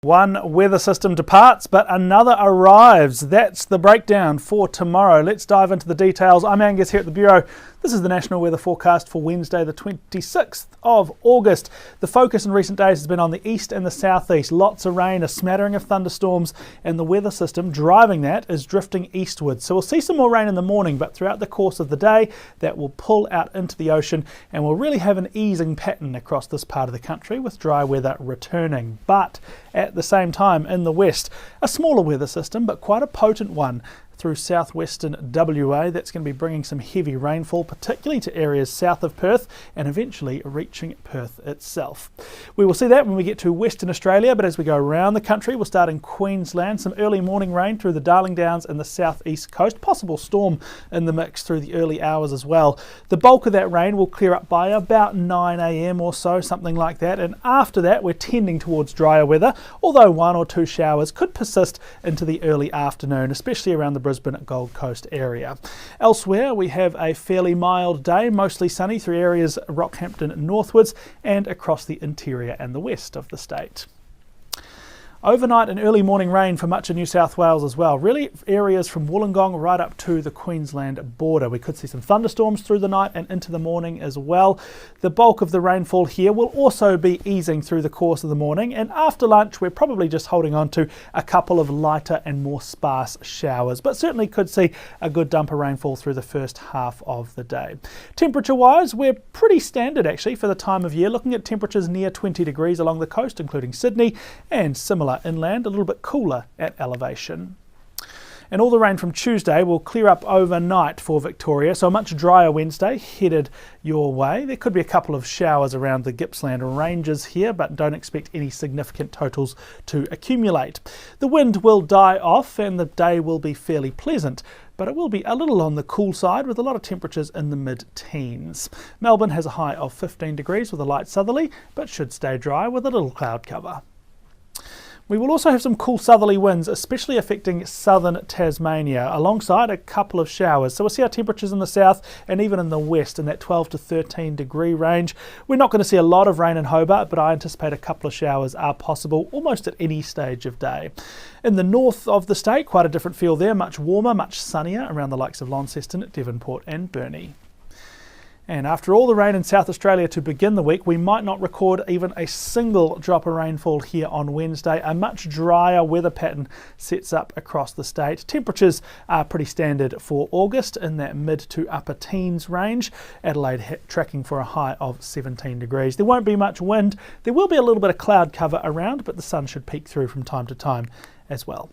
One weather system departs, but another arrives. That's the breakdown for tomorrow. Let's dive into the details. I'm Angus here at the Bureau. This is the National Weather Forecast for Wednesday, the 26th of August. The focus in recent days has been on the east and the southeast. Lots of rain, a smattering of thunderstorms, and the weather system driving that is drifting eastwards. So we'll see some more rain in the morning, but throughout the course of the day, that will pull out into the ocean, and we'll really have an easing pattern across this part of the country with dry weather returning. But at the same time, in the west, a smaller weather system, but quite a potent one through southwestern WA. That's going to be bringing some heavy rainfall, particularly to areas south of Perth and eventually reaching Perth itself. We will see that when we get to Western Australia, but as we go around the country, we'll start in Queensland. Some early morning rain through the Darling Downs and the southeast coast. Possible storm in the mix through the early hours as well. The bulk of that rain will clear up by about 9 a.m. or so, something like that. And after that, we're tending towards drier weather, although one or two showers could persist into the early afternoon, especially around the Brisbane Gold Coast area. Elsewhere, we have a fairly mild day, mostly sunny through areas Rockhampton northwards and across the interior and the west of the state. Overnight and early morning rain for much of New South Wales as well. Really areas from Wollongong right up to the Queensland border. We could see some thunderstorms through the night and into the morning as well. The bulk of the rainfall here will also be easing through the course of the morning, and after lunch we're probably just holding on to a couple of lighter and more sparse showers, but certainly could see a good dump of rainfall through the first half of the day. Temperature wise, we're pretty standard actually for the time of year, looking at temperatures near 20 degrees along the coast including Sydney, and similar inland, a little bit cooler at elevation. And all the rain from Tuesday will clear up overnight for Victoria, so a much drier Wednesday headed your way. There could be a couple of showers around the Gippsland ranges here, but don't expect any significant totals to accumulate. The wind will die off and the day will be fairly pleasant, but it will be a little on the cool side with a lot of temperatures in the mid-teens. Melbourne has a high of 15 degrees with a light southerly, but should stay dry with a little cloud cover. We will also have some cool southerly winds, especially affecting southern Tasmania, alongside a couple of showers. So we'll see our temperatures in the south and even in the west in that 12 to 13 degree range. We're not going to see a lot of rain in Hobart, but I anticipate a couple of showers are possible almost at any stage of day. In the north of the state, quite a different feel there, much warmer, much sunnier around the likes of Launceston, Devonport and Burnie. And after all the rain in South Australia to begin the week, we might not record even a single drop of rainfall here on Wednesday. A much drier weather pattern sets up across the state. Temperatures are pretty standard for August in that mid to upper teens range. Adelaide tracking for a high of 17 degrees. There won't be much wind. There will be a little bit of cloud cover around, but the sun should peek through from time to time as well.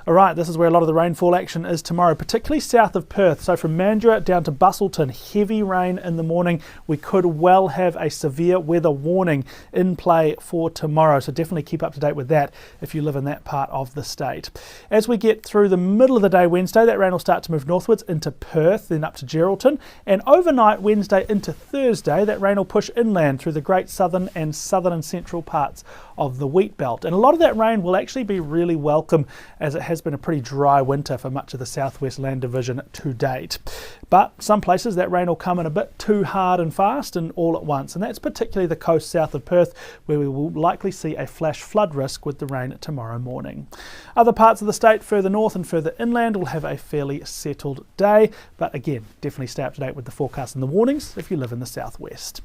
Alright, this is where a lot of the rainfall action is tomorrow, particularly south of Perth. So from Mandurah down to Busselton, heavy rain in the morning. We could well have a severe weather warning in play for tomorrow, so definitely keep up to date with that if you live in that part of the state. As we get through the middle of the day Wednesday, that rain will start to move northwards into Perth, then up to Geraldton, and overnight Wednesday into Thursday, that rain will push inland through the great southern and central parts of the wheat belt. And a lot of that rain will actually be really welcome, as it has been a pretty dry winter for much of the southwest land division to date. But some places that rain will come in a bit too hard and fast and all at once, and that's particularly the coast south of Perth, where we will likely see a flash flood risk with the rain tomorrow morning. Other parts of the state further north and further inland will have a fairly settled day, but again, definitely stay up to date with the forecast and the warnings if you live in the southwest.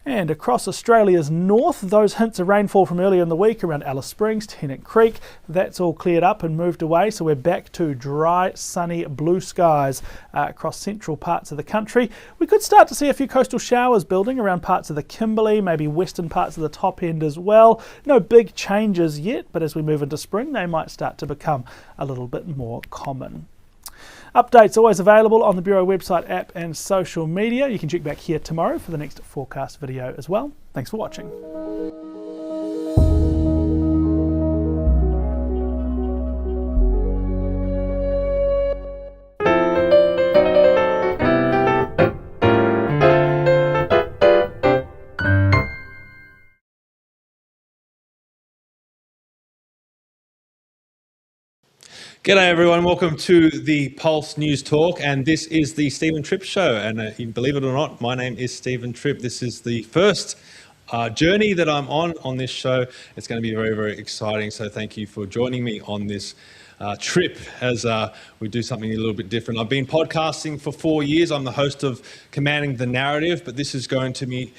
And across Australia's north, those hints of rainfall from earlier in the week around Alice Springs, Tennant Creek, that's all cleared up and moved away, so we're back to dry, sunny, blue skies across central parts of the country. We could start to see a few coastal showers building around parts of the Kimberley, maybe western parts of the top end as well. No big changes yet, but as we move into spring, they might start to become a little bit more common. Updates always available on the Bureau website, app and social media. You can check back here tomorrow for the next forecast video as well. Thanks for watching. G'day everyone, welcome to the Pulse News Talk, and this is the Stephen Tripp Show, and believe it or not, my name is Stephen Tripp. This is the first journey that I'm on this show. It's going to be very, very exciting. So thank you for joining me on this trip as we do something a little bit different. I've been podcasting for 4 years. I'm the host of Commanding the Narrative, but this is going to be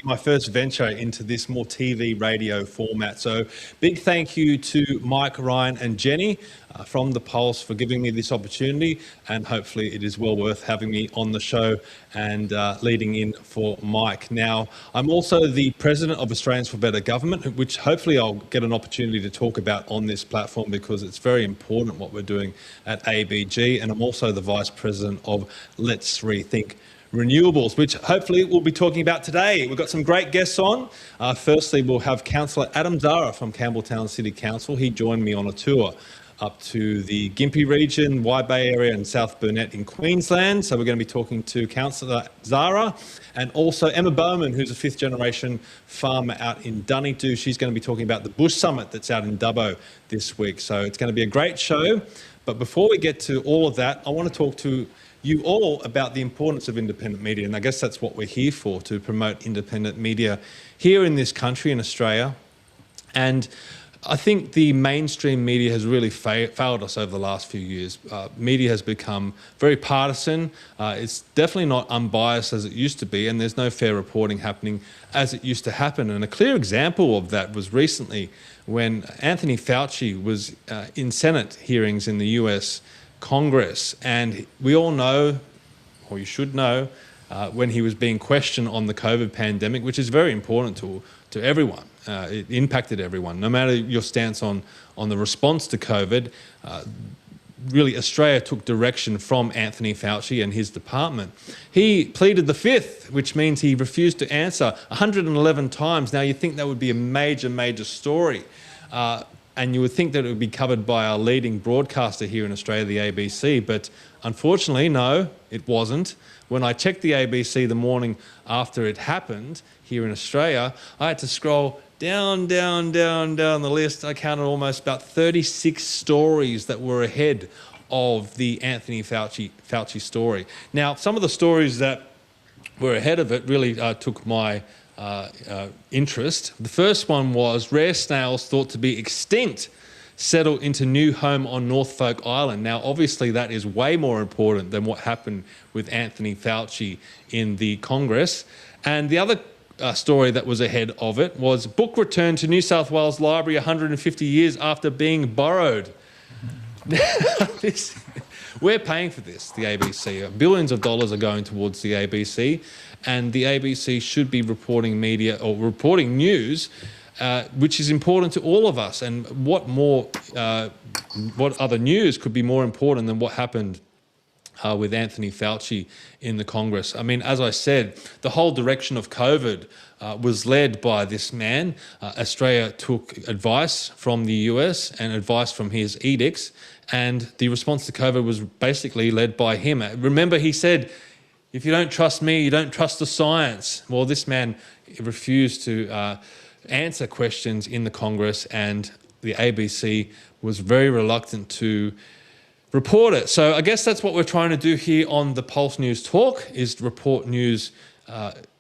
my first venture into this more TV radio format. So big thank you to Mike, Ryan and Jenny from The Pulse for giving me this opportunity, and hopefully it is well worth having me on the show and leading in for Mike. Now, I'm also the president of Australians for Better Government, which hopefully I'll get an opportunity to talk about on this platform because it's very important what we're doing at ABG, and I'm also the vice president of Let's Rethink Renewables, which hopefully we'll be talking about today. We've got some great guests on. Firstly, we'll have Councillor Adam Zahra from Campbelltown City Council. He joined me on a tour up to the Gympie region, Wide Bay area and South Burnett in Queensland. So we're going to be talking to Councillor Zahra, and also Emma Bowman, who's a fifth generation farmer out in Dunnington. She's going to be talking about the Bush Summitt that's out in Dubbo this week. So it's going to be a great show. But before we get to all of that, I want to talk to you all about the importance of independent media. And I guess that's what we're here for, to promote independent media here in this country, in Australia. And I think the mainstream media has really failed us over the last few years. Media has become very partisan. It's definitely not unbiased as it used to be, and there's no fair reporting happening as it used to happen. And a clear example of that was recently when Anthony Fauci was in Senate hearings in the US Congress. And we all know, or you should know, when he was being questioned on the COVID pandemic, which is very important to everyone. It impacted everyone, no matter your stance on the response to COVID. Really, Australia took direction from Anthony Fauci and his department. He pleaded the fifth, which means he refused to answer 111 times. Now, you'd think that would be a major, major story. And you would think that it would be covered by our leading broadcaster here in Australia, the ABC, but unfortunately, no, it wasn't. When I checked the ABC the morning after it happened here in Australia, I had to scroll down the list. I counted almost about 36 stories that were ahead of the Anthony Fauci story. Now, some of the stories that were ahead of it really took my interest. The first one was rare snails thought to be extinct settle into new home on Norfolk Island. Now, obviously, that is way more important than what happened with Anthony Fauci in the Congress. And the other story that was ahead of it was book returned to New South Wales Library 150 years after being borrowed. We're paying for this, the ABC. Billions of dollars are going towards the ABC, and the ABC should be reporting media or reporting news, which is important to all of us. And what other news could be more important than what happened with Anthony Fauci in the Congress? I mean, as I said, the whole direction of COVID was led by this man. Australia took advice from the US and advice from his edicts, and the response to COVID was basically led by him. Remember, he said, if you don't trust me, you don't trust the science. Well, this man refused to answer questions in the Congress, and the ABC was very reluctant to report it. So I guess that's what we're trying to do here on the Pulse News Talk, is report news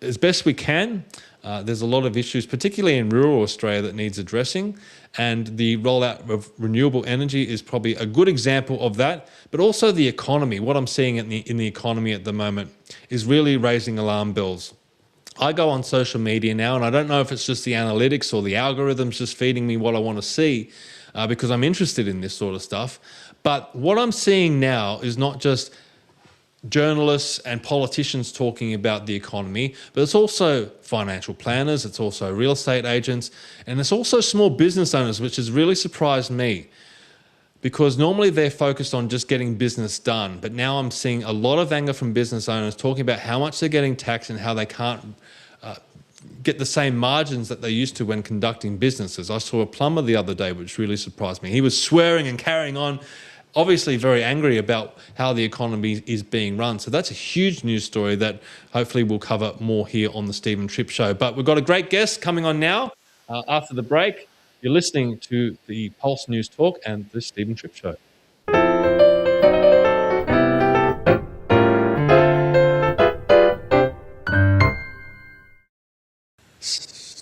as best we can. There's a lot of issues, particularly in rural Australia, that needs addressing, and the rollout of renewable energy is probably a good example of that, but also the economy. What I'm seeing in the economy at the moment is really raising alarm bells. I go on social media now, and I don't know if it's just the analytics or the algorithms just feeding me what I want to see, because I'm interested in this sort of stuff. But what I'm seeing now is not just journalists and politicians talking about the economy, but it's also financial planners, it's also real estate agents, and it's also small business owners, which has really surprised me, because normally they're focused on just getting business done. But now I'm seeing a lot of anger from business owners talking about how much they're getting taxed and how they can't get the same margins that they used to when conducting businesses. I saw a plumber the other day, which really surprised me. He was swearing and carrying on, obviously very angry about how the economy is being run. So that's a huge news story that hopefully we'll cover more here on the Stephen Tripp Show. But we've got a great guest coming on now after the break. You're listening to the Pulse News Talk and the Stephen Tripp Show.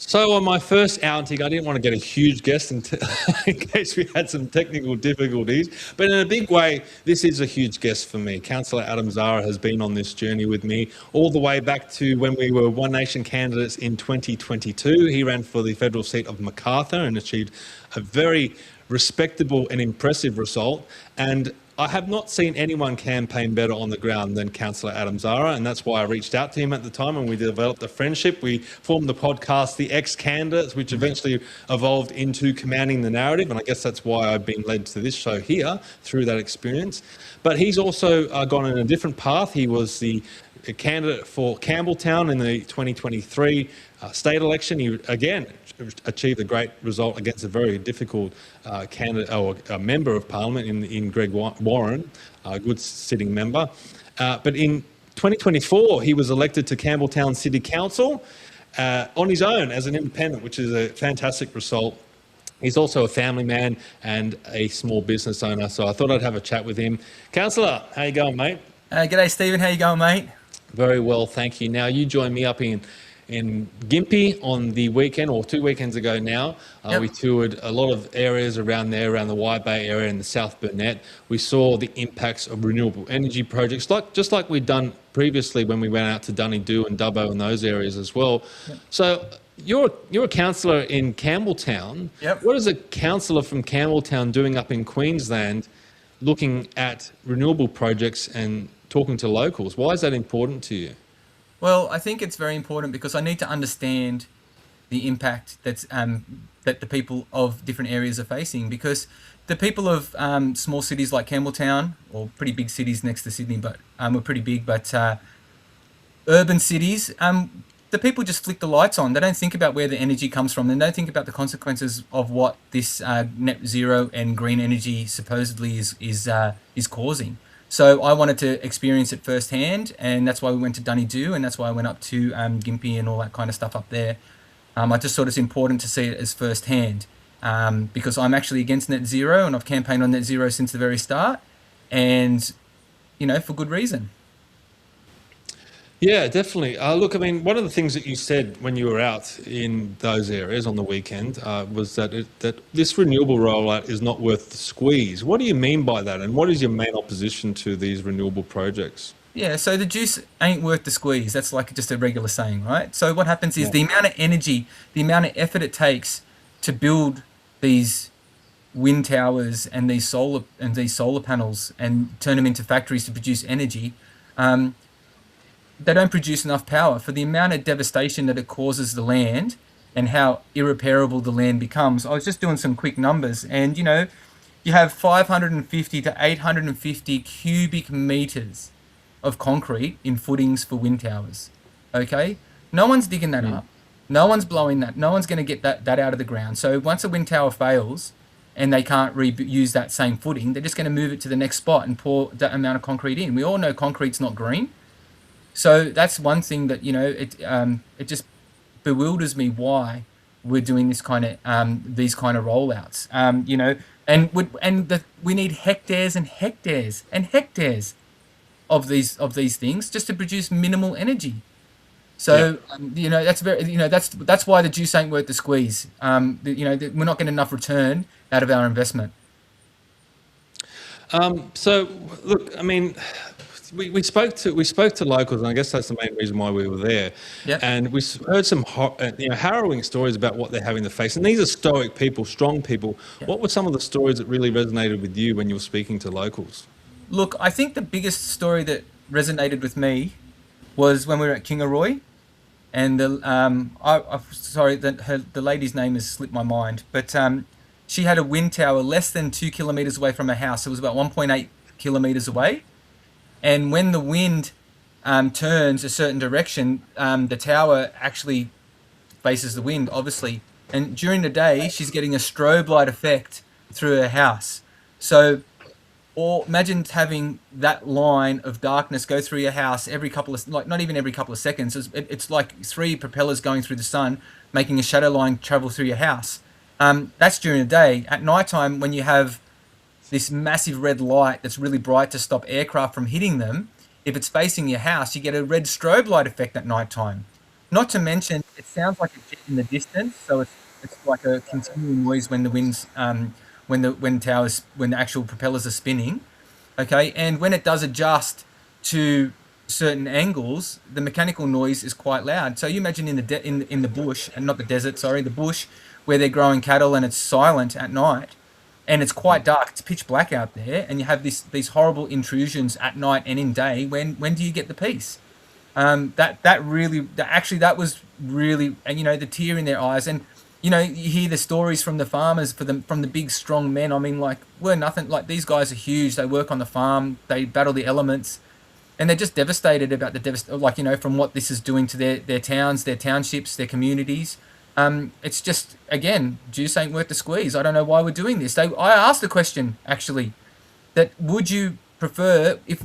So on my first outing, I didn't want to get a huge guest in case we had some technical difficulties. But in a big way, this is a huge guest for me. Councillor Adam Zahra has been on this journey with me all the way back to when we were One Nation candidates in 2022. He ran for the federal seat of Macarthur and achieved a very respectable and impressive result. And I have not seen anyone campaign better on the ground than Councillor Adam Zahra, and that's why I reached out to him at the time and we developed a friendship. We formed the podcast, The Ex-Candidates, which eventually evolved into Commanding the Narrative, and I guess that's why I've been led to this show here through that experience. But he's also gone in a different path. He was the candidate for Campbelltown in the 2023 state election. He again achieved a great result against a very difficult candidate or a member of Parliament in Greg Warren, a good sitting member. But in 2024, he was elected to Campbelltown City Council on his own as an independent, which is a fantastic result. He's also a family man and a small business owner, so I thought I'd have a chat with him. Councillor, how you going, mate? G'day, Stephen. How you going, mate? Very well, thank you. Now, you joined me up in Gympie on the weekend, or 2 weekends ago now. Yep. We toured a lot of areas around there, around the Wide Bay area and the South Burnett. We saw the impacts of renewable energy projects, just like we'd done previously when we went out to Dunedoo and Dubbo and those areas as well. Yep. So you're a councillor in Campbelltown. Yep. What is a councillor from Campbelltown doing up in Queensland looking at renewable projects and talking to locals? Why is that important to you? Well, I think it's very important because I need to understand the impact that the people of different areas are facing. Because the people of small cities like Campbelltown, or pretty big cities next to Sydney, but we're pretty big, but urban cities, the people just flick the lights on. They don't think about where the energy comes from. They don't think about the consequences of what this net zero and green energy supposedly is causing. So I wanted to experience it firsthand, and that's why we went to Dunedoo, and that's why I went up to Gympie and all that kind of stuff up there. I just thought it's important to see it as firsthand because I'm actually against net zero, and I've campaigned on net zero since the very start, and, you know, for good reason. Yeah, definitely. Look, I mean, one of the things that you said when you were out in those areas on the weekend was that this renewable rollout is not worth the squeeze. What do you mean by that? And what is your main opposition to these renewable projects? Yeah, so the juice ain't worth the squeeze. That's like just a regular saying, right? So what happens is the amount of energy, the amount of effort it takes to build these wind towers and these solar panels and turn them into factories to produce energy, they don't produce enough power for the amount of devastation that it causes the land and how irreparable the land becomes. I was just doing some quick numbers, and, you know, you have 550 to 850 cubic meters of concrete in footings for wind towers. Okay? No one's digging that up. No one's blowing that. No one's going to get that out of the ground. So once a wind tower fails and they can't reuse that same footing, they're just going to move it to the next spot and pour that amount of concrete in. We all know concrete's not green. So that's one thing that, you know, it just bewilders me why we're doing this kind of these kind of rollouts. You know, we need hectares and hectares and hectares of these things just to produce minimal energy. So you know, that's why the juice ain't worth the squeeze. You know, we're not getting enough return out of our investment. So look, I mean, we spoke to locals, and I guess that's the main reason why we were there. Yep. And we heard some harrowing stories about what they're having to face. And these are stoic people, strong people. Yep. What were some of the stories that really resonated with you when you were speaking to locals? Look, I think the biggest story that resonated with me was when we were at Kingaroy, and the lady's name has slipped my mind, but she had a wind tower less than 2 kilometres away from her house. It was about 1.8 kilometres away. And when the wind turns a certain direction, the tower actually faces the wind, obviously. And during the day, she's getting a strobe light effect through her house. So, or imagine having that line of darkness go through your house every couple of, like not even every couple of seconds. It's like 3 propellers going through the sun, making a shadow line travel through your house. That's during the day. At nighttime, when you have this massive red light that's really bright to stop aircraft from hitting them, if it's facing your house, you get a red strobe light effect at nighttime. Not to mention it sounds like a jet in the distance. So it's like a continual noise when the winds, when the actual propellers are spinning. Okay, and when it does adjust to certain angles, the mechanical noise is quite loud. So you imagine in the bush, and not the desert, sorry, the bush, where they're growing cattle and it's silent at night, and it's quite dark, it's pitch black out there, and you have these horrible intrusions at night and in day. When do you get the peace? That was really, and the tear in their eyes, and you hear the stories from the farmers, from the big strong men. I mean, like, we're nothing, like, these guys are huge. They work on the farm, they battle the elements, and they're just devastated about from what this is doing to their towns, their townships, their communities. It's just, again, juice ain't worth the squeeze. I don't know why we're doing this. I asked the question, actually, that would you prefer, if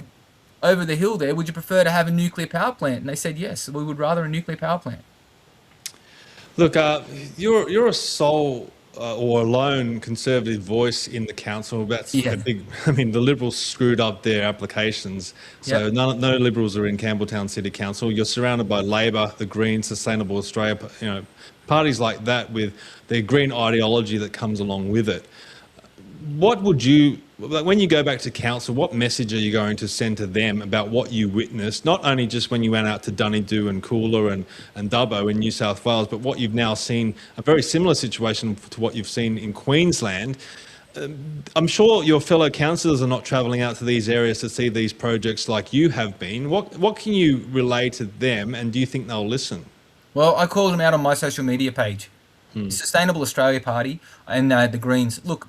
over the hill there, would you prefer to have a nuclear power plant? And they said yes, we would rather a nuclear power plant. Look, you're a sole or a lone Conservative voice in the council. That's a big. I mean, the Liberals screwed up their applications, so no Liberals are in Campbelltown City Council. You're surrounded by Labor, the Greens, Sustainable Australia, parties like that with their green ideology that comes along with it. What would you, when you go back to council, what message are you going to send to them about what you witnessed, not only just when you went out to Dunedoo and Coolah and Dubbo in New South Wales, but what you've now seen, a very similar situation to what you've seen in Queensland? I'm sure your fellow councillors are not travelling out to these areas to see these projects like you have been. What can you relay to them, and do you think they'll listen? Well, I called them out on my social media page. Sustainable Australia Party and the Greens. Look,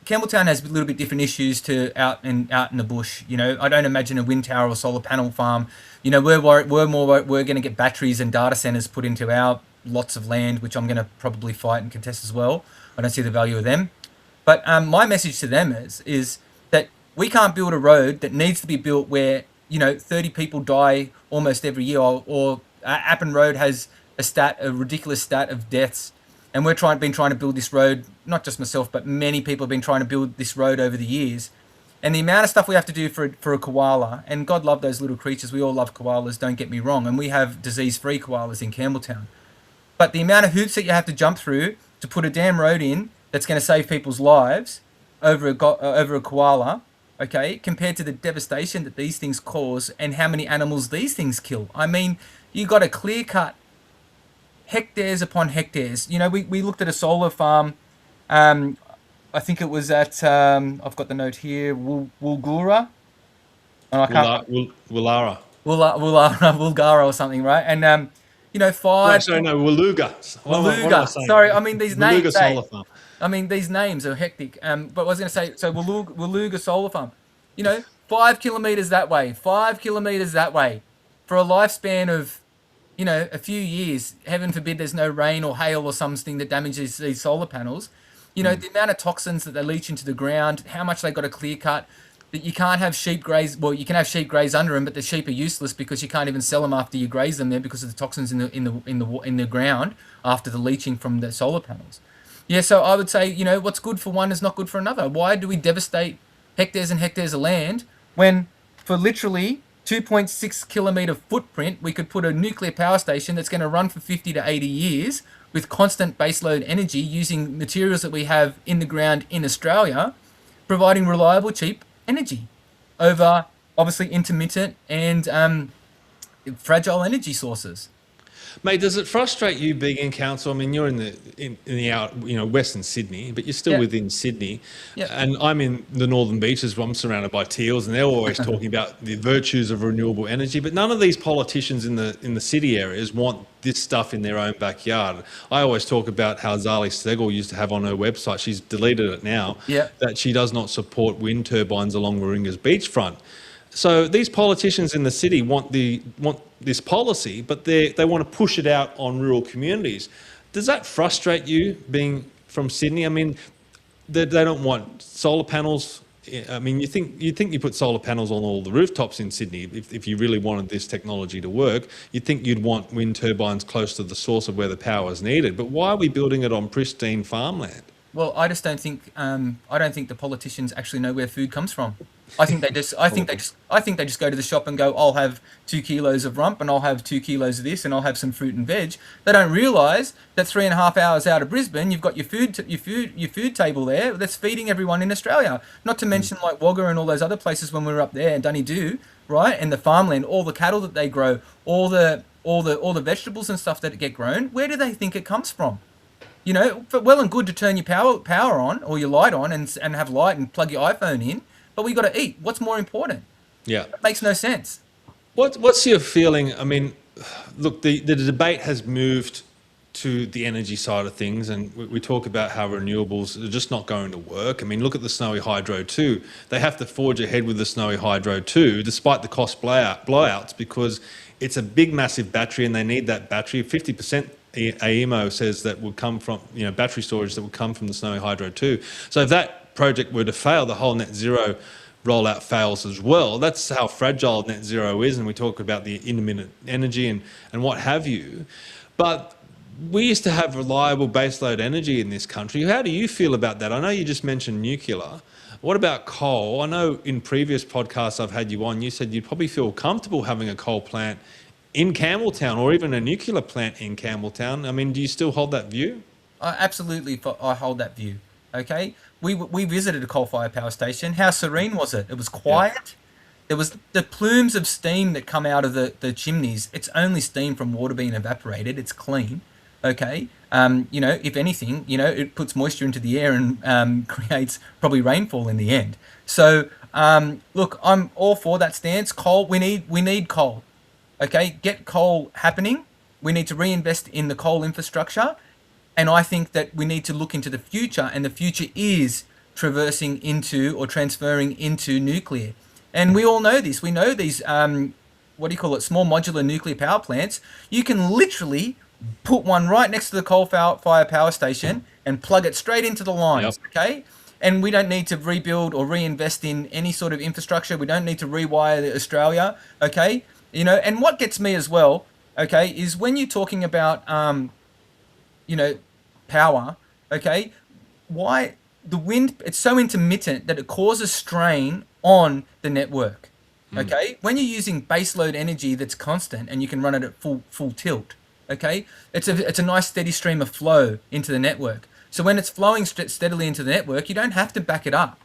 Campbelltown has a little bit different issues to out in the bush. I don't imagine a wind tower or solar panel farm. We're going to get batteries and data centers put into our lots of land, which I'm going to probably fight and contest as well. I don't see the value of them. But my message to them is that we can't build a road that needs to be built where 30 people die almost every year, or Appin Road has a ridiculous stat of deaths, and we're been trying to build this road. Not just myself, but many people have been trying to build this road over the years. And the amount of stuff we have to do for a koala, and God love those little creatures. We all love koalas, don't get me wrong, and we have disease-free koalas in Campbelltown. But the amount of hoops that you have to jump through to put a damn road in that's going to save people's lives over a koala, okay, compared to the devastation that these things cause and how many animals these things kill. I mean, you got a clear-cut hectares upon hectares. We looked at a solar farm. I think it was at I've got the note here, Woolgoora, and I can't. Woolgara or something, right? And Woolooga. Woolooga. Sorry, I mean these names. Woolooga Solar Farm. I mean these names are hectic. But I was going to say, so Woolooga Solar Farm. 5 kilometres that way, 5 kilometres that way, for a lifespan of a few years. Heaven forbid there's no rain or hail or something that damages these solar panels. The amount of toxins that they leach into the ground, how much they got to clear cut, that you can't have sheep graze. Well, you can have sheep graze under them, but the sheep are useless because you can't even sell them after you graze them there because of the toxins in the ground after the leaching from the solar panels. Yeah, so I would say, what's good for one is not good for another. Why do we devastate hectares and hectares of land when for literally 2.6 kilometre footprint, we could put a nuclear power station that's going to run for 50 to 80 years with constant baseload energy using materials that we have in the ground in Australia, providing reliable, cheap energy over obviously intermittent and fragile energy sources. Mate, does it frustrate you being in council? I mean, you're in the out, Western Sydney, but you're still within Sydney. Yeah. And I'm in the Northern Beaches where I'm surrounded by teals, and they're always talking about the virtues of renewable energy. But none of these politicians in the city areas want this stuff in their own backyard. I always talk about how Zali Steggall used to have on her website, she's deleted it now, that she does not support wind turbines along Warringa's beachfront. So these politicians in the city want this policy, but they want to push it out on rural communities. Does that frustrate you, being from Sydney? I mean, they don't want solar panels. I mean, you think you put solar panels on all the rooftops in Sydney if you really wanted this technology to work. You'd think you'd want wind turbines close to the source of where the power is needed. But why are we building it on pristine farmland? Well, I just don't think the politicians actually know where food comes from. I think they just go to the shop and go, I'll have 2 kilos of rump and I'll have 2 kilos of this and I'll have some fruit and veg. They don't realise that 3.5 hours out of Brisbane, you've got your food table there that's feeding everyone in Australia. Not to mention like Wagga and all those other places when we were up there, and Dunedoo, right, and the farmland, all the cattle that they grow, all the vegetables and stuff that get grown. Where do they think it comes from? You know, well and good to turn your power on or your light on and have light and plug your iPhone in. But we got to eat. What's more important? Yeah. It makes no sense. What's your feeling? I mean, look, the debate has moved to the energy side of things, and we talk about how renewables are just not going to work. I mean, look at the Snowy Hydro 2. They have to forge ahead with the Snowy Hydro 2, despite the cost blowouts, because it's a big, massive battery, and they need that battery. 50% AEMO says that would come from, battery storage that would come from the Snowy Hydro 2. So if that project were to fail, the whole net zero rollout fails as well. That's how fragile net zero is, and we talk about the intermittent energy and what have you. But we used to have reliable baseload energy in this country. How do you feel about that? I know you just mentioned nuclear. What about coal? I know in previous podcasts I've had you on, you said you'd probably feel comfortable having a coal plant in Campbelltown or even a nuclear plant in Campbelltown. I mean, do you still hold that view? Absolutely, I hold that view. Okay, we visited a coal-fired power station. How serene was it? It was quiet. Yeah. There was the plumes of steam that come out of the chimneys. It's only steam from water being evaporated. It's clean. Okay, if anything, it puts moisture into the air and creates probably rainfall in the end. So, look, I'm all for that stance. Coal, we need coal. Okay, get coal happening. We need to reinvest in the coal infrastructure. And I think that we need to look into the future, and the future is traversing into or transferring into nuclear. And we all know this. We know these, small modular nuclear power plants. You can literally put one right next to the coal-fired power station and plug it straight into the lines, okay? And we don't need to rebuild or reinvest in any sort of infrastructure. We don't need to rewire Australia, okay? And what gets me as well, okay, is when you're talking about power, okay, why the wind, it's so intermittent that it causes strain on the network, okay? When you're using baseload energy that's constant and you can run it at full tilt, okay, it's a nice steady stream of flow into the network. So when it's flowing steadily into the network, you don't have to back it up,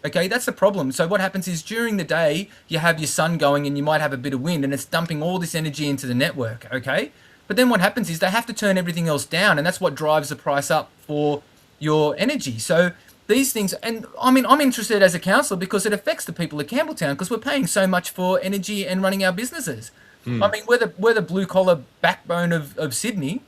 okay? That's the problem. So what happens is during the day, you have your sun going and you might have a bit of wind and it's dumping all this energy into the network, okay? But then what happens is they have to turn everything else down, and that's what drives the price up for your energy. So these things, and I mean, I'm interested as a councillor because it affects the people of Campbelltown because we're paying so much for energy and running our businesses. I mean, we're the blue-collar backbone of Sydney,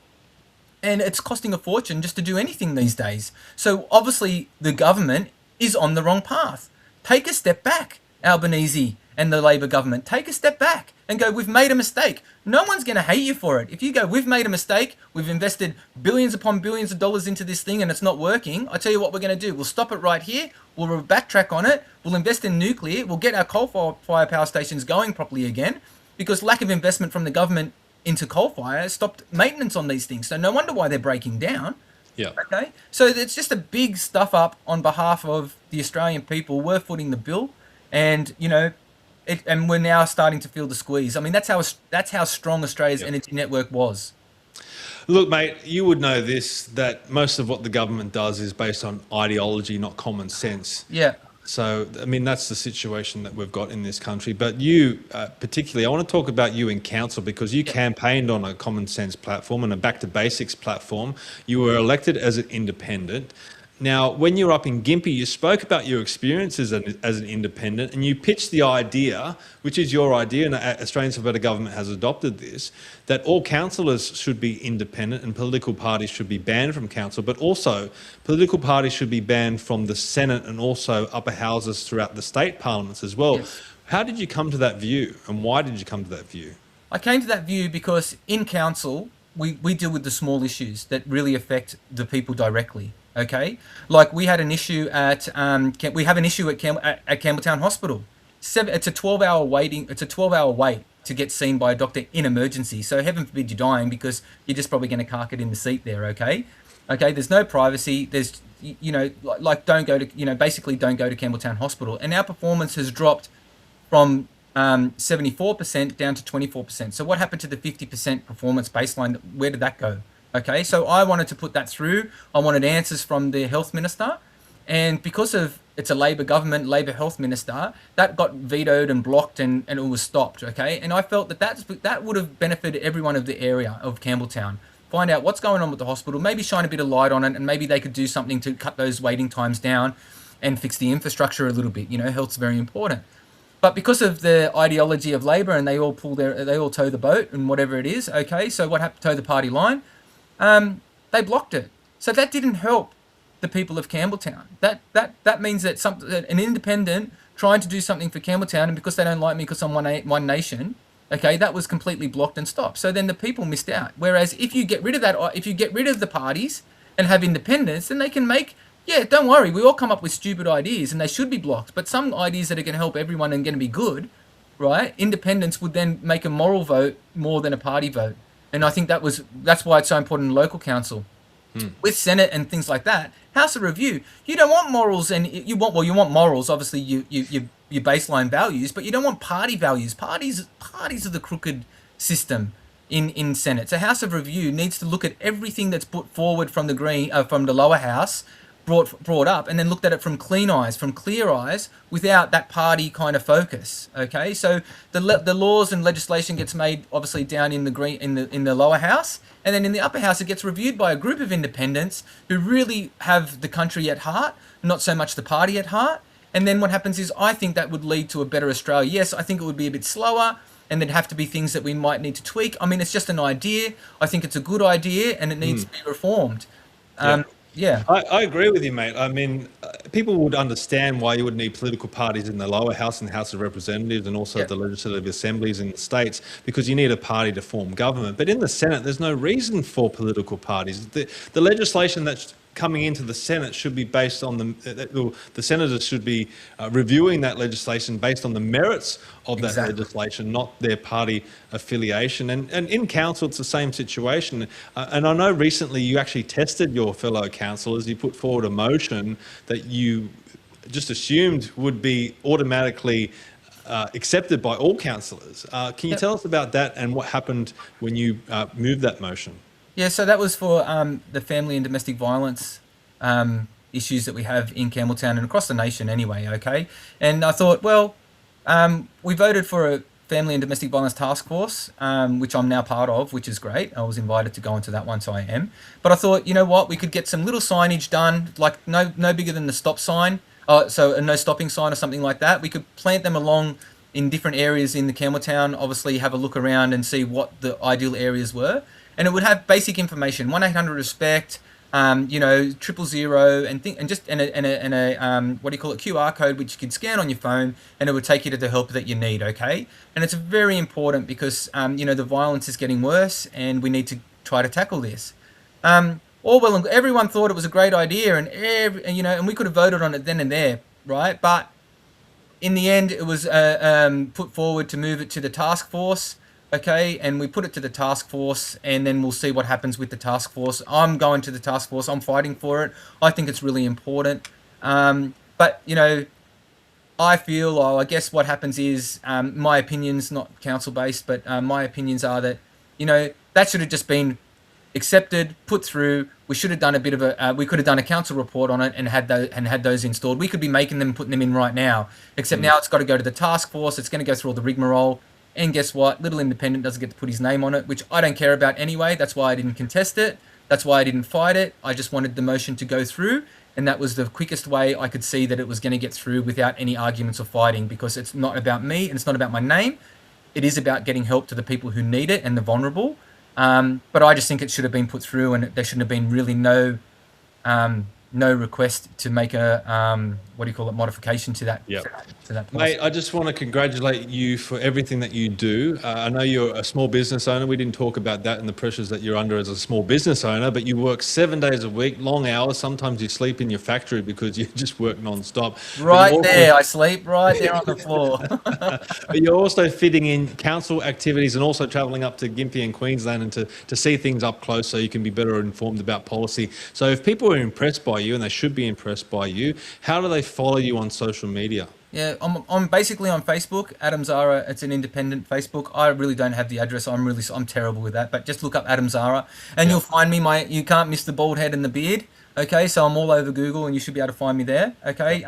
and it's costing a fortune just to do anything these days. So obviously the government is on the wrong path. Take a step back, Albanese and the Labor government. Take a step back and go, we've made a mistake. No one's going to hate you for it. If you go, we've made a mistake, we've invested billions upon billions of dollars into this thing and it's not working, I tell you what we're going to do. We'll stop it right here. We'll backtrack on it. We'll invest in nuclear. We'll get our coal-fired power stations going properly again, because lack of investment from the government into coal fire stopped maintenance on these things. So no wonder why they're breaking down. Yeah. Okay. So it's just a big stuff up on behalf of the Australian people. We're footing the bill, and and we're now starting to feel the squeeze. I mean, that's how strong Australia's energy network was. Look, mate, you would know this, that most of what the government does is based on ideology, not common sense. Yeah. So, I mean, that's the situation that we've got in this country. But you, particularly, I want to talk about you in council, because you campaigned on a common sense platform and a back to basics platform. You were elected as an independent. Now, when you were up in Gympie, you spoke about your experiences as an independent, and you pitched the idea, which is your idea, and Australians for Better Government has adopted this, that all councillors should be independent and political parties should be banned from council, but also political parties should be banned from the Senate and also upper houses throughout the state parliaments as well. Yes. How did you come to that view, and why did you come to that view? I came to that view because in council, we deal with the small issues that really affect the people directly. Okay, like we had an issue at Campbelltown Hospital. It's a 12-hour waiting. It's a 12-hour wait to get seen by a doctor in emergency. So heaven forbid you're dying, because you're just probably going to cark it in the seat there. Okay, Okay, there's no privacy. There's, like don't go to, basically don't go to Campbelltown Hospital. And our performance has dropped from 74% down to 24%. So what happened to the 50% performance baseline? Where did that go? Okay, so I wanted to put that through. I wanted answers from the health minister. And because of it's a Labor government, Labor health minister, that got vetoed and blocked and it was stopped, okay? And I felt that would have benefited everyone of the area of Campbelltown. Find out what's going on with the hospital, maybe shine a bit of light on it, and maybe they could do something to cut those waiting times down and fix the infrastructure a little bit. Health's very important. But because of the ideology of Labor and they all tow the boat and whatever it is, okay, so what happened, tow the party line? They blocked it. So that didn't help the people of Campbelltown. That means that an independent trying to do something for Campbelltown, and because they don't like me because I'm one nation, okay, that was completely blocked and stopped. So then the people missed out. Whereas if you get rid of that, if you get rid of the parties and have independence, then they can make, don't worry, we all come up with stupid ideas and they should be blocked. But some ideas that are going to help everyone and going to be good, right? Independence would then make a moral vote more than a party vote. And I think that's why it's so important in local council. With Senate and things like that, House of Review, you don't want morals, and you want morals, obviously your baseline values, but you don't want party values. Parties are the crooked system in Senate. So House of Review needs to look at everything that's put forward from the lower house, brought up, and then looked at it from clear eyes, without that party kind of focus. Okay, so the laws and legislation gets made obviously down in the lower house, and then in the upper house it gets reviewed by a group of independents who really have the country at heart, not so much the party at heart. And then what happens is, I think that would lead to a better Australia. Yes, I think it would be a bit slower, and there'd have to be things that we might need to tweak. I mean, it's just an idea. I think it's a good idea, and it needs to be reformed. Yeah. I agree with you, mate. I mean, people would understand why you would need political parties in the lower house and the House of Representatives, and also the legislative assemblies in the states, because you need a party to form government. But in the Senate, there's no reason for political parties. The legislation that's coming into the Senate should be based on the senators should be reviewing that legislation based on the merits of that legislation, not their party affiliation. And in council, it's the same situation. And I know recently you actually tested your fellow councillors. You put forward a motion that you just assumed would be automatically accepted by all councillors. Can you tell us about that and what happened when you moved that motion? Yeah, so that was for the family and domestic violence issues that we have in Campbelltown and across the nation anyway, okay? And I thought, well, we voted for a family and domestic violence task force, which I'm now part of, which is great. I was invited to go into that one, so I am. But I thought, you know what, we could get some little signage done, like no bigger than the stop sign, so a no stopping sign or something like that. We could plant them along in different areas in the Campbelltown, obviously have a look around and see what the ideal areas were. And it would have basic information: 1-800-RESPECT, 000, and a what do you call it, QR code, which you can scan on your phone, and it would take you to the help that you need. Okay, and it's very important because the violence is getting worse, and we need to try to tackle this. Everyone thought it was a great idea, and we could have voted on it then and there, right? But in the end, it was put forward to move it to the task force. Okay, and we put it to the task force, and then we'll see what happens with the task force. I'm going to the task force. I'm fighting for it. I think it's really important. But I guess what happens is, my opinions, not council-based, but my opinions are that, that should have just been accepted, put through. We should have done we could have done a council report on it and had those installed. We could be making them, putting them in right now, except now it's got to go to the task force. It's going to go through all the rigmarole. And guess what? Little independent doesn't get to put his name on it, which I don't care about anyway. That's why I didn't contest it. That's why I didn't fight it. I just wanted the motion to go through. And that was the quickest way I could see that it was going to get through without any arguments or fighting, because it's not about me and it's not about my name. It is about getting help to the people who need it and the vulnerable. But I just think it should have been put through, and there shouldn't have been really no request to make modification to that. Yep. To that policy. Mate, I just want to congratulate you for everything that you do. I know you're a small business owner. We didn't talk about that and the pressures that you're under as a small business owner, but you work 7 days a week, long hours. Sometimes you sleep in your factory because you just work non-stop. Right there, I sleep right there on the floor. But you're also fitting in council activities and also travelling up to Gympie and Queensland and to see things up close so you can be better informed about policy. So if people are impressed by you, and they should be impressed by you, how do they follow you on social media? Yeah, I'm basically on Facebook, Adam Zahra. It's an independent Facebook. I really don't have the address. I'm terrible with that. But just look up Adam Zahra, and you'll find me. You can't miss the bald head and the beard. Okay, so I'm all over Google, and you should be able to find me there. Okay,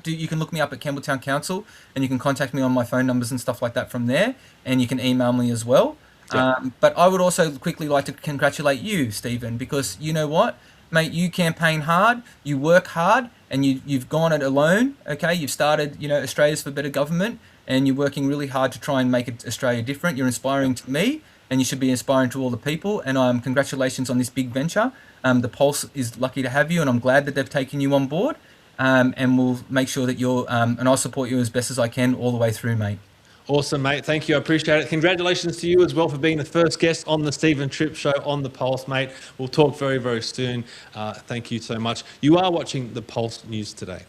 you can look me up at Campbelltown Council, and you can contact me on my phone numbers and stuff like that from there, and you can email me as well. Yeah. But I would also quickly like to congratulate you, Stephen, because you know what, mate, you campaign hard, you work hard, and you've gone it alone. Okay, you've started, Australia's for Better Government, and you're working really hard to try and make Australia different. You're inspiring to me, and you should be inspiring to all the people. And congratulations on this big venture. The Pulse is lucky to have you, and I'm glad that they've taken you on board. And we'll make sure that you're, and I'll support you as best as I can all the way through, mate. Awesome, mate. Thank you. I appreciate it. Congratulations to you as well for being the first guest on the Stephen Tripp Show on The Pulse, mate. We'll talk very, very soon. Thank you so much. You are watching The Pulse News today.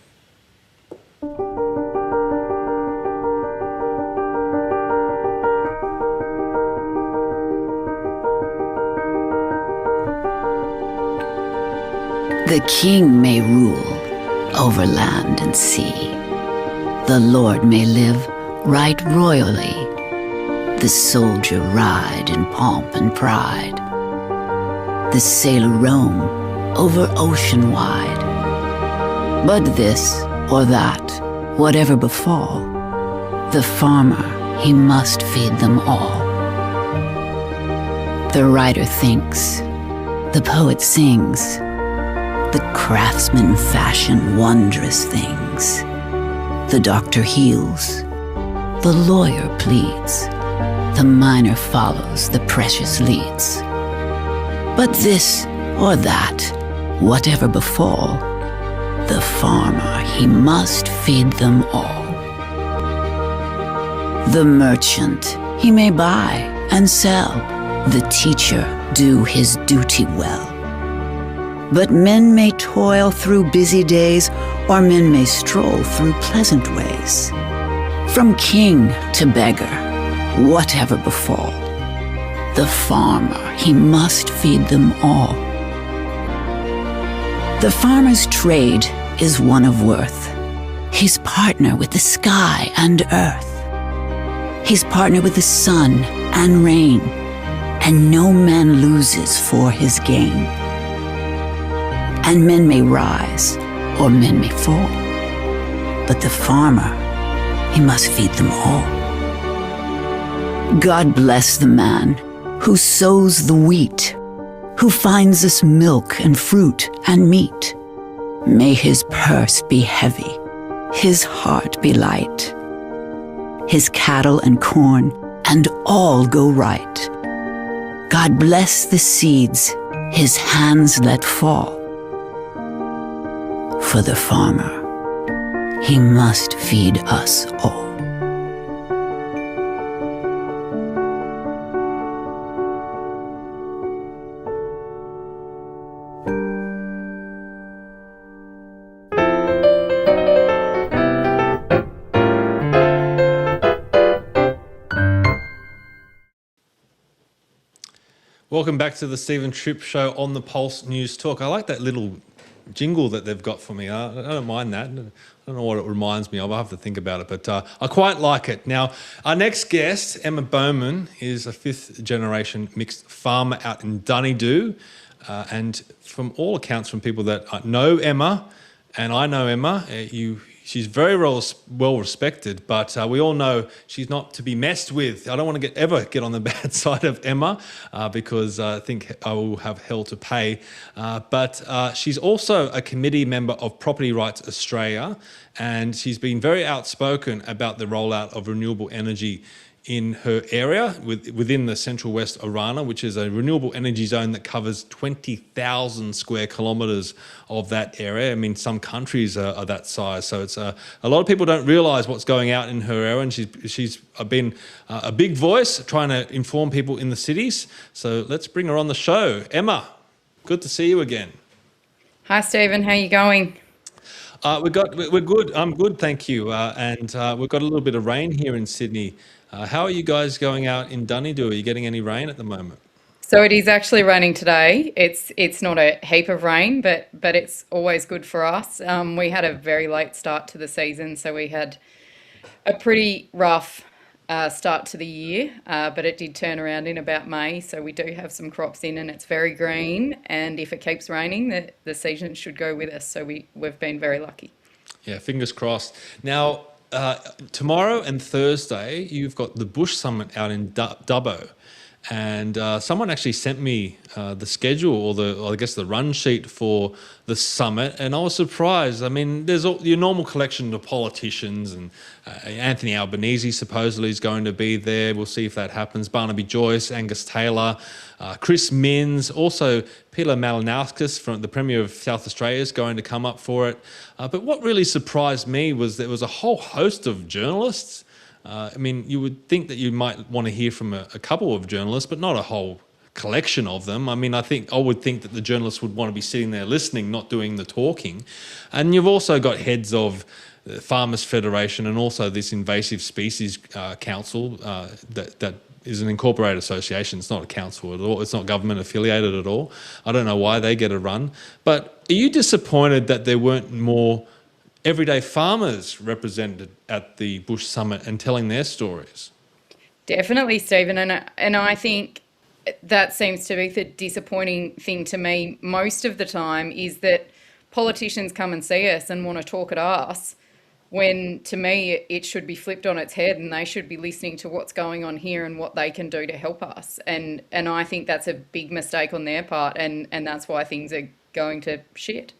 The king may rule over land and sea. The lord may live right royally. The soldier ride in pomp and pride. The sailor roam over ocean wide. But this or that, whatever befall, the farmer, he must feed them all. The writer thinks, the poet sings, the craftsman fashion wondrous things. The doctor heals, the lawyer pleads, the miner follows, the precious leads. But this or that, whatever befall, the farmer, he must feed them all. The merchant, he may buy and sell, the teacher do his duty well. But men may toil through busy days, or men may stroll through pleasant ways. From king to beggar, whatever befall, the farmer, he must feed them all. The farmer's trade is one of worth. He's partner with the sky and earth. He's partner with the sun and rain, and no man loses for his gain. And men may rise, or men may fall, but the farmer, he must feed them all. God bless the man who sows the wheat, who finds us milk and fruit and meat. May his purse be heavy, his heart be light, his cattle and corn and all go right. God bless the seeds his hands let fall. For the farmer, he must feed us all. Welcome back to the Stephen Tripp Show on the Pulse News Talk. I like that little jingle that they've got for me. I don't mind that. I don't know what it reminds me of. I'll have to think about it, but I quite like it. Now, our next guest, Emma Bowman, is a fifth-generation mixed farmer out in Dunedoo. And from all accounts from people that know Emma, and I know Emma, she's very well respected, but we all know she's not to be messed with. I don't want to ever get on the bad side of Emma because I think I will have hell to pay. But she's also a committee member of Property Rights Australia, and she's been very outspoken about the rollout of renewable energy in her area within the Central West Orana, which is a renewable energy zone that covers 20,000 square kilometres of that area. I mean, some countries are that size. So it's a lot of people don't realise what's going out in her area, and she's been a big voice trying to inform people in the cities. So let's bring her on the show. Emma, good to see you again. Hi, Stephen. How are you going? We're good. I'm good, thank you. And we've got a little bit of rain here in Sydney. How are you guys going out in Dunedoo? Are you getting any rain at the moment? So it is actually raining today. It's not a heap of rain, but it's always good for us. We had a very late start to the season, so we had a pretty rough start to the year, but it did turn around in about May. So we do have some crops in, and it's very green. And if it keeps raining, the season should go with us. So we've been very lucky. Yeah, fingers crossed. Now, tomorrow and Thursday, you've got the Bush Summitt out in Dubbo. And someone actually sent me the schedule or the run sheet for the summit, and I was surprised. I mean, there's your normal collection of politicians, and Anthony Albanese supposedly is going to be there. We'll see if that happens. Barnaby Joyce, Angus Taylor, Chris Minns, also Peter Malinowskis, from the Premier of South Australia, is going to come up for it. But what really surprised me was there was a whole host of journalists. I mean, you would think that you might want to hear from a couple of journalists, but not a whole collection of them. I mean, I would think that the journalists would want to be sitting there listening, not doing the talking. And you've also got heads of the Farmers Federation and also this Invasive Species Council that is an incorporated association. It's not a council at all. It's not government affiliated at all. I don't know why they get a run. But are you disappointed that there weren't more everyday farmers represented at the Bush Summitt and telling their stories? Definitely, Stephen, and I think that seems to be the disappointing thing to me most of the time, is that politicians come and see us and want to talk at us, when to me it should be flipped on its head, and they should be listening to what's going on here and what they can do to help us. And I think that's a big mistake on their part, and that's why things are going to shit.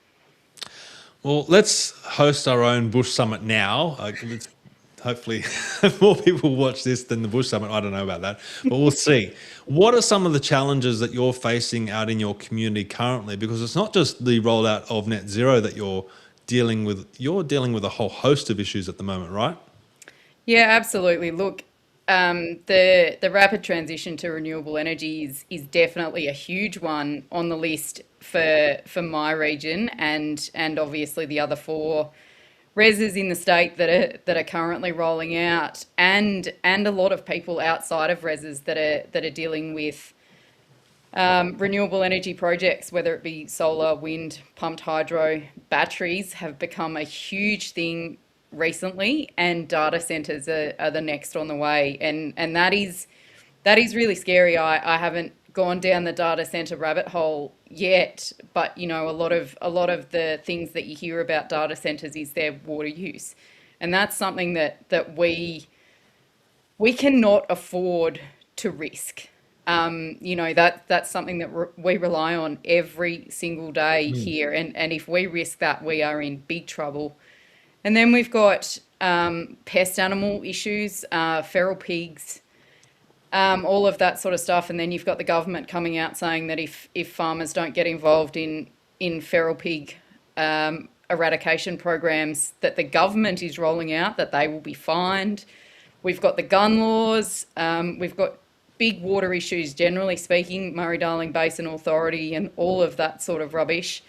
Well, let's host our own Bush Summitt now. Hopefully more people watch this than the Bush Summitt. I don't know about that, but we'll see. What are some of the challenges that you're facing out in your community currently? Because it's not just the rollout of net zero that you're dealing with. You're dealing with a whole host of issues at the moment, right? Yeah, absolutely. Look, the rapid transition to renewable energy is definitely a huge one on the list for my region, and obviously the other 4 reses in the state that are currently rolling out, and a lot of people outside of reses that are dealing with renewable energy projects, whether it be solar, wind, pumped hydro. Batteries have become a huge thing recently, and data centres are the next on the way, and that is really scary. I haven't gone down the data centre rabbit hole yet, but you know, a lot of the things that you hear about data centres is their water use, and that's something that we cannot afford to risk. You know, that's something that we rely on every single day here, and if we risk that, we are in big trouble. And then we've got pest animal issues, feral pigs, all of that sort of stuff. And then you've got the government coming out saying that if farmers don't get involved in feral pig eradication programs that the government is rolling out, that they will be fined. We've got the gun laws. We've got big water issues, generally speaking, Murray-Darling Basin Authority and all of that sort of rubbish.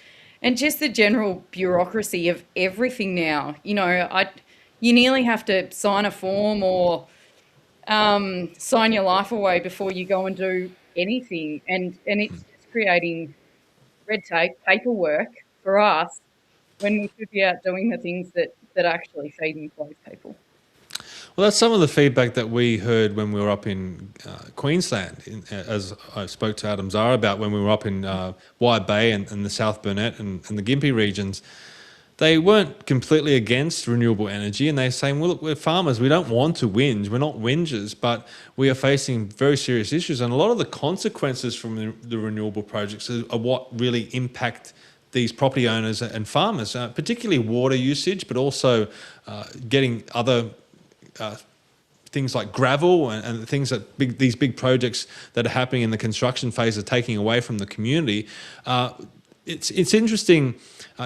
And just the general bureaucracy of everything now. You know, you nearly have to sign a form or sign your life away before you go and do anything. And it's just creating red tape, paperwork for us, when we should be out doing the things that actually feed and clothe people. Well, that's some of the feedback that we heard when we were up in Queensland, as I spoke to Adam Zahra about when we were up in Wide Bay and the South Burnett and the Gympie regions. They weren't completely against renewable energy, and they're saying, well, look, we're farmers, we don't want to whinge, we're not whingers, but we are facing very serious issues. And a lot of the consequences from the renewable projects are what really impact these property owners and farmers, particularly water usage, but also getting other things like gravel and things that these big projects that are happening in the construction phase are taking away from the community. It's interesting.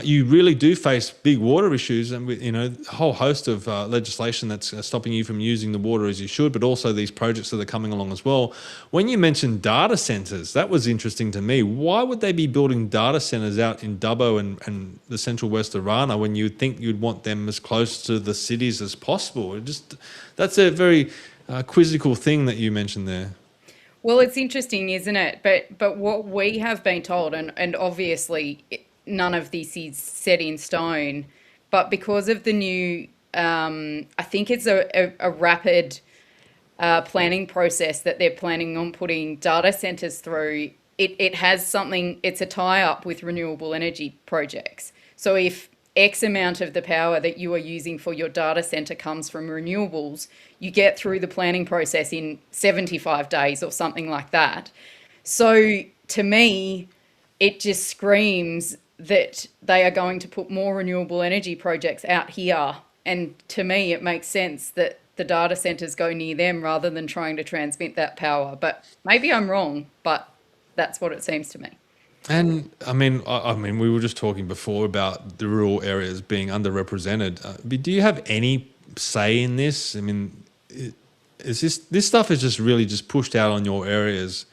You really do face big water issues, and a whole host of legislation that's stopping you from using the water as you should, but also these projects that are coming along as well. When you mentioned data centres, that was interesting to me. Why would they be building data centres out in Dubbo and the central west of Rana when you'd think you'd want them as close to the cities as possible? That's a very quizzical thing that you mentioned there. Well, it's interesting, isn't it? But what we have been told, and obviously none of this is set in stone, but because of the new, I think it's a rapid planning process that they're planning on putting data centres through, it has something, it's a tie-up with renewable energy projects. So if X amount of the power that you are using for your data centre comes from renewables, you get through the planning process in 75 days or something like that. So to me, it just screams that they are going to put more renewable energy projects out here. And to me, it makes sense that the data centres go near them rather than trying to transmit that power. But maybe I'm wrong, but that's what it seems to me. And I mean, we were just talking before about the rural areas being underrepresented. But do you have any say in this? I mean, is this stuff is just really just pushed out on your areas,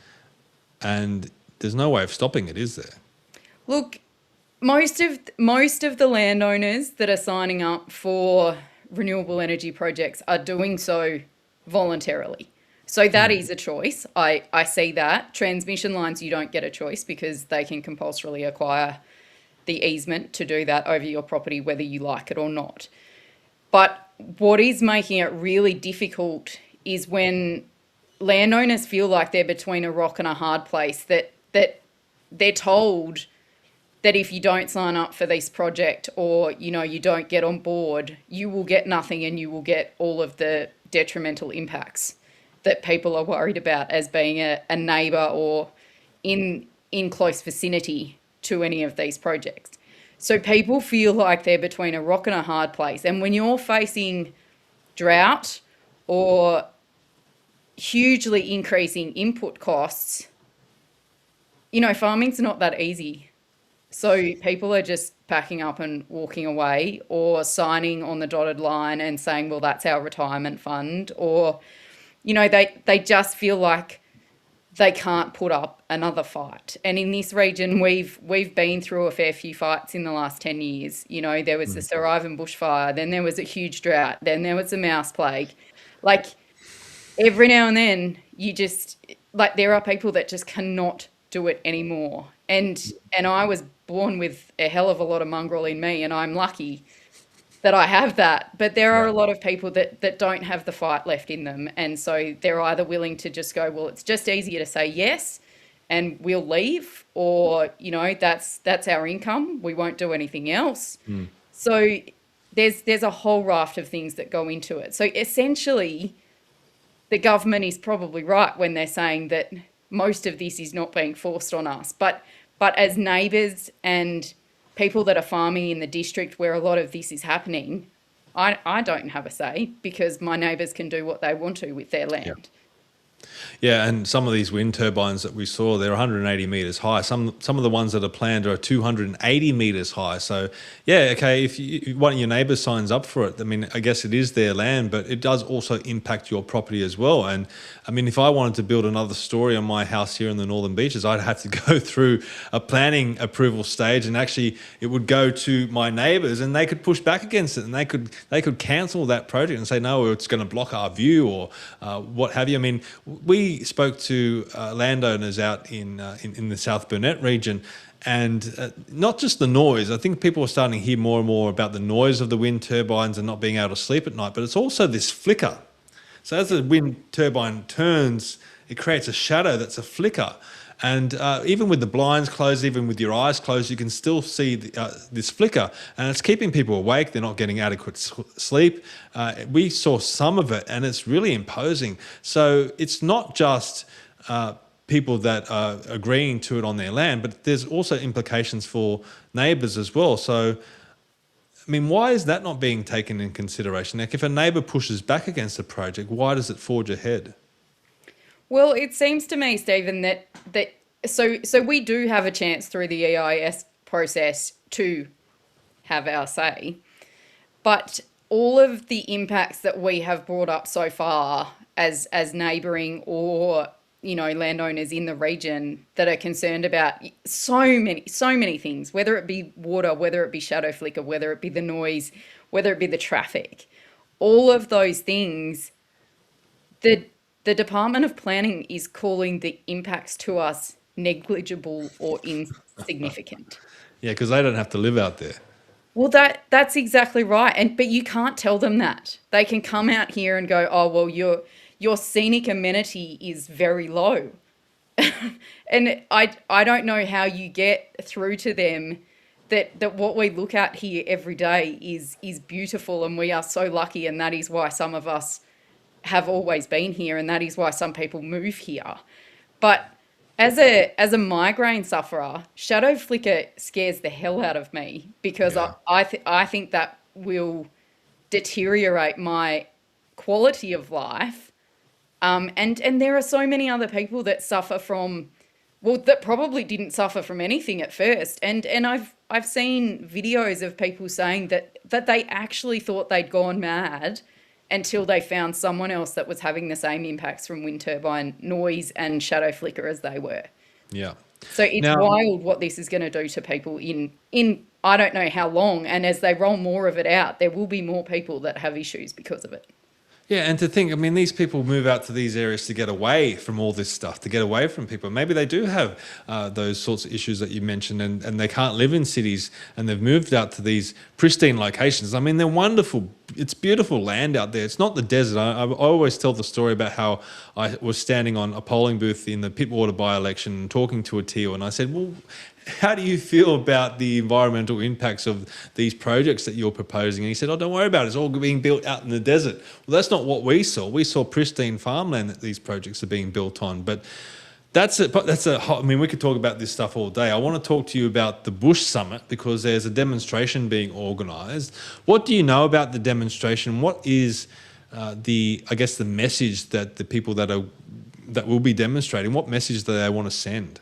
and there's no way of stopping it, is there? Look, most of the landowners that are signing up for renewable energy projects are doing so voluntarily. So that is a choice. I see that. Transmission lines, you don't get a choice because they can compulsorily acquire the easement to do that over your property, whether you like it or not. But what is making it really difficult is when landowners feel like they're between a rock and a hard place, that they're told that if you don't sign up for this project or, you don't get on board, you will get nothing and you will get all of the detrimental impacts that people are worried about as being a neighbour or in close vicinity to any of these projects. So people feel like they're between a rock and a hard place. And when you're facing drought or hugely increasing input costs, farming's not that easy. So people are just packing up and walking away or signing on the dotted line and saying, well, that's our retirement fund, or, they just feel like they can't put up another fight. And in this region, we've been through a fair few fights in the last 10 years. There was the Sir Ivan bushfire, then there was a huge drought, then there was the mouse plague. Like, every now and then, there are people that just cannot do it anymore. And I was born with a hell of a lot of mongrel in me, and I'm lucky that I have that. But there are a lot of people that don't have the fight left in them. And so they're either willing to just go, well, it's just easier to say yes and we'll leave, or, that's our income. We won't do anything else. So there's a whole raft of things that go into it. So essentially, the government is probably right when they're saying that most of this is not being forced on us. But as neighbours and people that are farming in the district where a lot of this is happening, I don't have a say because my neighbours can do what they want to with their land. Yeah, and some of these wind turbines that we saw, they're 180 metres high. Some of the ones that are planned are 280 metres high. So, yeah, okay, if one of your neighbours signs up for it, I mean, I guess it is their land, but it does also impact your property as well. And, I mean, if I wanted to build another story on my house here in the Northern Beaches, I'd have to go through a planning approval stage, and actually it would go to my neighbours and they could push back against it, and they could cancel that project and say, no, it's going to block our view or what have you. I mean, we spoke to landowners out in the South Burnett region, and not just the noise. I think people are starting to hear more and more about the noise of the wind turbines and not being able to sleep at night, but it's also this flicker. So as the wind turbine turns, it creates a shadow that's a flicker. And even with the blinds closed, even with your eyes closed, you can still see this flicker, and it's keeping people awake. They're not getting adequate sleep. We saw some of it, and it's really imposing. So it's not just people that are agreeing to it on their land, but there's also implications for neighbours as well. So I mean, why is that not being taken in consideration? Like, if a neighbour pushes back against a project, why does it forge ahead? Well, it seems to me, Stephen, that so we do have a chance through the EIS process to have our say, but all of the impacts that we have brought up so far as neighbouring or landowners in the region that are concerned about so many things, whether it be water, whether it be shadow flicker, whether it be the noise, whether it be the traffic, all of those things, the Department of Planning is calling the impacts to us negligible or insignificant. Yeah, because they don't have to live out there. Well, that's exactly right. But you can't tell them that. They can come out here and go, oh, well, your scenic amenity is very low. And I don't know how you get through to them that what we look at here every day is beautiful, and we are so lucky, and that is why some of us have always been here, and that is why some people move here. But as a migraine sufferer, shadow flicker scares the hell out of me, because I think that will deteriorate my quality of life. And there are so many other people that suffer from, well, that probably didn't suffer from anything at first. And I've seen videos of people saying that they actually thought they'd gone mad until they found someone else that was having the same impacts from wind turbine noise and shadow flicker as they were. Yeah. So it's wild what this is going to do to people in I don't know how long. And as they roll more of it out, there will be more people that have issues because of it. Yeah, and to think, I mean, these people move out to these areas to get away from all this stuff, to get away from people. Maybe they do have those sorts of issues that you mentioned, and they can't live in cities, and they've moved out to these pristine locations. I mean, they're wonderful. It's beautiful land out there. It's not the desert. I always tell the story about how I was standing on a polling booth in the Pittwater by-election and talking to a TO, and I said, well, how do you feel about the environmental impacts of these projects that you're proposing? And he said, oh, don't worry about it. It's all being built out in the desert. Well, that's not what we saw. We saw pristine farmland that these projects are being built on. But I mean, we could talk about this stuff all day. I want to talk to you about the Bush Summitt, because there's a demonstration being organised. What do you know about the demonstration? What is the message that the people that will be demonstrating, what message do they want to send?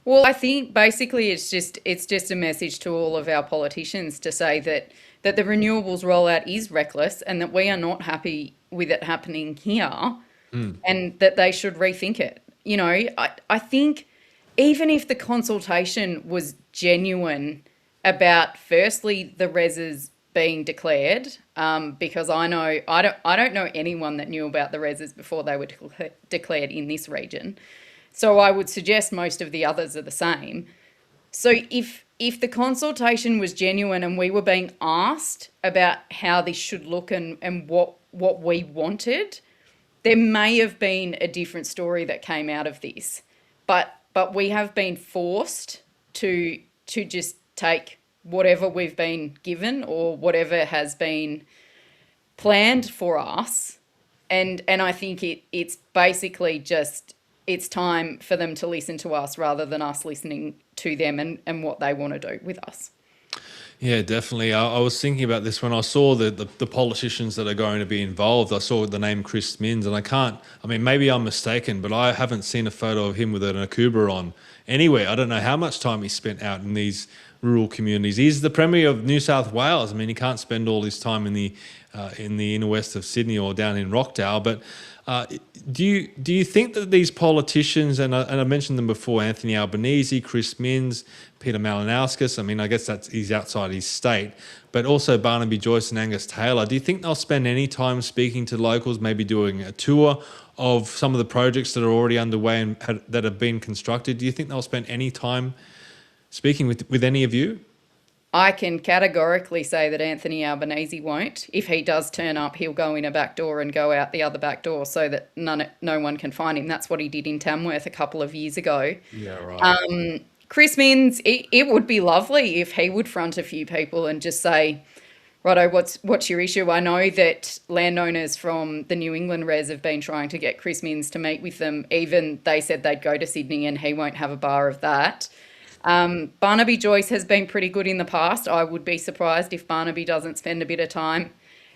Well, I think basically it's just a message to all of our politicians to say that the renewables rollout is reckless, and that we are not happy with it happening here, and that they should rethink it. I think even if the consultation was genuine about, firstly, the reses being declared, because I don't know anyone that knew about the reses before they were declared in this region. So I would suggest most of the others are the same. So if the consultation was genuine and we were being asked about how this should look and what we wanted, there may have been a different story that came out of this. But we have been forced to just take whatever we've been given or whatever has been planned for us. And I think it's basically just, it's time for them to listen to us rather than us listening to them and what they want to do with us. Yeah, definitely. I was thinking about this when I saw the politicians that are going to be involved. I saw the name Chris Minns, and maybe I'm mistaken, but I haven't seen a photo of him with an Akuba on anywhere. I don't know how much time he spent out in these rural communities. He's the Premier of New South Wales. I mean, he can't spend all his time in the inner west of Sydney or down in Rockdale, but do you think that these politicians, and I mentioned them before, Anthony Albanese, Chris Minns, Peter Malinauskas, I mean, I guess he's outside his state, but also Barnaby Joyce and Angus Taylor, do you think they'll spend any time speaking to locals, maybe doing a tour of some of the projects that are already underway and that have been constructed? Do you think they'll spend any time speaking with any of you? I can categorically say that Anthony Albanese won't. If he does turn up, he'll go in a back door and go out the other back door so that no one can find him. That's what he did in Tamworth a couple of years ago. Yeah, right. Chris Minns, it would be lovely if he would front a few people and just say, righto, what's your issue? I know that landowners from the New England res have been trying to get Chris Minns to meet with them. Even they said they'd go to Sydney and he won't have a bar of that. Barnaby Joyce has been pretty good in the past. I would be surprised if Barnaby doesn't spend a bit of time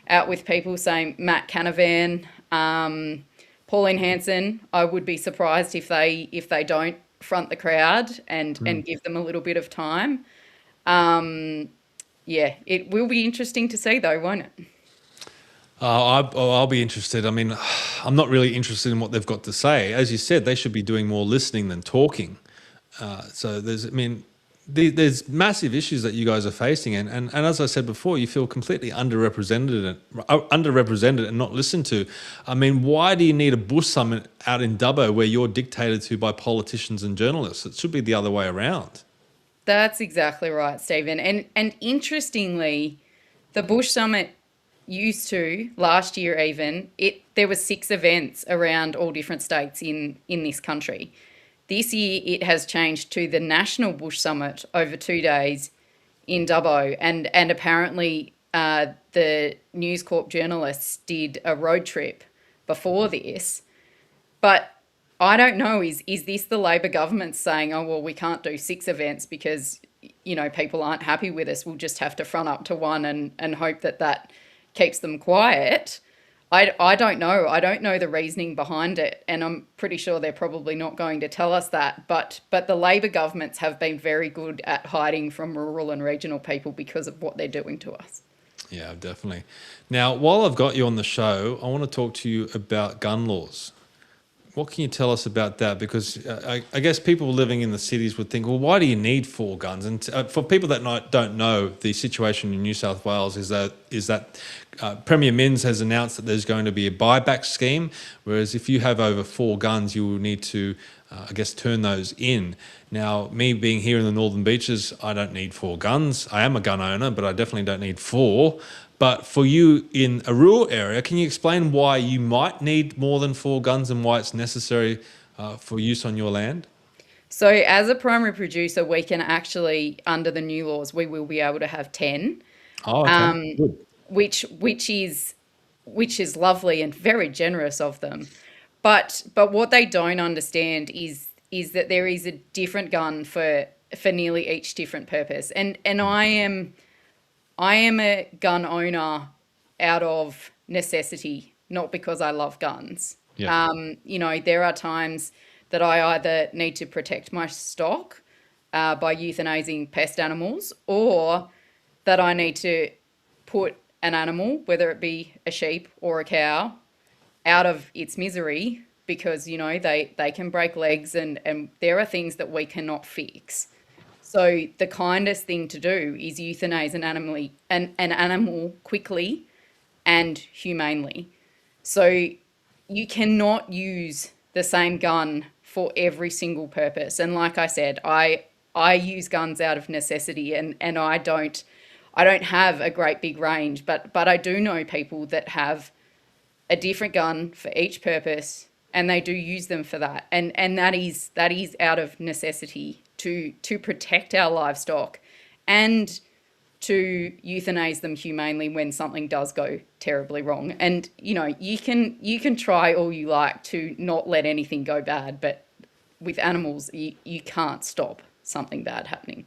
out with people, saying Matt Canavan, Pauline Hanson. I would be surprised if they don't front the crowd and give them a little bit of time. Yeah, it will be interesting to see though, won't it? I'll be interested. I mean, I'm not really interested in what they've got to say. As you said, they should be doing more listening than talking. So there's massive issues that you guys are facing, and as I said before, you feel completely underrepresented and not listened to. I mean, why do you need a Bush Summitt out in Dubbo where you're dictated to by politicians and journalists? It should be the other way around. That's exactly right, Stephen. And interestingly, the Bush Summitt used to, last year even, there were 6 events around all different states in this country. This year it has changed to the National Bush Summitt over 2 days in Dubbo, and apparently the News Corp journalists did a road trip before this. But I don't know, is this the Labor government saying, oh, well, we can't do 6 events because, people aren't happy with us, we'll just have to front up to one and hope that keeps them quiet? I don't know. I don't know the reasoning behind it, and I'm pretty sure they're probably not going to tell us that. But the Labor governments have been very good at hiding from rural and regional people because of what they're doing to us. Yeah, definitely. Now, while I've got you on the show, I want to talk to you about gun laws. What can you tell us about that? Because I guess people living in the cities would think, well, why do you need 4 guns? And for people that don't know, the situation in New South Wales is that Premier Minns has announced that there's going to be a buyback scheme, whereas if you have over 4 guns, you will need to, turn those in. Now, me being here in the Northern Beaches, I don't need 4 guns. I am a gun owner, but I definitely don't need 4. But for you in a rural area, can you explain why you might need more than 4 guns and why it's necessary for use on your land? So as a primary producer, we can actually, under the new laws, we will be able to have 10. Oh, okay. Good. Which is lovely and very generous of them. But what they don't understand is that there is a different gun for nearly each different purpose. And I am a gun owner out of necessity, not because I love guns. Yeah. There are times that I either need to protect my stock by euthanizing pest animals, or that I need to put an animal, whether it be a sheep or a cow, out of its misery because, they can break legs and there are things that we cannot fix. So the kindest thing to do is euthanize an animal quickly and humanely. So you cannot use the same gun for every single purpose. And like I said, I use guns out of necessity, and I don't have a great big range, but I do know people that have a different gun for each purpose, and they do use them for that. And that is out of necessity to protect our livestock and to euthanize them humanely when something does go terribly wrong. And you can try all you like to not let anything go bad, but with animals you can't stop something bad happening.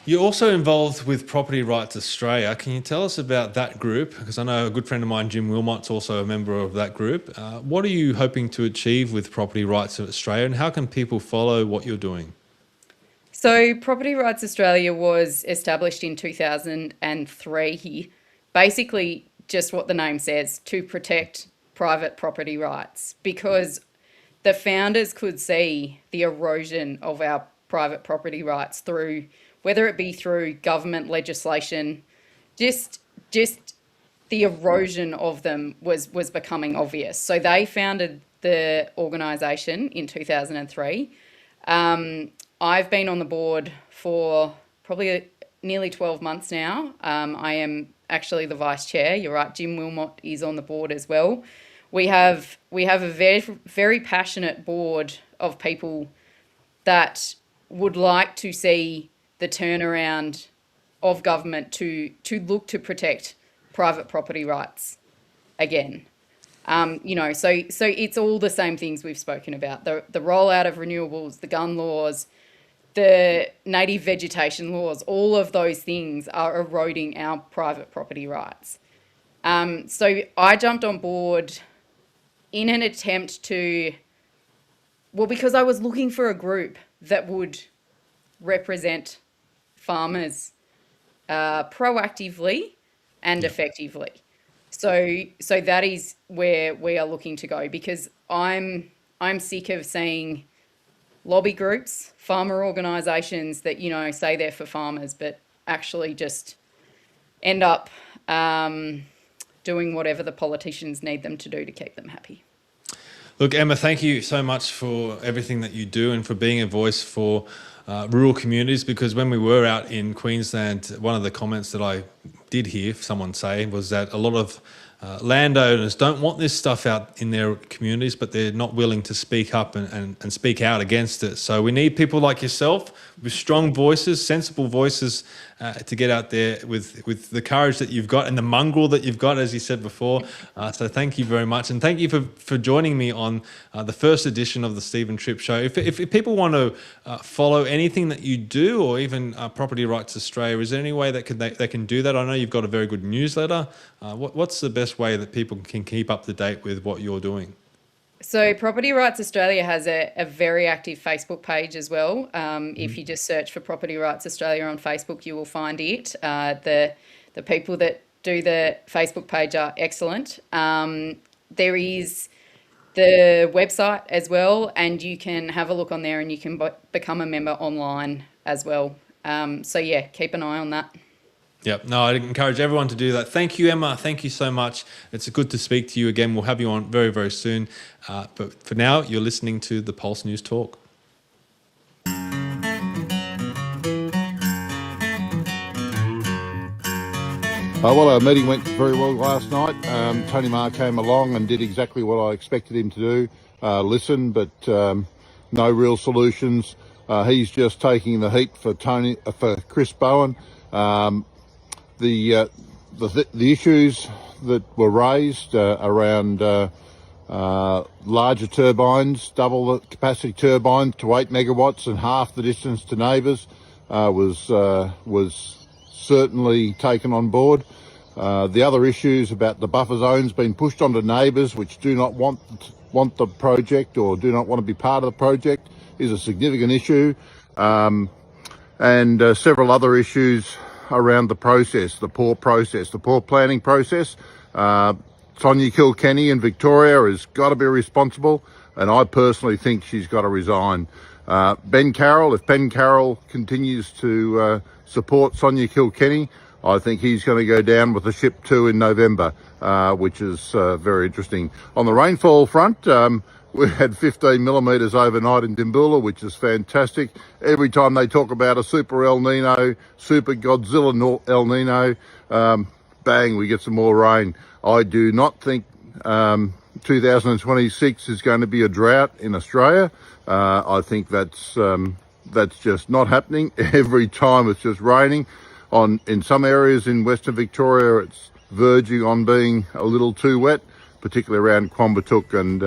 You're also involved with Property Rights Australia. Can you tell us about that group? Because I know a good friend of mine, Jim Wilmot's also a member of that group. What are you hoping to achieve with Property Rights Australia, and how can people follow what you're doing? So Property Rights Australia was established in 2003, basically just what the name says, to protect private property rights, because the founders could see the erosion of our private property rights through, whether it be through government legislation, just the erosion of them was becoming obvious. So they founded the organisation in 2003. I've been on the board for probably nearly 12 months now. I am actually the vice chair. You're right, Jim Wilmot is on the board as well. We have a very, very passionate board of people that would like to see the turnaround of government to look to protect private property rights again. So it's all the same things we've spoken about: the rollout of renewables, the gun laws, the native vegetation laws, all of those things are eroding our private property rights. So I jumped on board in an attempt to, because I was looking for a group that would represent farmers proactively and effectively. So that is where we are looking to go, because I'm sick of seeing lobby groups, farmer organisations that, say they're for farmers, but actually just end up doing whatever the politicians need them to do to keep them happy. Look, Emma, thank you so much for everything that you do and for being a voice for rural communities, because when we were out in Queensland, one of the comments that I did hear someone say was that a lot of landowners don't want this stuff out in their communities, but they're not willing to speak up and speak out against it. So we need people like yourself with strong voices, sensible voices, to get out there with the courage that you've got and the mongrel that you've got, as you said before. So thank you very much. And thank you for joining me on the first edition of the Stephen Tripp Show. If people want to follow anything that you do, or even Property Rights Australia, is there any way that they can do that? I know you've got a very good newsletter. What's the best way that people can keep up to date with what you're doing? So Property Rights Australia has a very active Facebook page as well. If you just search for Property Rights Australia on Facebook, you will find it. The people that do the Facebook page are excellent. There is the website as well, and you can have a look on there, and you can become a member online as well. So yeah, keep an eye on that. Yep. No, I'd encourage everyone to do that. Thank you, Emma. Thank you so much. It's good to speak to you again. We'll have you on very, very soon. But for now, you're listening to the Pulse News Talk. Well, our meeting went very well last night. Tony Marr came along and did exactly what I expected him to do. Listen, but no real solutions. He's just taking the heat for Chris Bowen. The issues that were raised around larger turbines, double the capacity turbines to 8 megawatts and half the distance to neighbours, was certainly taken on board. The other issues about the buffer zones being pushed onto neighbours which do not want the project or do not want to be part of the project is a significant issue. And several other issues around the process, the poor planning process. Sonia Kilkenny in Victoria has got to be responsible, and I personally think she's got to resign. If Ben Carroll continues to support Sonia Kilkenny, I think he's going to go down with the ship too in November, which is very interesting. On the rainfall front, we had 15 millimetres overnight in Dimboola, which is fantastic. Every time they talk about a super El Nino, super Godzilla El Nino, bang, we get some more rain. I do not think 2026 is going to be a drought in Australia. I think that's just not happening. Every time it's just raining. In some areas in Western Victoria, it's verging on being a little too wet, particularly around Quambatook and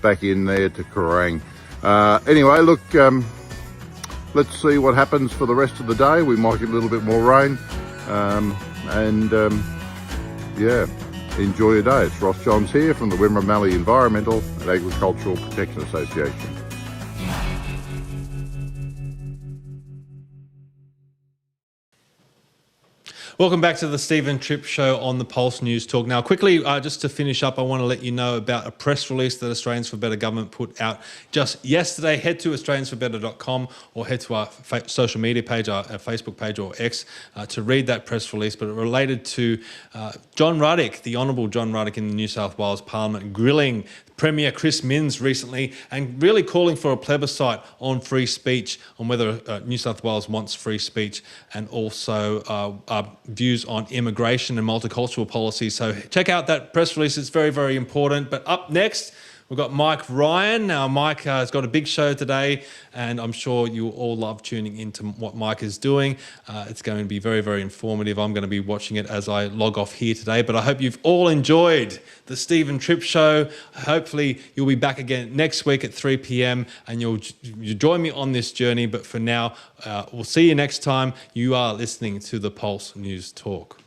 back in there to Kerrang. Anyway, look, let's see what happens for the rest of the day. We might get a little bit more rain. Yeah, enjoy your day. It's Ross Johns here from the Wimmera Mallee Environmental and Agricultural Protection Association. Welcome back to the Stephen Tripp Show on the Pulse News Talk. Now, quickly, just to finish up, I want to let you know about a press release that Australians for Better government put out just yesterday. Head to australiansforbetter.com or head to our social media page, our Facebook page or X, to read that press release. But it related to John Ruddock, the Honourable John Ruddock in the New South Wales Parliament, grilling Premier Chris Minns recently and really calling for a plebiscite on free speech, on whether New South Wales wants free speech, and also views on immigration and multicultural policy. So check out that press release. It's very, very important. But up next, We've got Mike Ryan. Now, Mike has got a big show today, and I'm sure you all love tuning into what Mike is doing. It's going to be very, very informative. I'm going to be watching it as I log off here today, but I hope you've all enjoyed the Stephen Tripp Show. Hopefully, you'll be back again next week at 3 p.m. and you'll join me on this journey. But for now, we'll see you next time. You are listening to the Pulse News Talk.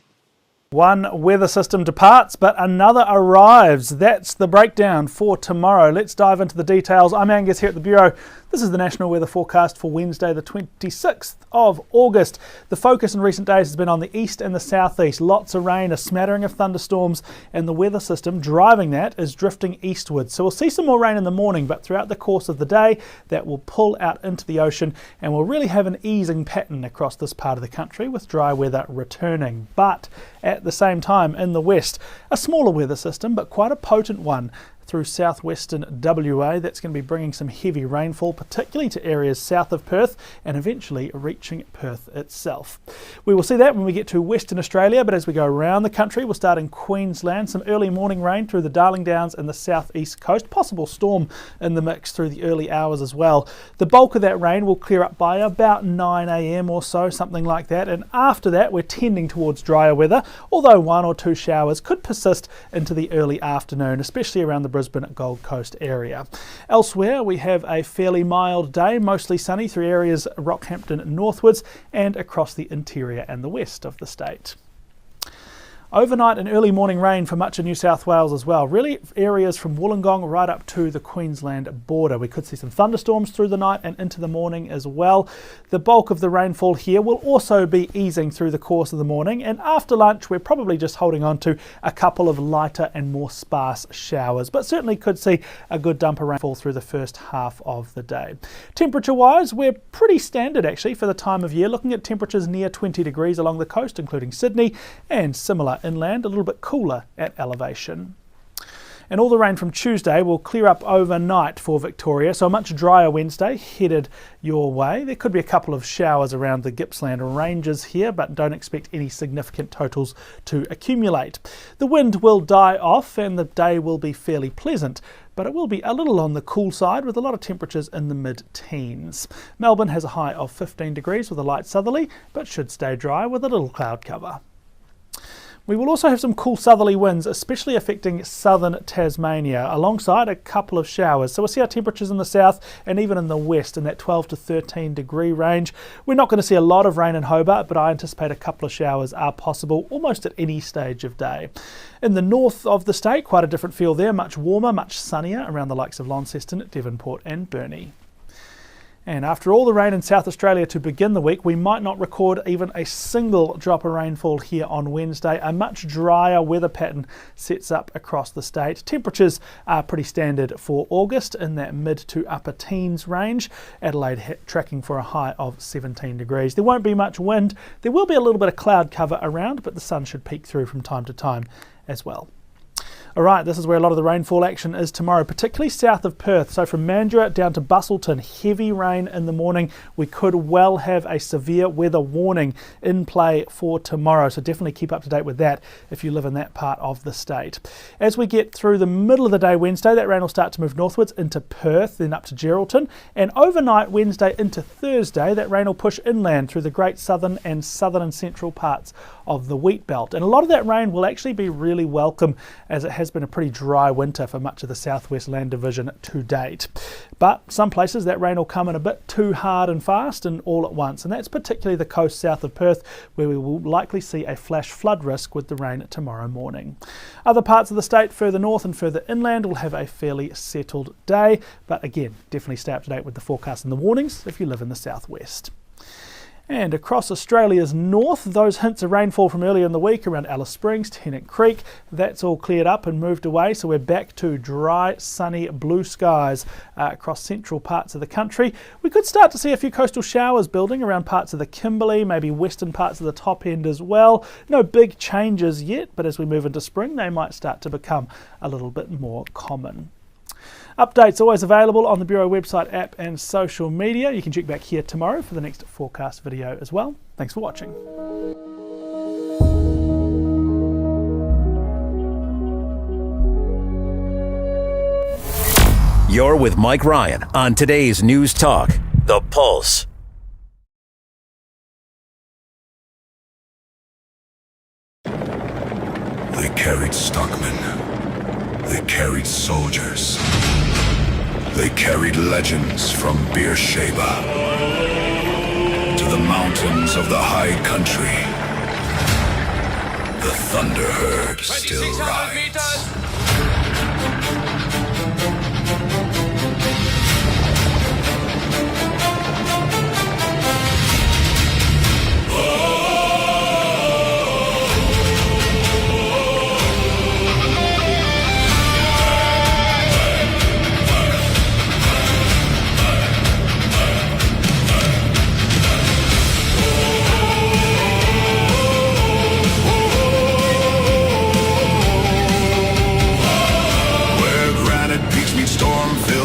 One weather system departs, but another arrives. That's the breakdown for tomorrow. Let's dive into the details. I'm Angus here at the Bureau. This is the national weather forecast for Wednesday, the 26th of August. The focus in recent days has been on the east and the southeast. Lots of rain, a smattering of thunderstorms, and the weather system driving that is drifting eastward. So we'll see some more rain in the morning, but throughout the course of the day, that will pull out into the ocean, and we'll really have an easing pattern across this part of the country with dry weather returning. But at the same time, in the west, a smaller weather system, but quite a potent one through southwestern WA. That's going to be bringing some heavy rainfall, particularly to areas south of Perth and eventually reaching Perth itself. We will see that when we get to Western Australia, but as we go around the country, we'll start in Queensland. Some early morning rain through the Darling Downs and the southeast coast. Possible storm in the mix through the early hours as well. The bulk of that rain will clear up by about 9 a.m. or so, something like that. And after that, we're tending towards drier weather, although 1 or 2 showers could persist into the early afternoon, especially around the Brisbane Gold Coast area. Elsewhere, we have a fairly mild day, mostly sunny through areas Rockhampton northwards and across the interior and the west of the state. Overnight and early morning rain for much of New South Wales as well. Really areas from Wollongong right up to the Queensland border. We could see some thunderstorms through the night and into the morning as well. The bulk of the rainfall here will also be easing through the course of the morning, and after lunch we're probably just holding on to a couple of lighter and more sparse showers, but certainly could see a good dump of rainfall through the first half of the day. Temperature wise, we're pretty standard actually for the time of year, looking at temperatures near 20 degrees along the coast, including Sydney, and similar inland, a little bit cooler at elevation. And all the rain from Tuesday will clear up overnight for Victoria, so a much drier Wednesday headed your way. There could be a couple of showers around the Gippsland ranges here, but don't expect any significant totals to accumulate. The wind will die off and the day will be fairly pleasant, but it will be a little on the cool side with a lot of temperatures in the mid-teens. Melbourne has a high of 15 degrees with a light southerly, but should stay dry with a little cloud cover. We will also have some cool southerly winds, especially affecting southern Tasmania, alongside a couple of showers. So we'll see our temperatures in the south and even in the west in that 12 to 13 degree range. We're not going to see a lot of rain in Hobart, but I anticipate a couple of showers are possible almost at any stage of day. In the north of the state, quite a different feel there, much warmer, much sunnier around the likes of Launceston, Devonport and Burnie. And after all the rain in South Australia to begin the week, we might not record even a single drop of rainfall here on Wednesday. A much drier weather pattern sets up across the state. Temperatures are pretty standard for August in that mid to upper teens range. Adelaide tracking for a high of 17 degrees. There won't be much wind. There will be a little bit of cloud cover around, but the sun should peek through from time to time as well. Alright, this is where a lot of the rainfall action is tomorrow, particularly south of Perth. So from Mandurah down to Busselton, heavy rain in the morning. We could well have a severe weather warning in play for tomorrow, so definitely keep up to date with that if you live in that part of the state. As we get through the middle of the day Wednesday, that rain will start to move northwards into Perth, then up to Geraldton, and overnight Wednesday into Thursday, that rain will push inland through the great southern and central parts of the wheat belt. And a lot of that rain will actually be really welcome, as it has been a pretty dry winter for much of the southwest land division to date. But some places that rain will come in a bit too hard and fast and all at once, and that's particularly the coast south of Perth, where we will likely see a flash flood risk with the rain tomorrow morning. Other parts of the state further north and further inland will have a fairly settled day, but again, definitely stay up to date with the forecast and the warnings if you live in the southwest. And across Australia's north, those hints of rainfall from earlier in the week around Alice Springs, Tennant Creek, that's all cleared up and moved away, so we're back to dry, sunny, blue skies across central parts of the country. We could start to see a few coastal showers building around parts of the Kimberley, maybe western parts of the top end as well. No big changes yet, but as we move into spring, they might start to become a little bit more common. Updates always available on the Bureau website, app and social media. You can check back here tomorrow for the next forecast video as well. Thanks for watching. You're with Mike Ryan on today's News Talk, The Pulse. They carried stockmen. They carried soldiers. They carried legends from Beersheba to the mountains of the high country. The thunder herd still rides.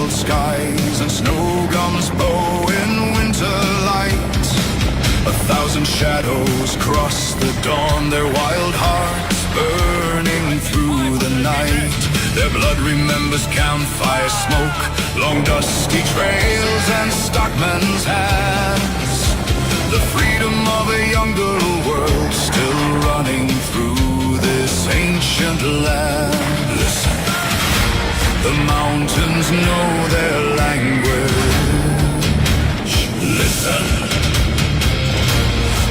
Skies and snow gums bow in winter light. 1,000 shadows cross the dawn, their wild hearts burning through the night. Their blood remembers campfire smoke, long dusty trails and stockmen's hands. The freedom of a younger world still running through this ancient land. Listen. The mountains know their language. Listen.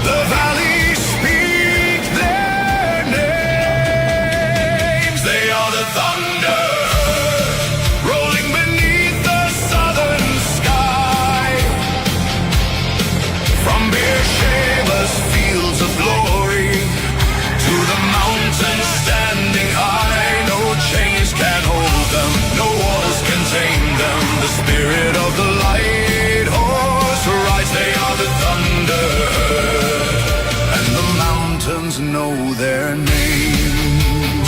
The valleys speak their names. They are the thunder rolling beneath the southern sky. From Beersheba's fields of glory to the mountains standing high, no chains can hold them, no walls can tame them. The spirit of the light horse rides, they are the thunder, and the mountains know their names.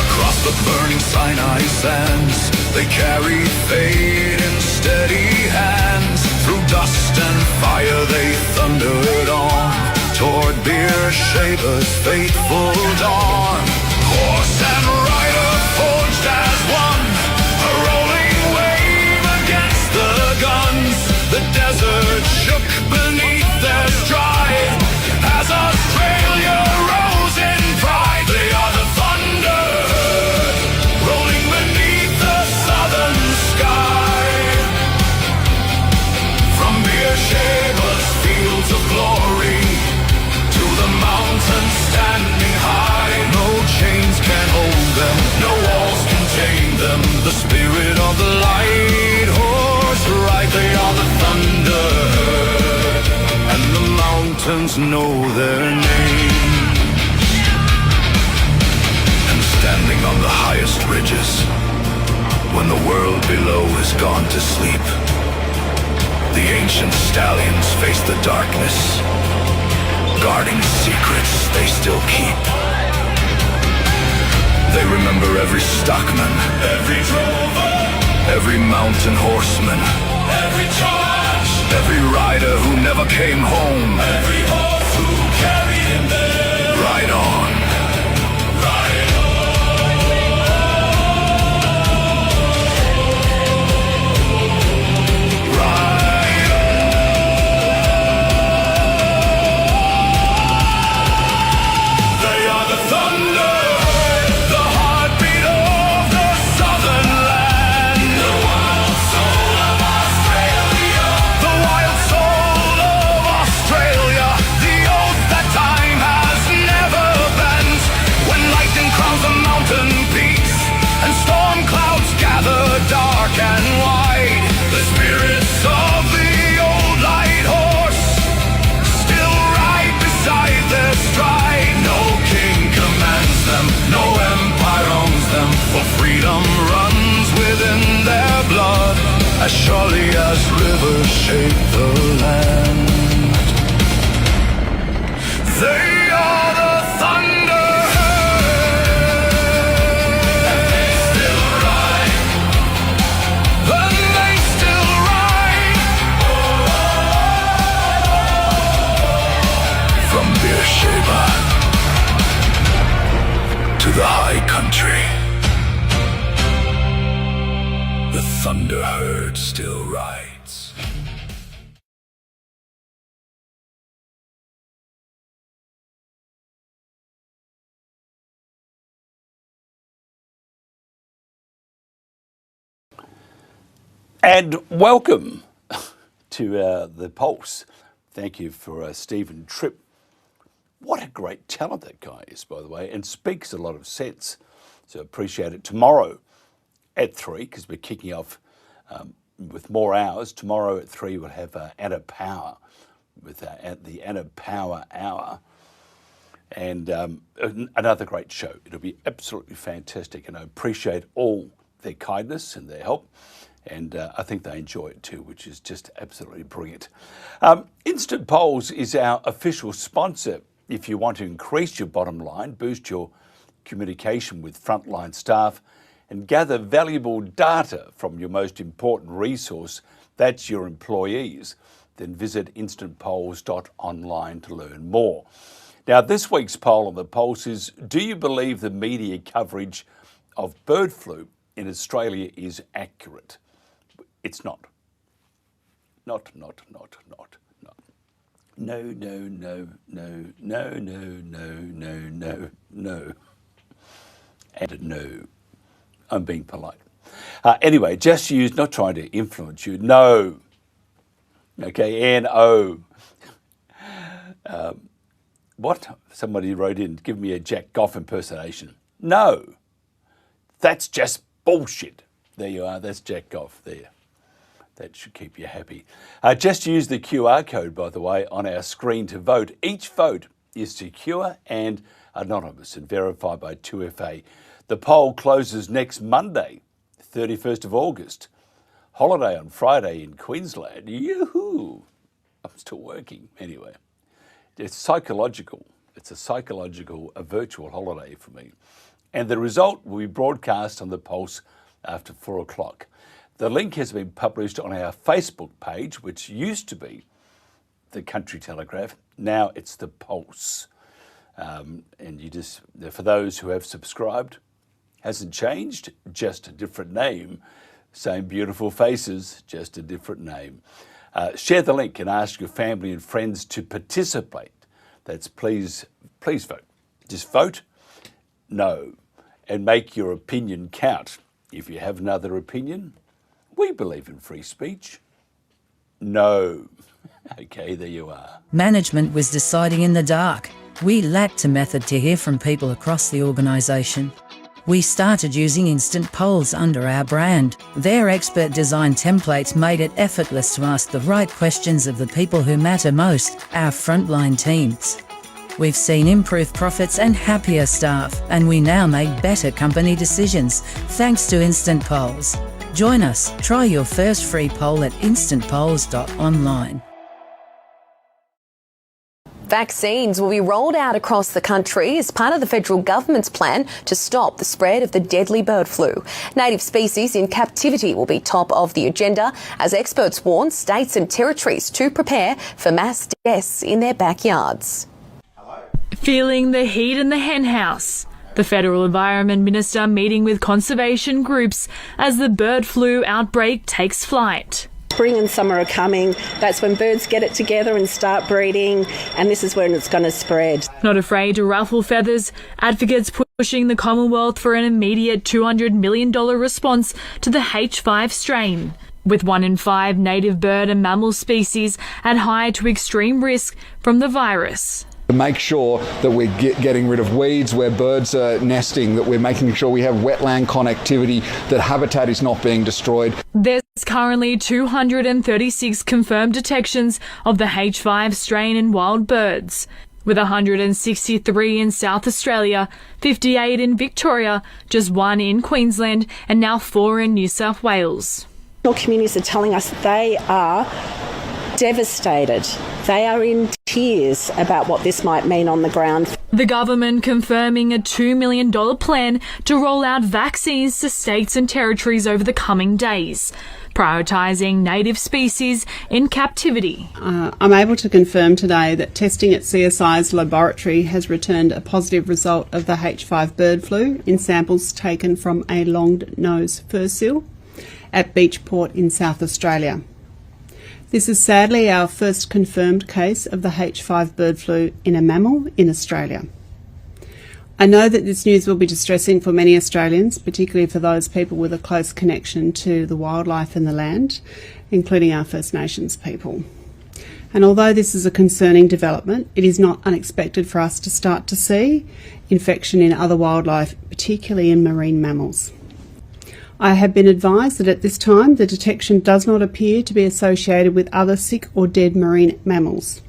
Across the burning Sinai sands, they carry fate in steady hands. Through dust and fire they thundered on toward Beersheba's fateful dawn. Horse and rider forged as one, a rolling wave against the guns. The desert shook beneath their stride as Australia rose in pride. They are the thunder rolling beneath the southern sky. From Beersheba's fields of glory to the mountains standing high, no chains can hold them, no walls can tame them. The spirit of the light horse ride, they are the thunder, and the mountains know their name. And standing on the highest ridges, when the world below is gone to sleep, the ancient stallions face the darkness, guarding secrets they still keep. They remember every stockman, every drover, every mountain horseman, every charge, every rider who never came home, every horse who carried him there. Ride on. Ride on. Ride on. They are the thunder. Dark and wide, the spirits of the old light horse still ride beside their stride. No king commands them, no empire owns them, for freedom runs within their blood, as surely as rivers shape the land. They are the thunder. to the high country. The thunder herd still rides. And welcome to the Pulse. Thank you for Stephen Tripp. What a great talent that guy is, by the way, and speaks a lot of sense. So appreciate it. Tomorrow at 3, because we're kicking off with more hours. Tomorrow at 3 we'll have Anna Power with the Anna Power Hour. And another great show. It'll be absolutely fantastic, and I appreciate all their kindness and their help. And I think they enjoy it too, which is just absolutely brilliant. Instant Polls is our official sponsor. If you want to increase your bottom line, boost your communication with frontline staff, and gather valuable data from your most important resource, that's your employees, then visit instantpolls.online to learn more. Now, this week's poll on the Pulse is, do you believe the media coverage of bird flu in Australia is accurate? It's not. Not. No. And no. I'm being polite. Anyway, just use, not trying to influence you, no. Okay, N-O. What? Somebody wrote in, give me a Jack Goff impersonation. No. That's just bullshit. There you are, that's Jack Goff there. That should keep you happy. Just use the QR code, by the way, on our screen to vote. Each vote is secure and anonymous and verified by 2FA. The poll closes next Monday, 31st of August. Holiday on Friday in Queensland. Yoo-hoo! I'm still working. Anyway, it's psychological. It's a virtual holiday for me. And the result will be broadcast on the Pulse after 4 o'clock. The link has been published on our Facebook page, which used to be the Country Telegraph. Now it's the Pulse. And you just, for those who have subscribed, hasn't changed, just a different name. Same beautiful faces, just a different name. Share the link and ask your family and friends to participate. That's please vote. Just vote, no, and make your opinion count. If you have another opinion, we believe in free speech. No. Okay, there you are. Management was deciding in the dark. We lacked a method to hear from people across the organisation. We started using instant polls under our brand. Their expert design templates made it effortless to ask the right questions of the people who matter most, our frontline teams. We've seen improved profits and happier staff, and we now make better company decisions thanks to instant polls. Join us. Try your first free poll at instantpolls.online. Vaccines will be rolled out across the country as part of the federal government's plan to stop the spread of the deadly bird flu. Native species in captivity will be top of the agenda as experts warn states and territories to prepare for mass deaths in their backyards. Feeling the heat in the henhouse. The Federal Environment Minister meeting with conservation groups as the bird flu outbreak takes flight. Spring and summer are coming. That's when birds get it together and start breeding, and this is when it's going to spread. Not afraid to ruffle feathers, advocates pushing the Commonwealth for an immediate $200 million response to the H5 strain. With 1 in 5 native bird and mammal species at high to extreme risk from the virus. To make sure that we're getting rid of weeds where birds are nesting, that we're making sure we have wetland connectivity, that habitat is not being destroyed. There's currently 236 confirmed detections of the H5 strain in wild birds, with 163 in South Australia, 58 in Victoria, just 1 in Queensland, and now 4 in New South Wales. Communities are telling us they are devastated. They are in volunteers about what this might mean on the ground. The government confirming a $2 million plan to roll out vaccines to states and territories over the coming days, prioritising native species in captivity. I'm able to confirm today that testing at CSI's laboratory has returned a positive result of the H5 bird flu in samples taken from a long-nosed fur seal at Beachport in South Australia. This is sadly our first confirmed case of the H5 bird flu in a mammal in Australia. I know that this news will be distressing for many Australians, particularly for those people with a close connection to the wildlife and the land, including our First Nations people. And although this is a concerning development, it is not unexpected for us to start to see infection in other wildlife, particularly in marine mammals. I have been advised that at this time the detection does not appear to be associated with other sick or dead marine mammals.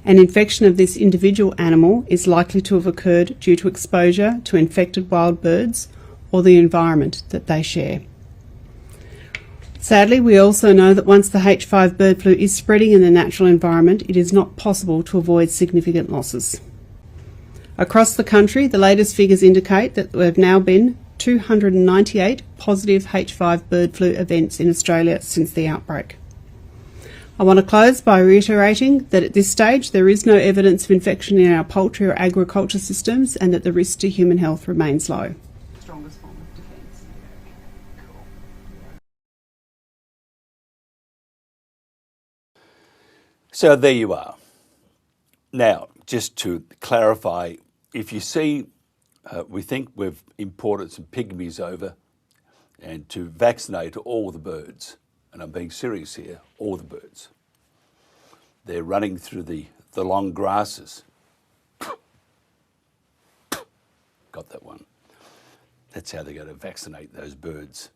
An infection of this individual animal is likely to have occurred due to exposure to infected wild birds or the environment that they share. Sadly, we also know that once the H5 bird flu is spreading in the natural environment, it is not possible to avoid significant losses. Across the country, the latest figures indicate that there have now been 298 positive H5 bird flu events in Australia since the outbreak. I want to close by reiterating that at this stage there is no evidence of infection in our poultry or agriculture systems and that the risk to human health remains low. Strongest form of defence. So there you are. Now, just to clarify, if you see, we think we've imported some pygmies over and to vaccinate all the birds, and I'm being serious here, all the birds. They're running through the long grasses. Got that one. That's how they're going to vaccinate those birds.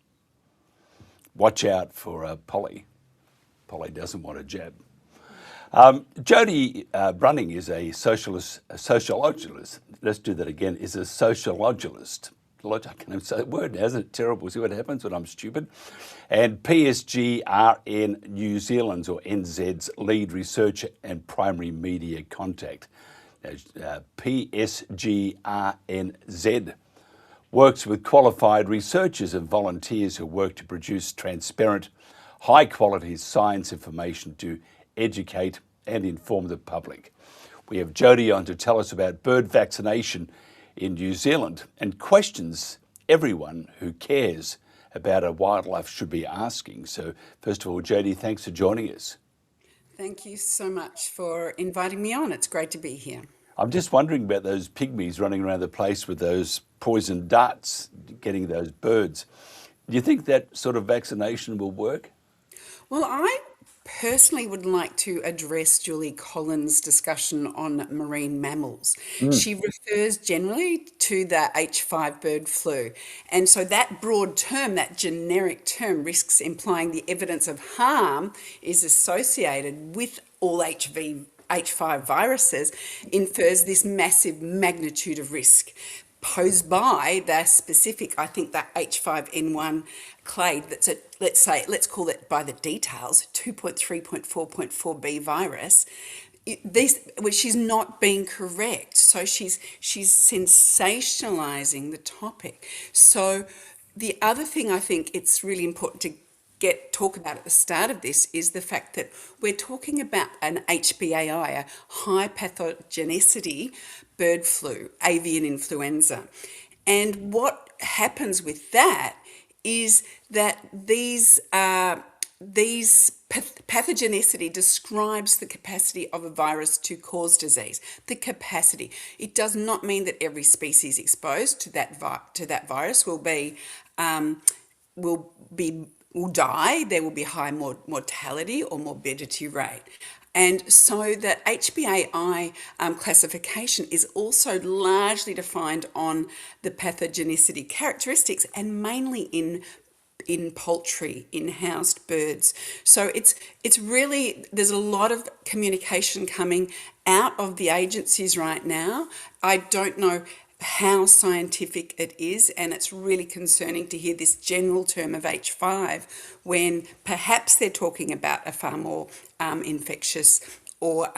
Watch out for Polly. Polly doesn't want a jab. Jodie Bruning is a sociologist. Let's do that again. Is a sociologist. I can't even say that word now, isn't it terrible? See what happens when I'm stupid? And PSGRN New Zealand's or NZ's lead researcher and primary media contact. PSGRNZ works with qualified researchers and volunteers who work to produce transparent, high-quality science information to educate and inform the public. We have Jodie on to tell us about bird vaccination in New Zealand and questions everyone who cares about our wildlife should be asking. So first of all, Jodie, thanks for joining us. Thank you so much for inviting me on. It's great to be here. I'm just wondering about those pygmies running around the place with those poison darts, getting those birds. Do you think that sort of vaccination will work? Well, I personally would like to address Julie Collins' discussion on marine mammals. She refers generally to the H5 bird flu. And so that broad term, that generic term, risks implying the evidence of harm is associated with all H5 viruses, infers this massive magnitude of risk posed by the specific, I think, that H5N1 clade that's let's call it by the details, 2.3.4.4b virus, which is not being correct. So she's sensationalizing the topic. So the other thing I think it's really important to talk about at the start of this is the fact that we're talking about an HPAI, a high pathogenicity bird flu, avian influenza. And what happens with that is that these pathogenicity describes the capacity of a virus to cause disease. The capacity. It does not mean that every species exposed to that virus will die. There will be high mortality or morbidity rate. And so that HPAI classification is also largely defined on the pathogenicity characteristics and mainly in poultry, in housed birds. So it's really, there's a lot of communication coming out of the agencies right now. I don't know how scientific it is, and it's really concerning to hear this general term of H5 when perhaps they're talking about a far more infectious or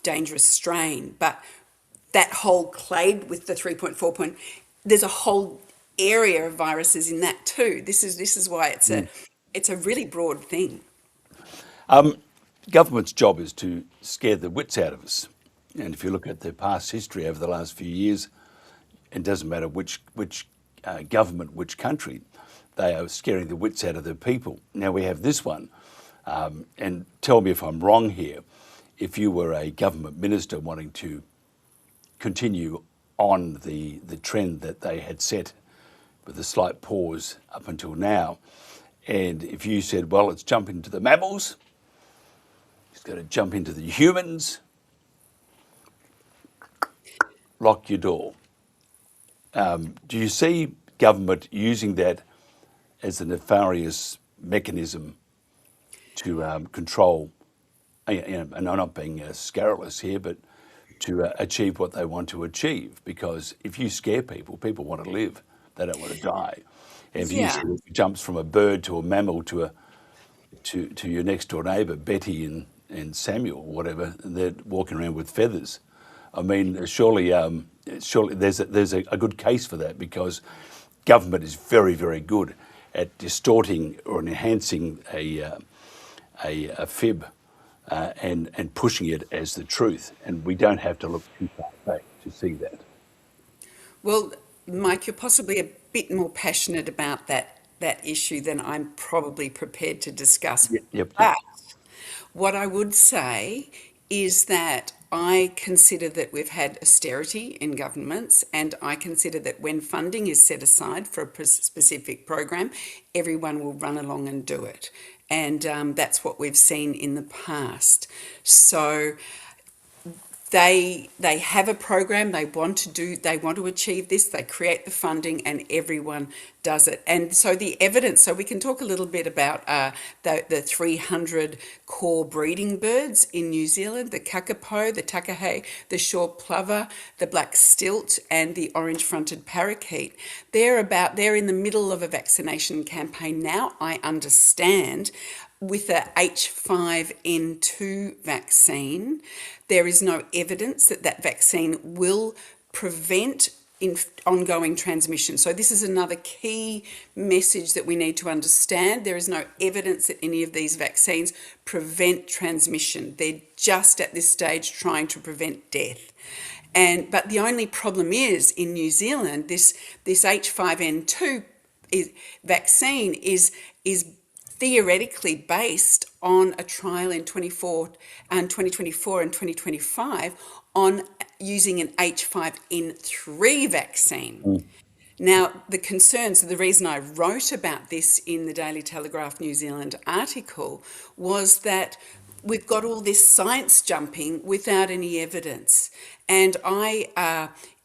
dangerous strain. But that whole clade with the 3.4 point, there's a whole area of viruses in that too. This is why it's a really broad thing. Government's job is to scare the wits out of us. And if you look at the past history over the last few years, it doesn't matter which government, which country, they are scaring the wits out of their people. Now we have this one, and tell me if I'm wrong here. If you were a government minister wanting to continue on the trend that they had set with a slight pause up until now, and if you said, well, let's jump into the mammals, it's going to jump into the humans, lock your door. Do you see government using that as a nefarious mechanism to control, and I'm not being scurrilous here, but to achieve what they want to achieve? Because if you scare people, people want to live, they don't want to die. And if you see it jumps from a bird to a mammal to your next door neighbour, Betty and Samuel, whatever, and they're walking around with feathers. I mean, surely there's a good case for that, because government is very, very good at distorting or enhancing a fib and pushing it as the truth. And we don't have to look too far back to see that. Well, Mike, you're possibly a bit more passionate about that issue than I'm probably prepared to discuss. Yep. But what I would say is that I consider that we've had austerity in governments, and I consider that when funding is set aside for a specific program, everyone will run along and do it. And that's what we've seen in the past. So they have a program, they want to achieve this, they create the funding, and everyone does it. And so the evidence, so we can talk a little bit about the 300 core breeding birds in New Zealand, the kakapo, the takahe, the shore plover, the black stilt, and the orange-fronted parakeet. They're in the middle of a vaccination campaign now, I understand, with the H5N2 vaccine. There is no evidence that vaccine will prevent ongoing transmission. So this is another key message that we need to understand. There is no evidence that any of these vaccines prevent transmission. They're just at this stage trying to prevent death. But the only problem is, in New Zealand, this H5N2 vaccine is theoretically based on a trial in 2024 and 2025 on using an H5N3 vaccine. Now, the reason I wrote about this in the Daily Telegraph New Zealand article was that we've got all this science jumping without any evidence. And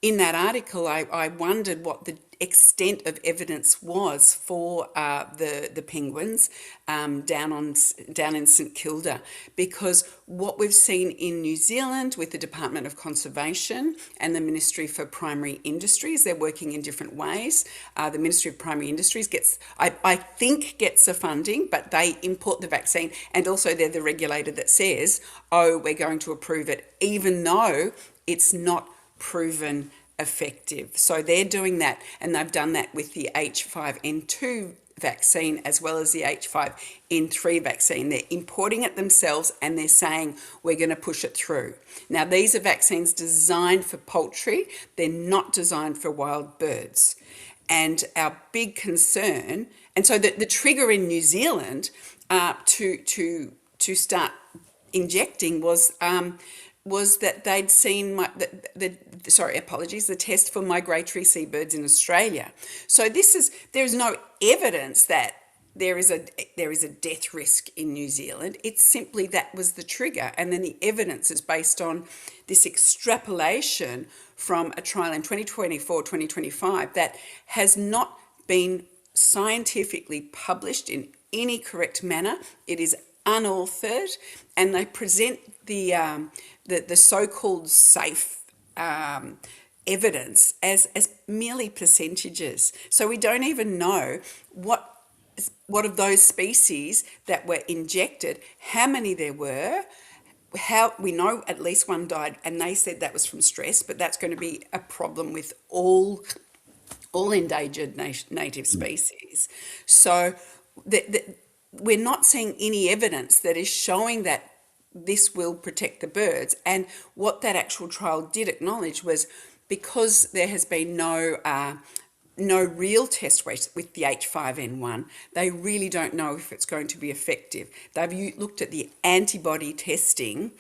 in that article, I wondered what the extent of evidence was for the penguins down in St Kilda, because what we've seen in New Zealand with the Department of Conservation and the Ministry for Primary Industries, they're working in different ways. The Ministry of Primary Industries gets the funding, but they import the vaccine, and also they're the regulator that says, we're going to approve it, even though it's not proven effective. So they're doing that, and they've done that with the H5N2 vaccine as well as the H5N3 vaccine. They're importing it themselves, and they're saying we're going to push it through. Now, these are vaccines designed for poultry. They're not designed for wild birds. And our big concern, and so the trigger in New Zealand to start injecting was that they'd seen the test for migratory seabirds in Australia. So there's no evidence that there is a death risk in New Zealand. It's simply that was the trigger, and then the evidence is based on this extrapolation from a trial in 2024-2025 that has not been scientifically published in any correct manner. It is unauthored, and they present the so-called safe evidence as merely percentages. So we don't even know what of those species that were injected, how many there were, how we know at least one died, and they said that was from stress, but that's going to be a problem with all endangered native species. So we're not seeing any evidence that is showing that this will protect the birds. And what that actual trial did acknowledge was, because there has been no real test with the H5N1, they really don't know if it's going to be effective. They've looked at the antibody testing,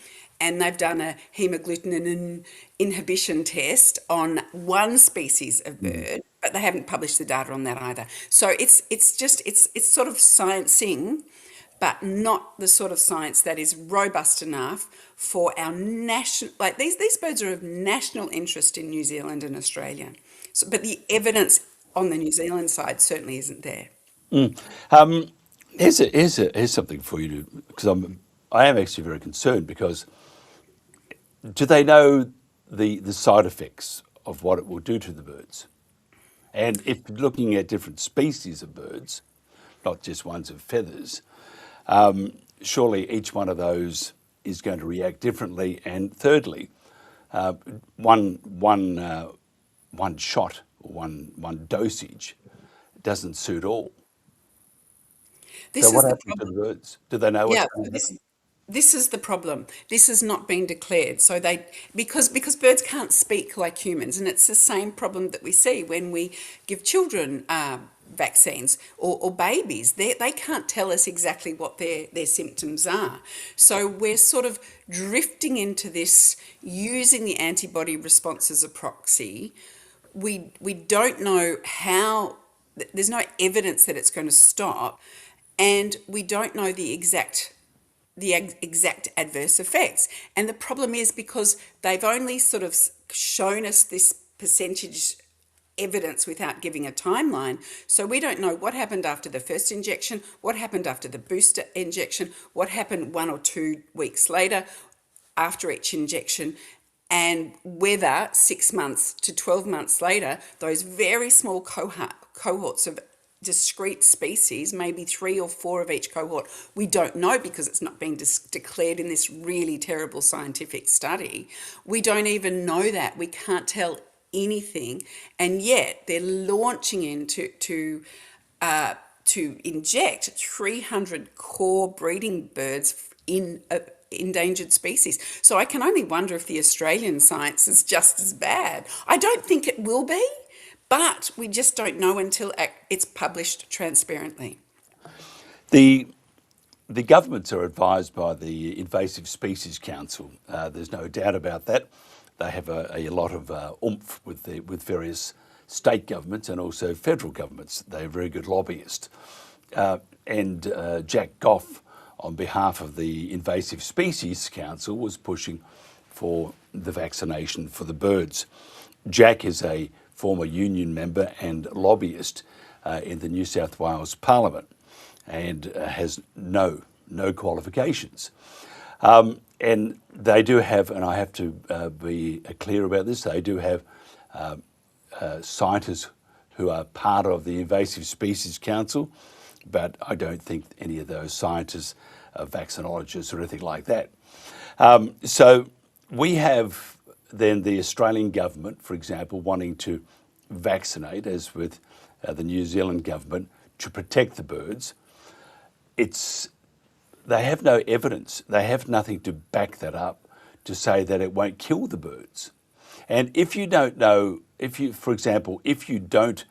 and they've done a hemagglutinin inhibition test on one species of bird, but they haven't published the data on that either. So it's sort of sciencing, but not the sort of science that is robust enough for our national, like these birds are of national interest in New Zealand and Australia. So, but the evidence on the New Zealand side certainly isn't there. Here's something for you, because I am actually very concerned, because do they know the side effects of what it will do to the birds? And if looking at different species of birds, not just ones with feathers, surely each one of those is going to react differently. And thirdly, one shot or one dosage doesn't suit all. So what happens to the birds? Do they know what's going to happen? This is the problem. This has not been declared. So because birds can't speak like humans, and it's the same problem that we see when we give children vaccines or babies. They can't tell us exactly what their symptoms are. So we're sort of drifting into this, using the antibody response as a proxy. We don't know how, there's no evidence that it's going to stop, and we don't know the exact adverse effects. And the problem is, because they've only sort of shown us this percentage evidence without giving a timeline, so we don't know what happened after the first injection, what happened after the booster injection, what happened 1 or 2 weeks later after each injection, and whether 6 months to 12 months later, those very small cohorts of discrete species, maybe 3 or 4 of each cohort, we don't know, because it's not being declared in this really terrible scientific study. We don't even know that. We can't tell anything, and yet they're launching into to inject 300 core breeding birds in endangered species. So I can only wonder if the Australian science is just as bad. I don't think it will be, but we just don't know until it's published transparently. The governments are advised by the Invasive Species Council. There's no doubt about that. They have a lot of oomph with various state governments and also federal governments. They're very good lobbyists. And Jack Goff, on behalf of the Invasive Species Council, was pushing for the vaccination for the birds. Jack is a former union member and lobbyist in the New South Wales Parliament, and has no qualifications. And they do have, and I have to be clear about this, they do have scientists who are part of the Invasive Species Council, but I don't think any of those scientists are vaccinologists or anything like that. So we have then the Australian government, for example, wanting to vaccinate, as with the New Zealand government, to protect the birds. They have no evidence. They have nothing to back that up to say that it won't kill the birds. And if you don't know, for example, if you don't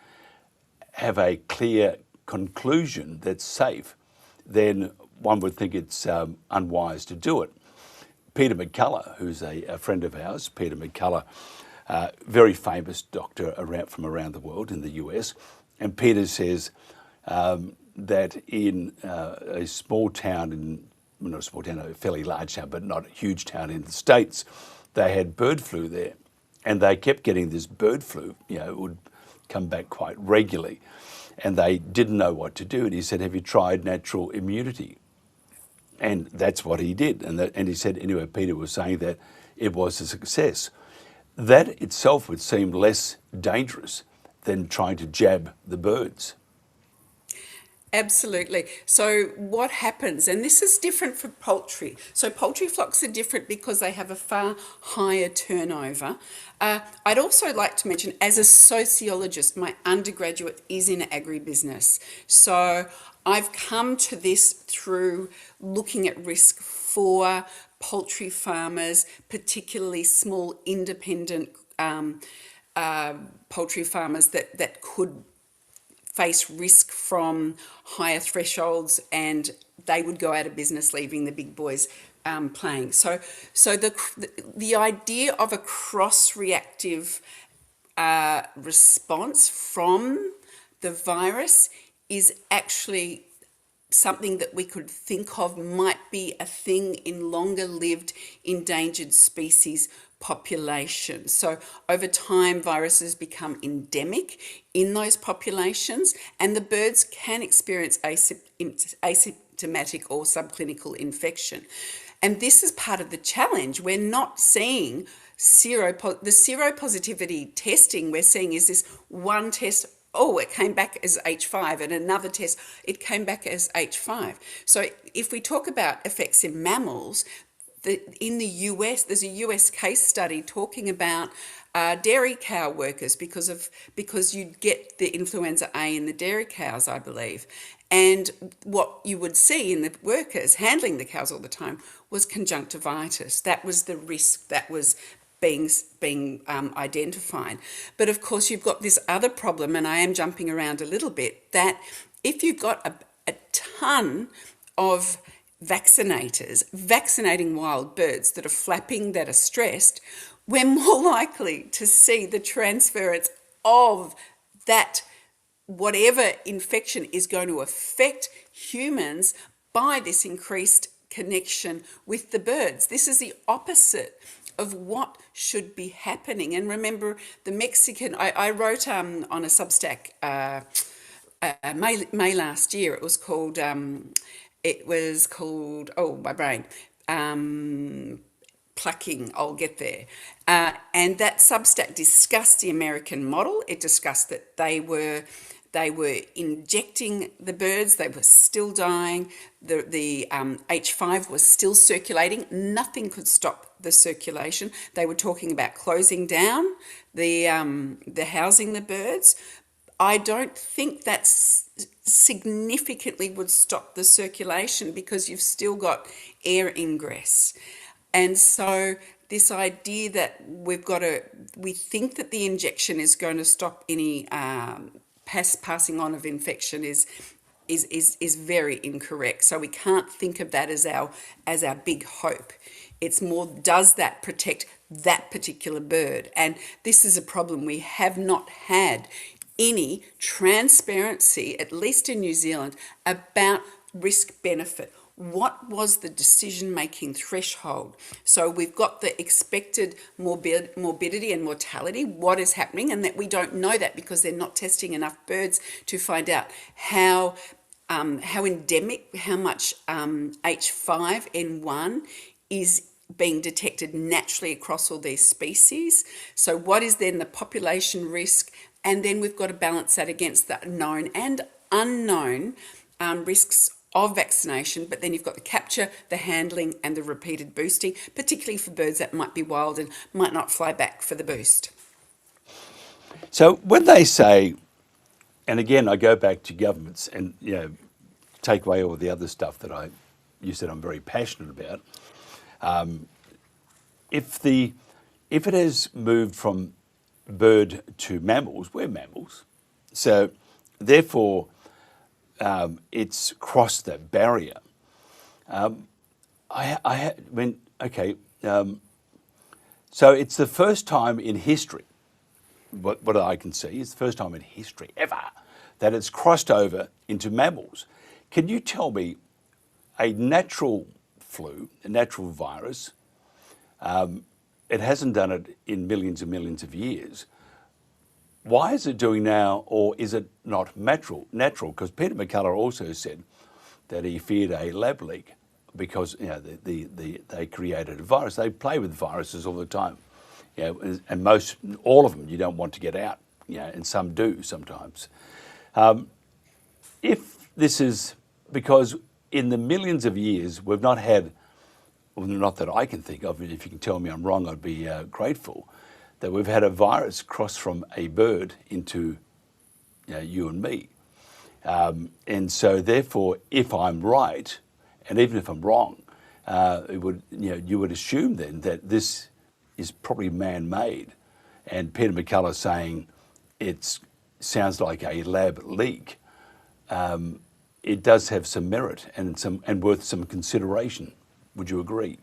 have a clear conclusion that's safe, then one would think it's unwise to do it. Peter McCullough, who's a friend of ours, Peter McCullough, very famous doctor from around the world in the US, and Peter says that in a small town, not a small town, a fairly large town, but not a huge town in the States, they had bird flu there, and they kept getting this bird flu. It would come back quite regularly, and they didn't know what to do. And he said, "Have you tried natural immunity?" And that's what he did. And he said, anyway, Peter was saying that it was a success. That itself would seem less dangerous than trying to jab the birds. Absolutely. So what happens, and this is different for poultry. So poultry flocks are different because they have a far higher turnover. I'd also like to mention, as a sociologist, my undergraduate is in agribusiness. So I've come to this through looking at risk for poultry farmers, particularly small independent poultry farmers that could face risk from higher thresholds, and they would go out of business, leaving the big boys playing. So the idea of a cross-reactive response from the virus is actually something that we could think of might be a thing in longer-lived endangered species populations. So over time, viruses become endemic in those populations, and the birds can experience asymptomatic or subclinical infection. And this is part of the challenge. We're not seeing the seropositivity testing we're seeing is this one test. Oh, it came back as H5, and another test, it came back as H5. So if we talk about effects in mammals, in the US, there's a US case study talking about dairy cow workers because you get the influenza A in the dairy cows, I believe. And what you would see in the workers handling the cows all the time was conjunctivitis. That was the risk that was being identified. But of course, you've got this other problem, and I am jumping around a little bit, that if you've got a ton of vaccinators vaccinating wild birds that are flapping, that are stressed, we're more likely to see the transference of that whatever infection is going to affect humans by this increased connection with the birds. This is the opposite of what should be happening. And remember, the Mexican, I wrote on a Substack May last year. It was called oh, my brain, plucking, I'll get there. And that Substack discussed the American model. It discussed that they were injecting the birds, they were still dying, the H5 was still circulating, nothing could stop the circulation. They were talking about closing down the housing the birds. I don't think that's significantly would stop the circulation because you've still got air ingress. And so this idea that we think that the injection is going to stop any passing on of infection is very incorrect. So we can't think of that as our big hope. It's more, does that protect that particular bird? And this is a problem. We have not had any transparency, at least in New Zealand, about risk benefit. What was the decision-making threshold? So we've got the expected morbidity and mortality, what is happening, and that we don't know that because they're not testing enough birds to find out how endemic, how much H5N1 is being detected naturally across all these species. So what is then the population risk? And then we've got to balance that against the known and unknown risks of vaccination, but then you've got the capture, the handling, and the repeated boosting, particularly for birds that might be wild and might not fly back for the boost. So when they say, and again, I go back to governments and, take away all the other stuff that you said I'm very passionate about. If it has moved from bird to mammals, we're mammals. So therefore, it's crossed that barrier. So it's the first time in history, what I can see, it's the first time in history ever that it's crossed over into mammals. Can you tell me a natural flu, a natural virus, it hasn't done it in millions and millions of years. Why is it doing now, or is it not natural? Because Peter McCullough also said that he feared a lab leak because they created a virus. They play with viruses all the time, and all of them you don't want to get out, and some do sometimes. If this is because in the millions of years we've not had, well, not that I can think of, and if you can tell me I'm wrong, I'd be grateful, that we've had a virus cross from a bird into you and me. And so therefore, if I'm right, and even if I'm wrong, you would assume then that this is probably man-made. And Peter McCullough saying it sounds like a lab leak. It does have some merit and worth some consideration. Would you agree?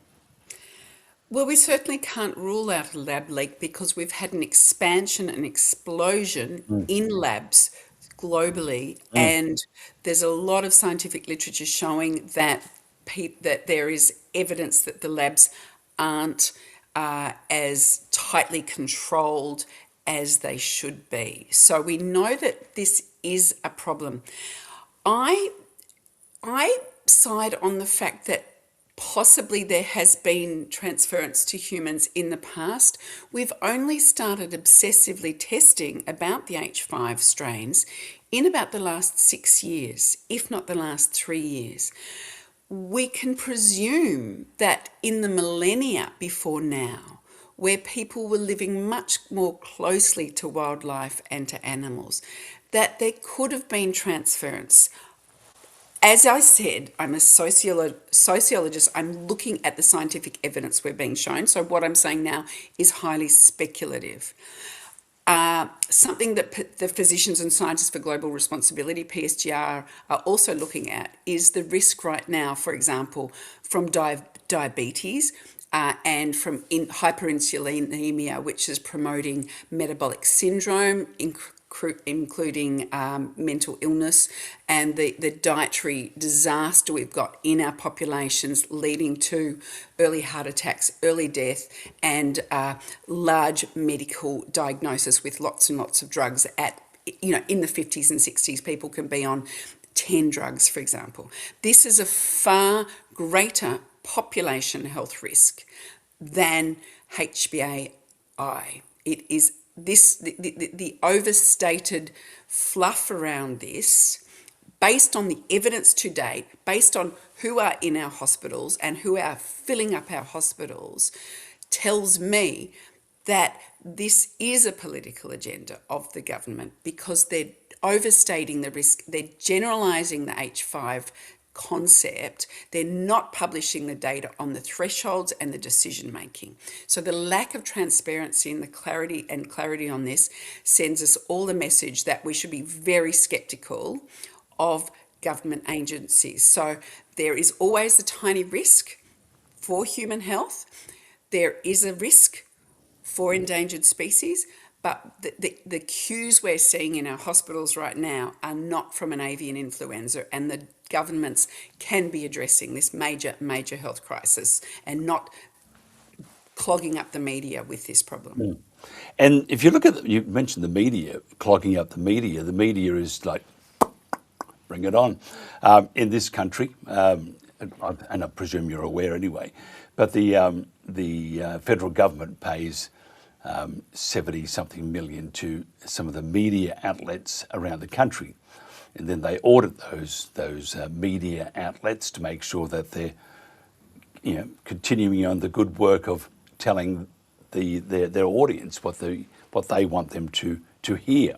Well, we certainly can't rule out a lab leak because we've had an expansion, an explosion in labs globally, and there's a lot of scientific literature showing that that there is evidence that the labs aren't as tightly controlled as they should be. So we know that this is a problem. I side on the fact that possibly there has been transference to humans in the past. We've only started obsessively testing about the H5 strains in about the last 6 years, if not the last 3 years. We can presume that in the millennia before now, where people were living much more closely to wildlife and to animals, that there could have been transference. As I said, I'm a sociologist. I'm looking at the scientific evidence we're being shown. So what I'm saying now is highly speculative. Something that the Physicians and Scientists for Global Responsibility, PSGR, are also looking at is the risk right now, for example, from diabetes and from hyperinsulinemia, which is promoting metabolic syndrome, including mental illness, and the dietary disaster we've got in our populations leading to early heart attacks, early death, and large medical diagnosis with lots and lots of drugs at, in the 50s and 60s, people can be on 10 drugs, for example. This is a far greater population health risk than HbA1. It is the overstated fluff around this, based on the evidence to date, based on who are in our hospitals and who are filling up our hospitals, tells me that this is a political agenda of the government because they're overstating the risk, they're generalising the H5 concept, they're not publishing the data on the thresholds and the decision making. So the lack of transparency and the clarity on this sends us all the message that we should be very skeptical of government agencies. So there is always a tiny risk for human health. There is a risk for endangered species, but the cues we're seeing in our hospitals right now are not from an avian influenza, and the governments can be addressing this major health crisis and not clogging up the media with this problem. And if you look at, you mentioned the media, clogging up the media is like, bring it on. In this country, and I presume you're aware anyway, but the federal government pays 70-something million to some of the media outlets around the country. And then they audit those media outlets to make sure that they're continuing on the good work of telling their audience what they want them to hear.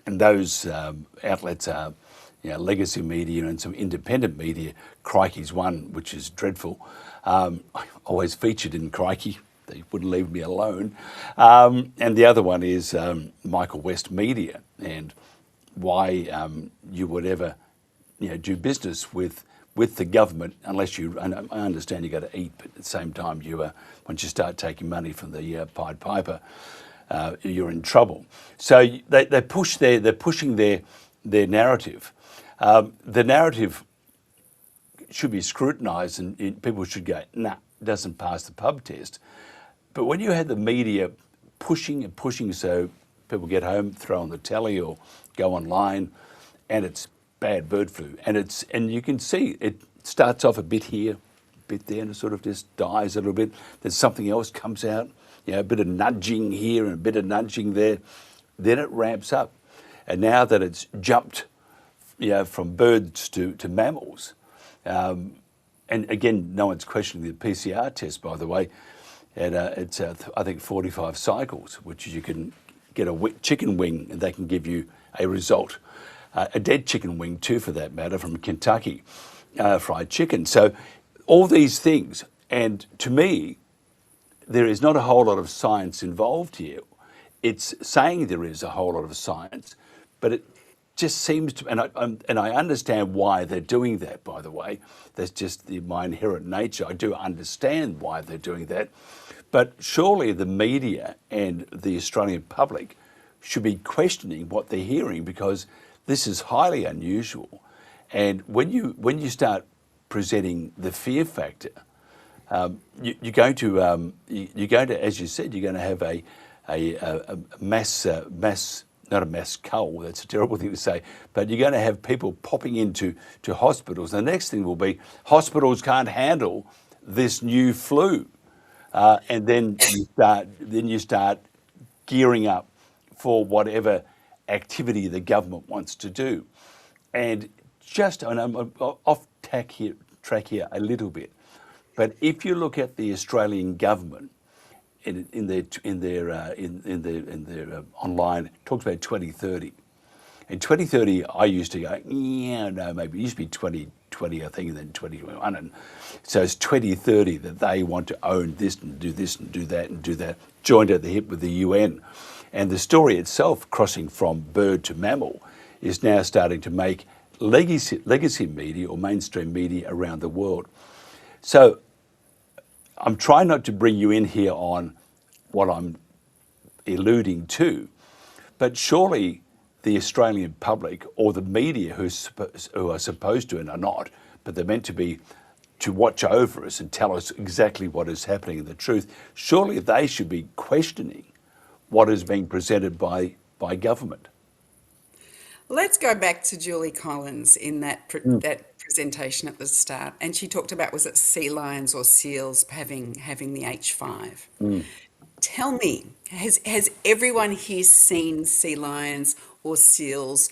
And those outlets are legacy media and some independent media. Crikey's one, which is dreadful. I always featured in Crikey. They wouldn't leave me alone. And the other one is Michael West Media, and why you would ever do business with the government unless you, and I understand you got to eat, but at the same time once you start taking money from the Pied Piper, you're in trouble. So they're pushing their narrative. The narrative should be scrutinised, and people should go, nah, it doesn't pass the pub test. But when you had the media pushing and pushing, so people get home, throw on the telly or go online, and it's bad bird flu, and you can see it starts off a bit here, a bit there, and it sort of just dies a little bit. Then something else comes out, a bit of nudging here and a bit of nudging there, then it ramps up. And now that it's jumped from birds to mammals. And again, no one's questioning the PCR test, by the way. And it's, I think, 45 cycles, which you can get a chicken wing and they can give you a result. A dead chicken wing too, for that matter, from Kentucky, fried chicken. So all these things, and to me, there is not a whole lot of science involved here. It's saying there is a whole lot of science, but it just seems to, and I understand why they're doing that, by the way. That's just my inherent nature. I do understand why they're doing that. But surely the media and the Australian public should be questioning what they're hearing, because this is highly unusual. And when you start presenting the fear factor, you're going to, as you said, you're going to have a mass, not a mass cull, that's a terrible thing to say, but you're going to have people popping into hospitals. The next thing will be hospitals can't handle this new flu. And then you start gearing up for whatever activity the government wants to do. And and I'm off track here a little bit, but if you look at the Australian government in their online, it talks about 2030. In 2030, I used to go, yeah, no, maybe it used to be 2020, I think, and then 2021. And so it's 2030 that they want to own this and do that and do that, joined at the hip with the UN. And the story itself, crossing from bird to mammal, is now starting to make legacy media or mainstream media around the world. So I'm trying not to bring you in here on what I'm alluding to, but surely the Australian public or the media who are supposed to and are not, but they're meant to be to watch over us and tell us exactly what is happening and the truth, surely they should be questioning what is being presented by government. Let's go back to Julie Collins in that presentation at the start, and she talked about, was it sea lions or seals having the H5? Tell me, has everyone here seen sea lions or seals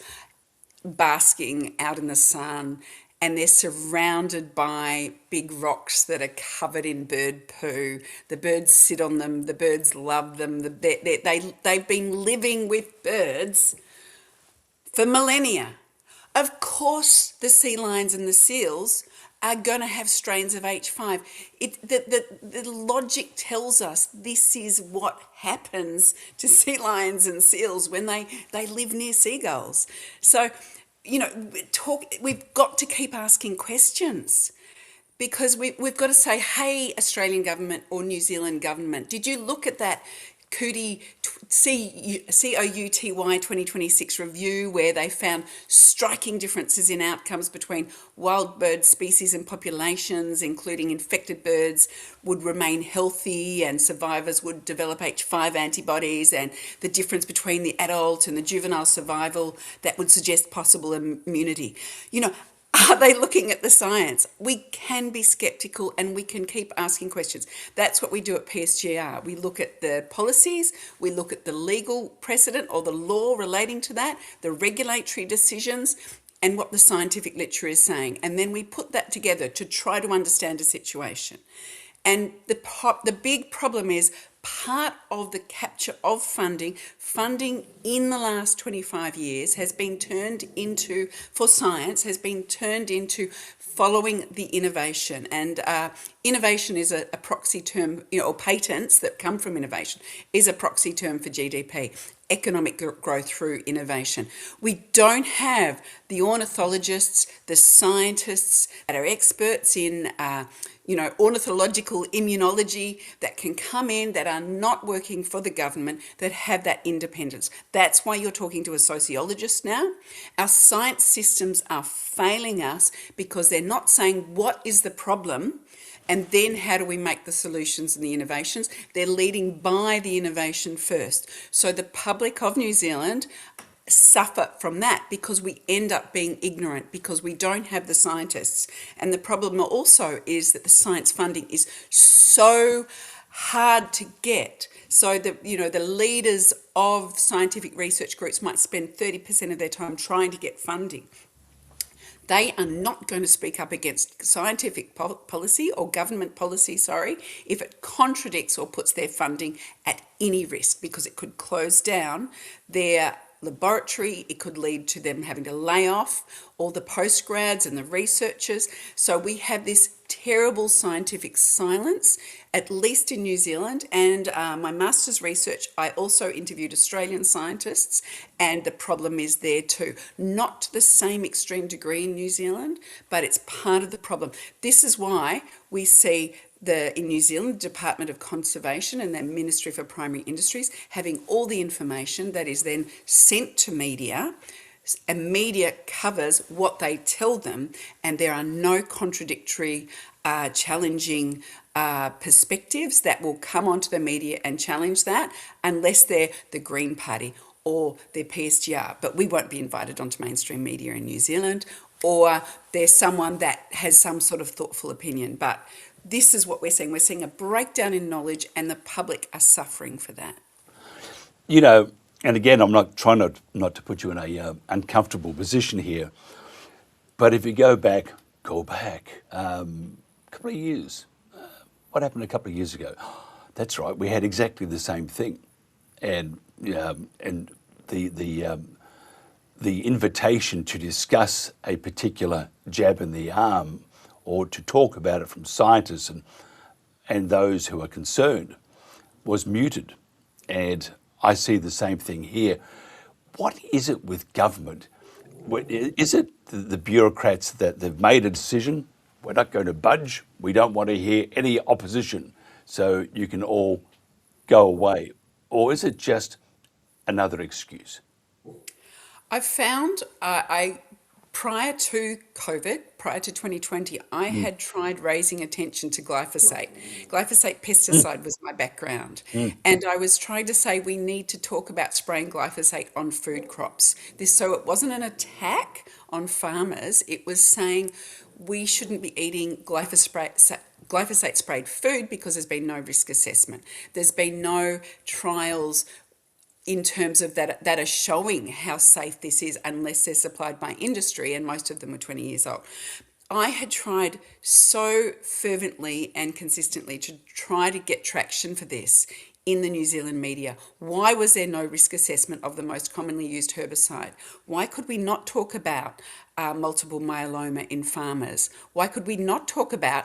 basking out in the sun, and they're surrounded by big rocks that are covered in bird poo? The birds sit on them, the birds love them, they've been living with birds for millennia. Of course, the sea lions and the seals are going to have strains of H5. The logic tells us this is what happens to sea lions and seals when they live near seagulls. So, we've got to keep asking questions, because we've got to say, hey, Australian government or New Zealand government, did you look at that COUTY 2026 review where they found striking differences in outcomes between wild bird species and populations, including infected birds would remain healthy and survivors would develop H5 antibodies, and the difference between the adult and the juvenile survival that would suggest possible immunity? Are they looking at the science? We can be sceptical and we can keep asking questions. That's what we do at PSGR. We look at the policies, we look at the legal precedent or the law relating to that, the regulatory decisions, and what the scientific literature is saying. And then we put that together to try to understand a situation. And the big problem is part of the capture of funding in the last 25 years has been turned into, for science, has been turned into following the innovation. And innovation is a proxy term, or patents that come from innovation is a proxy term for GDP. Economic growth through innovation. We don't have the ornithologists, the scientists that are experts in ornithological immunology that can come in, that are not working for the government, that have that independence. That's why you're talking to a sociologist now. Our science systems are failing us because they're not saying what is the problem and then how do we make the solutions and the innovations. They're leading by the innovation first. So the public of New Zealand suffer from that because we end up being ignorant, because we don't have the scientists. And the problem also is that the science funding is so hard to get. So the leaders of scientific research groups might spend 30% of their time trying to get funding. They are not going to speak up against scientific policy or government policy, if it contradicts or puts their funding at any risk, because it could close down their laboratory, it could lead to them having to lay off all the postgrads and the researchers. So we have this terrible scientific silence, at least in New Zealand. And my master's research, I also interviewed Australian scientists, and the problem is there too. Not to the same extreme degree in New Zealand, but it's part of the problem. This is why we see in New Zealand, Department of Conservation and the Ministry for Primary Industries having all the information that is then sent to media, and media covers what they tell them, and there are no contradictory, challenging perspectives that will come onto the media and challenge that, unless they're the Green Party or they're PSGR. But we won't be invited onto mainstream media in New Zealand, or there's someone that has some sort of thoughtful opinion. But this is what we're seeing. We're seeing a breakdown in knowledge, and the public are suffering for that. You know, and again, I'm not trying not to put you in a uncomfortable position here, but if you go back a couple of years, what happened a couple of years ago? That's right, we had exactly the same thing, and the invitation to discuss a particular jab in the arm, or to talk about it from scientists and those who are concerned, was muted. And I see the same thing here. What is it with government? Is it the bureaucrats that they've made a decision? We're not going to budge. We don't want to hear any opposition, so you can all go away. Or is it just another excuse? I've found, prior to COVID, prior to 2020, I had tried raising attention to glyphosate. Glyphosate pesticide was my background. And I was trying to say we need to talk about spraying glyphosate on food crops. So it wasn't an attack on farmers. It was saying we shouldn't be eating glyphosate sprayed food because there's been no risk assessment. There's been no trials in terms of that are showing how safe this is, unless they're supplied by industry, and most of them were 20 years old. I had tried so fervently and consistently to try to get traction for this in the New Zealand media. Why was there no risk assessment of the most commonly used herbicide? Why could we not talk about multiple myeloma in farmers? Why could we not talk about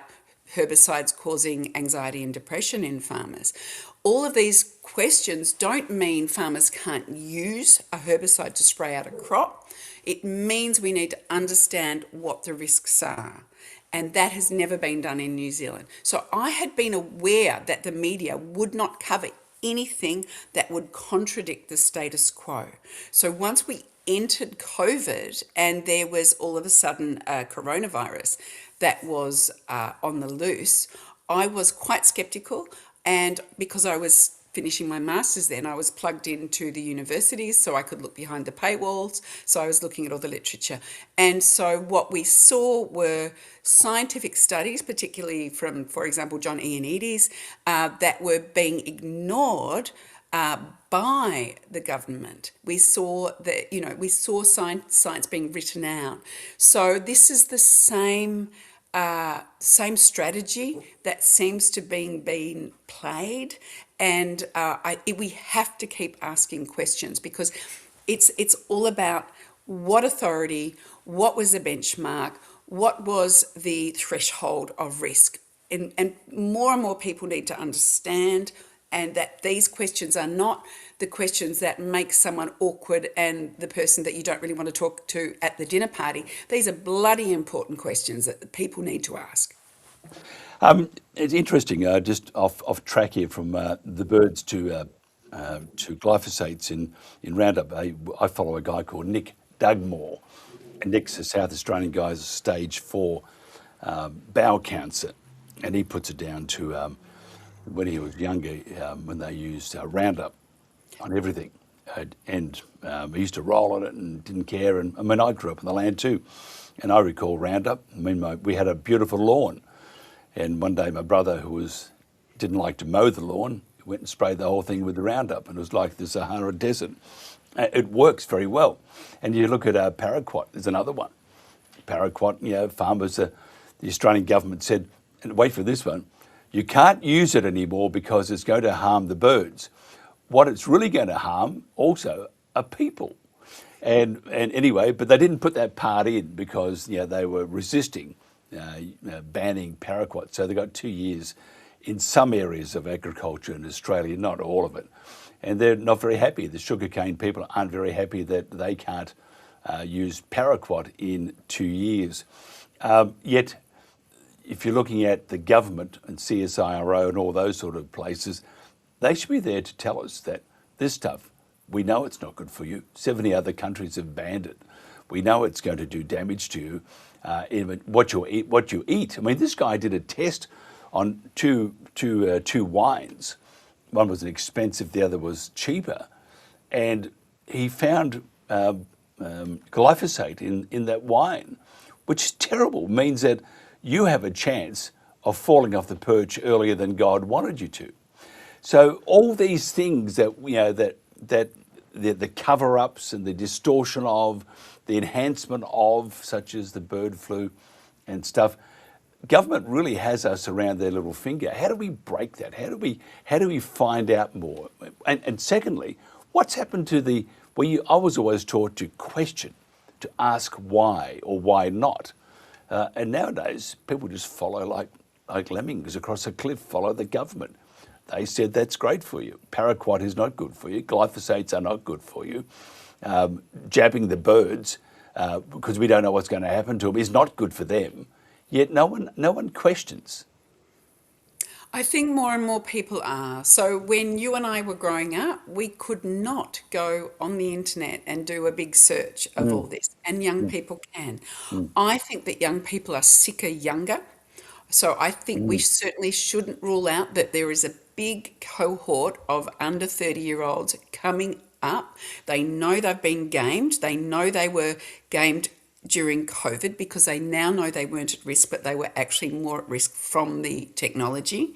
herbicides causing anxiety and depression in farmers? All of these questions don't mean farmers can't use a herbicide to spray out a crop. It means we need to understand what the risks are. And that has never been done in New Zealand. So I had been aware that the media would not cover anything that would contradict the status quo. So once we entered COVID and there was all of a sudden a coronavirus that was on the loose, I was quite sceptical. And because I was finishing my master's then, I was plugged into the universities so I could look behind the paywalls. So I was looking at all the literature. And so what we saw were scientific studies, particularly from, for example, John Ioannidis, that were being ignored by the government. We saw that, science being written out. So this is the same strategy that seems to being played, and we have to keep asking questions, because it's all about what authority, what was the benchmark, what was the threshold of risk, and more people need to understand, and that these questions are not the questions that make someone awkward and the person that you don't really want to talk to at the dinner party. These are bloody important questions that the people need to ask. It's interesting, just off track here, from the birds to glyphosates in Roundup. I follow a guy called Nick Dugmore, and Nick's a South Australian guy with stage 4 bowel cancer, and he puts it down to when he was younger, when they used Roundup on everything, and he used to roll on it and didn't care. And I mean, I grew up on the land too, and I recall Roundup. I mean, we had a beautiful lawn, and one day my brother, who didn't like to mow the lawn, went and sprayed the whole thing with the Roundup, and it was like the Sahara Desert. It works very well. And you look at paraquat, there's another one. paraquat. Farmers, the Australian government said, and wait for this one, you can't use it anymore because it's going to harm the birds. What it's really going to harm also are people. And anyway, but they didn't put that part in because they were resisting banning paraquat. So they got 2 years in some areas of agriculture in Australia, not all of it. And they're not very happy. The sugarcane people aren't very happy that they can't use paraquat in 2 years. Yet, if you're looking at the government and CSIRO and all those sort of places, they should be there to tell us that this stuff, we know it's not good for you. 70 other countries have banned it. We know it's going to do damage to you in what you eat. I mean, this guy did a test on two wines. One was expensive, the other was cheaper, and he found glyphosate in that wine, which is terrible. It means that you have a chance of falling off the perch earlier than God wanted you to. So all these things that that the cover-ups and the distortion of, the enhancement of, such as the bird flu and stuff, government really has us around their little finger. How do we break that? How do we find out more? And secondly, what's happened to I was always taught to question, to ask why or why not. And nowadays, people just follow like lemmings across a cliff, follow the government. They said that's great for you. Paraquat is not good for you. Glyphosates are not good for you. Jabbing the birds, because we don't know what's going to happen to them, is not good for them. Yet no one questions. I think more and more people are. So when you and I were growing up, we could not go on the internet and do a big search of all this, and young people can. I think that young people are sicker younger. So I think we certainly shouldn't rule out that there is a big cohort of under 30-year-olds coming up. They know they've been gamed. They know they were gamed during COVID because they now know they weren't at risk, but they were actually more at risk from the technology.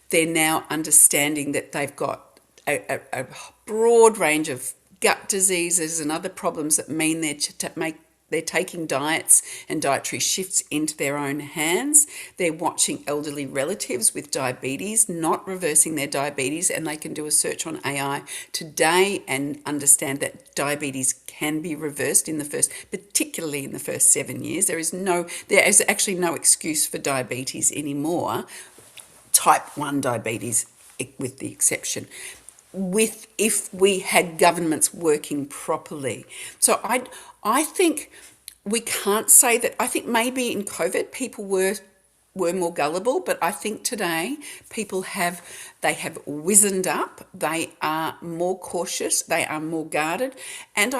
They're now understanding that they've got a broad range of gut diseases and other problems that mean they're taking diets and dietary shifts into their own hands. They're watching elderly relatives with diabetes, not reversing their diabetes, and they can do a search on AI today and understand that diabetes can be reversed particularly in the first 7 years. There is actually no excuse for diabetes anymore, type 1 diabetes with the exception, if we had governments working properly. So I think we can't say that. I think maybe in COVID people were more gullible, but I think today people have wizened up. They are more cautious. They are more guarded. And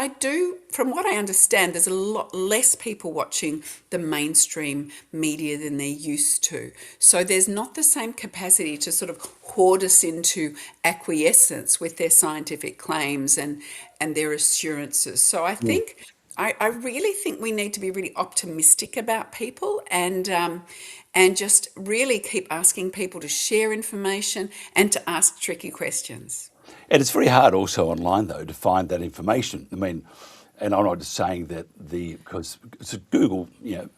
from what I understand, there's a lot less people watching the mainstream media than there used to. So there's not the same capacity to sort of hoard us into acquiescence with their scientific claims and their assurances. So I think I really think we need to be really optimistic about people and just really keep asking people to share information and to ask tricky questions. And it's very hard also online, though, to find that information. I mean, and I'm not just saying that because it's Google,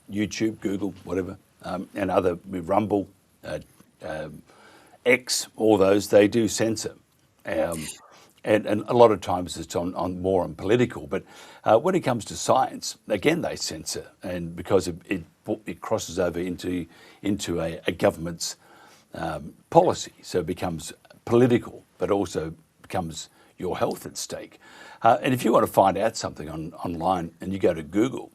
YouTube, Google, whatever, and other, Rumble, X, all those, they do censor. And a lot of times it's on more on political, but when it comes to science, again they censor, and because it crosses over into a government's policy, so it becomes political, but also becomes your health at stake. And if you want to find out something online and you go to Google,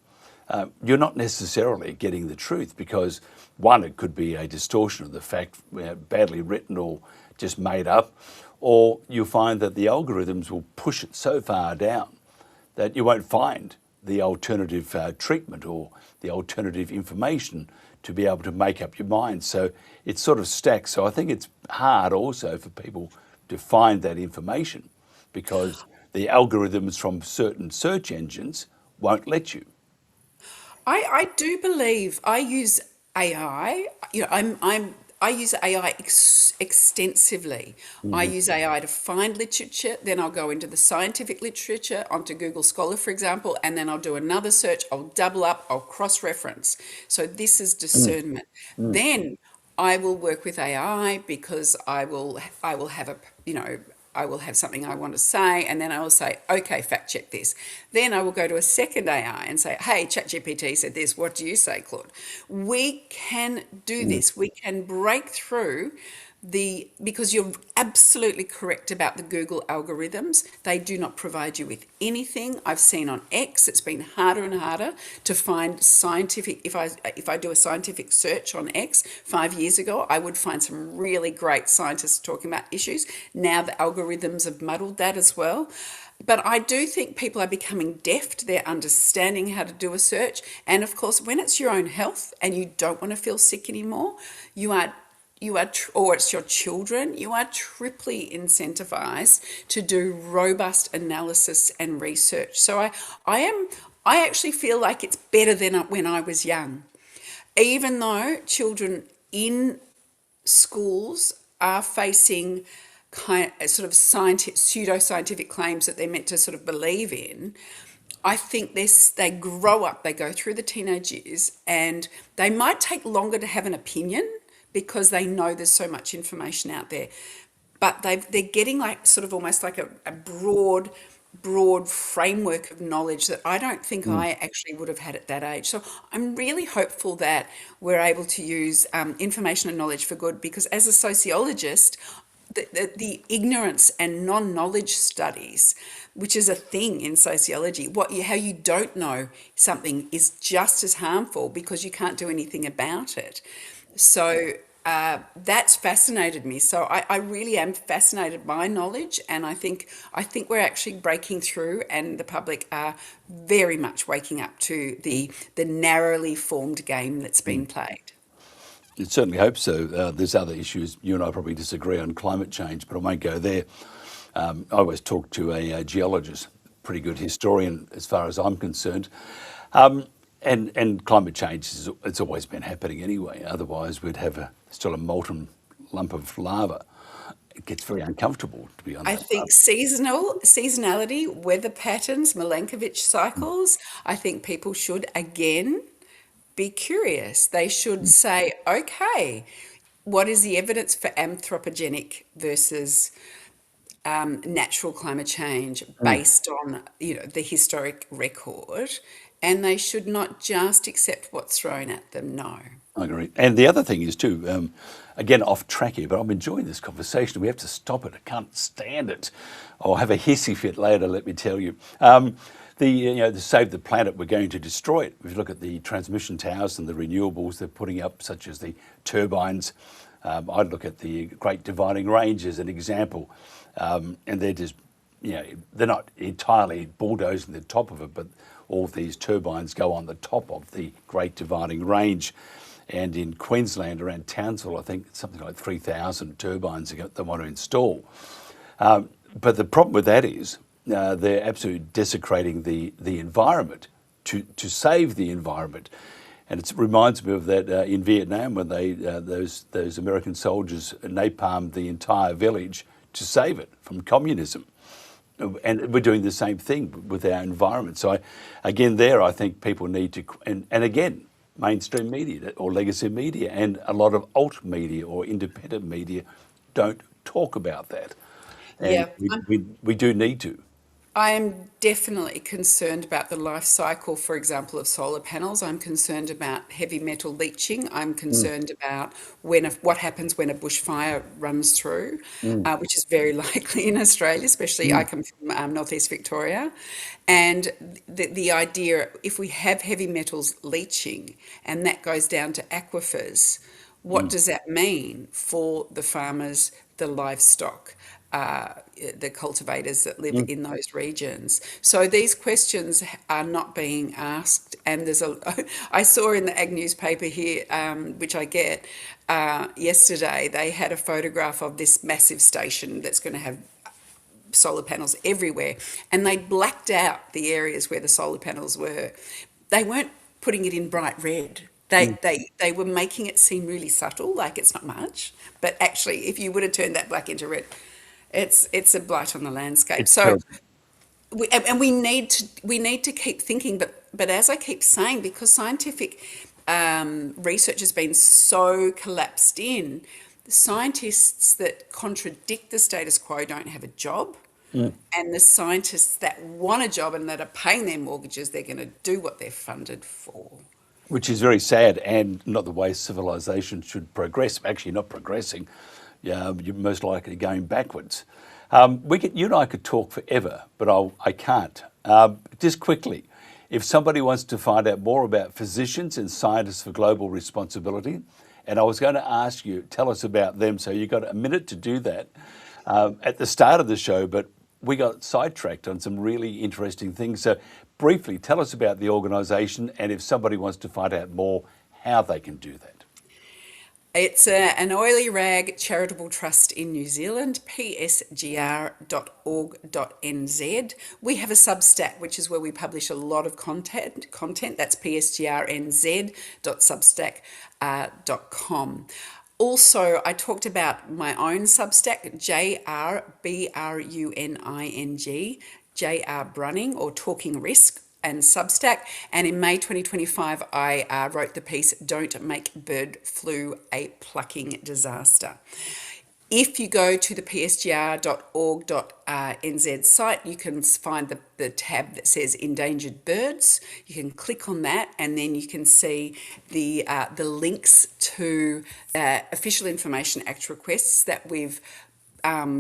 you're not necessarily getting the truth because, one, it could be a distortion of the fact, badly written or just made up, or you'll find that the algorithms will push it so far down that you won't find the alternative treatment or the alternative information to be able to make up your mind. So it's sort of stacked. So I think it's hard also for people to find that information because the algorithms from certain search engines won't let you. I do believe I use AI. I use AI extensively. I use AI to find literature, then I'll go into the scientific literature, onto Google Scholar, for example, and then I'll do another search, I'll double up, I'll cross-reference. So this is discernment. Then I will work with AI because I will have I will have something I want to say, and then I will say, okay, fact check this. Then I will go to a second AI and say, hey, ChatGPT said this. What do you say, Claude? We can do this. We can break through because you're absolutely correct about the Google algorithms. They do not provide you with anything. I've seen on X, it's been harder and harder to find scientific. If I do a scientific search on X 5 years ago, I would find some really great scientists talking about issues. Now the algorithms have muddled that as well. But I do think people are becoming deft. They're understanding how to do a search. And of course, when it's your own health and you don't want to feel sick anymore, or it's your children, you are triply incentivized to do robust analysis and research. So I actually feel like it's better than when I was young. Even though children in schools are facing sort of pseudo-scientific claims that they're meant to sort of believe in, I think they grow up, they go through the teenage years, and they might take longer to have an opinion because they know there's so much information out there. But they're getting like sort of almost like a broad framework of knowledge that I don't think I actually would have had at that age. So I'm really hopeful that we're able to use information and knowledge for good, because as a sociologist, the ignorance and non-knowledge studies, which is a thing in sociology, how you don't know something is just as harmful because you can't do anything about it. So that's fascinated me. So I really am fascinated by knowledge, and I think we're actually breaking through, and the public are very much waking up to the narrowly formed game that's being played. You'd certainly hope so. There's other issues. You and I probably disagree on climate change, but I won't go there. I always talk to a geologist, pretty good historian as far as I'm concerned. And climate change, it's always been happening anyway. Otherwise, we'd have still a molten lump of lava. It gets very uncomfortable, to be honest. I think seasonality, weather patterns, Milankovitch cycles, I think people should, again, be curious. They should say, okay, what is the evidence for anthropogenic versus natural climate change based on the historic record? And they should not just accept what's thrown at them, no. I agree. And the other thing is too, again, off track here, but I'm enjoying this conversation. We have to stop it. I can't stand it. I'll have a hissy fit later, let me tell you. To save the planet, we're going to destroy it. If you look at the transmission towers and the renewables they're putting up, such as the turbines, I'd look at the Great Dividing Range as an example. And they're just, they're not entirely bulldozing the top of it, but all of these turbines go on the top of the Great Dividing Range. And in Queensland, around Townsville, I think it's something like 3,000 turbines they want to install. But the problem with that is they're absolutely desecrating the environment to save the environment. And it reminds me of that in Vietnam when those American soldiers napalmed the entire village to save it from communism. And we're doing the same thing with our environment. So I think people need to, and again, mainstream media or legacy media and a lot of alt media or independent media don't talk about that. And we do need to. I am definitely concerned about the life cycle, for example, of solar panels. I'm concerned about heavy metal leaching. I'm concerned about what happens when a bushfire runs through, which is very likely in Australia, especially I come from northeast Victoria. And the idea, if we have heavy metals leaching and that goes down to aquifers, what does that mean for the farmers, the livestock, the cultivators that live in those regions? So these questions are not being asked. And I saw in the Ag newspaper here, which I get yesterday, they had a photograph of this massive station that's going to have solar panels everywhere. And they blacked out the areas where the solar panels were. They weren't putting it in bright red. They were making it seem really subtle, like it's not much, but actually, if you would have turned that black into red, it's a blight on the landscape. It's So, terrible. we need to keep thinking, but as I keep saying, because scientific research has been so collapsed in, the scientists that contradict the status quo don't have a job. And the scientists that want a job and that are paying their mortgages, they're going to do what they're funded for. Which is very sad and not the way civilization should progress. Actually, not progressing. You're most likely going backwards. You and I could talk forever, but I can't. Just quickly, if somebody wants to find out more about physicians and scientists for global responsibility, and I was going to ask you, tell us about them. So you got a minute to do that at the start of the show, but we got sidetracked on some really interesting things. So briefly, tell us about the organisation and if somebody wants to find out more, how they can do that. It's an oily rag charitable trust in New Zealand, psgr.org.nz. We have a Substack, which is where we publish a lot of content. That's psgrnz.substack.com. Also, I talked about my own Substack, Jr Bruning, or Talking Risk, and Substack. And in May 2025, I wrote the piece, Don't Make Bird Flu a Plucking Disaster. If you go to the psgr.org.nz site, you can find the tab that says Endangered Birds. You can click on that, and then you can see the links to Official Information Act requests that we've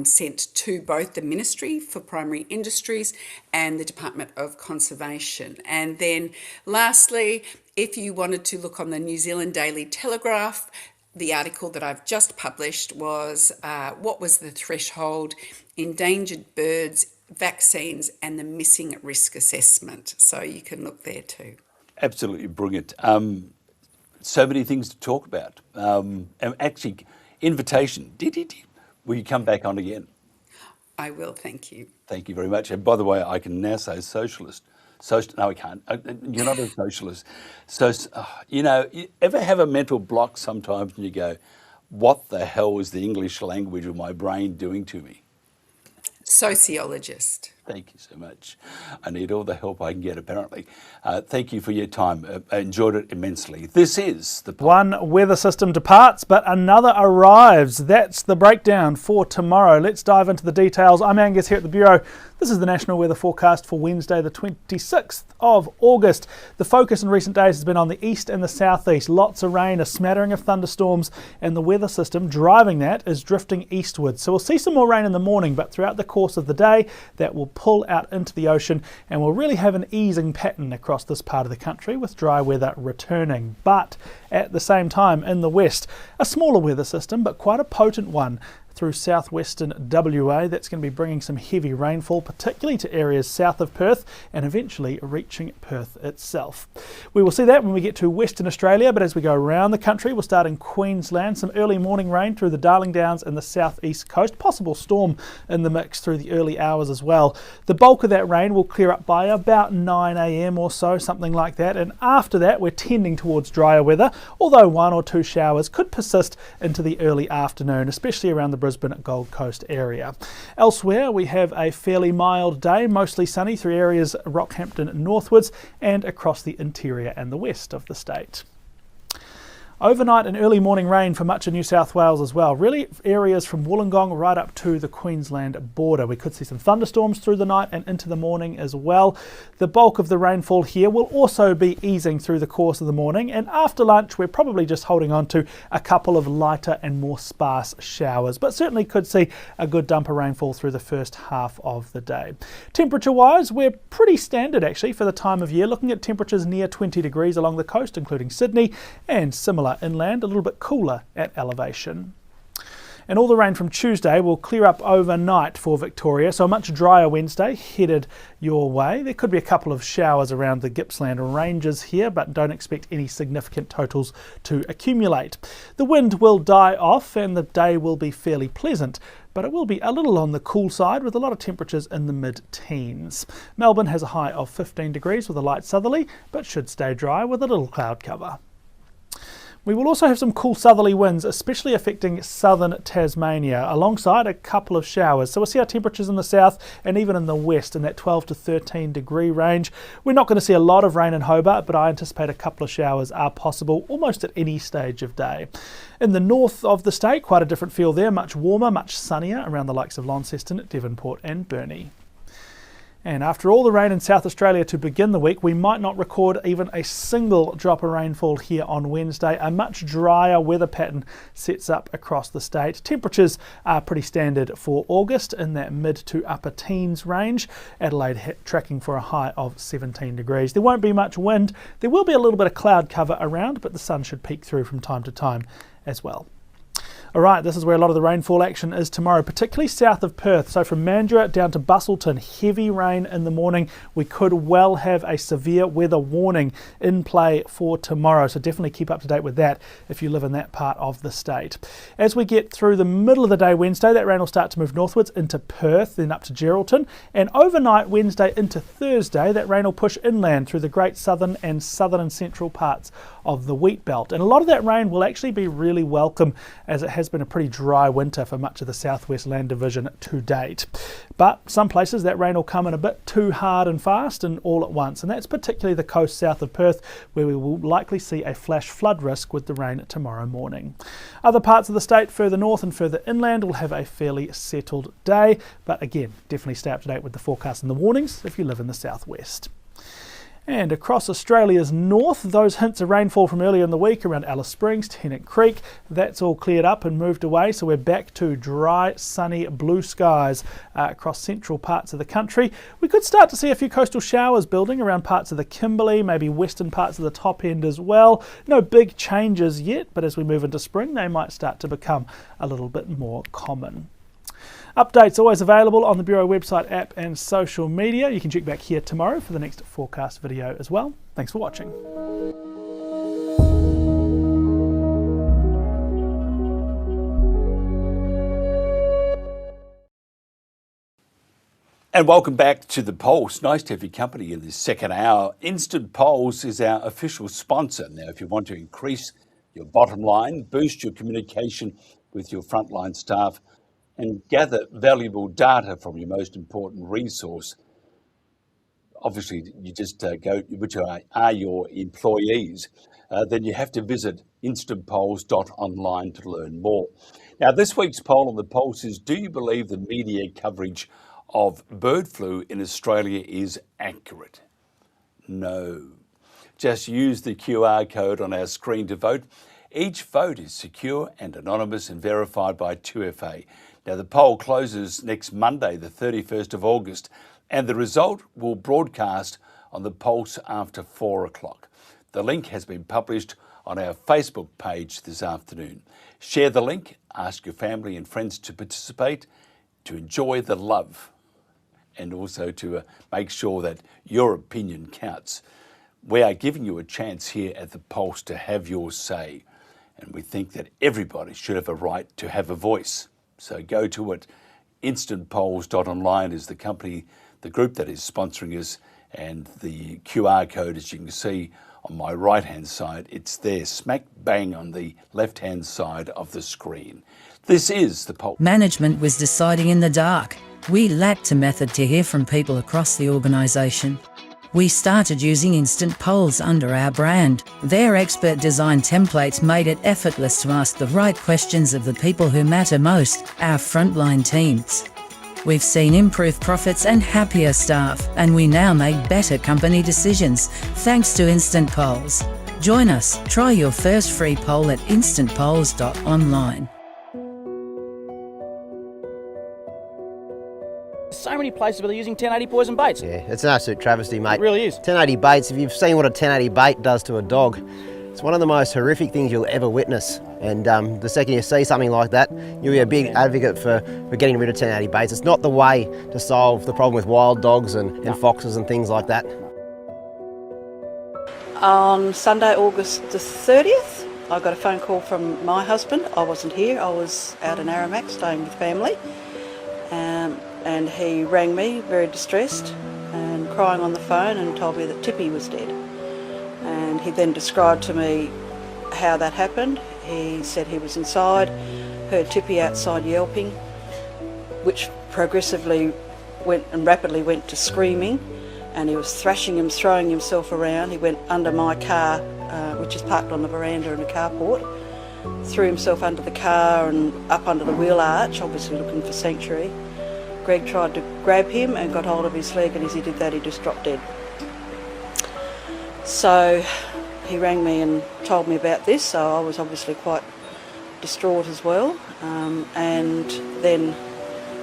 sent to both the Ministry for Primary Industries and the Department of Conservation. And then lastly, if you wanted to look on the New Zealand Daily Telegraph, the article that I've just published was what was the threshold, endangered birds, vaccines, and the missing risk assessment. So you can look there too. Absolutely brilliant. So many things to talk about. And actually, invitation. Will you come back on again? I will, thank you. Thank you very much. And by the way, I can now say socialist. No, I can't. You're not a socialist. So, you ever have a mental block sometimes and you go, what the hell is the English language of my brain doing to me? Sociologist. Thank you so much. I need all the help I can get, apparently. Thank you for your time. I enjoyed it immensely. This is the... One weather system departs, but another arrives. That's the breakdown for tomorrow. Let's dive into the details. I'm Angus here at the Bureau. This is the national weather forecast for Wednesday, the 26th of August. The focus in recent days has been on the east and the southeast. Lots of rain, a smattering of thunderstorms, and the weather system driving that is drifting eastwards. So we'll see some more rain in the morning, but throughout the course of the day, that will pull out into the ocean, and we'll really have an easing pattern across this part of the country with dry weather returning. But at the same time, in the west, a smaller weather system, but quite a potent one through southwestern WA. That's going to be bringing some heavy rainfall, particularly to areas south of Perth and eventually reaching Perth itself. We will see that when we get to Western Australia, but as we go around the country, we'll start in Queensland. Some early morning rain through the Darling Downs and the southeast coast. Possible storm in the mix through the early hours as well. The bulk of that rain will clear up by about 9 a.m. or so, something like that. And after that, we're tending towards drier weather, although 1 or 2 showers could persist into the early afternoon, especially around the Brisbane Gold Coast area. Elsewhere, we have a fairly mild day, mostly sunny through areas Rockhampton northwards and across the interior and the west of the state. Overnight and early morning rain for much of New South Wales as well. Really areas from Wollongong right up to the Queensland border. We could see some thunderstorms through the night and into the morning as well. The bulk of the rainfall here will also be easing through the course of the morning, and after lunch we're probably just holding on to a couple of lighter and more sparse showers, but certainly could see a good dump of rainfall through the first half of the day. Temperature wise, we're pretty standard actually for the time of year, looking at temperatures near 20 degrees along the coast, including Sydney, and similar inland, a little bit cooler at elevation. And all the rain from Tuesday will clear up overnight for Victoria, so a much drier Wednesday headed your way. There could be a couple of showers around the Gippsland ranges here, but don't expect any significant totals to accumulate. The wind will die off and the day will be fairly pleasant, but it will be a little on the cool side with a lot of temperatures in the mid-teens. Melbourne has a high of 15 degrees with a light southerly, but should stay dry with a little cloud cover. We will also have some cool southerly winds, especially affecting southern Tasmania, alongside a couple of showers. So we'll see our temperatures in the south and even in the west in that 12 to 13 degree range. We're not going to see a lot of rain in Hobart, but I anticipate a couple of showers are possible almost at any stage of day. In the north of the state, quite a different feel there, much warmer, much sunnier around the likes of Launceston, Devonport and Burnie. And after all the rain in South Australia to begin the week, we might not record even a single drop of rainfall here on Wednesday. A much drier weather pattern sets up across the state. Temperatures are pretty standard for August in that mid to upper teens range. Adelaide tracking for a high of 17 degrees. There won't be much wind. There will be a little bit of cloud cover around, but the sun should peek through from time to time as well. Alright, this is where a lot of the rainfall action is tomorrow, particularly south of Perth. So from Mandurah down to Busselton, heavy rain in the morning. We could well have a severe weather warning in play for tomorrow, so definitely keep up to date with that if you live in that part of the state. As we get through the middle of the day Wednesday, that rain will start to move northwards into Perth, then up to Geraldton, and overnight Wednesday into Thursday, that rain will push inland through the great southern and central parts of the wheat belt. And a lot of that rain will actually be really welcome, as it has been a pretty dry winter for much of the southwest land division to date. But some places that rain will come in a bit too hard and fast and all at once, and that's particularly the coast south of Perth, where we will likely see a flash flood risk with the rain tomorrow morning. Other parts of the state further north and further inland will have a fairly settled day, but again, definitely stay up to date with the forecast and the warnings if you live in the southwest. And across Australia's north, those hints of rainfall from earlier in the week around Alice Springs, Tennant Creek, that's all cleared up and moved away, so we're back to dry, sunny, blue skies across central parts of the country. We could start to see a few coastal showers building around parts of the Kimberley, maybe western parts of the top end as well. No big changes yet, but as we move into spring, they might start to become a little bit more common. Updates always available on the Bureau website, app and social media. You can check back here tomorrow for the next forecast video as well. Thanks for watching. And welcome back to The Pulse. Nice to have your company in this second hour. Instant Polls is our official sponsor. Now, if you want to increase your bottom line, boost your communication with your frontline staff, and gather valuable data from your most important resource, obviously you just go, which are your employees, then you have to visit instantpolls.online to learn more. Now, this week's poll on The Pulse is, do you believe the media coverage of bird flu in Australia is accurate? No. Just use the QR code on our screen to vote. Each vote is secure and anonymous and verified by 2FA. Now, the poll closes next Monday, the 31st of August, and the result will broadcast on the Pulse after 4 o'clock. The link has been published on our Facebook page this afternoon. Share the link, ask your family and friends to participate, to enjoy the love, and also to make sure that your opinion counts. We are giving you a chance here at the Pulse to have your say, and we think that everybody should have a right to have a voice. So go to it. Instantpolls.online is the company, the group that is sponsoring us, and the QR code, as you can see on my right-hand side, it's there, smack bang on the left-hand side of the screen. This is the Pulse. Management was deciding in the dark. We lacked a method to hear from people across the organisation. We started using instant polls under our brand. Their expert design templates made it effortless to ask the right questions of the people who matter most, our frontline teams. We've seen improved profits and happier staff, and we now make better company decisions thanks to instant polls. Join us. Try your first free poll at instantpolls.online. So many places where they're using 1080 poison baits. Yeah, it's an absolute travesty, mate. It really is. 1080 baits, if you've seen what a 1080 bait does to a dog, it's one of the most horrific things you'll ever witness. And the second you see something like that, you'll be a big advocate for getting rid of 1080 baits. It's not the way to solve the problem with wild dogs and foxes and things like that. On Sunday, August the 30th, I got a phone call from my husband. I wasn't here, I was out in Aramac staying with family. And he rang me very distressed and crying on the phone and told me that Tippy was dead. And he then described to me how that happened. He said he was inside, heard Tippy outside yelping, which progressively rapidly went to screaming, and he was thrashing him, throwing himself around. He went under my car, which is parked on the veranda in a carport, threw himself under the car and up under the wheel arch, obviously looking for sanctuary. Greg tried to grab him and got hold of his leg, and as he did that, he just dropped dead. So he rang me and told me about this, so I was obviously quite distraught as well. And then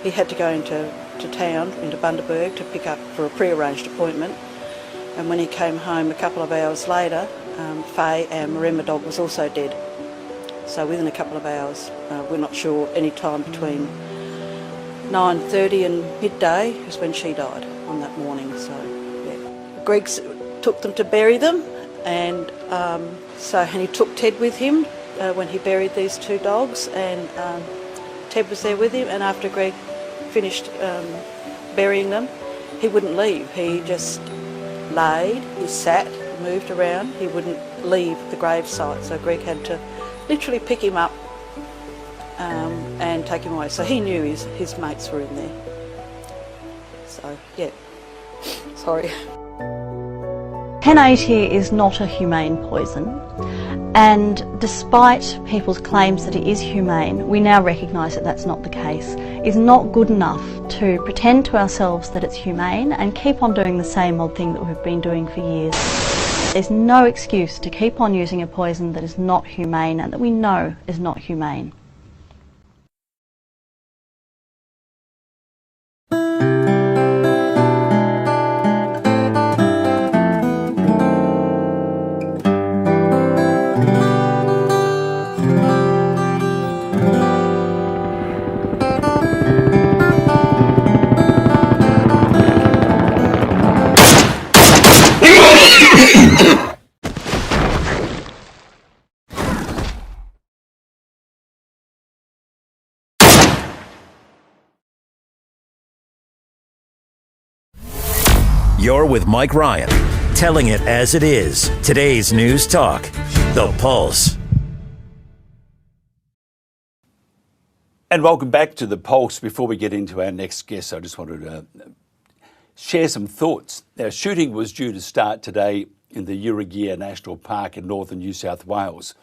he had to go into town, into Bundaberg, to pick up for a pre-arranged appointment. And when he came home a couple of hours later, Faye, our Maremma dog, was also dead. So within a couple of hours, we're not sure, any time between 9:30 and midday is when she died on that morning. So yeah, Greg took them to bury them, and he took Ted with him when he buried these two dogs, and Ted was there with him. And after Greg finished burying them, he wouldn't leave. He just laid, he sat, moved around. He wouldn't leave the gravesite. So Greg had to literally pick him up and take him away. So he knew his mates were in there. So yeah, sorry. 1080 is not a humane poison, and despite people's claims that it is humane, we now recognise that that's not the case. It's not good enough to pretend to ourselves that it's humane and keep on doing the same old thing that we've been doing for years. There's no excuse to keep on using a poison that is not humane and that we know is not humane. You're with Mike Ryan, telling it as it is. Today's News Talk, The Pulse. And welcome back to The Pulse. Before we get into our next guest, I just wanted to share some thoughts. Now, shooting was due to start today in the Uragia National Park in northern New South Wales.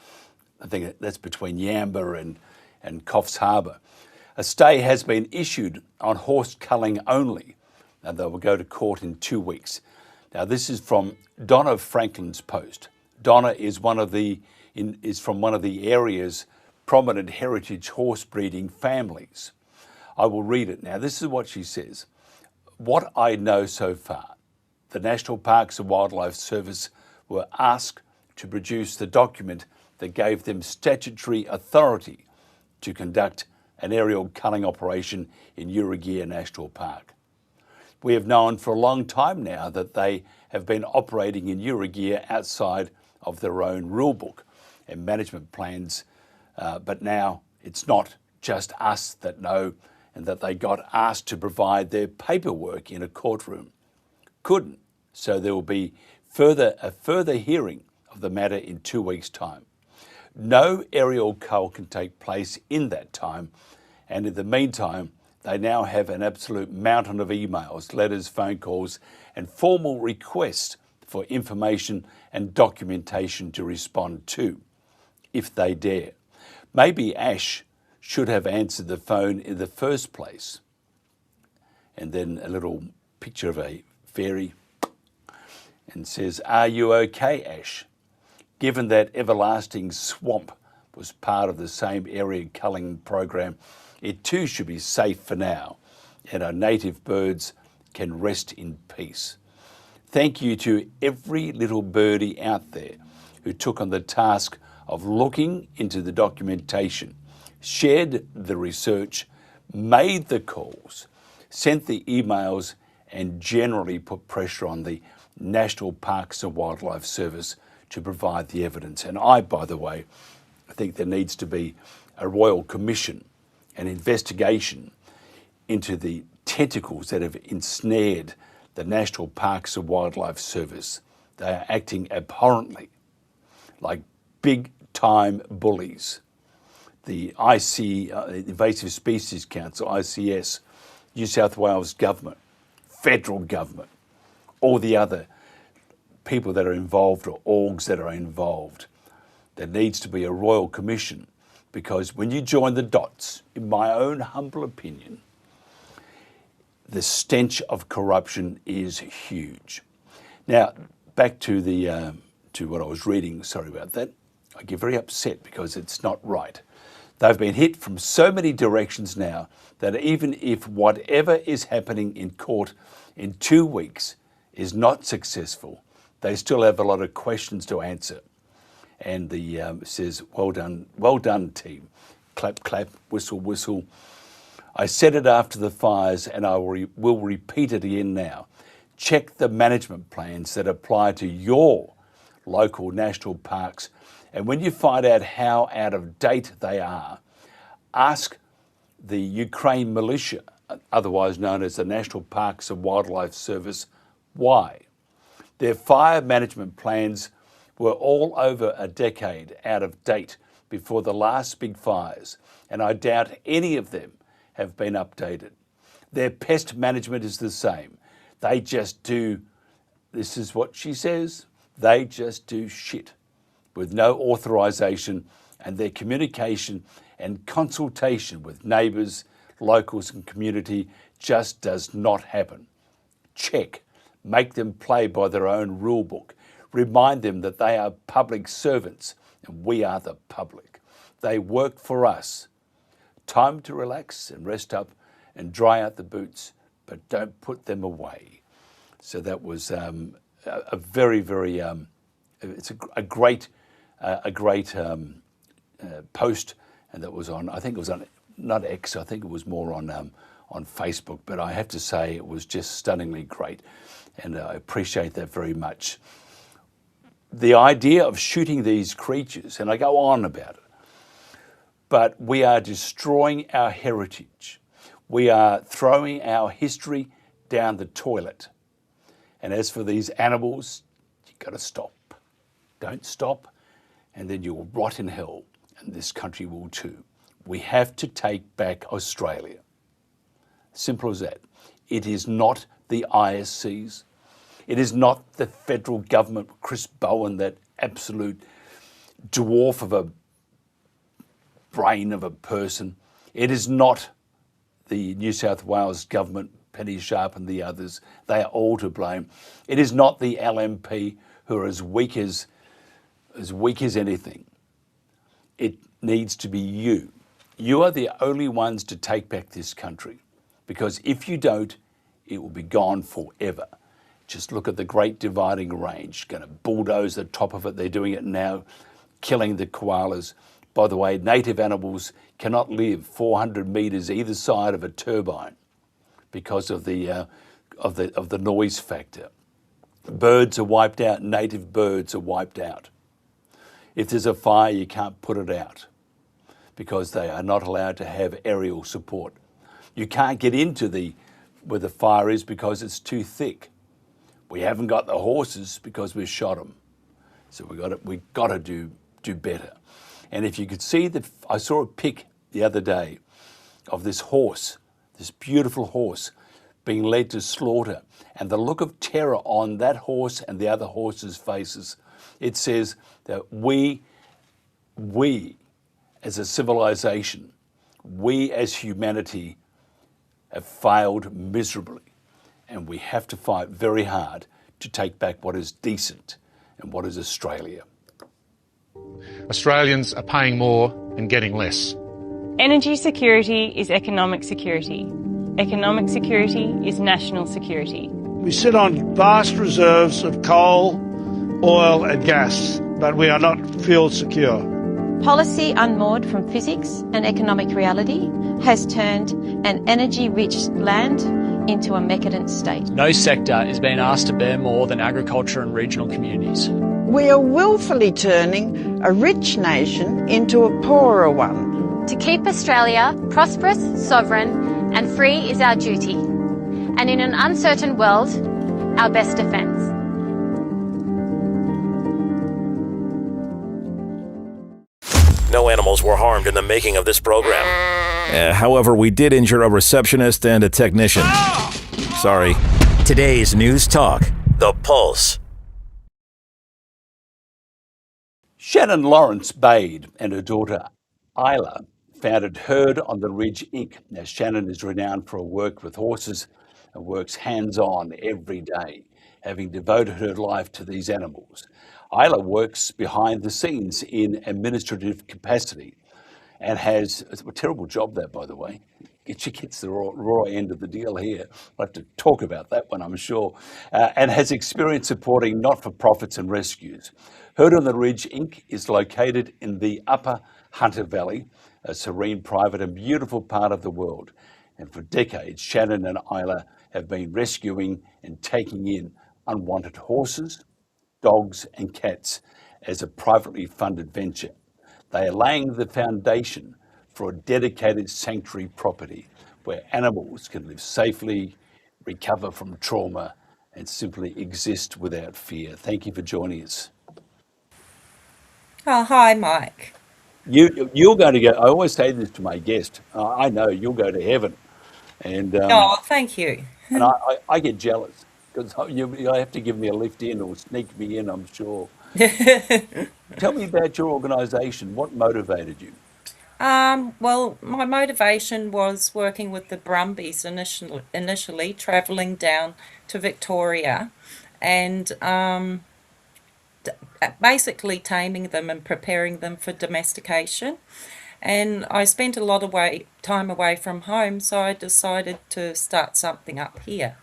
I think that's between Yamba and Coffs Harbour. A stay has been issued on horse culling only, and they will go to court in 2 weeks. Now, this is from Donna Franklin's post. Donna is from one of the area's prominent heritage horse breeding families. I will read it now. This is what she says. What I know so far, the National Parks and Wildlife Service were asked to produce the document that gave them statutory authority to conduct an aerial culling operation in Uragia National Park. We have known for a long time now that they have been operating in Uragia outside of their own rulebook and management plans, but now it's not just us that know, and that they got asked to provide their paperwork in a courtroom. Couldn't, so there will be a further hearing of the matter in 2 weeks' time. No aerial cull can take place in that time, and in the meantime, they now have an absolute mountain of emails, letters, phone calls, and formal requests for information and documentation to respond to, if they dare. Maybe Ash should have answered the phone in the first place. And then a little picture of a fairy and says, "Are you okay, Ash? Given that everlasting swamp was part of the same area culling program, it too should be safe for now, and our native birds can rest in peace." Thank you to every little birdie out there who took on the task of looking into the documentation, shared the research, made the calls, sent the emails, and generally put pressure on the National Parks and Wildlife Service to provide the evidence. And I, by the way, I think there needs to be a royal commission, an investigation into the tentacles that have ensnared the National Parks and Wildlife Service. They are acting abhorrently like big time bullies. The Invasive Species Council, ICS, New South Wales government, federal government, all the other people that are involved or orgs that are involved. There needs to be a royal commission, because when you join the dots, in my own humble opinion, the stench of corruption is huge. Now, back to the to what I was reading, sorry about that. I get very upset because it's not right. They've been hit from so many directions now that even if whatever is happening in court in 2 weeks is not successful, they still have a lot of questions to answer. And the says, well done team. Clap, clap, whistle, whistle. I said it after the fires and I will repeat it again now. Check the management plans that apply to your local national parks, and when you find out how out of date they are, ask the Ukraine militia, otherwise known as the National Parks and Wildlife Service, why. Their fire management plans were all over a decade out of date before the last big fires, and I doubt any of them have been updated. Their pest management is the same. They just do, this is what she says, they just do shit with no authorisation, and their communication and consultation with neighbours, locals and community just does not happen. Check. Make them play by their own rule book. Remind them that they are public servants and we are the public. They work for us. Time to relax and rest up and dry out the boots, but don't put them away. So that was a very, very, it's a great post, and that was on, I think it was on, not X, I think it was more on Facebook, but I have to say it was just stunningly great, and I appreciate that very much. The idea of shooting these creatures, and I go on about it, but we are destroying our heritage. We are throwing our history down the toilet. And as for these animals, you've got to stop. Don't stop, and then you'll rot in hell, and this country will too. We have to take back Australia. Simple as that. It is not the ISCs. It is not the federal government, Chris Bowen, that absolute dwarf of a brain of a person. It is not the New South Wales government, Penny Sharp and the others. They are all to blame. It is not the LNP, who are as weak as anything. It needs to be you. You are the only ones to take back this country, because if you don't, it will be gone forever. Just look at the Great Dividing Range, going to bulldoze the top of it. They're doing it now, killing the koalas. By the way, native animals cannot live 400 metres either side of a turbine because of the noise factor. Birds are wiped out. Native birds are wiped out. If there's a fire, you can't put it out because they are not allowed to have aerial support. You can't get into where the fire is because it's too thick. We haven't got the horses because we've shot them. So we've got to do better. And if you could see I saw a pic the other day of this horse, this beautiful horse being led to slaughter, and the look of terror on that horse and the other horses' faces. It says that we as a civilization, we as humanity have failed miserably, and we have to fight very hard to take back what is decent and what is Australia. Australians are paying more and getting less. Energy security is economic security. Economic security is national security. We sit on vast reserves of coal, oil and gas, but we are not fuel secure. Policy unmoored from physics and economic reality has turned an energy-rich land into a decadent state. No sector is being asked to bear more than agriculture and regional communities. We are willfully turning a rich nation into a poorer one. To keep Australia prosperous, sovereign and free is our duty, and in an uncertain world, our best defence. no animals were harmed in the making of this program. However, we did injure a receptionist and a technician. Sorry. Today's News Talk, The Pulse. Shannon Laurence-Bade and her daughter Ayla founded Herd on the Ridge Inc. Now, Shannon is renowned for her work with horses and works hands-on every day, having devoted her life to these animals. Ayla works behind the scenes in administrative capacity and has a terrible job there, by the way. She gets the raw end of the deal here. I'll have to talk about that one, I'm sure. And has experience supporting not-for-profits and rescues. Herd on the Ridge Inc. is located in the Upper Hunter Valley, a serene, private and beautiful part of the world. And for decades, Shannon and Ayla have been rescuing and taking in unwanted horses, dogs and cats as a privately funded venture. They are laying the foundation for a dedicated sanctuary property where animals can live safely, recover from trauma, and simply exist without fear. Thank you for joining us. Oh, hi, Mike. You're going to go, I always say this to my guest, I know you'll go to heaven. And oh, thank you. And I get jealous because you have to give me a lift in or sneak me in, I'm sure. Tell me about your organisation. What motivated you? Well, my motivation was working with the Brumbies initially travelling down to Victoria and basically taming them and preparing them for domestication. And I spent a lot of time away from home, so I decided to start something up here.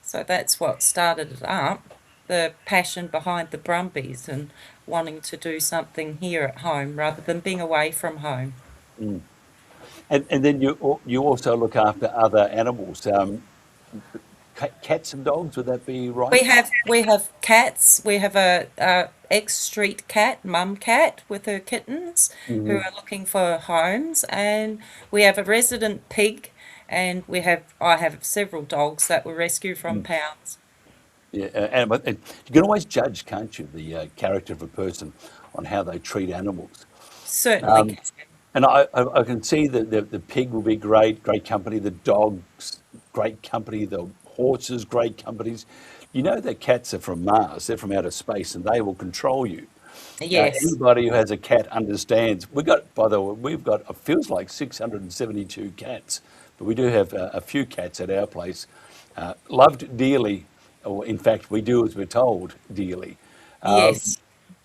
So that's what started it up, the passion behind the Brumbies and wanting to do something here at home rather than being away from home. Mm. And then you also look after other animals, cats and dogs. Would that be right? We have cats. We have a ex-street cat, mum cat, with her kittens who are looking for homes, and we have a resident pig, and I have several dogs that were rescued from pounds. Yeah, and you can always judge, can't you, the character of a person on how they treat animals. Certainly. And I can see that the pig will be great company, the dogs, great company, the horses, great companies. You know that cats are from Mars, they're from outer space, and they will control you. Yes. Anybody who has a cat understands. By the way, we've got, it feels like 672 cats, but we do have a few cats at our place, loved dearly, or in fact, we do as we're told, dearly. Yes.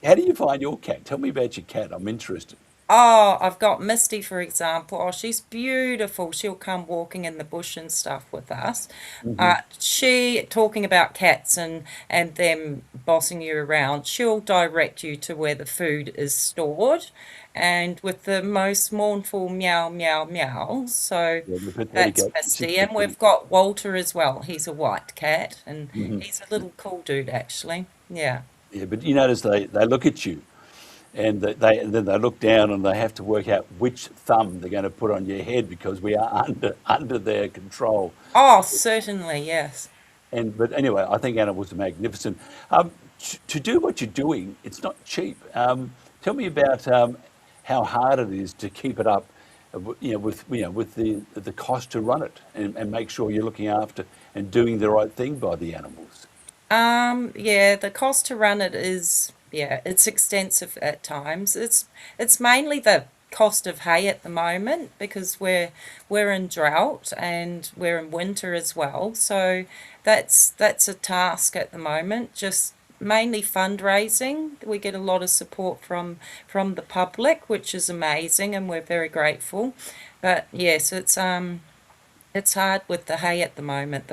How do you find your cat? Tell me about your cat, I'm interested. Oh, I've got Misty, for example. Oh, she's beautiful. She'll come walking in the bush and stuff with us. Talking about cats and them bossing you around, she'll direct you to where the food is stored, and with the most mournful meow, meow, meow. So that's Misty. And we've got Walter as well. He's a white cat, and he's a little cool dude, actually. Yeah. Yeah, but you notice they look at you. And then they look down and they have to work out which thumb they're going to put on your head because we are under their control. Oh, certainly, yes. But anyway, I think animals are magnificent. To do what you're doing, it's not cheap. Tell me about how hard it is to keep it up, with the cost to run it and make sure you're looking after and doing the right thing by the animals. Yeah, the cost to run it is. Yeah, it's extensive at times. It's mainly the cost of hay at the moment because we're in drought and we're in winter as well. So that's a task at the moment. Just mainly fundraising. We get a lot of support from the public, which is amazing, and we're very grateful. But yes, it's hard with the hay at the moment.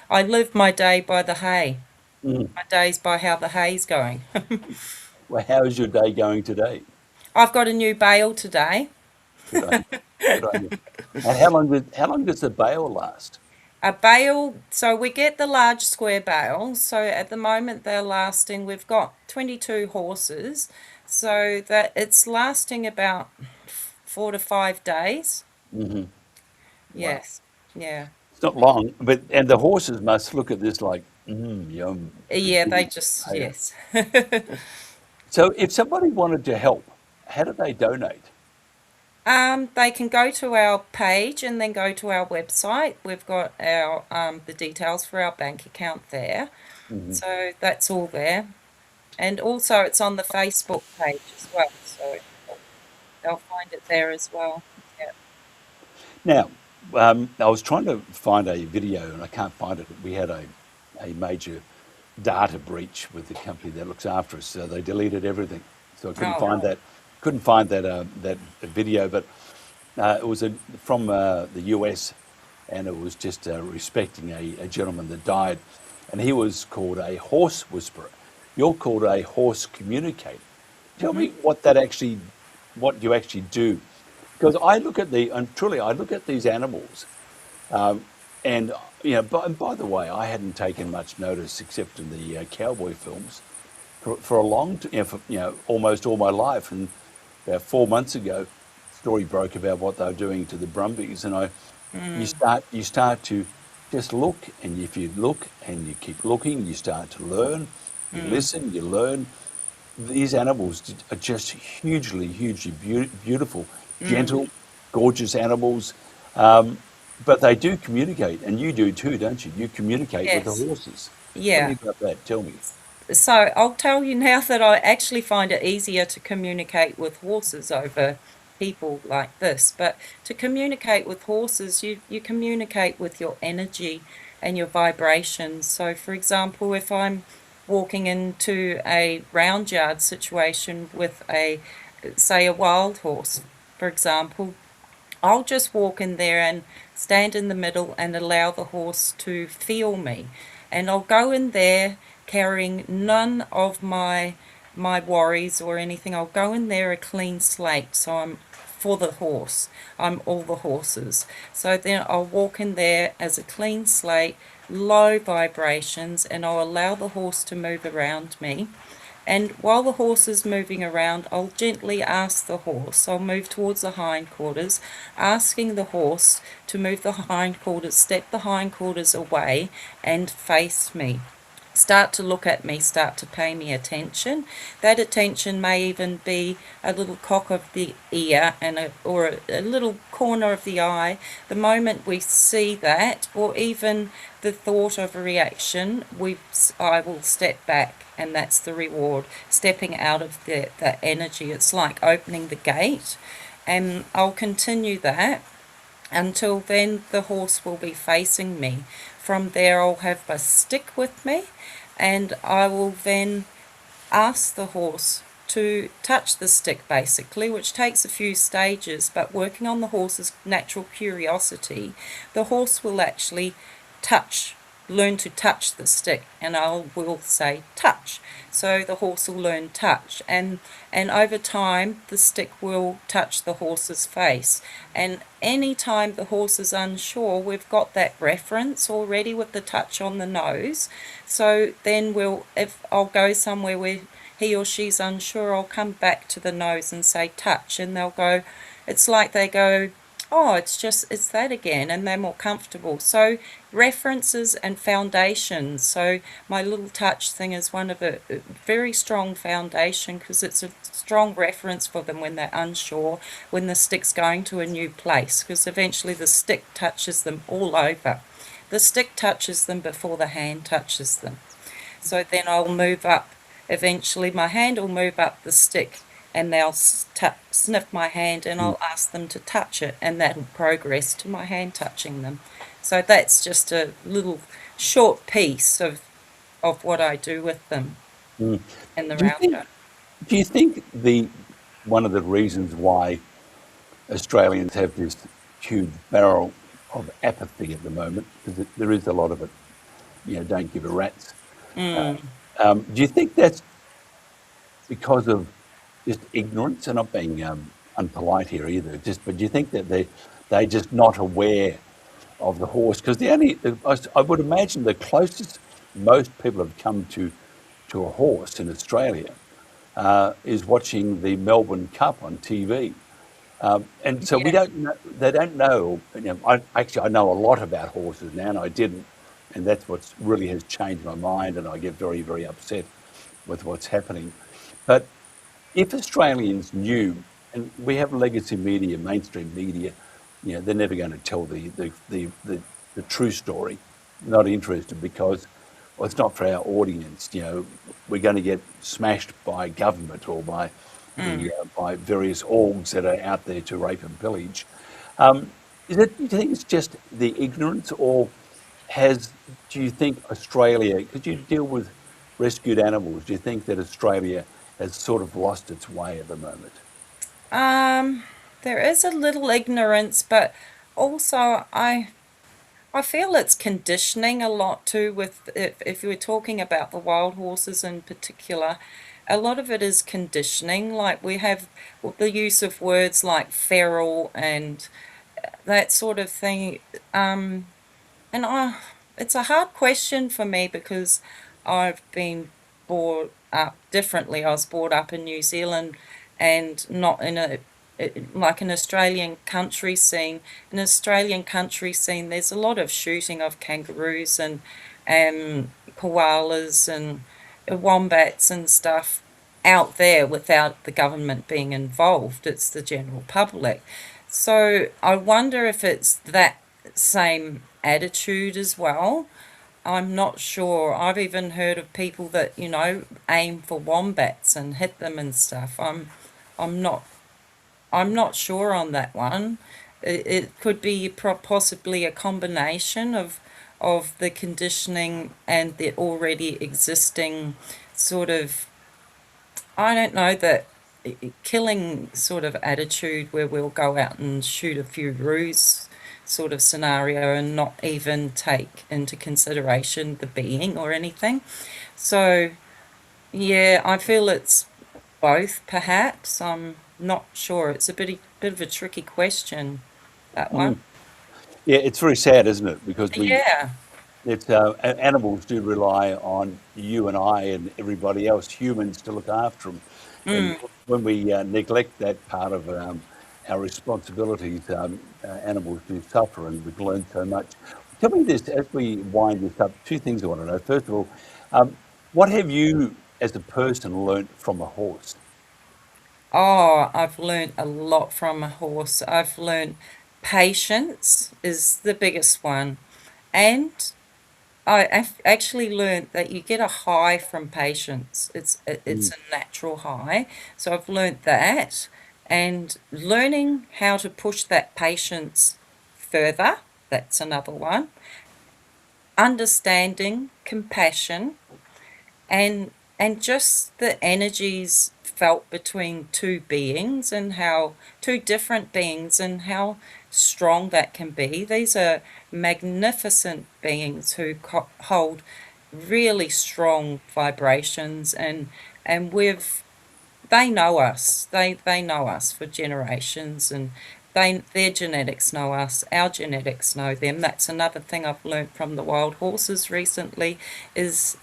I live my day by the hay. My day's by how the hay's going. Well, how is your day going today? I've got a new bale today. Good on you. And how long does the bale last? A bale, so we get the large square bales. So at the moment they're lasting, we've got 22 horses, so that it's lasting about 4 to 5 days. Yes, yeah. It's not long, and the horses must look at this like, yum. Yeah, they just, yes. So if somebody wanted to help, how do they donate? They can go to our page and then go to our website. We've got our the details for our bank account there. So that's all there. And also it's on the Facebook page as well, so they'll find it there as well. Yeah. Now, I was trying to find a video and I can't find it. We had a major data breach with the company that looks after us, so they deleted everything. So I couldn't find that. Couldn't find that video, but it was from the US, and it was just respecting a gentleman that died, and he was called a horse whisperer. You're called a horse communicator. Tell me what you actually do, because I look at I look at these animals, and by the way, I hadn't taken much notice except in the cowboy films for a long, almost all my life, and about 4 months ago, a story broke about what they were doing to the Brumbies, and you start to just look, and if you look and you keep looking, you start to learn. You listen, you learn. These animals are just hugely beautiful, gentle, gorgeous animals. But they do communicate, and you do too, don't you? You communicate with the horses. Yeah. Tell me about that. Tell me. So I'll tell you now that I actually find it easier to communicate with horses over people like this. But to communicate with horses, you communicate with your energy and your vibrations. So for example, if I'm walking into a round yard situation with say a wild horse, for example, I'll just walk in there and stand in the middle and allow the horse to feel me. And I'll go in there carrying none of my worries or anything. I'll go in there a clean slate. So I'm for the horse. I'm all the horses. So then I'll walk in there as a clean slate, low vibrations, and I'll allow the horse to move around me. And while the horse is moving around, I'll gently ask the horse, I'll move towards the hindquarters, asking the horse to move the hindquarters, step the hindquarters away and face me. Start to look at me, start to pay me attention. That attention may even be a little cock of the ear or a little corner of the eye. The moment we see that, or even the thought of a reaction, I will step back, and that's the reward, stepping out of the energy. It's like opening the gate, and I'll continue that until then the horse will be facing me. From there I'll have a stick with me, and I will then ask the horse to touch the stick basically, which takes a few stages, but working on the horse's natural curiosity, the horse will actually learn to touch the stick, and I will say touch. So the horse will learn touch, and over time the stick will touch the horse's face. And any time the horse is unsure, we've got that reference already with the touch on the nose. So then if I'll go somewhere where he or she's unsure, I'll come back to the nose and say touch, and they'll go, it's like they go, oh, it's that again, and they're more comfortable. So references and foundations. So my little touch thing is one of a very strong foundation, because it's a strong reference for them when they're unsure, when the stick's going to a new place, because eventually the stick touches them all over. The stick touches them before the hand touches them. So then I'll move up. Eventually my hand will move up the stick, and they'll sniff my hand, and I'll ask them to touch it, and that'll progress to my hand touching them. So that's just a little short piece of what I do with them in the roundup. Do you think one of the reasons why Australians have this huge barrel of apathy at the moment, because there is a lot of it, don't give a rat's. Do you think that's because of just ignorance? And not being unpolite here either, but do you think that they're just not aware of the horse? Because I would imagine the closest most people have come to a horse in Australia is watching the Melbourne Cup on TV. And so they don't know. I know a lot about horses now, and I didn't. And that's what really has changed my mind, and I get very, very upset with what's happening. But if Australians knew and we have legacy media, mainstream media. They're never going to tell the true story. Not interested because, well, it's not for our audience. We're going to get smashed by government or by by various orgs that are out there to rape and pillage. Do you think it's just the ignorance, or do you think Australia, because you deal with rescued animals, do you think that Australia has sort of lost its way at the moment? There is a little ignorance, but also I feel it's conditioning a lot too. With if we're talking about the wild horses in particular, a lot of it is conditioning. Like we have the use of words like feral and that sort of thing. It's a hard question for me because I've been brought up differently. I was brought up in New Zealand and not in like an Australian country scene. In Australian country scene, there's a lot of shooting of kangaroos and koalas and wombats and stuff out there without the government being involved. It's the general public. So I wonder if it's that same attitude as well. I'm not sure. I've even heard of people that aim for wombats and hit them and stuff. I'm not sure on that one. It could be possibly a combination of the conditioning and the already existing sort of, I don't know, that killing sort of attitude where we'll go out and shoot a few roos sort of scenario and not even take into consideration the being or anything. So yeah, I feel it's both perhaps. I'm not sure. It's a bit of a tricky question, that one. Yeah, it's very sad, isn't it? Because animals do rely on you and I and everybody else, humans, to look after them. And when we neglect that part of our responsibilities, animals do suffer, and we've learned so much. Tell me this, as we wind this up, two things I want to know. First of all, what have you, as a person, learnt from a horse? Oh, I've learnt a lot from a horse. I've learnt patience is the biggest one. And I've actually learnt that you get a high from patience. It's a natural high. So I've learnt that. And learning how to push that patience further, that's another one. Understanding, compassion, and just the energies felt between two beings and how two different beings and how strong that can be. These are magnificent beings who hold really strong vibrations, and they know us. They know us for generations, and their genetics know us. Our genetics know them. That's another thing I've learnt from the wild horses recently is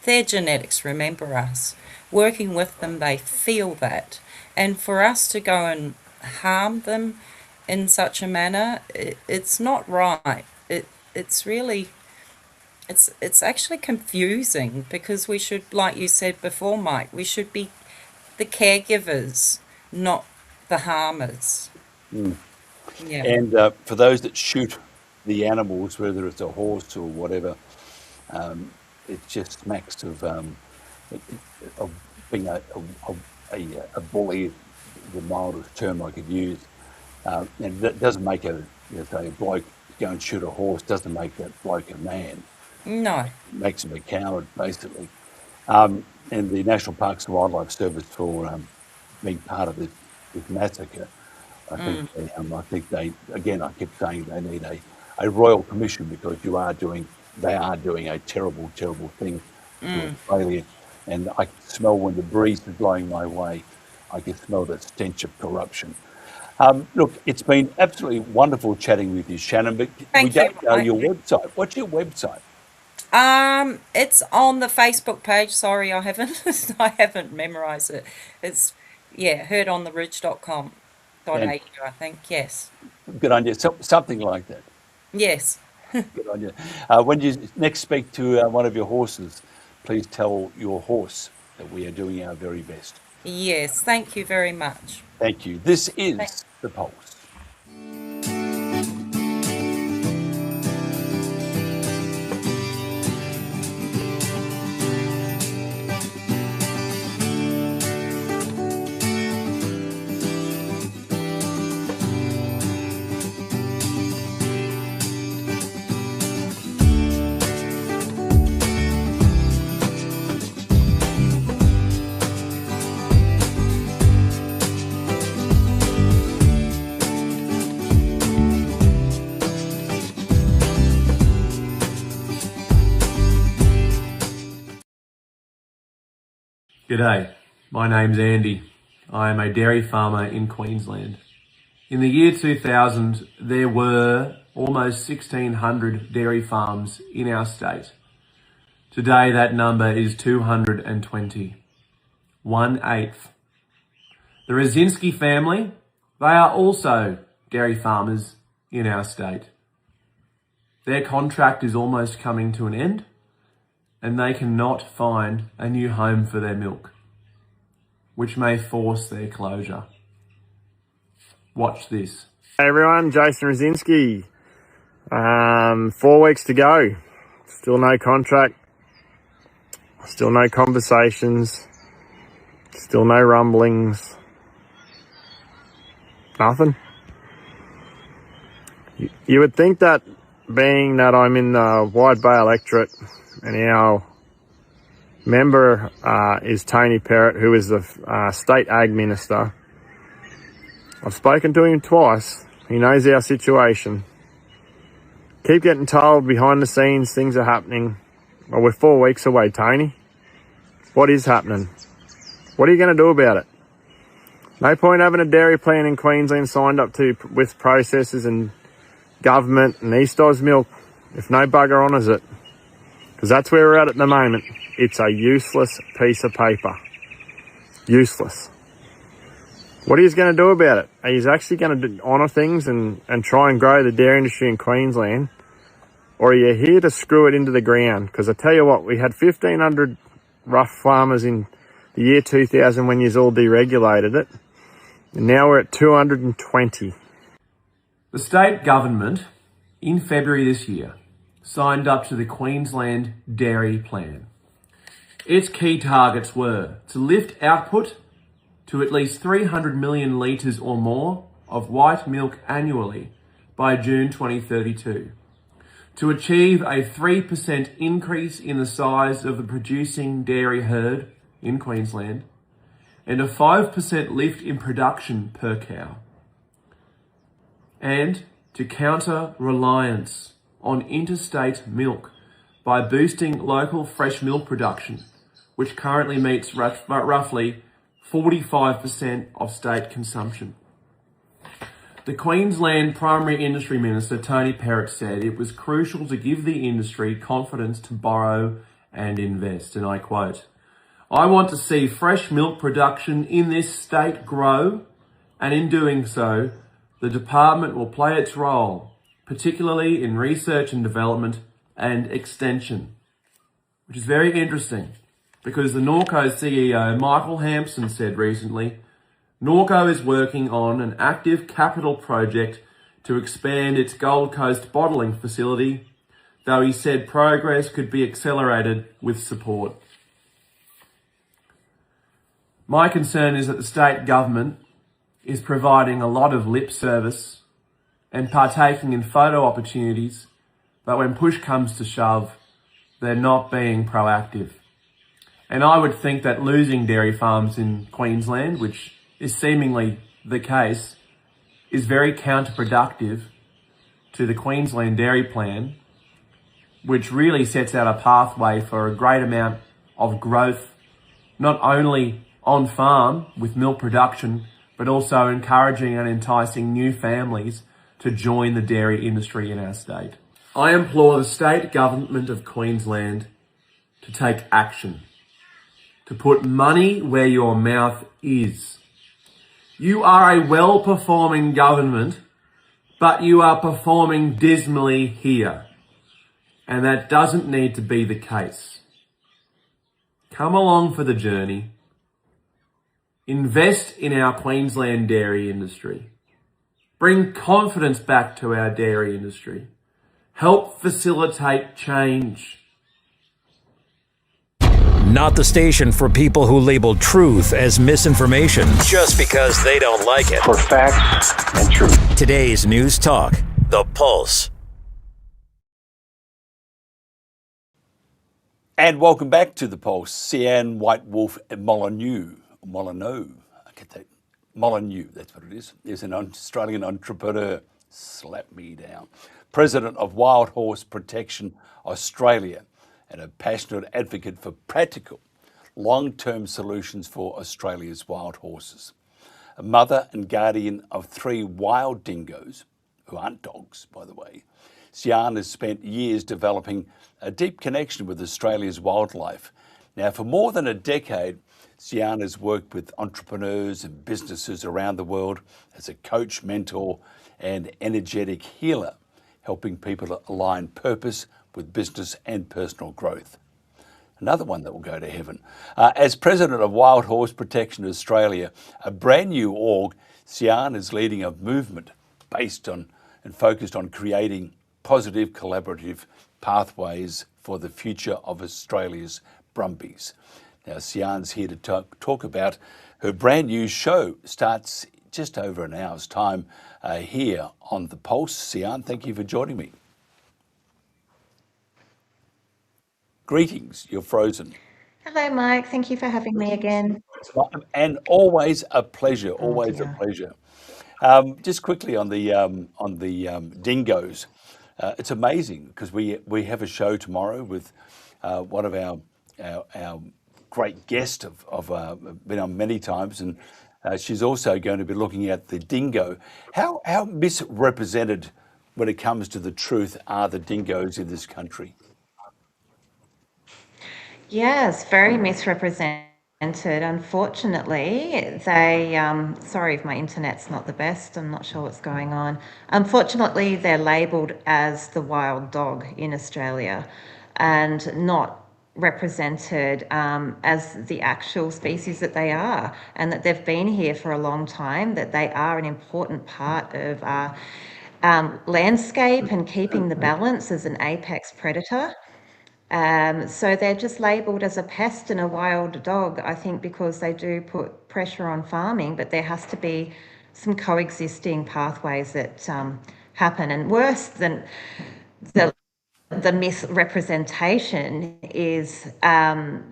their genetics remember us. Working with them, they feel that. And for us to go and harm them in such a manner, it's not right. It's actually confusing, because we should, like you said before, Mike, we should be the caregivers, not the harmers. Yeah. And for those that shoot the animals, whether it's a horse or whatever, it just smacks of being a bully, the mildest term I could use. And that doesn't make a bloke go and shoot a horse, doesn't make that bloke a man. No. It makes him a coward, basically. And the National Parks and Wildlife Service, for being part of this massacre, I think they, again, I keep saying they need a royal commission, because they are doing a terrible, terrible thing to Australia. And I can smell, when the breeze is blowing my way, I can smell the stench of corruption. Look, it's been absolutely wonderful chatting with you, Shannon, but we don't know your website. What's your website? It's on the Facebook page. Sorry, I haven't memorised it. It's heardontheridge.com.au, I think. Yes. Good on you. Something like that. Yes. Good on you. When you next speak to one of your horses, please tell your horse that we are doing our very best. Yes, thank you very much. Thank you. This is The Pulse. G'day, my name's Andy. I am a dairy farmer in Queensland. In the year 2000, there were almost 1,600 dairy farms in our state. Today, that number is 220, 1/8. The Rosinski family, they are also dairy farmers in our state. Their contract is almost coming to an end, and they cannot find a new home for their milk, which may force their closure. Watch this. Hey everyone, Jason Rosinski. 4 weeks to go. Still no contract. Still no conversations. Still no rumblings. Nothing. You would think that, being that I'm in the Wide Bay electorate and our member is Tony Perrott, who is the State Ag Minister. I've spoken to him twice. He knows our situation. Keep getting told behind the scenes things are happening. Well, we're 4 weeks away, Tony. What is happening? What are you going to do about it? No point having a dairy plan in Queensland signed up to with processors and government and East Oz Milk if no bugger honours it. Because that's where we're at the moment. It's a useless piece of paper. Useless. What are you going to do about it? Are you actually going to honour things and try and grow the dairy industry in Queensland? Or are you here to screw it into the ground? Because I tell you what, we had 1,500 rough farmers in the year 2000 when you all deregulated it. And now we're at 220. The state government, in February this year, signed up to the Queensland Dairy Plan. Its key targets were to lift output to at least 300 million litres or more of white milk annually by June 2032, to achieve a 3% increase in the size of the producing dairy herd in Queensland, and a 5% lift in production per cow, and to counter reliance on interstate milk by boosting local fresh milk production, which currently meets roughly 45% of state consumption. The Queensland Primary Industry Minister, Tony Perrott, said it was crucial to give the industry confidence to borrow and invest, and I quote, "I want to see fresh milk production in this state grow, and in doing so, the department will play its role, particularly in research and development and extension," which is very interesting because the Norco CEO, Michael Hampson, said recently, Norco is working on an active capital project to expand its Gold Coast bottling facility, though he said progress could be accelerated with support. My concern is that the state government is providing a lot of lip service and partaking in photo opportunities, but when push comes to shove, they're not being proactive. And I would think that losing dairy farms in Queensland, which is seemingly the case, is very counterproductive to the Queensland Dairy Plan, which really sets out a pathway for a great amount of growth, not only on farm with milk production, but also encouraging and enticing new families to join the dairy industry in our state. I implore the state government of Queensland to take action, to put money where your mouth is. You are a well-performing government, but you are performing dismally here, and that doesn't need to be the case. Come along for the journey. Invest in our Queensland dairy industry. Bring confidence back to our dairy industry. Help facilitate change. Not the station for people who label truth as misinformation just because they don't like it. For facts and truth. Today's News Talk, The Pulse. And welcome back to The Pulse. Sian White Wolf Molyneux. I get that. Molyneux, that's what it is an Australian entrepreneur. Slap me down. President of Wild Horse Protection Australia and a passionate advocate for practical, long-term solutions for Australia's wild horses. A mother and guardian of 3 wild dingoes, who aren't dogs, by the way, Sian has spent years developing a deep connection with Australia's wildlife. Now, for more than a decade, Sian has worked with entrepreneurs and businesses around the world as a coach, mentor, and energetic healer, helping people to align purpose with business and personal growth. Another one that will go to heaven. As president of Wild Horse Protection Australia, a brand new org, Sian is leading a movement based on and focused on creating positive collaborative pathways for the future of Australia's brumbies. Now, Sian's here to talk about her brand new show. Starts just over an hour's time here on The Pulse. Sian, thank you for joining me. Greetings, you're frozen. Hello, Mike. Thank you for having me again. And always a pleasure, a pleasure. Just quickly on the dingoes. It's amazing because we have a show tomorrow with one of our great guest of been on many times, and she's also going to be looking at the dingo. How misrepresented when it comes to the truth are the dingoes in this country? Yes, very misrepresented. Unfortunately, they, sorry if my internet's not the best, I'm not sure what's going on. Unfortunately, they're labelled as the wild dog in Australia and not represented as the actual species that they are, and that they've been here for a long time, that they are an important part of our landscape and keeping the balance as an apex predator. So they're just labelled as a pest and a wild dog, I think, because they do put pressure on farming, but there has to be some coexisting pathways that happen. And worse than the misrepresentation is that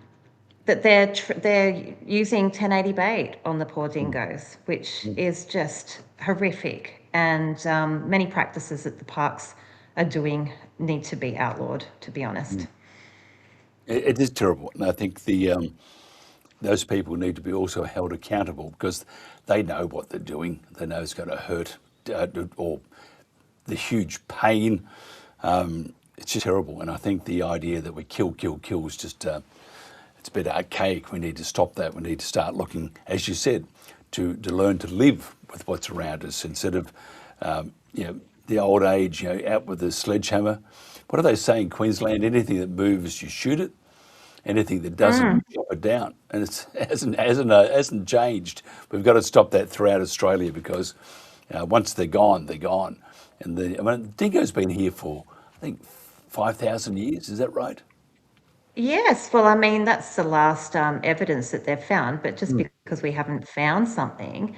they're using 1080 bait on the poor dingoes, which is just horrific. And many practices that the parks are doing need to be outlawed, to be honest. It is terrible, and I think those people need to be also held accountable because they know what they're doing. They know it's going to hurt, or the huge pain. It's just terrible, and I think the idea that we kill is just it's a bit archaic. We need to stop that. We need to start looking, as you said, to learn to live with what's around us instead of the old age, out with a sledgehammer. What do they say in Queensland? Anything that moves, you shoot it. Anything that doesn't, chop it down. And it hasn't changed. We've got to stop that throughout Australia because once they're gone, they're gone. And the dingo's been here for, I think, 5,000 years. Is that right? Yes, well, I mean, that's the last evidence that they've found, but just because we haven't found something,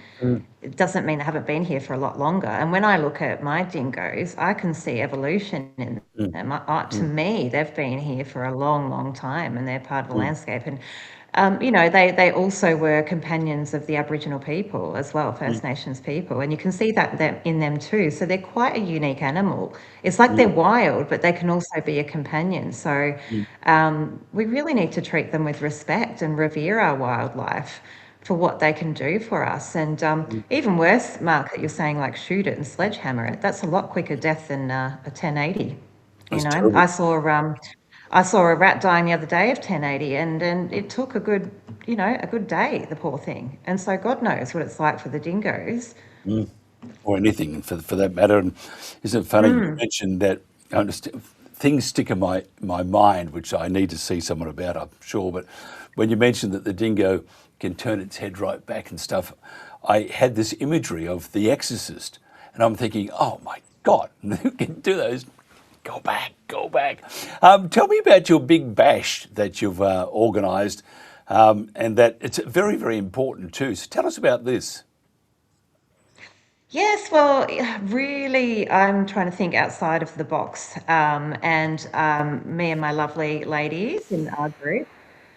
it doesn't mean they haven't been here for a lot longer. And when I look at my dingoes, I can see evolution in them. To me, they've been here for a long, long time, and they're part of the landscape. And they also were companions of the Aboriginal people as well, First Nations people, and you can see that in them too. So they're quite a unique animal. It's like they're wild, but they can also be a companion. So we really need to treat them with respect and revere our wildlife for what they can do for us. And even worse, Mark, that you're saying like shoot it and sledgehammer it, that's a lot quicker death than a 1080. Terrible. I saw a rat dying the other day of 1080, and it took a good day, the poor thing. And so God knows what it's like for the dingoes. Or anything, for that matter. And isn't it funny you mentioned that? I understand, things stick in my mind, which I need to see someone about, I'm sure. But when you mentioned that the dingo can turn its head right back and stuff. I had this imagery of The Exorcist, and I'm thinking, oh my God, who can do those? Go back, go back. Tell me about your big bash that you've organised, and that it's very, very important too. So tell us about this. Yes, well, really, I'm trying to think outside of the box. Me and my lovely ladies in our group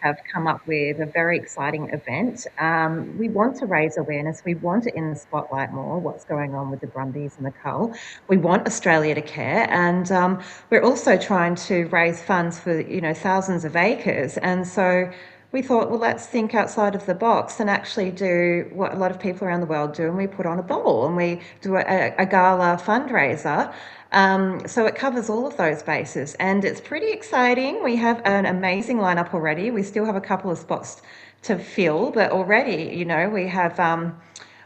have come up with a very exciting event. We want to raise awareness. We want it in the spotlight more, what's going on with the Brumbies and the cull. We want Australia to care. And we're also trying to raise funds for, thousands of acres. And so we thought, well, let's think outside of the box and actually do what a lot of people around the world do, and we put on a ball and we do a gala fundraiser. So it covers all of those bases, and it's pretty exciting. We have an amazing lineup already. We still have a couple of spots to fill, but already,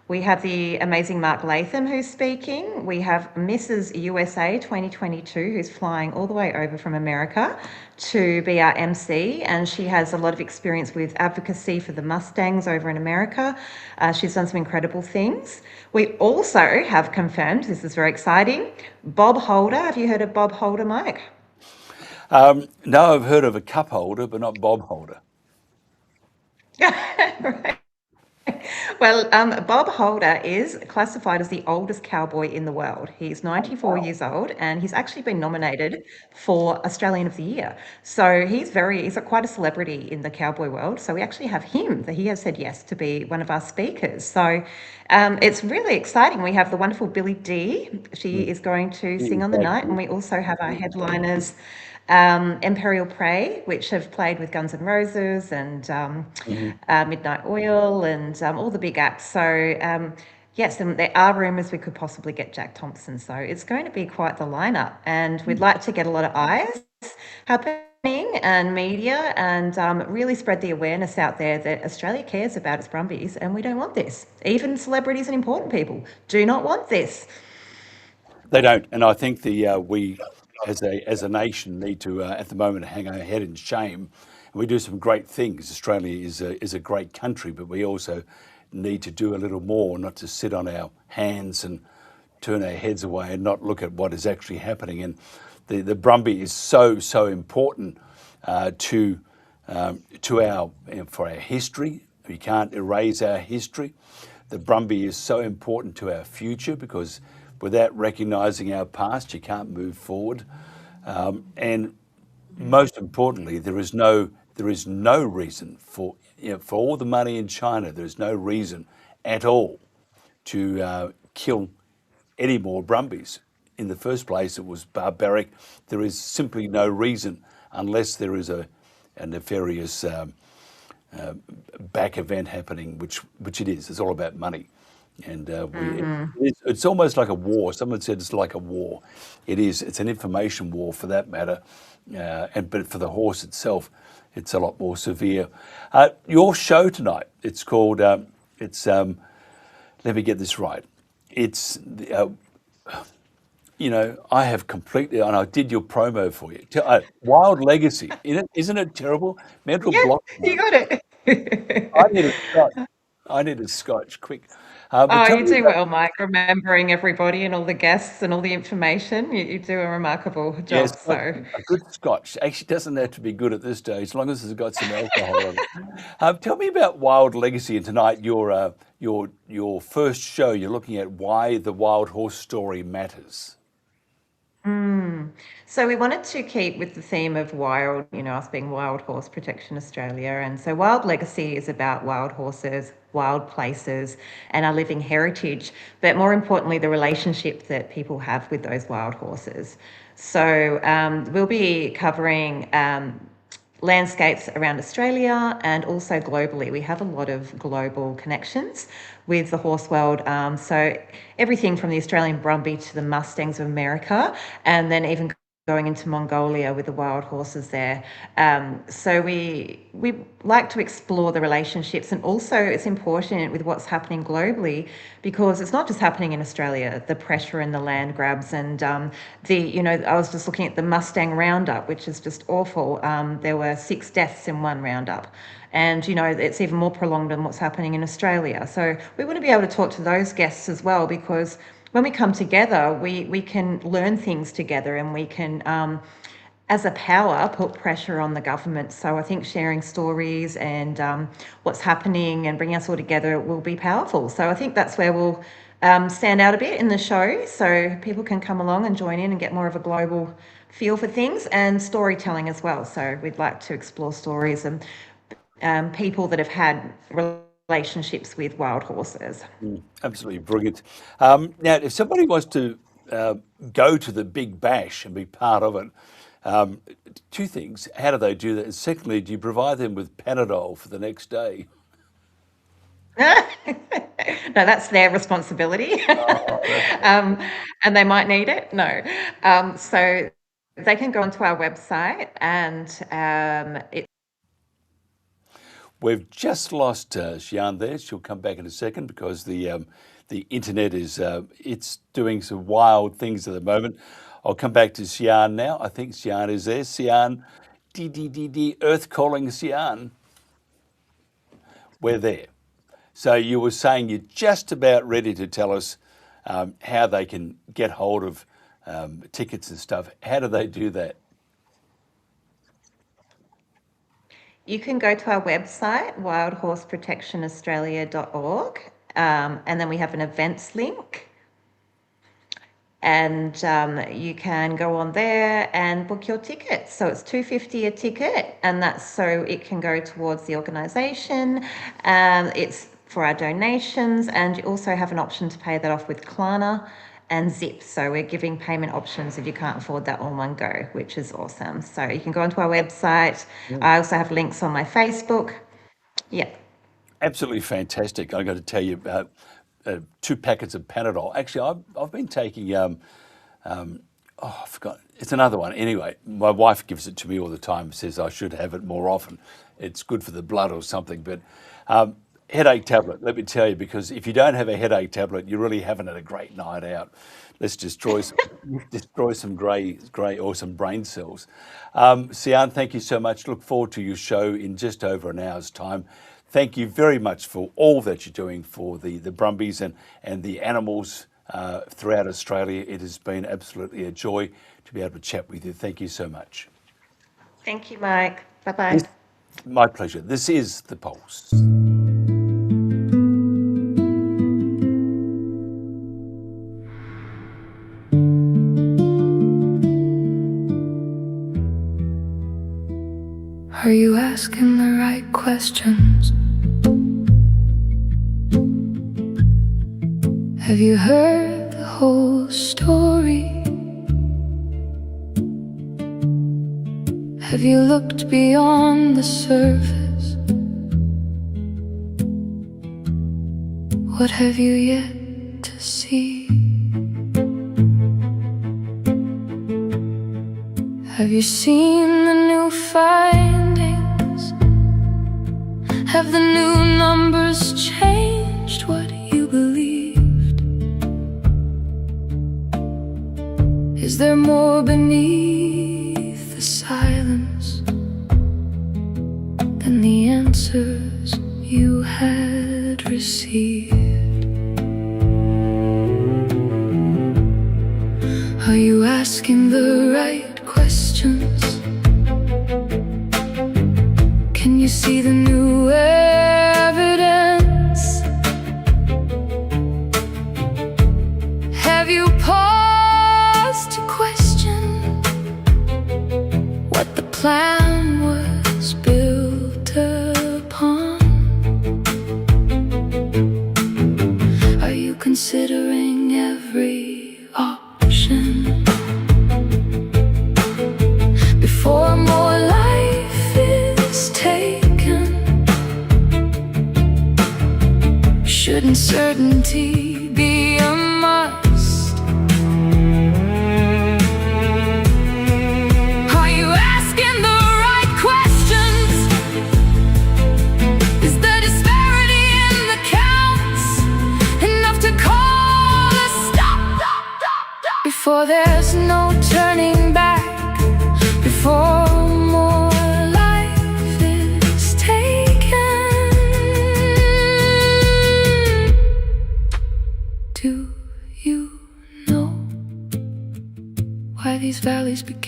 we have the amazing Mark Latham who's speaking. We have Mrs. USA 2022 who's flying all the way over from America to be our MC, and she has a lot of experience with advocacy for the Mustangs over in America. She's done some incredible things. We also have confirmed, this is very exciting, Bob Holder. Have you heard of Bob Holder, Mike? No, I've heard of a cup holder, but not Bob Holder. Right. Well, Bob Holder is classified as the oldest cowboy in the world. He's 94 years old, and he's actually been nominated for Australian of the Year. So he's quite a celebrity in the cowboy world. So we actually have him, that he has said yes to be one of our speakers. So it's really exciting. We have the wonderful Billy D. She is going to sing on the night, and we also have our headliners, Imperial Prey, which have played with Guns N' Roses and Midnight Oil and all the big acts. So yes, and there are rumours we could possibly get Jack Thompson. So it's going to be quite the lineup, and we'd like to get a lot of eyes happening and media, and really spread the awareness out there that Australia cares about its Brumbies, and we don't want this. Even celebrities and important people do not want this. They don't, and I think we as a nation need to at the moment hang our head in shame. And we do some great things. Australia is a great country, but we also need to do a little more, not to sit on our hands and turn our heads away and not look at what is actually happening. And the Brumby is so important for our history. We can't erase our history. The Brumby is so important to our future, because without recognising our past, you can't move forward. And most importantly, there is no reason for all the money in China. There is no reason at all to kill any more Brumbies. In the first place, it was barbaric. There is simply no reason, unless there is a nefarious back event happening, which it is. It's all about money. And it's almost like a war. Someone said it's like a war. It is. It's an information war, for that matter. But for the horse itself, it's a lot more severe. Your show tonight, it's called, let me get this right. It's, I have completely, and I did your promo for you. Wild Legacy. Isn't it terrible? Mental block. You got it. I need a scotch, quick. You do well, Mike, remembering everybody and all the guests and all the information. You do a remarkable job. Yes, So a good scotch actually doesn't have to be good at this stage, as long as it's got some alcohol in it. Tell me about Wild Legacy, and tonight your first show. You're looking at why the wild horse story matters. So we wanted to keep with the theme of wild, us being Wild Horse Protection Australia. And so Wild Legacy is about wild horses, wild places, and our living heritage, but more importantly, the relationship that people have with those wild horses. So we'll be covering landscapes around Australia and also globally. We have a lot of global connections with the horse world. So everything from the Australian Brumby to the Mustangs of America, and then even going into Mongolia with the wild horses there. So we like to explore the relationships, and also it's important with what's happening globally, because it's not just happening in Australia, the pressure and the land grabs and I was just looking at the Mustang roundup, which is just awful. There were 6 deaths in one roundup. And, you know, it's even more prolonged than what's happening in Australia. So we want to be able to talk to those guests as well, because when we come together, we can learn things together, and we can, as a power, put pressure on the government. So I think sharing stories and what's happening and bringing us all together will be powerful. So I think that's where we'll stand out a bit in the show, so people can come along and join in and get more of a global feel for things, and storytelling as well. So we'd like to explore stories and people that have had relationships with wild horses. Absolutely brilliant. Now, if somebody wants to go to the Big Bash and be part of it, two things. How do they do that? And secondly, do you provide them with Panadol for the next day? No, that's their responsibility. And they might need it. No. So they can go onto our website, and We've just lost Sian there. She'll come back in a second because the internet is it's doing some wild things at the moment. I'll come back to Sian now. I think Sian is there. Sian, Earth calling Sian. We're there. So you were saying you're just about ready to tell us how they can get hold of tickets and stuff. How do they do that? you can go to our website, wildhorseprotectionaustralia.org, and then we have an events link. And you can go on there and book your tickets. So it's $2.50 a ticket, and that's so it can go towards the organisation. It's for our donations, and you also have an option to pay that off with Klarna and Zip. So we're giving payment options if you can't afford that all in one go, which is awesome. So you can go onto our website. I also have links on my Facebook. Yeah. Absolutely fantastic. I've got to tell you about 2 packets of Panadol. Actually, I've been taking, I forgot, it's another one. Anyway, my wife gives it to me all the time, says I should have it more often. It's good for the blood or something. But headache tablet, let me tell you, because if you don't have a headache tablet, you really haven't had a great night out. Let's destroy some grey or some brain cells. Sian, thank you so much. Look forward to your show in just over an hour's time. Thank you very much for all that you're doing for the Brumbies and the animals throughout Australia. It has been absolutely a joy to be able to chat with you. Thank you so much. Thank you, Mike. Bye-bye. My pleasure. This is The Pulse. Are you asking the right questions? Have you heard the whole story? Have you looked beyond the surface? What have you yet to see? Have you seen the new findings? Have the new numbers changed what you believed? Is there more beneath the silence than the answers you had received? Are you asking the right questions? Can you see the new evidence? Have you paused to question what the plan was built upon? Are you considering every option before more life is taken? Shouldn't certainty be a must? Are you asking the right questions? Is the disparity in the counts enough to call a stop? Before there's no turning back, before more life is taken.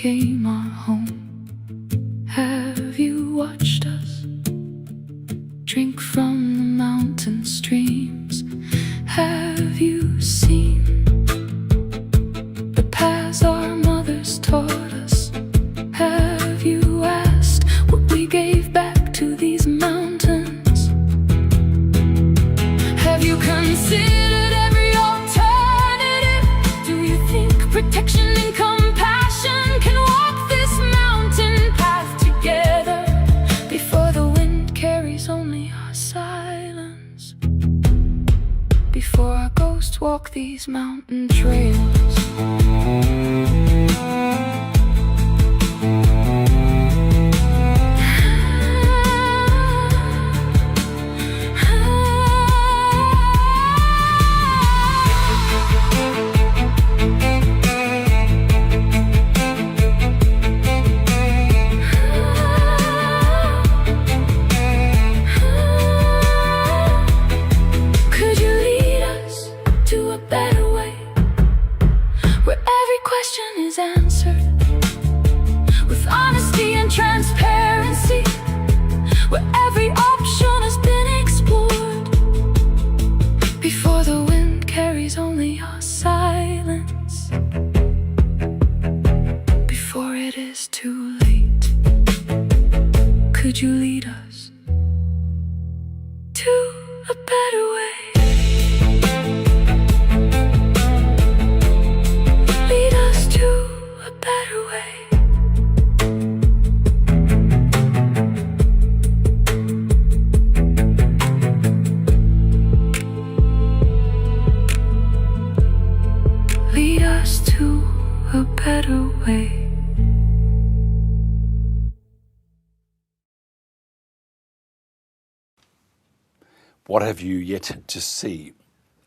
became our home. Have you watched us drink from the mountain streams? Have you seen the paths our mothers taught us? Have you asked what we gave back to these mountains? Have you considered every alternative? Do you think protection and compassion can walk this mountain path together before the wind carries only our silence? Before our ghosts walk these mountain trails? Could you lead us to a better way, where every question is answered with honesty and transparency, where every option has been explored before the wind carries only our silence, before it is too late? Could you lead us to a better way? Lead us to a better way. Lead us to a better way. What have you yet to see?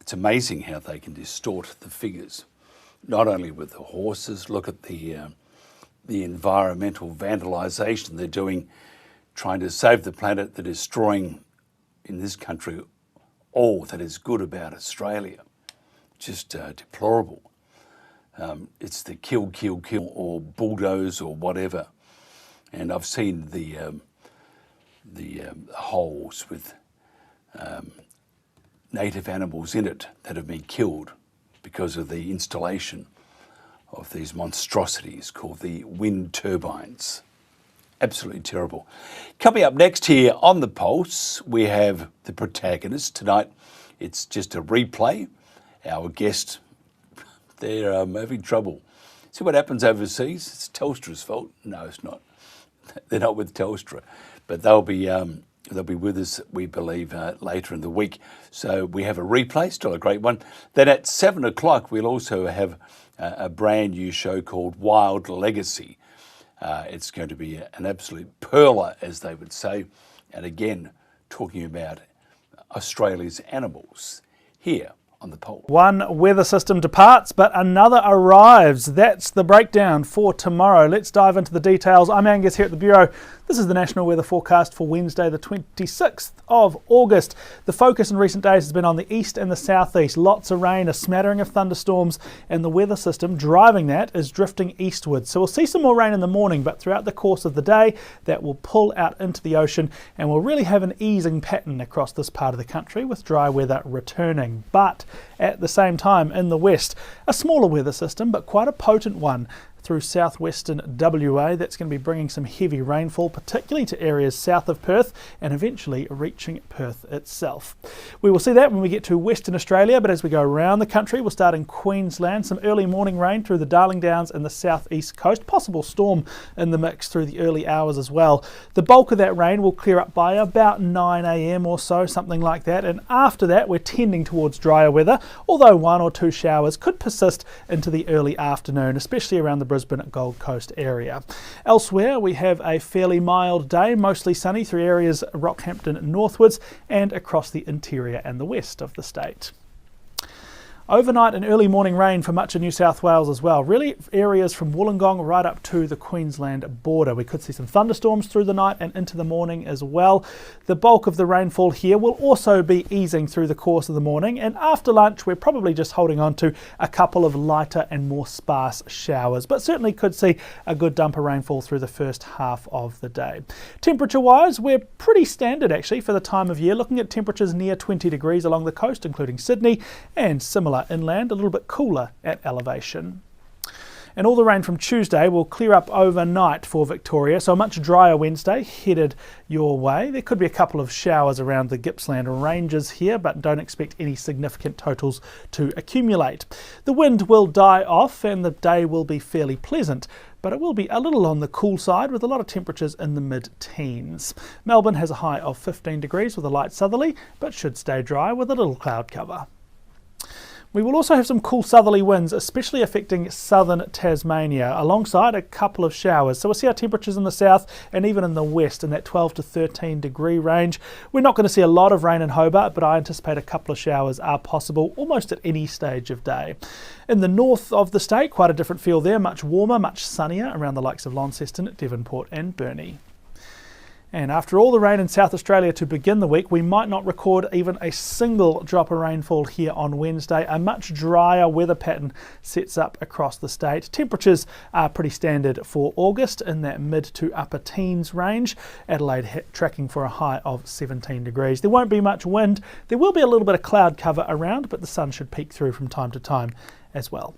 It's amazing how they can distort the figures. Not only with the horses, look at the environmental vandalisation they're doing, trying to save the planet. They're destroying, in this country, all that is good about Australia. Just deplorable. It's the kill, or bulldoze or whatever. And I've seen the holes with native animals in it that have been killed because of the installation of these monstrosities called the wind turbines. Absolutely terrible. Coming up next here on The Pulse, we have the protagonist. Tonight, it's just a replay. Our guest, they're having trouble. See what happens overseas? It's Telstra's fault. No, it's not. They're not with Telstra. But they'll be with us, we believe, later in the week. So we have a replay, still a great one. Then at 7 o'clock, we'll also have a brand new show called Wild Legacy. It's going to be an absolute perler, as they would say. And again, talking about Australia's animals here on The Pulse. One weather system departs, but another arrives. That's the breakdown for tomorrow. Let's dive into the details. I'm Angus here at the Bureau. This is the national weather forecast for Wednesday, the 26th of August. The focus in recent days has been on the east and the southeast. Lots of rain, a smattering of thunderstorms, and the weather system driving that is drifting eastwards. So we'll see some more rain in the morning, but throughout the course of the day, that will pull out into the ocean, and we'll really have an easing pattern across this part of the country with dry weather returning. But at the same time, in the west, a smaller weather system, but quite a potent one through southwestern WA. That's going to be bringing some heavy rainfall, particularly to areas south of Perth and eventually reaching Perth itself. We will see that when we get to Western Australia, but as we go around the country, we'll start in Queensland. Some early morning rain through the Darling Downs and the southeast coast. Possible storm in the mix through the early hours as well. The bulk of that rain will clear up by about 9 a.m. or so, something like that. And after that, we're tending towards drier weather, although 1 or 2 showers could persist into the early afternoon, especially around the Brisbane Gold Coast area. Elsewhere, we have a fairly mild day, mostly sunny through areas Rockhampton northwards and across the interior and the west of the state. Overnight and early morning rain for much of New South Wales as well. Really areas from Wollongong right up to the Queensland border. We could see some thunderstorms through the night and into the morning as well. The bulk of the rainfall here will also be easing through the course of the morning, and after lunch we're probably just holding on to a couple of lighter and more sparse showers, but certainly could see a good dump of rainfall through the first half of the day. Temperature wise, we're pretty standard actually for the time of year, looking at temperatures near 20 degrees along the coast including Sydney, and similar inland, a little bit cooler at elevation. And all the rain from Tuesday will clear up overnight for Victoria, so a much drier Wednesday headed your way. There could be a couple of showers around the Gippsland ranges here, but don't expect any significant totals to accumulate. The wind will die off and the day will be fairly pleasant, but it will be a little on the cool side with a lot of temperatures in the mid-teens. Melbourne has a high of 15 degrees with a light southerly, but should stay dry with a little cloud cover. We will also have some cool southerly winds, especially affecting southern Tasmania, alongside a couple of showers. So we'll see our temperatures in the south and even in the west in that 12 to 13 degree range. We're not going to see a lot of rain in Hobart, but I anticipate a couple of showers are possible almost at any stage of day. In the north of the state, quite a different feel there, much warmer, much sunnier around the likes of Launceston, Devonport and Burnie. And after all the rain in South Australia to begin the week, we might not record even a single drop of rainfall here on Wednesday. A much drier weather pattern sets up across the state. Temperatures are pretty standard for August in that mid to upper teens range. Adelaide tracking for a high of 17 degrees. There won't be much wind. There will be a little bit of cloud cover around, but the sun should peek through from time to time as well.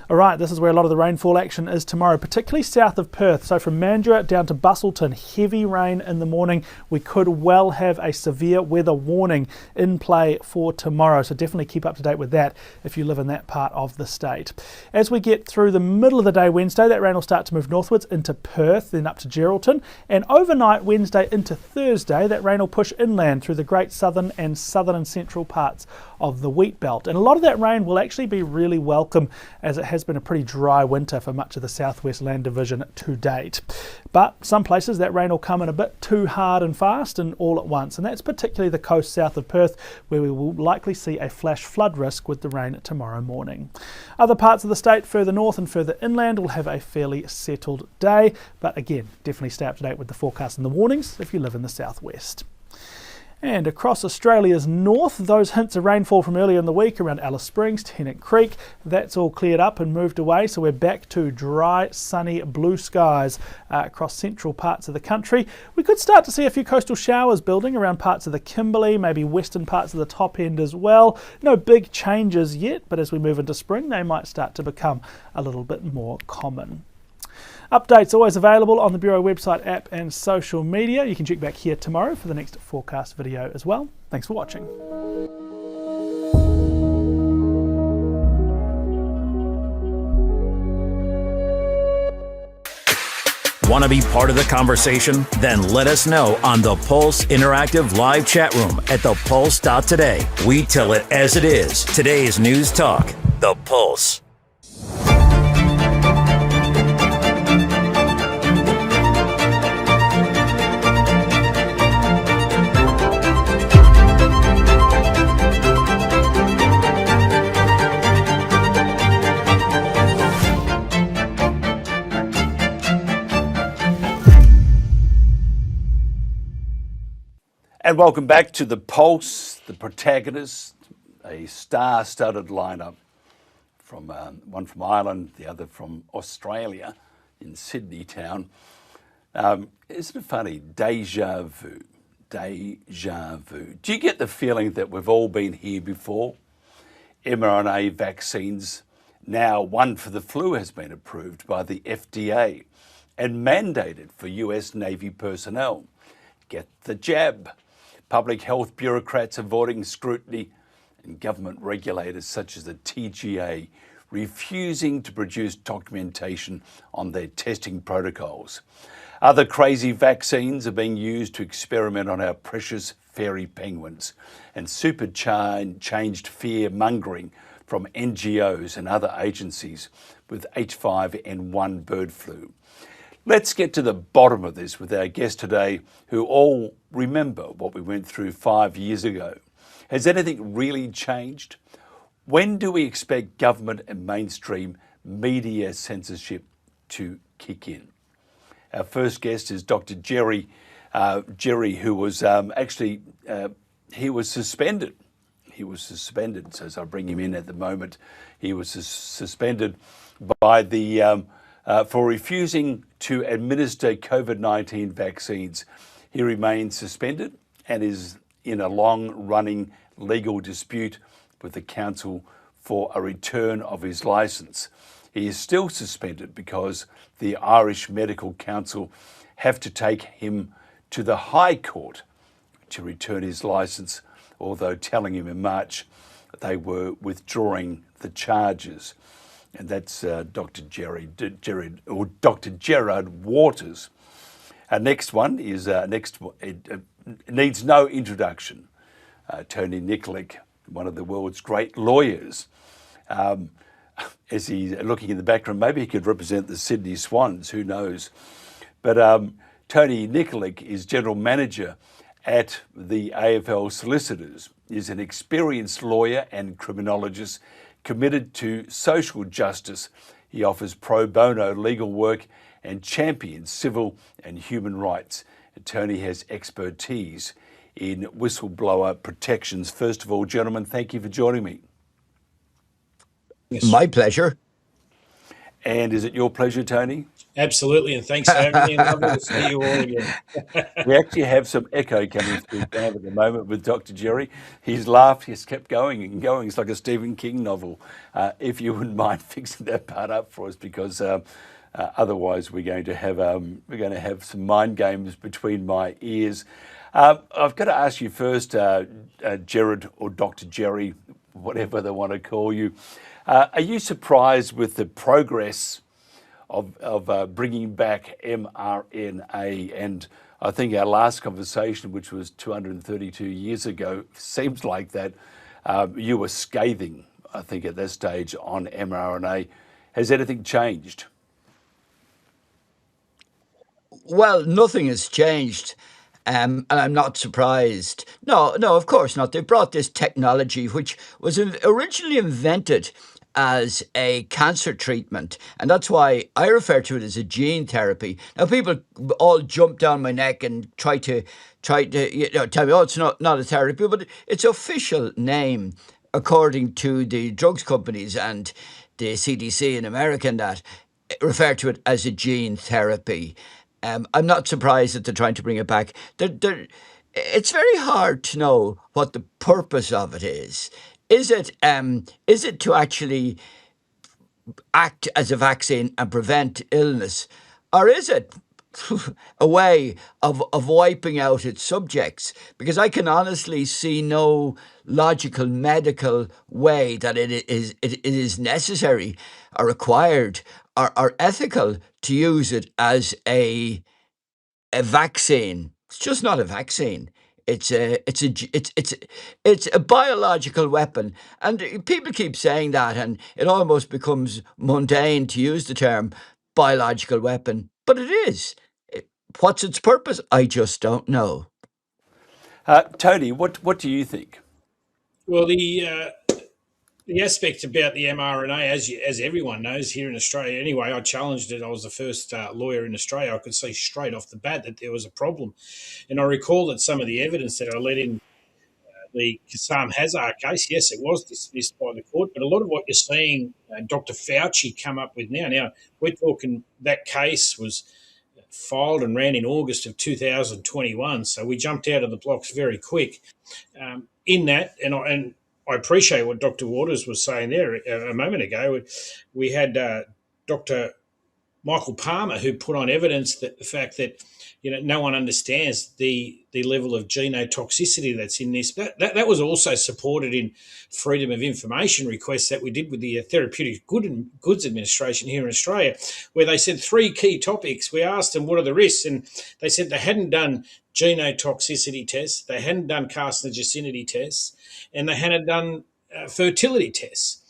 Alright, this is where a lot of the rainfall action is tomorrow, particularly south of Perth. So from Mandurah down to Busselton, heavy rain in the morning. We could well have a severe weather warning in play for tomorrow, so definitely keep up to date with that if you live in that part of the state. As we get through the middle of the day Wednesday, that rain will start to move northwards into Perth, then up to Geraldton, and overnight Wednesday into Thursday, that rain will push inland through the great southern and central parts of the wheat belt. And a lot of that rain will actually be really welcome, as it has been a pretty dry winter for much of the southwest land division to date. But some places that rain will come in a bit too hard and fast and all at once, and that's particularly the coast south of Perth, where we will likely see a flash flood risk with the rain tomorrow morning. Other parts of the state further north and further inland will have a fairly settled day, but again, definitely stay up to date with the forecast and the warnings if you live in the southwest. And across Australia's north, those hints of rainfall from earlier in the week around Alice Springs, Tennant Creek, that's all cleared up and moved away, so we're back to dry, sunny, blue skies across central parts of the country. We could start to see a few coastal showers building around parts of the Kimberley, maybe western parts of the top end as well. No big changes yet, but as we move into spring, they might start to become a little bit more common. Updates always available on the Bureau website, app and social media. You can check back here tomorrow for the next forecast video as well. Thanks for watching. Want to be part of the conversation? Then let us know on the Pulse Interactive Live Chat Room at thepulse.today. We tell it as it is. Today's news talk, The Pulse. And welcome back to The Pulse, the protagonist, a star-studded lineup, from one from Ireland, the other from Australia in Sydney town. Isn't it funny? Deja vu. Deja vu. Do you get the feeling that we've all been here before? mRNA vaccines, now one for the flu, has been approved by the FDA and mandated for US Navy personnel. Get the jab. Public health bureaucrats avoiding scrutiny, and government regulators such as the TGA refusing to produce documentation on their testing protocols. Other crazy vaccines are being used to experiment on our precious fairy penguins, and supercharged fear-mongering from NGOs and other agencies with H5N1 bird flu. Let's get to the bottom of this with our guest today, who all remember what we went through 5 years ago. Has anything really changed? When do we expect government and mainstream media censorship to kick in? Our first guest is Dr. Jerry, who was he was suspended. He was suspended, so as I bring him in at the moment, he was suspended by the for refusing to administer COVID-19 vaccines. He remains suspended and is in a long-running legal dispute with the council for a return of his licence. He is still suspended because the Irish Medical Council have to take him to the High Court to return his licence, although telling him in March they were withdrawing the charges. And that's Dr. Dr. Gerard Waters. Our next one is it needs no introduction. Tony Nikolic, one of the world's great lawyers. As he's looking in the background, maybe he could represent the Sydney Swans, who knows? But Tony Nikolic is general manager at the AFL Solicitors. He's an experienced lawyer and criminologist committed to social justice. He offers pro bono legal work and champions civil and human rights. And Tony has expertise in whistleblower protections. First of all, gentlemen, thank you for joining me. Yes. My pleasure. And is it your pleasure, Tony? Absolutely, and thanks for having me. Lovely to see you all again. We actually have some echo coming through at the moment with Dr. Jerry. His laugh has kept going and going. It's like a Stephen King novel. If you wouldn't mind fixing that part up for us, because otherwise we're going to have some mind games between my ears. I've got to ask you first, Gerard or Dr. Jerry, whatever they want to call you. Are you surprised with the progress of bringing back mRNA? And I think our last conversation, which was 232 years ago, seems like that you were scathing, I think, at that stage on mRNA. Has anything changed? Well, nothing has changed. And I'm not surprised. No, of course not. They brought this technology, which was originally invented as a cancer treatment, and that's why I refer to it as a gene therapy. Now, people all jump down my neck and try to tell me, oh, it's not a therapy, but its official name, according to the drugs companies and the CDC in America, and that refer to it as a gene therapy. I'm not surprised that they're trying to bring it back. It's very hard to know what the purpose of it is. Is it to actually act as a vaccine and prevent illness, or is it a way of wiping out its subjects? Because I can honestly see no logical medical way that it is necessary or required or ethical to use it as a vaccine. It's just not a vaccine. It's a biological weapon, and people keep saying that, and it almost becomes mundane to use the term biological weapon. But it is. What's its purpose? I just don't know. Tony, what do you think? Well, the aspect about the mRNA, as everyone knows here in Australia, anyway, I challenged it. I was the first lawyer in Australia. I could see straight off the bat that there was a problem. And I recall that some of the evidence that I let in the Cr Zahra case, yes, it was dismissed by the court, but a lot of what you're seeing Dr. Fauci come up with now, we're talking that case was filed and ran in August of 2021, so we jumped out of the blocks very quick. In that, and I appreciate what Dr. Waters was saying there a moment ago. We had Dr. Michael Palmer, who put on evidence that the fact that no one understands the level of genotoxicity that's in this. That was also supported in freedom of information requests that we did with the Therapeutic Goods Administration here in Australia, where they said 3 key topics. We asked them, what are the risks? And they said they hadn't done genotoxicity tests, they hadn't done carcinogenicity tests, and they hadn't done fertility tests.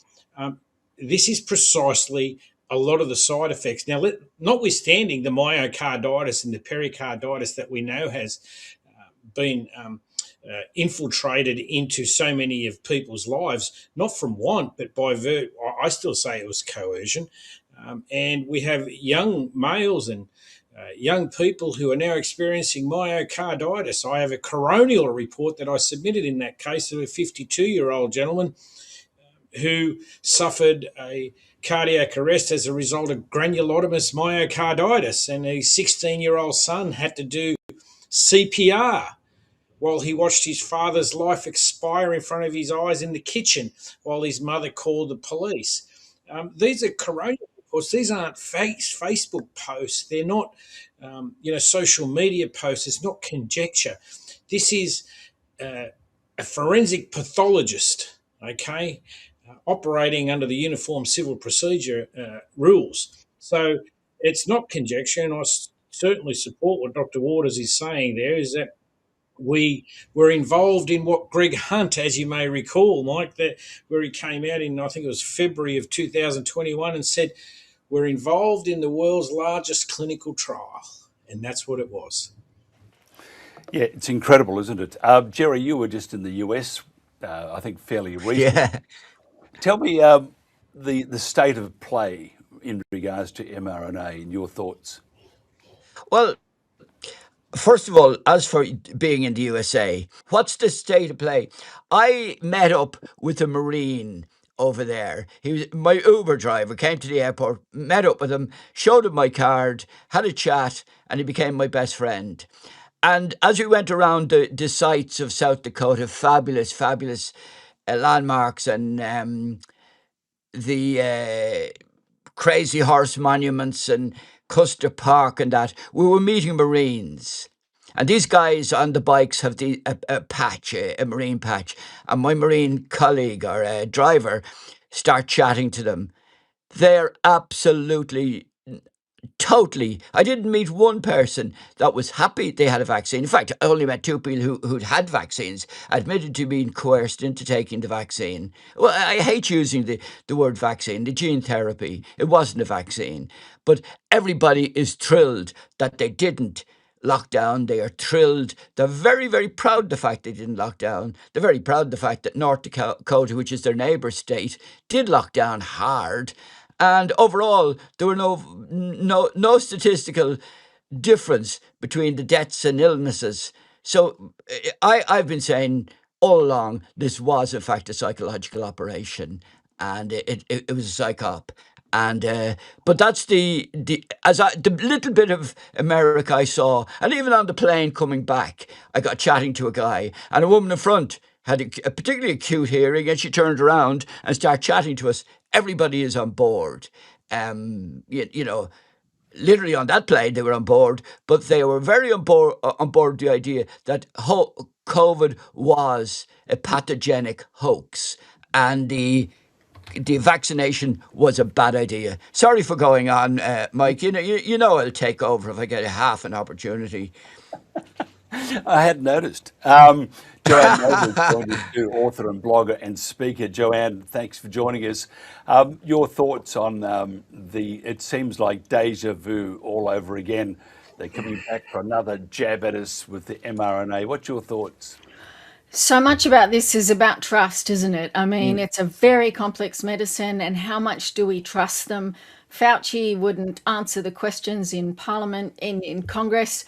This is precisely a lot of the side effects. Now, notwithstanding the myocarditis and the pericarditis that we know has been infiltrated into so many of people's lives, not from want, but I still say it was coercion. And we have young males and young people who are now experiencing myocarditis. I have a coronial report that I submitted in that case of a 52-year-old gentleman who suffered a cardiac arrest as a result of granulomatous myocarditis, and his 16-year-old son had to do CPR while he watched his father's life expire in front of his eyes in the kitchen while his mother called the police. These are corona reports. These aren't Facebook posts. They're not, social media posts. It's not conjecture. This is a forensic pathologist, okay, operating under the Uniform Civil Procedure rules. So it's not conjecture, and I certainly support what Dr. Waters is saying there, is that we were involved in what Greg Hunt, as you may recall, Mike, where he came out in, I think it was February of 2021, and said, we're involved in the world's largest clinical trial. And that's what it was. Yeah, it's incredible, isn't it? Jerry, you were just in the US, I think fairly recently. Yeah. Tell me the state of play in regards to mRNA and your thoughts. Well, first of all, as for being in the USA, what's the state of play? I met up with a Marine over there. He was my Uber driver, came to the airport, met up with him, showed him my card, had a chat, and he became my best friend. And as we went around the sites of South Dakota, fabulous landmarks, and the Crazy Horse monuments and Custer Park and that, we were meeting Marines. And these guys on the bikes have a patch, a Marine patch. And my Marine colleague or driver start chatting to them. They're absolutely, totally. I didn't meet one person that was happy they had a vaccine. In fact, I only met two people who'd had vaccines, admitted to being coerced into taking the vaccine. Well, I hate using the word vaccine, the gene therapy. It wasn't a vaccine. But everybody is thrilled that they didn't lock down. They are thrilled. They're very, very proud of the fact they didn't lock down. They're very proud of the fact that North Dakota, which is their neighbour state, did lock down hard. And overall, there were no statistical difference between the deaths and illnesses. So I've been saying all along this was in fact a psychological operation, and it was a psych-op. And but that's the little bit of America I saw, and even on the plane coming back, I got chatting to a guy, and a woman in front had a particularly acute hearing, and she turned around and started chatting to us. Everybody is on board. Literally on that plane they were on board, but they were very on board the idea that COVID was a pathogenic hoax, and the vaccination was a bad idea. Sorry for going on, Mike. You know I'll take over if I get half an opportunity. I had noticed. Joanne Noble's joined us too, author and blogger and speaker. Joanne, thanks for joining us. Your thoughts on it seems like deja vu all over again. They're coming back for another jab at us with the mRNA. What's your thoughts? So much about this is about trust, isn't it? I mean, it's a very complex medicine, and how much do we trust them? Fauci wouldn't answer the questions in Parliament, in Congress.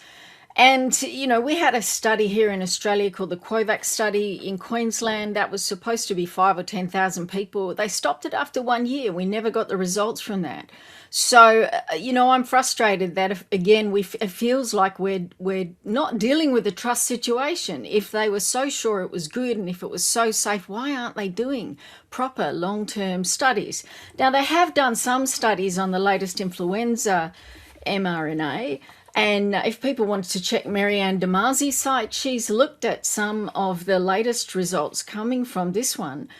And, we had a study here in Australia called the Quovax study in Queensland that was supposed to be 5,000 or 10,000 people. They stopped it after 1 year. We never got the results from that. So, I'm frustrated that, it feels like we're not dealing with the trust situation. If they were so sure it was good and if it was so safe, why aren't they doing proper long-term studies? Now, they have done some studies on the latest influenza mRNA. And if people wanted to check Marianne Damazi's site, she's looked at some of the latest results coming from this one.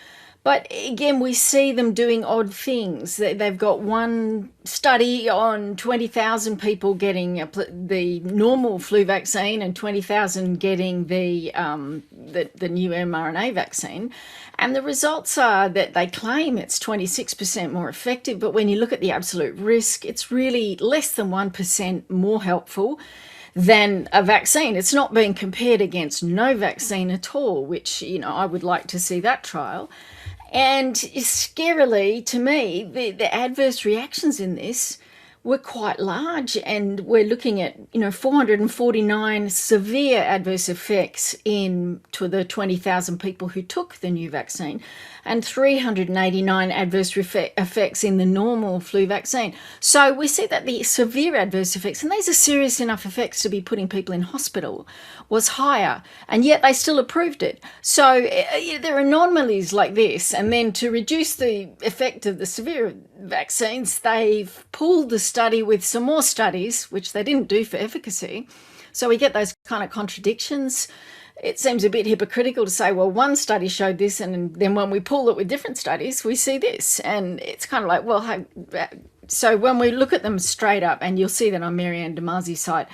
But again, we see them doing odd things. They've got one study on 20,000 people getting the normal flu vaccine and 20,000 getting the new mRNA vaccine. And the results are that they claim it's 26% more effective, but when you look at the absolute risk, it's really less than 1% more helpful. than a vaccine. It's not being compared against no vaccine at all, which, I would like to see that trial. And scarily, to me, the adverse reactions in this were quite large, and we're looking at 449 severe adverse effects to the 20,000 people who took the new vaccine, and 389 adverse effects in the normal flu vaccine. So we see that the severe adverse effects, and these are serious enough effects to be putting people in hospital, was higher, and yet they still approved it. So there are anomalies like this, and then to reduce the effect of the severe vaccines, they've pooled the study with some more studies, which they didn't do for efficacy. So we get those kind of contradictions. It seems a bit hypocritical to say, well, one study showed this, and then when we pool it with different studies, we see this. And it's kind of like, well, so when we look at them straight up, and you'll see that on Marianne Damasi's site,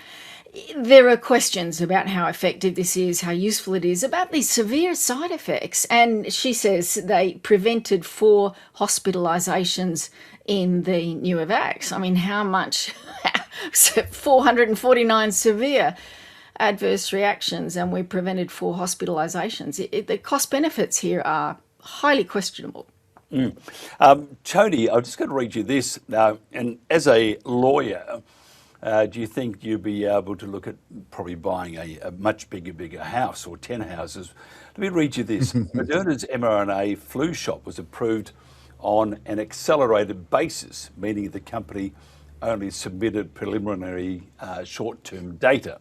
there are questions about how effective this is, how useful it is, about these severe side effects. And she says they prevented 4 hospitalisations in the newer vax. I mean, how much? 449 severe adverse reactions, and we prevented 4 hospitalisations. The cost benefits here are highly questionable. Jodie, I'm just going to read you this. And as a lawyer, do you think you'd be able to look at probably buying a much bigger house or 10 houses? Let me read you this. Moderna's mRNA flu shot was approved on an accelerated basis, meaning the company only submitted preliminary short-term data.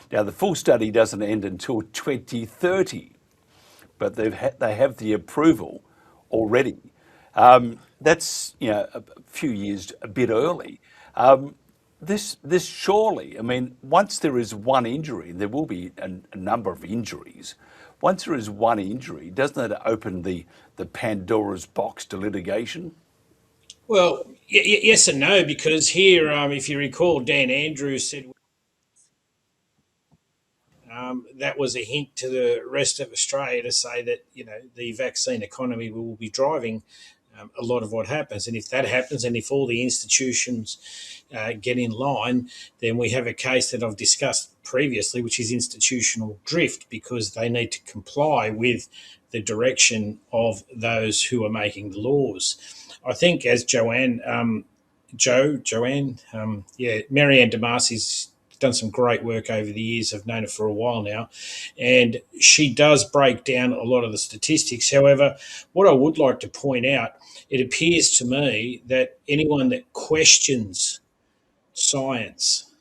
Now, the full study doesn't end until 2030, but they have the approval already. That's a few years a bit early. This surely, I mean, once there is one injury, and there will be a number of injuries, once there is one injury, doesn't that open the Pandora's box to litigation? Well, yes and no, because here, if you recall, Dan Andrews said that was a hint to the rest of Australia to say that, the vaccine economy will be driving a lot of what happens. And if that happens, and if all the institutions get in line, then we have a case that I've discussed previously, which is institutional drift, because they need to comply with the direction of those who are making the laws. I think, as Marianne Damasi's done some great work over the years. I've known her for a while now, and she does break down a lot of the statistics. However, what I would like to point out, it appears to me that anyone that questions science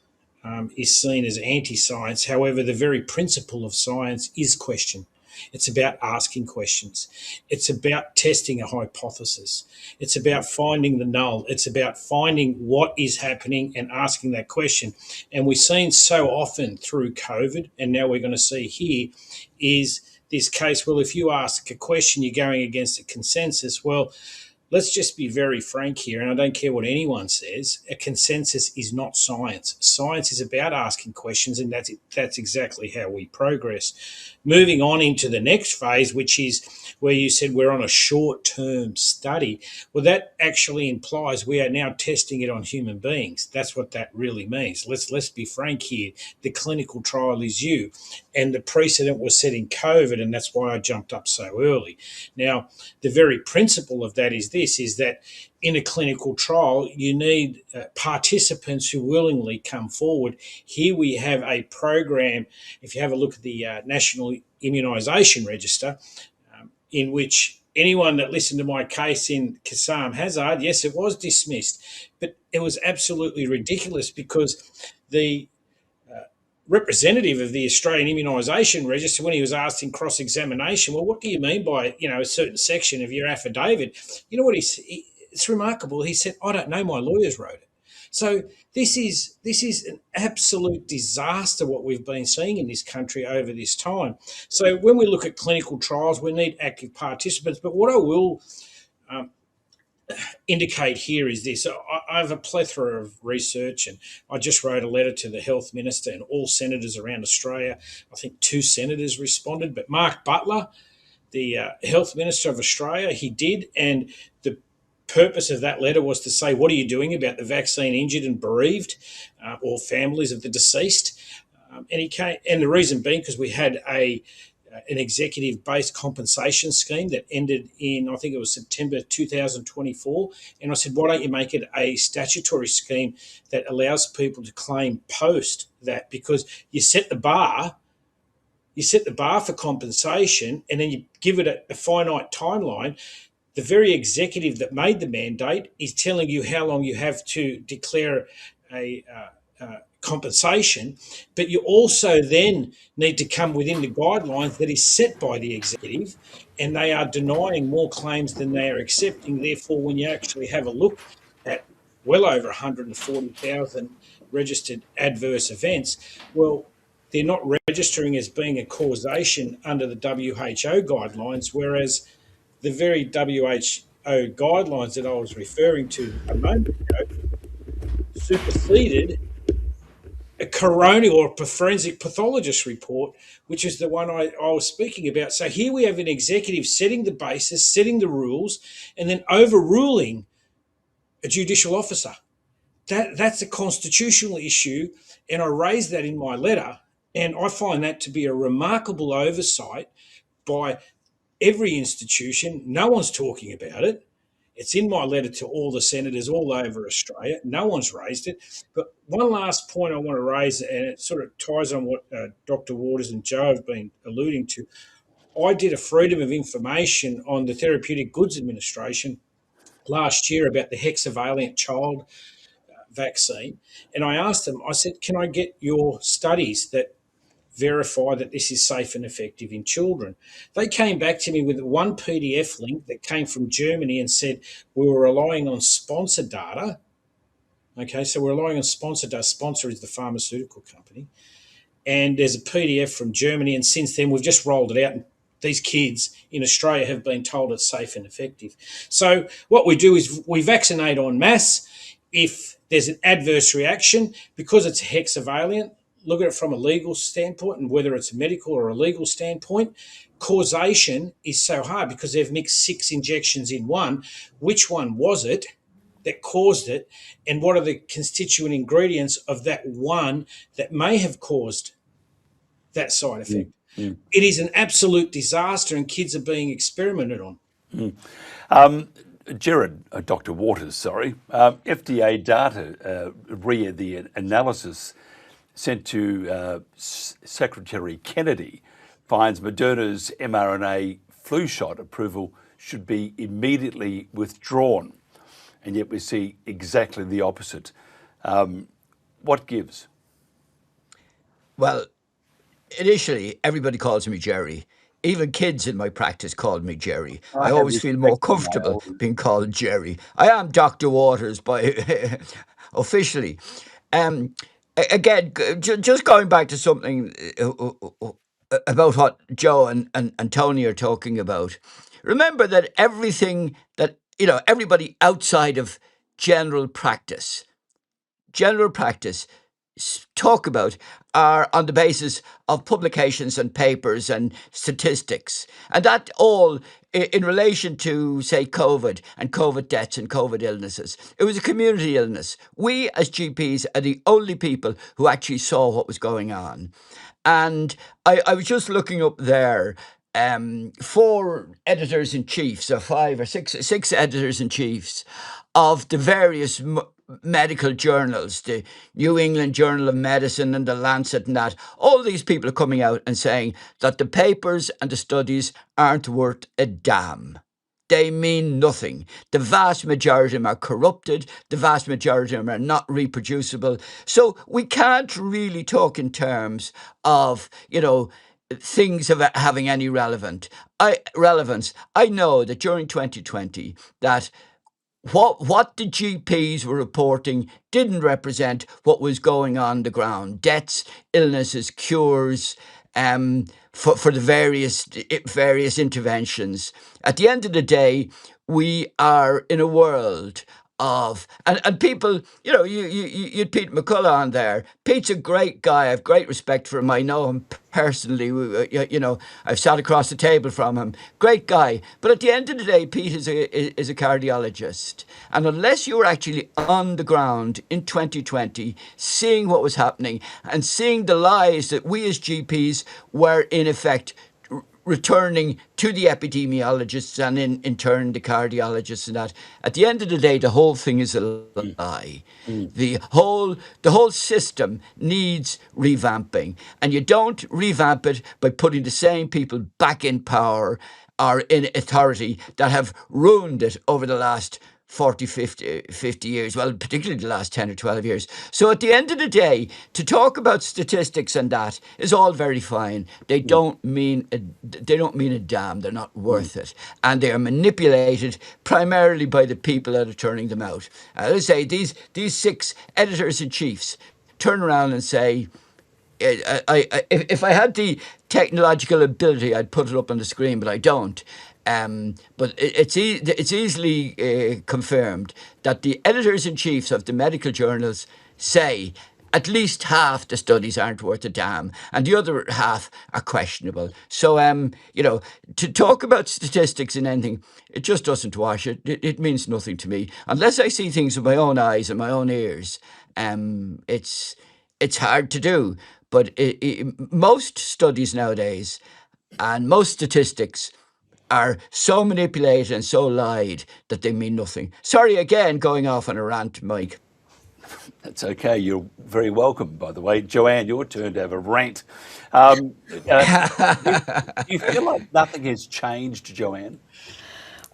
is seen as anti-science. However, the very principle of science is question. It's about asking questions. It's about testing a hypothesis. It's about finding the null. It's about finding what is happening and asking that question. And we've seen so often through COVID, and now we're going to see here, is this case, well, if you ask a question, you're going against a consensus. Well, let's just be very frank here, and I don't care what anyone says, a consensus is not science. Science is about asking questions, and that's exactly how we progress. Moving on into the next phase, which is where you said we're on a short-term study. Well, that actually implies we are now testing it on human beings. That's what that really means. Let's be frank here. The clinical trial is you, and the precedent was set in COVID, and that's why I jumped up so early. Now, the very principle of that is this, is that in a clinical trial, you need participants who willingly come forward. Here we have a program, if you have a look at the National Immunisation Register, in which anyone that listened to my case in Cassam Hazard, yes, it was dismissed, but it was absolutely ridiculous because the representative of the Australian Immunisation Register, when he was asked in cross-examination, well, what do you mean by, a certain section of your affidavit? You know what it's remarkable. He said, I don't know, my lawyers wrote it. So this is an absolute disaster, what we've been seeing in this country over this time. So when we look at clinical trials, we need active participants. But what I will indicate here is this. I have a plethora of research, and I just wrote a letter to the Health Minister and all senators around Australia. I think 2 senators responded, but Mark Butler, the Health Minister of Australia, he did, and the purpose of that letter was to say, what are you doing about the vaccine injured and bereaved or families of the deceased? And he came, and the reason being because we had an executive-based compensation scheme that ended in, I think it was September 2024. And I said, why don't you make it a statutory scheme that allows people to claim post that? Because you set the bar for compensation, and then you give it a finite timeline. The very executive that made the mandate is telling you how long you have to declare a compensation, but you also then need to come within the guidelines that is set by the executive, and they are denying more claims than they are accepting. Therefore, when you actually have a look at well over 140,000 registered adverse events, well, they're not registering as being a causation under the WHO guidelines, whereas the very WHO guidelines that I was referring to a moment ago superseded a coronial or a forensic pathologist report, which is the one I was speaking about. So here we have an executive setting the basis, setting the rules, and then overruling a judicial officer. That's a constitutional issue, and I raised that in my letter, and I find that to be a remarkable oversight by every institution. No one's talking about it. It's in my letter to all the senators all over Australia. No one's raised it. But one last point I want to raise, and it sort of ties on what Dr. Waters and Joe have been alluding to. I did a freedom of information on the Therapeutic Goods Administration last year about the hexavalent child vaccine. And I asked them, I said, can I get your studies that verify that this is safe and effective in children? They came back to me with one PDF link that came from Germany and said we were relying on sponsor data. Okay, so we're relying on sponsor data. Sponsor is the pharmaceutical company. And there's a PDF from Germany, and since then we've just rolled it out, and these kids in Australia have been told it's safe and effective. So what we do is we vaccinate en masse. If there's an adverse reaction, because it's hexavalent, look at it from a legal standpoint, and whether it's a medical or a legal standpoint, causation is so hard because they've mixed 6 injections in one. Which one was it that caused it, and what are the constituent ingredients of that one that may have caused that side effect? It is an absolute disaster, and kids are being experimented on. Jared, Dr. Waters, FDA data, RIA, the analysis sent to Secretary Kennedy, finds Moderna's mRNA flu shot approval should be immediately withdrawn. And yet we see exactly the opposite. What gives? Well, initially, everybody calls me Jerry. Even kids in my practice called me Jerry. I always feel more comfortable being called Jerry. I am Dr. Waters by officially. Again, just going back to something about what Joe and Tony are talking about. Remember that everything that, everybody outside of general practice talk about are on the basis of publications and papers and statistics. And that all in relation to, say, COVID and COVID deaths and COVID illnesses. It was a community illness. We as GPs are the only people who actually saw what was going on. And I was just looking up there, 4 editors-in-chiefs, or 5 or 6 editors-in-chiefs of the various medical journals, the New England Journal of Medicine and the Lancet and that. All these people are coming out and saying that the papers and the studies aren't worth a damn. They mean nothing. The vast majority of them are corrupted. The vast majority of them are not reproducible. So we can't really talk in terms of, things of having any relevance. I know that during 2020 that what the GPs were reporting didn't represent what was going on the ground. Deaths, illnesses, cures, for the various interventions. At the end of the day, we are in a world of, and people, you'd Pete McCullough on there. Pete's a great guy. I have great respect for him. I know him personally. I've sat across the table from him. Great guy. But at the end of the day, Pete is a cardiologist. And unless you were actually on the ground in 2020, seeing what was happening and seeing the lies that we as GPs were in effect returning to the epidemiologists and in turn the cardiologists, and that at the end of the day the whole thing is a lie. The whole system needs revamping, and you don't revamp it by putting the same people back in power or in authority that have ruined it over the last 40, 50 years, well, particularly the last 10 or 12 years. So at the end of the day, to talk about statistics and that is all very fine. They don't mean a damn. They're not worth it. And they are manipulated primarily by the people that are turning them out. Let's say these 6 editors-in-chiefs turn around and say, if I had the technological ability, I'd put it up on the screen, but I don't. But it's easily confirmed that the editors-in-chiefs of the medical journals say at least half the studies aren't worth a damn, and the other half are questionable. So, to talk about statistics in anything, it just doesn't wash it. It means nothing to me unless I see things with my own eyes and my own ears. It's hard to do, but most studies nowadays and most statistics are so manipulated and so lied that they mean nothing. Sorry again, going off on a rant, Mike. That's okay. You're very welcome, by the way. Joanne, your turn to have a rant. You feel like nothing has changed, Joanne?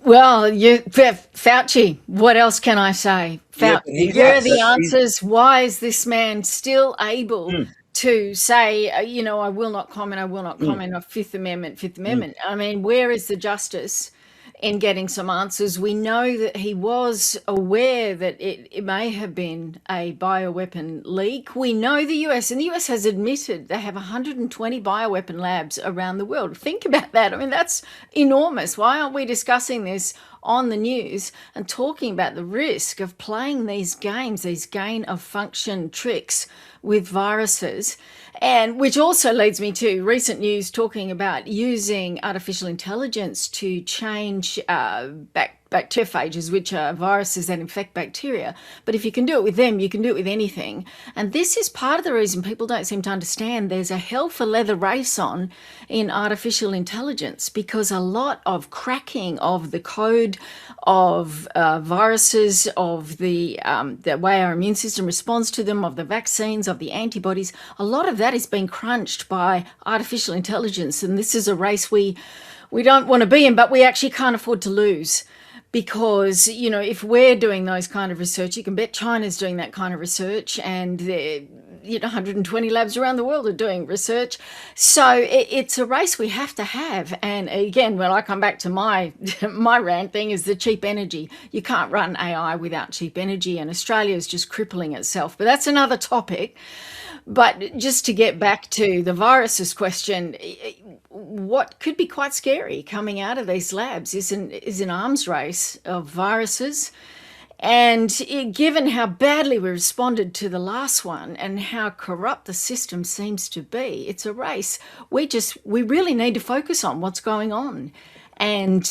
Well, Fauci, what else can I say? Fauci, where are the answers? Why is this man still able to say, I will not comment on Fifth Amendment? I mean, where is the justice in getting some answers? We know that he was aware that it may have been a bioweapon leak. We know the US has admitted they have 120 bioweapon labs around the world. Think about that. I mean, that's enormous. Why aren't we discussing this on the news and talking about the risk of playing these games, these gain of function tricks with viruses? And which also leads me to recent news talking about using artificial intelligence to change bacteriophages, which are viruses that infect bacteria. But if you can do it with them, you can do it with anything. And this is part of the reason people don't seem to understand there's a hell for leather race on in artificial intelligence, because a lot of cracking of the code of viruses, of the way our immune system responds to them, of the vaccines, of the antibodies, a lot of that is being crunched by artificial intelligence. And this is a race we don't want to be in, but we actually can't afford to lose. Because, if we're doing those kind of research, you can bet China's doing that kind of research, and 120 labs around the world are doing research. So it's a race we have to have. And again, when I come back to my rant thing, is the cheap energy. You can't run AI without cheap energy, and Australia is just crippling itself. But that's another topic. But just to get back to the viruses question, what could be quite scary coming out of these labs is an arms race of viruses. And given how badly we responded to the last one and how corrupt the system seems to be, it's a race. We really need to focus on what's going on. And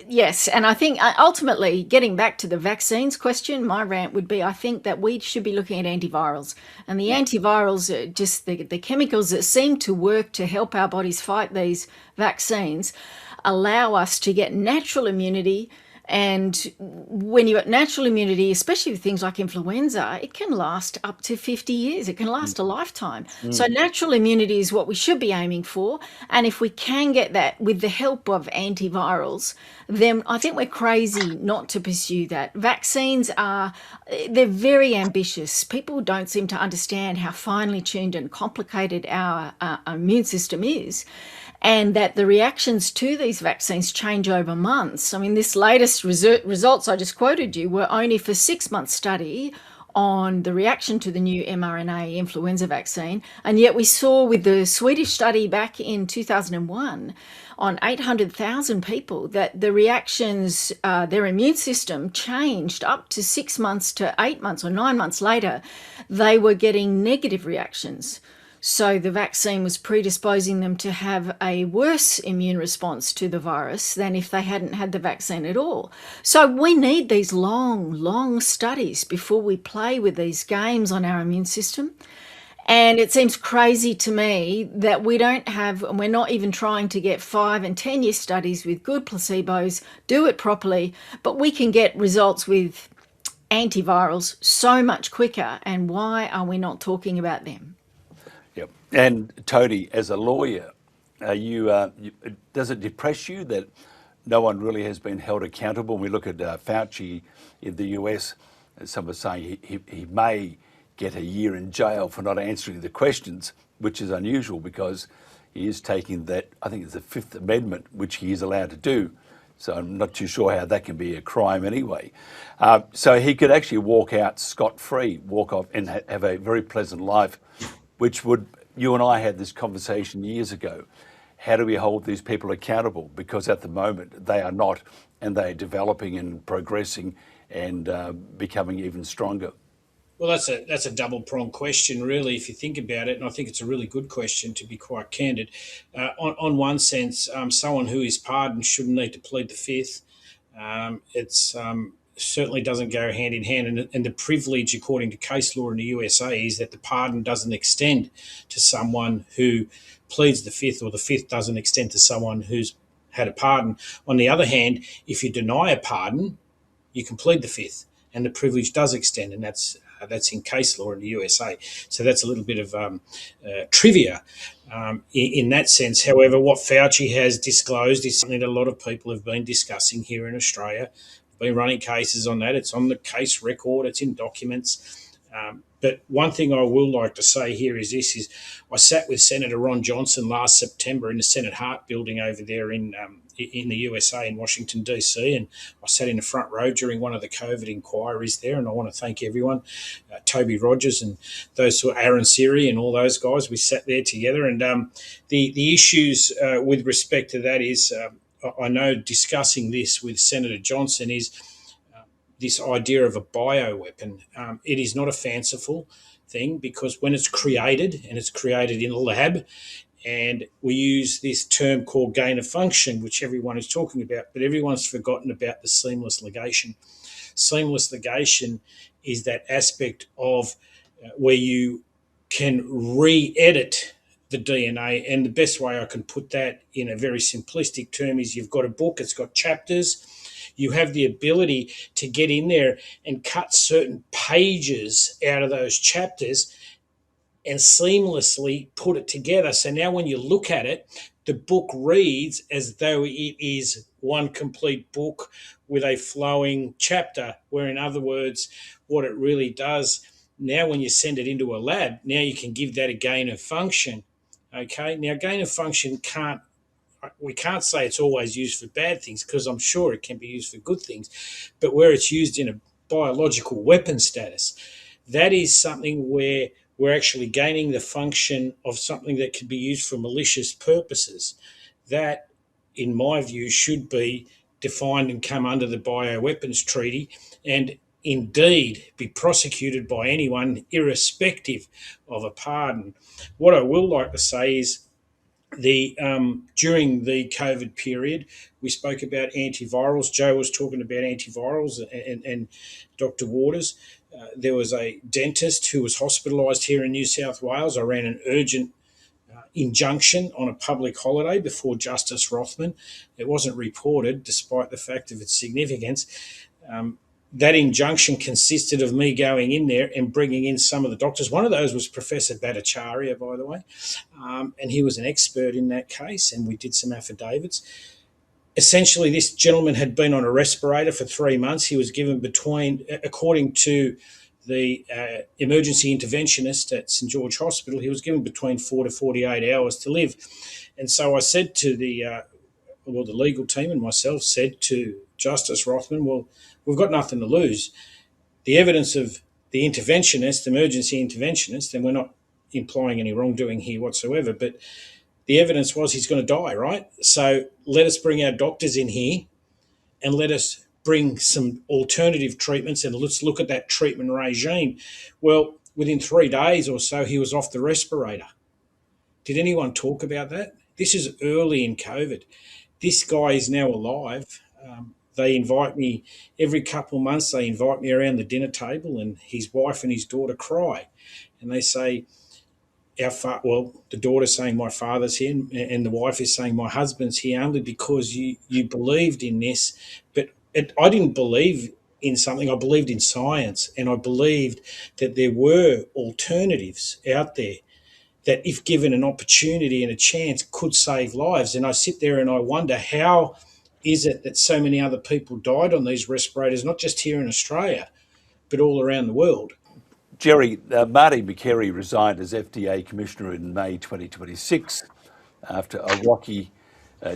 yes, and I think ultimately, getting back to the vaccines question, my rant would be, I think that we should be looking at antivirals. And the antivirals are just the chemicals that seem to work to help our bodies fight these vaccines, allow us to get natural immunity. And when you've got natural immunity, especially with things like influenza, it can last up to 50 years. It can last a lifetime. So natural immunity is what we should be aiming for. And if we can get that with the help of antivirals, then I think we're crazy not to pursue that. Vaccines they're very ambitious. People don't seem to understand how finely tuned and complicated our immune system is, and that the reactions to these vaccines change over months. I mean, this latest results I just quoted you were only for 6-month study on the reaction to the new mRNA influenza vaccine. And yet we saw with the Swedish study back in 2001 on 800,000 people that the reactions, their immune system changed up to 6 months to 8 months or 9 months later. They were getting negative reactions. So the vaccine was predisposing them to have a worse immune response to the virus than if they hadn't had the vaccine at all. So we need these long studies before we play with these games on our immune system. And it seems crazy to me that we don't have, and we're not even trying to get 5 and 10 year studies with good placebos, do it properly, but we can get results with antivirals so much quicker. And why are we not talking about them? Yep. And Tony, as a lawyer, does it depress you that no one really has been held accountable? When we look at Fauci in the US, some are saying he may get a year in jail for not answering the questions, which is unusual because he is taking that, I think it's the Fifth Amendment, which he is allowed to do. So I'm not too sure how that can be a crime anyway. So he could actually walk out scot-free, walk off and have a very pleasant life, which would, you and I had this conversation years ago. How do we hold these people accountable? Because at the moment they are not, and they are developing and progressing and becoming even stronger. Well, that's a double-pronged question, really, if you think about it, and I think it's a really good question, to be quite candid. On one sense, someone who is pardoned shouldn't need to plead the Fifth. It's certainly doesn't go hand in hand, and the privilege, according to case law in the USA, is that the pardon doesn't extend to someone who pleads the Fifth, or the Fifth doesn't extend to someone who's had a pardon. On the other hand, if you deny a pardon, you can plead the Fifth, and the privilege does extend, and that's in case law in the USA. So that's a little bit of trivia in that sense. However, what Fauci has disclosed is something that a lot of people have been discussing here in Australia. Been running cases on that. It's on the case record. It's in documents. But one thing I will like to say here is this: I sat with Senator Ron Johnson last September in the Senate Hart building over there in the USA in Washington, D.C., and I sat in the front row during one of the COVID inquiries there, and I want to thank everyone, Toby Rogers and those who are Aaron Siri and all those guys. We sat there together, and the issues with respect to that is, I know discussing this with Senator Johnson is this idea of a bioweapon. It is not a fanciful thing, because when it's created, and it's created in a lab, and we use this term called gain of function, which everyone is talking about, but everyone's forgotten about the seamless ligation. Seamless ligation is that aspect of where you can re-edit the DNA. And the best way I can put that in a very simplistic term is you've got a book, it's got chapters. You have the ability to get in there and cut certain pages out of those chapters and seamlessly put it together. So now when you look at it, the book reads as though it is one complete book with a flowing chapter, where in other words, what it really does, now when you send it into a lab, now you can give that a gain of function. Okay, now gain of function we can't say it's always used for bad things, because I'm sure it can be used for good things, but where it's used in a biological weapon status, that is something where we're actually gaining the function of something that could be used for malicious purposes. That, in my view, should be defined and come under the Bioweapons Treaty, and indeed be prosecuted by anyone irrespective of a pardon. What I will like to say is during the COVID period, we spoke about antivirals. Joe was talking about antivirals, and Dr. Waters. There was a dentist who was hospitalised here in New South Wales. I ran an urgent injunction on a public holiday before Justice Rothman. It wasn't reported, despite the fact of its significance. That injunction consisted of me going in there and bringing in some of the doctors. One of those was Professor Bhattacharya, by the way, and he was an expert in that case, and we did some affidavits. Essentially, this gentleman had been on a respirator for 3 months. He was given according to the emergency interventionist at St George Hospital, he was given between 4 to 48 hours to live. And so I said to the legal team and myself said to Justice Rothman, well, we've got nothing to lose. The evidence of the interventionist, emergency interventionist, and we're not implying any wrongdoing here whatsoever, but the evidence was he's going to die, right? So let us bring our doctors in here and let us bring some alternative treatments and let's look at that treatment regime. Well, within 3 days or so, he was off the respirator. Did anyone talk about that? This is early in COVID. This guy is now alive. They invite me every couple of months. They invite me around the dinner table, and his wife and his daughter cry, and they say, well, the daughter's saying my father's here, and the wife is saying my husband's here only because you believed in this. But I didn't believe in something. I believed in science, and I believed that there were alternatives out there that, if given an opportunity and a chance, could save lives. And I sit there and I wonder, how is it that so many other people died on these respirators, not just here in Australia, but all around the world? Jerry, Marty McCary resigned as FDA Commissioner in May 2026 after a rocky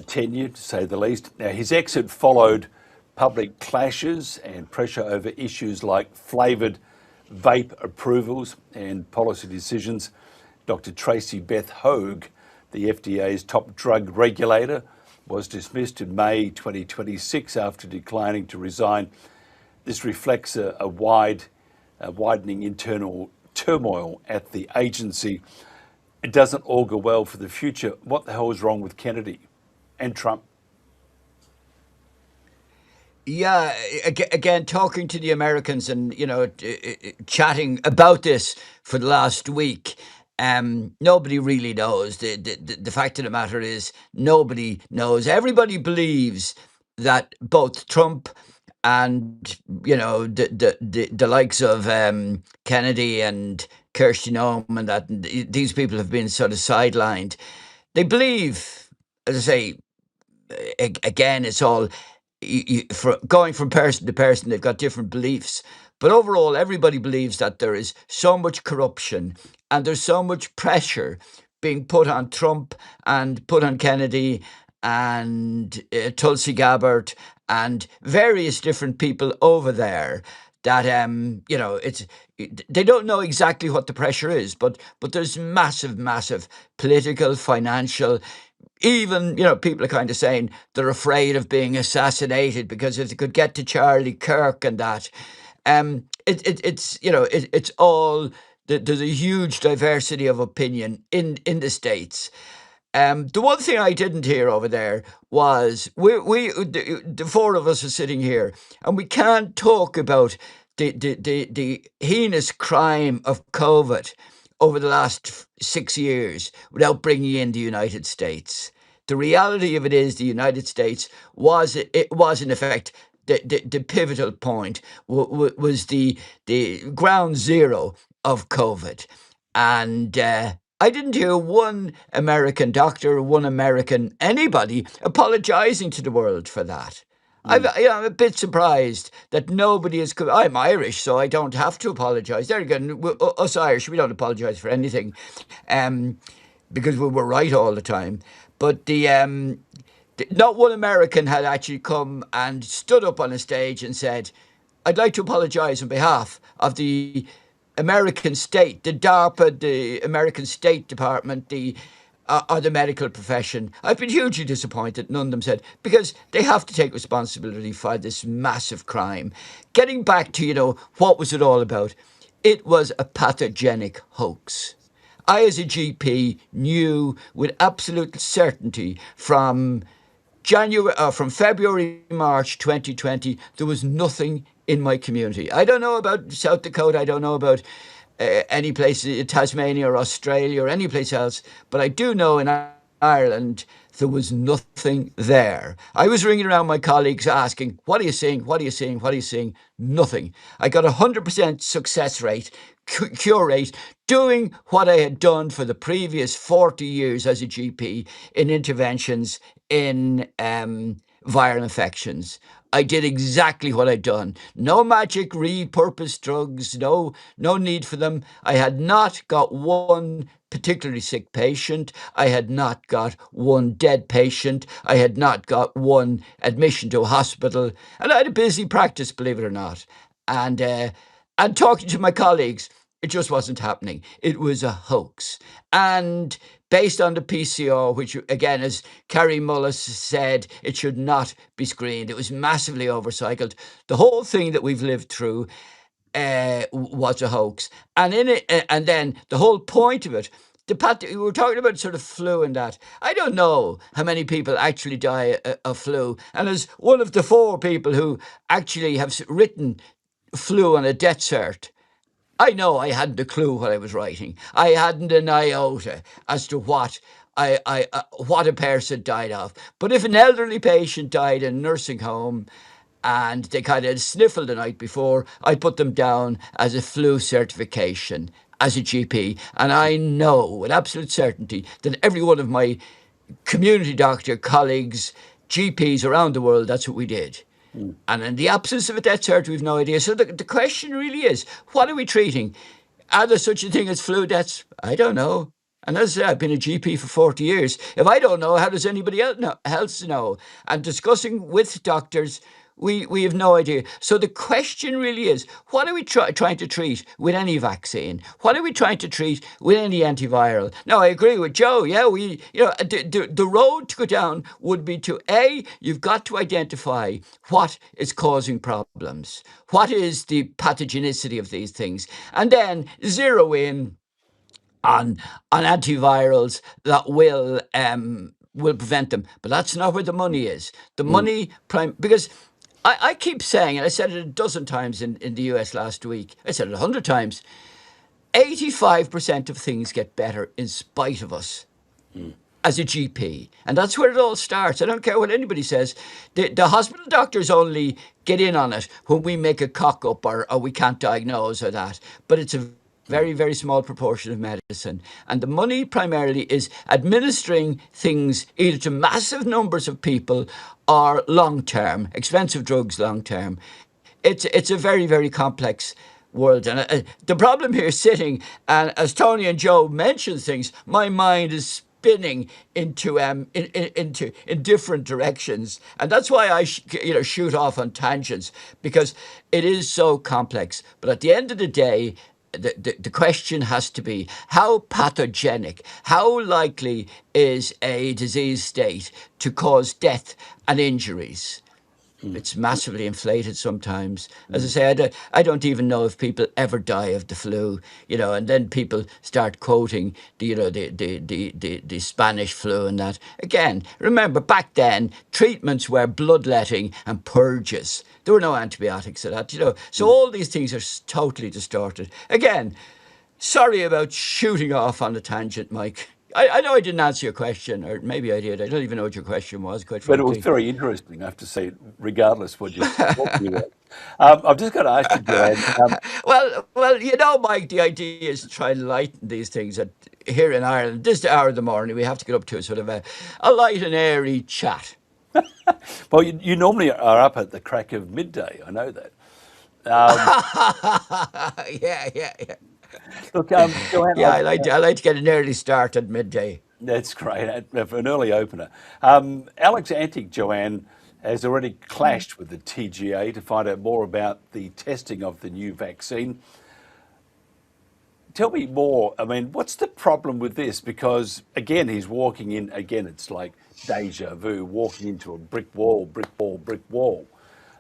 tenure, to say the least. Now, his exit followed public clashes and pressure over issues like flavoured vape approvals and policy decisions. Dr. Tracy Beth Hogue, the FDA's top drug regulator, was dismissed in May 2026 after declining to resign. This reflects a widening internal turmoil at the agency. It doesn't augur well for the future. What the hell is wrong with Kennedy and Trump? Yeah, again, talking to the Americans and, chatting about this for the last week, nobody really knows. The fact of the matter is, nobody knows. Everybody believes that both Trump and, the likes of Kennedy and Kirsty Noem, and that these people have been sort of sidelined. They believe, as I say, again, it's all going from person to person. They've got different beliefs, but overall, everybody believes that there is so much corruption and there's so much pressure being put on Trump and put on Kennedy and Tulsi Gabbard and various different people over there that it's they don't know exactly what the pressure is, but there's massive political, financial. Even, people are kind of saying they're afraid of being assassinated because if they could get to Charlie Kirk and that, it's all, there's a huge diversity of opinion in the States. The one thing I didn't hear over there was the four of us are sitting here and we can't talk about the heinous crime of COVID over the last 6 years without bringing in the United States. The reality of it is the United States was in effect the pivotal point, was the ground zero of COVID. And I didn't hear one American doctor, one American anybody apologising to the world for that. I'm a bit surprised that nobody is. I'm Irish, so I don't have to apologise. There again, us Irish, we don't apologise for anything, because we were right all the time. But not one American had actually come and stood up on a stage and said, "I'd like to apologise on behalf of the American state, the DARPA, the American State Department, or the medical profession." I've been hugely disappointed none of them said, because they have to take responsibility for this massive crime. Getting back to, what was it all about? It was a pathogenic hoax. I, as a GP, knew with absolute certainty from February, March 2020, there was nothing in my community. I don't know about South Dakota. I don't know about any place, Tasmania or Australia or any place else, but I do know in Ireland there was nothing there. I was ringing around my colleagues asking, "What are you seeing? What are you seeing? What are you seeing?" Nothing. I got 100% success rate, cure rate, doing what I had done for the previous 40 years as a GP in interventions in viral infections. I did exactly what I'd done. No magic repurposed drugs, no need for them. I had not got one particularly sick patient. I had not got one dead patient. I had not got one admission to a hospital. And I had a busy practice, believe it or not. And And talking to my colleagues, it just wasn't happening. It was a hoax. And based on the PCR, which again, as Carrie Mullis said, it should not be screened. It was massively overcycled. The whole thing that we've lived through was a hoax. And in it, and then the whole point of it, we were talking about sort of flu and that. I don't know how many people actually die of flu. And as one of the 4 people who actually have written flu on a death cert, I know I hadn't a clue what I was writing. I hadn't an iota as to what what a person died of. But if an elderly patient died in a nursing home and they kind of sniffled the night before, I put them down as a flu certification as a GP. And I know with absolute certainty that every one of my community doctor colleagues, GPs around the world, that's what we did. And in the absence of a death cert, we've no idea. So the question really is, what are we treating? Are there such a thing as flu deaths? I don't know. And as I said, I've been a GP for 40 years. If I don't know, how does anybody else know? And discussing with doctors, we have no idea. So the question really is, what are we trying to treat with any vaccine? What are we trying to treat with any antiviral? Now, I agree with Joe. Yeah, the road to go down would be to, you've got to identify what is causing problems. What is the pathogenicity of these things? And then zero in on antivirals that will prevent them. But that's not where the money is. The money, because I keep saying, and I said it a dozen times in the US last week, I said it 100 times, 85% of things get better in spite of us as a GP. And that's where it all starts. I don't care what anybody says. The hospital doctors only get in on it when we make a cock up or we can't diagnose or that. But it's a very, very small proportion of medicine. And the money primarily is administering things either to massive numbers of people or long-term, expensive drugs long-term. It's a very, very complex world. And the problem here sitting, and as Tony and Joe mentioned things, my mind is spinning into in different directions. And that's why I shoot off on tangents, because it is so complex. But at the end of the day, the question has to be, how pathogenic, how likely is a disease state to cause death and injuries? It's massively inflated sometimes. As I say, I don't even know if people ever die of the flu, and then people start quoting the Spanish flu and that. Again, remember back then, treatments were bloodletting and purges. There were no antibiotics at that, So all these things are totally distorted. Again, sorry about shooting off on a tangent, Mike. I know I didn't answer your question, or maybe I did. I don't even know what your question was, quite frankly. But it was very interesting, I have to say, regardless what you're talking about. I've just got to ask you, Joanne. Well, Mike, the idea is to try and lighten these things. Here in Ireland, this hour of the morning, we have to get up to a sort of a light and airy chat. Well, you normally are up at the crack of midday. I know that. Yeah. Look, Joanne, I like to get an early start at midday. That's great, for an early opener. Alex Antic, Joanne, has already clashed with the TGA to find out more about the testing of the new vaccine. Tell me more. I mean, what's the problem with this? Because, again, he's walking in, it's like deja vu, walking into a brick wall.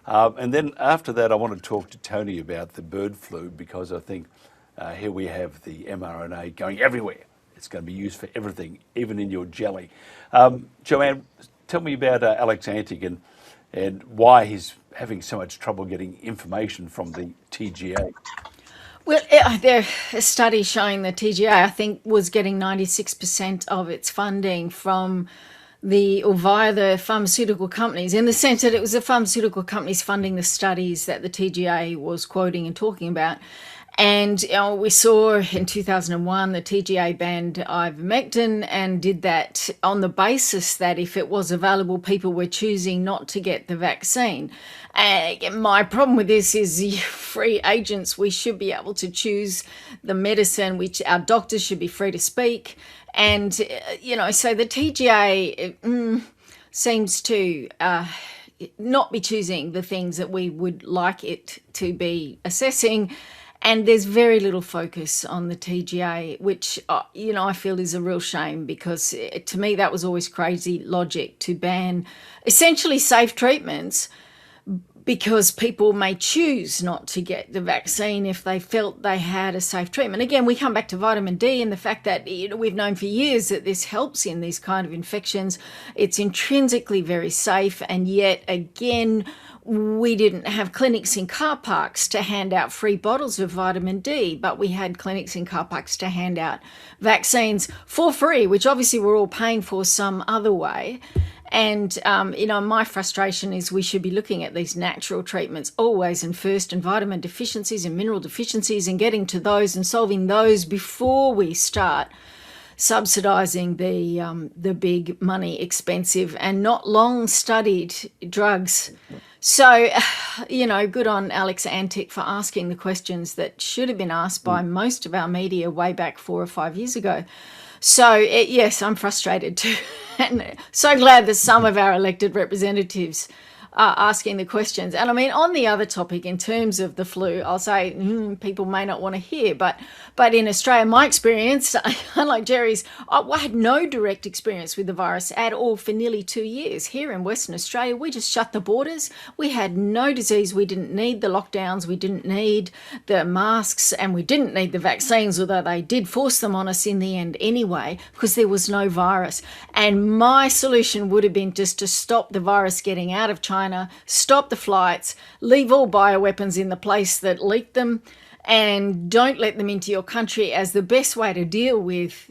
And then after that, I want to talk to Tony about the bird flu, because I think here we have the mRNA going everywhere. It's going to be used for everything, even in your jelly. Joanne, tell me about Alex Antic and why he's having so much trouble getting information from the TGA. Well, there's a study showing the TGA, I think, was getting 96% of its funding from via the pharmaceutical companies, in the sense that it was the pharmaceutical companies funding the studies that the TGA was quoting and talking about. And we saw in 2001 the TGA banned ivermectin and did that on the basis that if it was available, people were choosing not to get the vaccine. My problem with this is free agents. We should be able to choose the medicine, which our doctors should be free to speak. And, so the TGA seems to not be choosing the things that we would like it to be assessing. And there's very little focus on the TGA, which, I feel is a real shame, because to me that was always crazy logic to ban essentially safe treatments, because people may choose not to get the vaccine if they felt they had a safe treatment. Again, we come back to vitamin D and the fact that we've known for years that this helps in these kind of infections. It's intrinsically very safe, and yet again, we didn't have clinics in car parks to hand out free bottles of vitamin D, but we had clinics in car parks to hand out vaccines for free, which obviously we're all paying for some other way. And, my frustration is we should be looking at these natural treatments always and first, and vitamin deficiencies and mineral deficiencies, and getting to those and solving those before we start subsidising the big money expensive and not long studied drugs. So, good on Alex Antic for asking the questions that should have been asked by most of our media way back 4 or 5 years ago. So, yes, I'm frustrated too. And so glad that some of our elected representatives are asking the questions. And I mean, on the other topic, in terms of the flu, I'll say people may not want to hear, but in Australia, my experience, unlike Jerry's, I had no direct experience with the virus at all for nearly 2 years. Here in Western Australia, we just shut the borders. We had no disease. We didn't need the lockdowns. We didn't need the masks, and we didn't need the vaccines, although they did force them on us in the end anyway, because there was no virus. And my solution would have been just to stop the virus getting out of China, stop the flights, leave all bioweapons in the place that leaked them, and don't let them into your country as the best way to deal with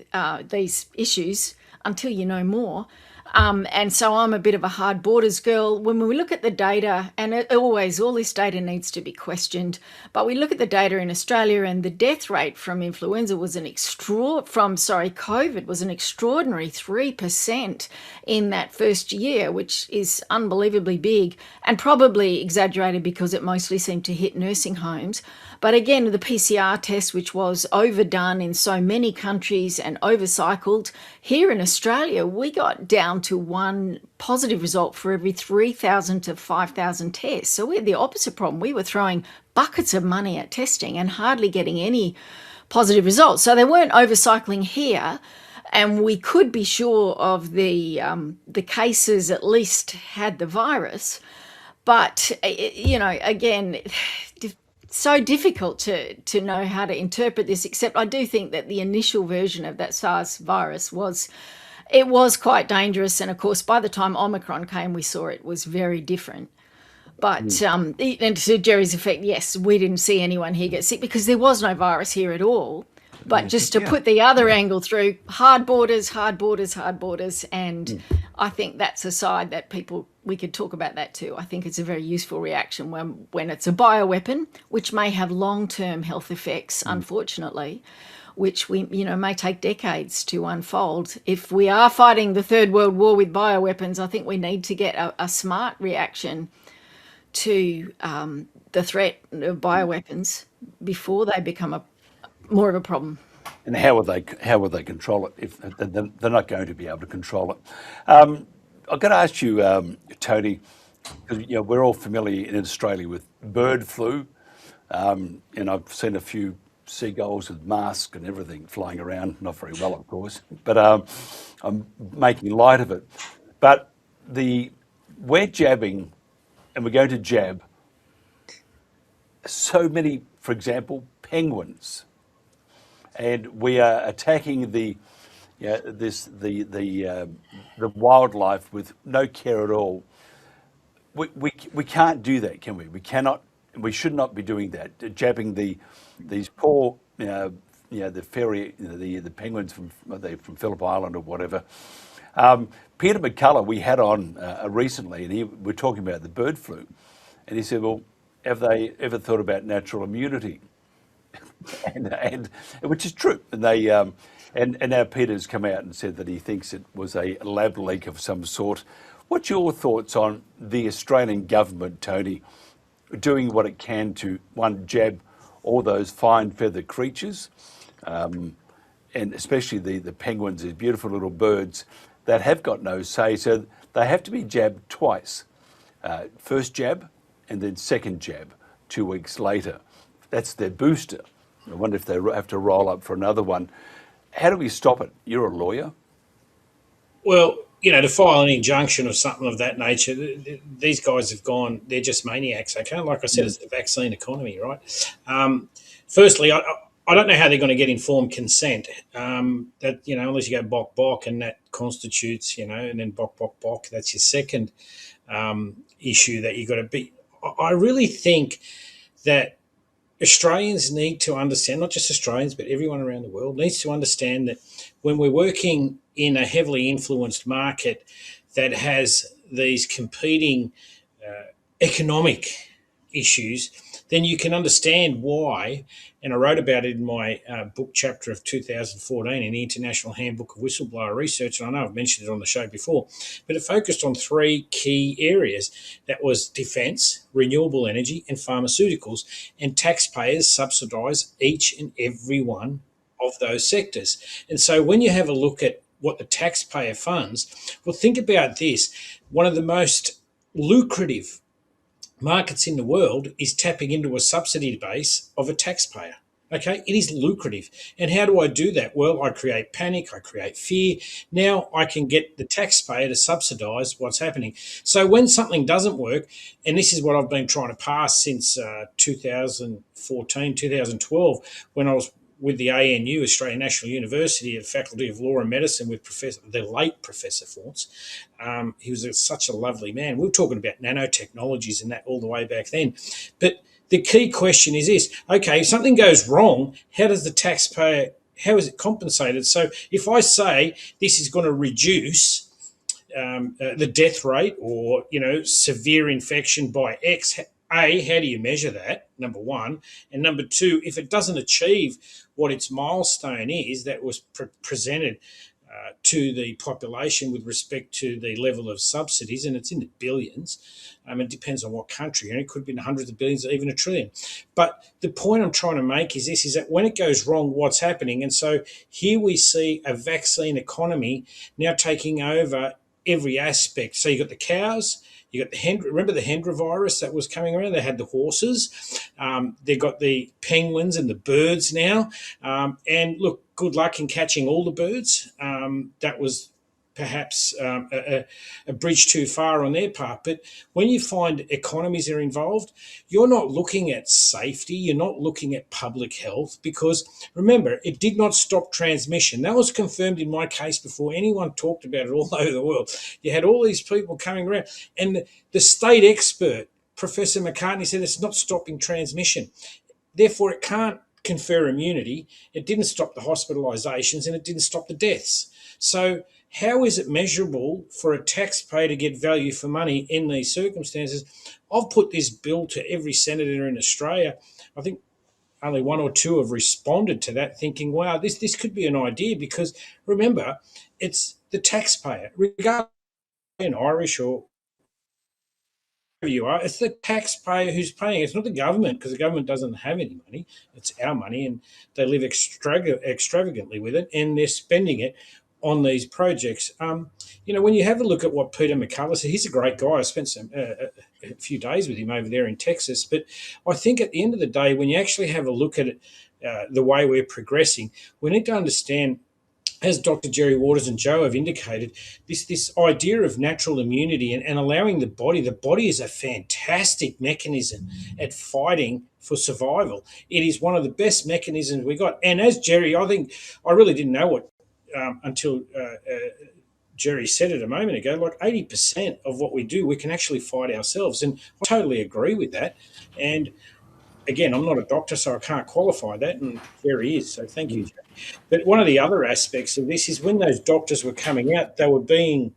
these issues until you know more. And so I'm a bit of a hard borders girl. When we look at the data, and all this data needs to be questioned, but we look at the data in Australia, and the death rate from influenza was COVID was an extraordinary 3% in that first year, which is unbelievably big and probably exaggerated because it mostly seemed to hit nursing homes. But again, the PCR test, which was overdone in so many countries and overcycled, here in Australia, we got down to one positive result for every 3,000 to 5,000 tests. So we had the opposite problem. We were throwing buckets of money at testing and hardly getting any positive results. So they weren't overcycling here, and we could be sure of the cases at least had the virus. But, again, so difficult to know how to interpret this, except I do think that the initial version of that SARS virus was quite dangerous. And of course, by the time Omicron came, we saw it was very different. But and to Jerry's effect, yes, we didn't see anyone here get sick because there was no virus here at all. But just to put the other angle through, hard borders, and I think that's a side that we could talk about that too. I think it's a very useful reaction when it's a bioweapon, which may have long-term health effects, unfortunately, which may take decades to unfold. If we are fighting the Third World War with bioweapons, I think we need to get a smart reaction to the threat of bioweapons before they become more of a problem. And how will they control it if they're not going to be able to control it? I've got to ask you, Tony, because we're all familiar in Australia with bird flu, and I've seen a few seagulls with masks and everything flying around, not very well, of course, but I'm making light of it. But we're jabbing, and we're going to jab so many, for example, penguins. And we are attacking the wildlife with no care at all. We can't do that, can we? We cannot. We should not be doing that. Jabbing these poor the penguins from Phillip Island or whatever. Peter McCullough we had on recently, and we're talking about the bird flu, and he said, "Well, have they ever thought about natural immunity?" and which is true, and they and now Peter's come out and said that he thinks it was a lab leak of some sort. What's your thoughts on the Australian government, Tony, doing what it can to jab all those fine feathered creatures, and especially the penguins, these beautiful little birds that have got no say, so they have to be jabbed twice, first jab and then second jab 2 weeks later. That's their booster. I wonder if they have to roll up for another one. How do we stop it? You're a lawyer. Well, to file an injunction or something of that nature, these guys have gone, they're just maniacs, okay? Like I said, it's the vaccine economy, right? Firstly, I don't know how they're going to get informed consent. That, unless you go bok, and that constitutes, and then bok, that's your second issue that you've got to be. I really think that Australians need to understand, not just Australians, but everyone around the world needs to understand that when we're working in a heavily influenced market that has these competing economic issues, then you can understand why, and I wrote about it in my book chapter of 2014 in the International Handbook of Whistleblower Research, and I know I've mentioned it on the show before, but it focused on 3 key areas. That was defence, renewable energy, and pharmaceuticals, and taxpayers subsidise each and every one of those sectors. And so when you have a look at what the taxpayer funds, well, think about this. One of the most lucrative markets in the world is tapping into a subsidy base of a taxpayer. Okay, it is lucrative. And how do I do that? Well, I create panic, I create fear. Now I can get the taxpayer to subsidise what's happening. So when something doesn't work, and this is what I've been trying to pass since 2014, 2012, when I was with the ANU, Australian National University, at Faculty of Law and Medicine with the late Professor Faunce. He was such a lovely man. We were talking about nanotechnologies and that all the way back then. But the key question is this: okay, if something goes wrong, how does the taxpayer, how is it compensated? So if I say this is going to reduce the death rate or, severe infection by X, A, how do you measure that, number one? And number two, if it doesn't achieve what its milestone is that was presented to the population with respect to the level of subsidies, and it's in the billions. It depends on what country, and it could be in hundreds of billions or even $1 trillion. But the point I'm trying to make is this, is that when it goes wrong, what's happening? And so here we see a vaccine economy now taking over every aspect. So you've got the cows, you got the remember the Hendra virus that was coming around? They had the horses. They've got the penguins and the birds now. And look, good luck in catching all the birds. That was perhaps a bridge too far on their part. But when you find economies are involved, you're not looking at safety, you're not looking at public health, because remember, it did not stop transmission. That was confirmed in my case before anyone talked about it all over the world. You had all these people coming around, and the state expert, Professor McCartney, said it's not stopping transmission. Therefore, it can't confer immunity. It didn't stop the hospitalisations, and it didn't stop the deaths. So how is it measurable for a taxpayer to get value for money in these circumstances? I've put this bill to every senator in Australia. I think only 1 or 2 have responded to that, thinking, wow, this could be an idea, because remember, it's the taxpayer, regardless of being Irish or whoever you are, it's the taxpayer who's paying. It's not the government, because the government doesn't have any money. It's our money, and they live extravagantly with it, and they're spending it on these projects. When you have a look at what Peter McCullough said, he's a great guy. I spent a few days with him over there in Texas. But I think at the end of the day, when you actually have a look at it, the way we're progressing, we need to understand, as Dr. Jerry Waters and Joe have indicated, this idea of natural immunity and allowing the body is a fantastic mechanism at fighting for survival. It is one of the best mechanisms we got. And as Jerry, I think, I really didn't know what, until Jerry said it a moment ago, like 80% of what we do, we can actually fight ourselves. And I totally agree with that. And again, I'm not a doctor, so I can't qualify that, and Jerry is, so thank you, Jerry. But one of the other aspects of this is when those doctors were coming out, they were being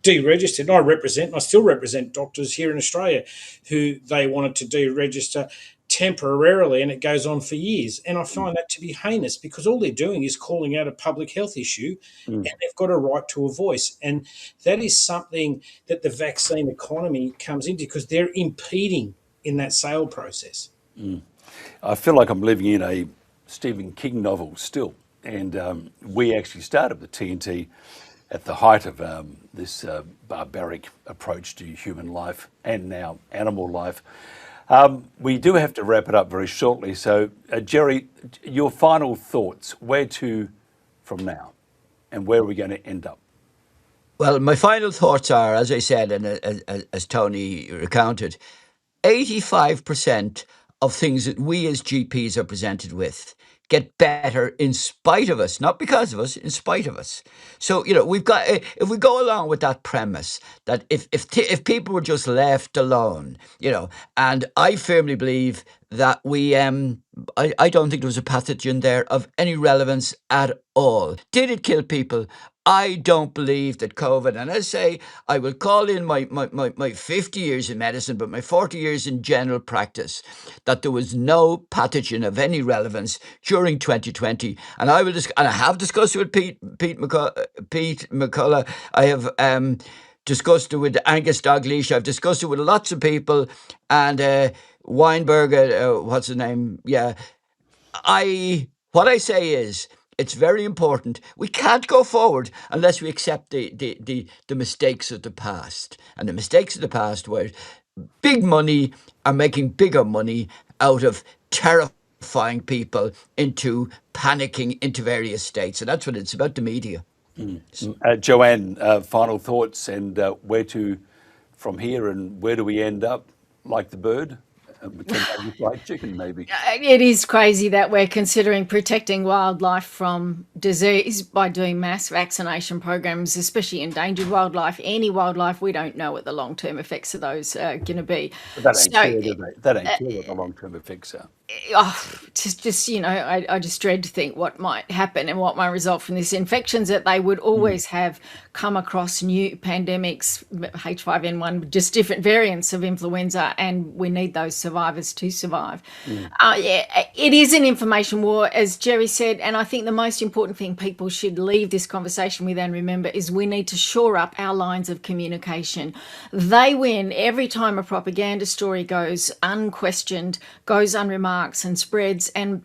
deregistered. And I still represent doctors here in Australia who they wanted to deregister temporarily, and it goes on for years. And I find that to be heinous, because all they're doing is calling out a public health issue, and they've got a right to a voice. And that is something that the vaccine economy comes into, because they're impeding in that sale process. I feel like I'm living in a Stephen King novel still. And we actually started the TNT at the height of this barbaric approach to human life and now animal life. We do have to wrap it up very shortly. So, Jerry, your final thoughts. Where to from now, and where are we going to end up? Well, my final thoughts are, as I said, and as Tony recounted, 85% of things that we as GPs are presented with get better in spite of us, not because of us, in spite of us. So, we've got, if we go along with that premise, that if people were just left alone, and I firmly believe that I don't think there was a pathogen there of any relevance at all. Did it kill people? I don't believe that COVID, and I say I will call in my 50 years in medicine, but my 40 years in general practice, that there was no pathogen of any relevance during 2020. And I have discussed it with Pete McCullough. I have discussed it with Angus Dalgleish. I've discussed it with lots of people, and Weinberg, what's his name? Yeah. What I say is, it's very important. We can't go forward unless we accept the mistakes of the past. And the mistakes of the past were big money are making bigger money out of terrifying people into panicking into various states. And that's what it's about, the media. Joanne, final thoughts, and where to from here, and where do we end up? Like the bird? Like chicken, maybe. It is crazy that we're considering protecting wildlife from disease by doing mass vaccination programs, especially endangered wildlife. Any wildlife, we don't know what the long-term effects of those are going to be. But that ain't clear, do they? That ain't clear what the long-term effects are. I just dread to think what might happen and what might result from this. Infections that they would always have come across new pandemics, H5N1, just different variants of influenza, and we need those survivors to survive. It is an information war, as Jerry said, and I think the most important thing people should leave this conversation with and remember is we need to shore up our lines of communication. They win every time a propaganda story goes unquestioned, goes unremarked, and spreads. And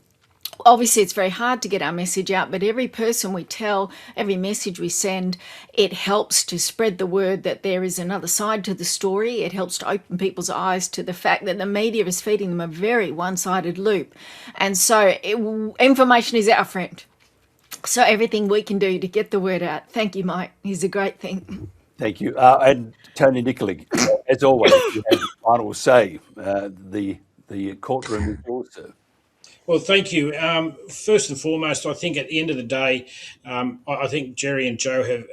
obviously it's very hard to get our message out, but every person we tell, every message we send, it helps to spread the word that there is another side to the story. It helps to open people's eyes to the fact that the media is feeding them a very one-sided loop. And so information is our friend. So everything we can do to get the word out. Thank you, Mike. Is a great thing. Thank you. And Tony Nicolig, as always, you have the final say. The courtroom is yours, sir. Well, thank you. First and foremost, I think at the end of the day, I think Jerry and Joe have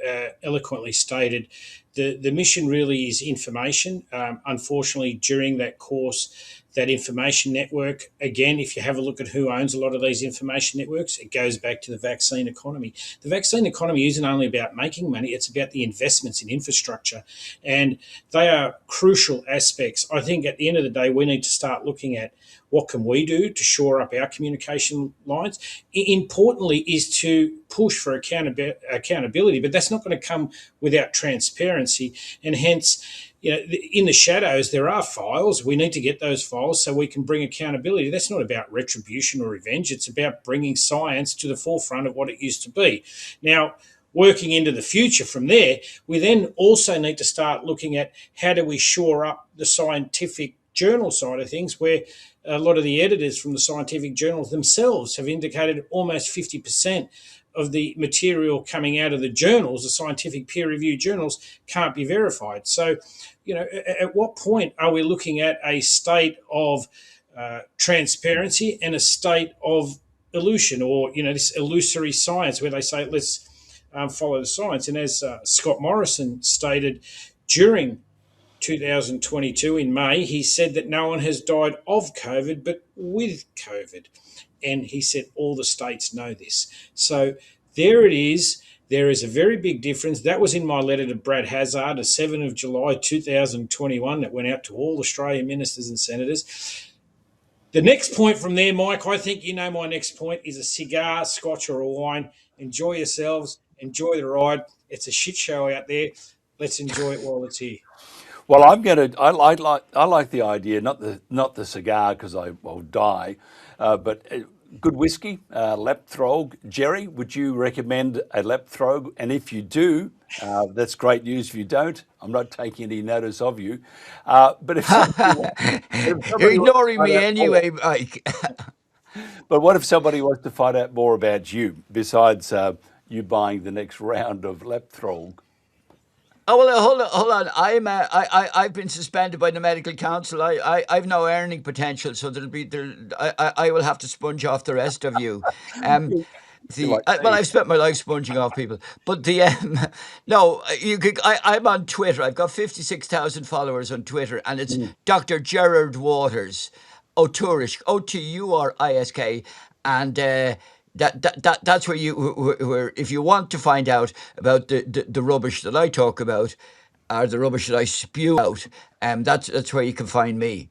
eloquently stated the mission really is information. Unfortunately, during that course, that information network, again, if you have a look at who owns a lot of these information networks, it goes back to the vaccine economy. The vaccine economy isn't only about making money, it's about the investments in infrastructure. And they are crucial aspects. I think at the end of the day, we need to start looking at what can we do to shore up our communication lines. Importantly is to push for accountability, but that's not going to come without transparency. And hence, in the shadows, there are files. We need to get those files so we can bring accountability. That's not about retribution or revenge. It's about bringing science to the forefront of what it used to be. Now, working into the future from there, we then also need to start looking at how do we shore up the scientific journal side of things, where a lot of the editors from the scientific journals themselves have indicated almost 50% of the material coming out of the journals, the scientific peer-reviewed journals, can't be verified. So, at what point are we looking at a state of transparency and a state of illusion, or, this illusory science where they say, let's follow the science? And as Scott Morrison stated during 2022 in May, he said that no one has died of COVID, but with COVID. And he said all the states know this. So there it is. There is a very big difference. That was in my letter to Brad Hazzard, the 7th of July 2021, that went out to all Australian ministers and senators. The next point from there, Mike, I think my next point is a cigar, scotch or a wine. Enjoy yourselves. Enjoy the ride. It's a shit show out there. Let's enjoy it while it's here. Well, I like the idea, not the cigar because I will die, but good whiskey, Lapthrog. Jerry, would you recommend a Lapthrog? And if you do, that's great news. If you don't, I'm not taking any notice of you. But if you're ignoring me anyway, Mike. But what if somebody wants to find out more about you besides you buying the next round of Lapthrog? Oh well, hold on. I've been suspended by the medical council. I've no earning potential, so I will have to sponge off the rest of you. I've spent my life sponging off people, but no, I'm on Twitter. I've got 56,000 followers on Twitter, and it's Dr. Gerard Waters, Oturisk, Oturisk, and that's where where if you want to find out about the rubbish that I talk about, or the rubbish that I spew out, that's where you can find me.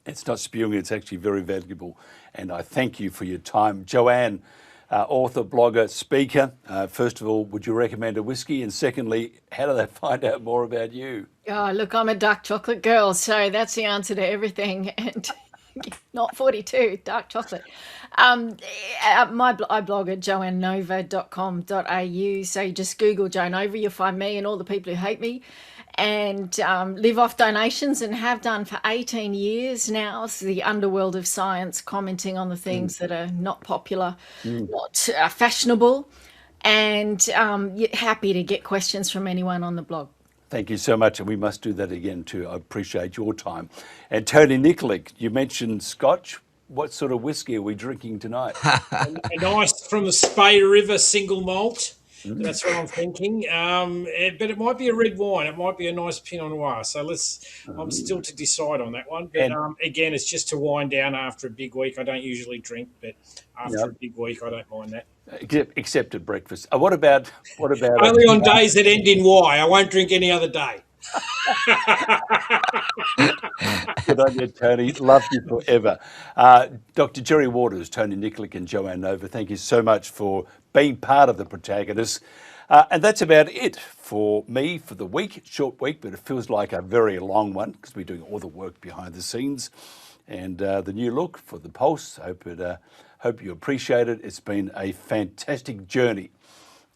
It's not spewing; it's actually very valuable, and I thank you for your time, Joanne. Author, blogger, speaker. First of all, would you recommend a whiskey? And secondly, how do they find out more about you? Oh, look, I'm a dark chocolate girl, so that's the answer to everything. And not 42, dark chocolate. I blog at joannenova.com.au. So you just Google Jo Nova, you'll find me and all the people who hate me. And live off donations, and have done for 18 years now. It's the underworld of science, commenting on the things that are not popular, not fashionable, and happy to get questions from anyone on the blog. Thank you so much, and we must do that again too. I appreciate your time. And Tony Nikolic, you mentioned Scotch. What sort of whiskey are we drinking tonight? A nice from the Spey River single malt. That's what I'm thinking. But it might be a red wine. It might be a nice Pinot Noir. So I'm still to decide on that one. But again, it's just to wind down after a big week. I don't usually drink, but after a big week, I don't mind that. Except at breakfast. What about only on days that end in Y? I won't drink any other day. Good on you, Tony. Love you forever. Dr. Jerry Waters, Tony Nikolic and Joanne Nova, thank you so much for being part of the Protagonists. And that's about it for me for the week. Short week, but it feels like a very long one because we're doing all the work behind the scenes. And the new look for the Pulse, hope you appreciate it. It's been a fantastic journey.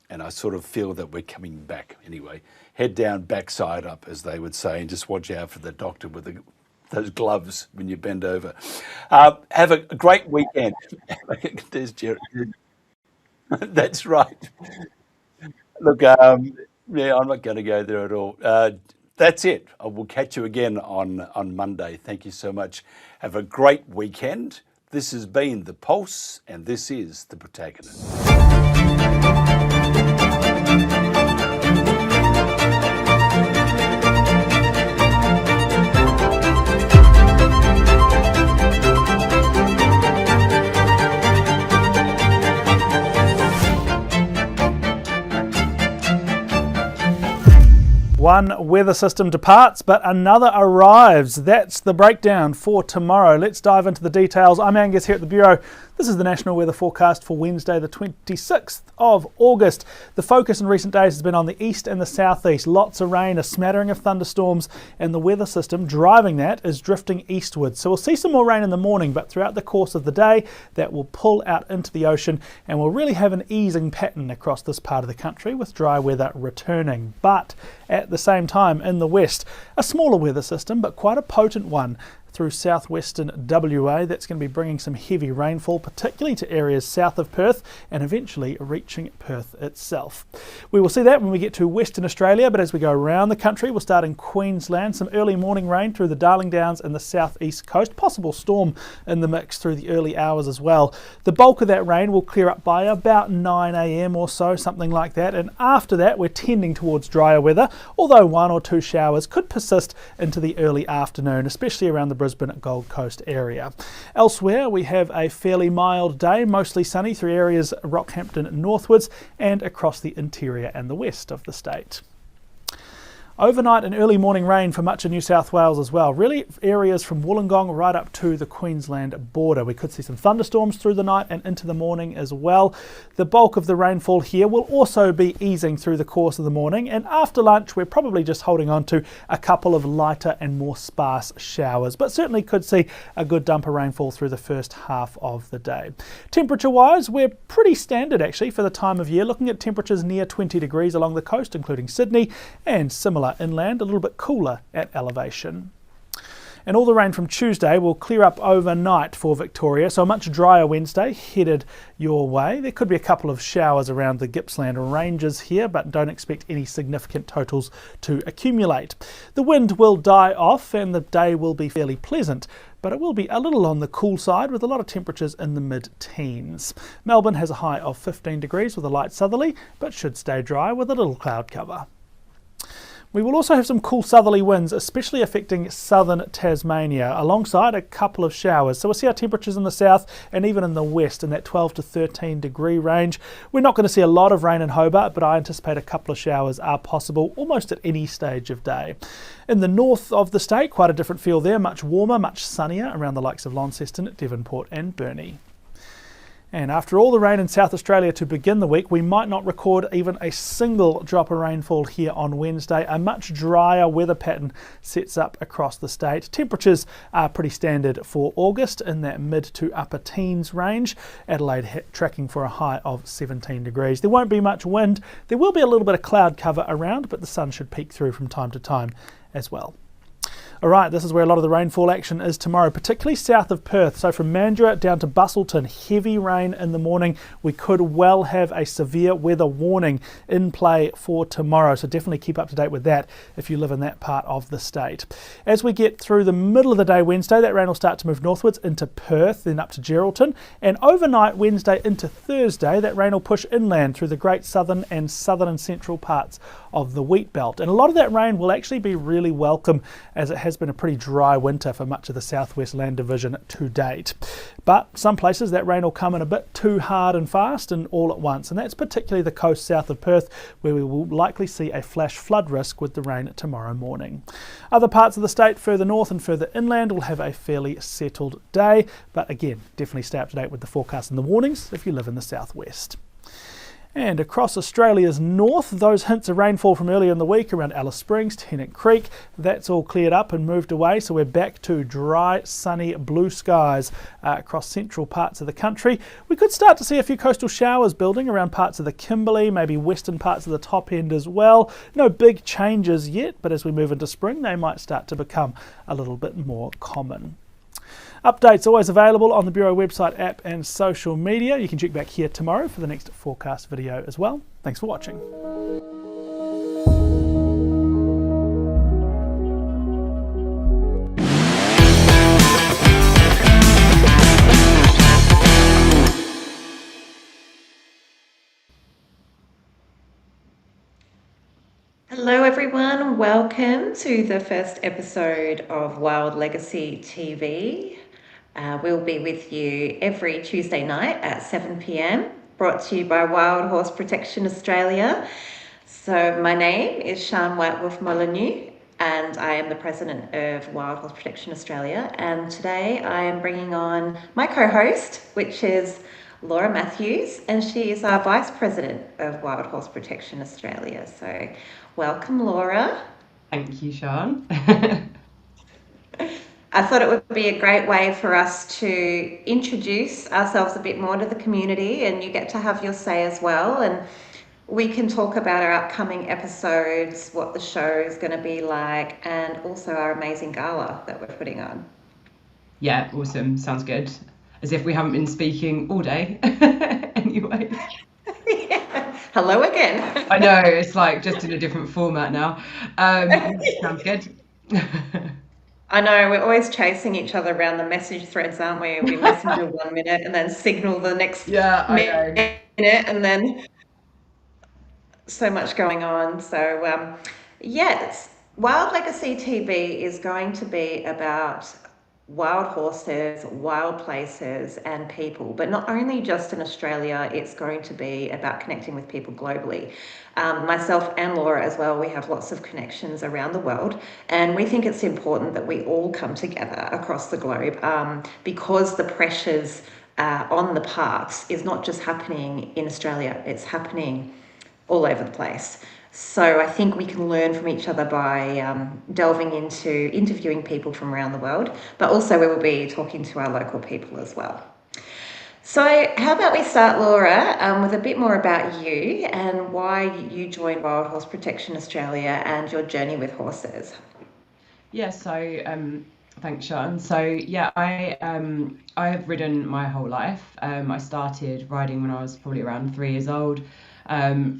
And I sort of feel that we're coming back anyway. Head down, backside up, as they would say, and just watch out for the doctor with those gloves when you bend over. Have a great weekend. There's Jerry. That's right. Look, I'm not going to go there at all. That's it. I will catch you again on Monday. Thank you so much. Have a great weekend. This has been The Pulse, and this is The Protagonist. One weather system departs, but another arrives. That's the breakdown for tomorrow. Let's dive into the details. I'm Angus here at the Bureau. This is the national weather forecast for Wednesday, the 26th of August. The focus in recent days has been on the east and the southeast. Lots of rain, a smattering of thunderstorms, and the weather system driving that is drifting eastwards. So we'll see some more rain in the morning, but throughout the course of the day, that will pull out into the ocean, and we'll really have an easing pattern across this part of the country with dry weather returning. But at the same time, in the west, a smaller weather system, but quite a potent one through southwestern WA. That's going to be bringing some heavy rainfall, particularly to areas south of Perth and eventually reaching Perth itself. We will see that when we get to Western Australia, but as we go around the country, we'll start in Queensland. Some early morning rain through the Darling Downs and the southeast coast. Possible storm in the mix through the early hours as well. The bulk of that rain will clear up by about 9 a.m. or so, something like that. And after that, we're tending towards drier weather, although one or two showers could persist into the early afternoon, especially around the Brisbane Gold Coast area. Elsewhere, we have a fairly mild day, mostly sunny through areas Rockhampton northwards and across the interior and the west of the state. Overnight and early morning rain for much of New South Wales as well. Really areas from Wollongong right up to the Queensland border. We could see some thunderstorms through the night and into the morning as well. The bulk of the rainfall here will also be easing through the course of the morning, and after lunch we're probably just holding on to a couple of lighter and more sparse showers, but certainly could see a good dump of rainfall through the first half of the day. Temperature wise, we're pretty standard actually for the time of year, looking at temperatures near 20 degrees along the coast including Sydney, and similar inland, a little bit cooler at elevation. And all the rain from Tuesday will clear up overnight for Victoria, so a much drier Wednesday headed your way. There could be a couple of showers around the Gippsland ranges here, but don't expect any significant totals to accumulate. The wind will die off and the day will be fairly pleasant, but it will be a little on the cool side with a lot of temperatures in the mid-teens. Melbourne has a high of 15 degrees with a light southerly, but should stay dry with a little cloud cover. We will also have some cool southerly winds, especially affecting southern Tasmania, alongside a couple of showers. So we'll see our temperatures in the south and even in the west in that 12 to 13 degree range. We're not going to see a lot of rain in Hobart, but I anticipate a couple of showers are possible almost at any stage of day. In the north of the state, quite a different feel there, much warmer, much sunnier around the likes of Launceston, Devonport and Burnie. And after all the rain in South Australia to begin the week, we might not record even a single drop of rainfall here on Wednesday. A much drier weather pattern sets up across the state. Temperatures are pretty standard for August in that mid to upper teens range. Adelaide tracking for a high of 17 degrees. There won't be much wind. There will be a little bit of cloud cover around, but the sun should peek through from time to time as well. Alright, this is where a lot of the rainfall action is tomorrow, particularly south of Perth. So from Mandurah down to Busselton, heavy rain in the morning. We could well have a severe weather warning in play for tomorrow, so definitely keep up to date with that if you live in that part of the state. As we get through the middle of the day Wednesday, that rain will start to move northwards into Perth, then up to Geraldton, and overnight Wednesday into Thursday, that rain will push inland through the great southern and central parts of the wheat belt. And a lot of that rain will actually be really welcome, as it has been a pretty dry winter for much of the southwest land division to date. But some places that rain will come in a bit too hard and fast and all at once, and that's particularly the coast south of Perth, where we will likely see a flash flood risk with the rain tomorrow morning. Other parts of the state further north and further inland will have a fairly settled day, but again, definitely stay up to date with the forecast and the warnings if you live in the southwest. And across Australia's north, those hints of rainfall from earlier in the week around Alice Springs, Tennant Creek, that's all cleared up and moved away. So we're back to dry, sunny, blue skies across central parts of the country. We could start to see a few coastal showers building around parts of the Kimberley, maybe western parts of the top end as well. No big changes yet, but as we move into spring, they might start to become a little bit more common. Updates always available on the Bureau website, app and social media. You can check back here tomorrow for the next forecast video as well. Thanks for watching. Hello everyone, welcome to the first episode of Wild Legacy TV. We'll be with you every Tuesday night at 7 p.m, brought to you by Wild Horse Protection Australia. So my name is Sian White-Wolf Molyneux and I am the President of Wild Horse Protection Australia, and today I am bringing on my co-host, which is Laura Matthews, and she is our Vice President of Wild Horse Protection Australia. So welcome, Laura. Thank you, Sian. I thought it would be a great way for us to introduce ourselves a bit more to the community, and you get to have your say as well. And we can talk about our upcoming episodes, what the show is going to be like, and also our amazing gala that we're putting on. Yeah, awesome. Sounds good. As if we haven't been speaking all day. Anyway. Yeah. Hello again. I know, it's like just in a different format now. Sounds good. I know, we're always chasing each other around the message threads, aren't we? We listen to 1 minute and then signal the next minute, and then so much going on. So, yes, Wild Legacy TV is going to be about wild horses, wild places, and people. But not only just in Australia, it's going to be about connecting with people globally. Myself and Laura as well, we have lots of connections around the world, and we think it's important that we all come together across the globe because the pressures on the parks is not just happening in Australia, it's happening all over the place. So I think we can learn from each other by delving into interviewing people from around the world, but also we will be talking to our local people as well. So how about we start, Laura, with a bit more about you and why you joined Wild Horse Protection Australia and your journey with horses. Yeah, so thanks, Sean. So yeah, I have ridden my whole life. I started riding when I was probably around 3 years old.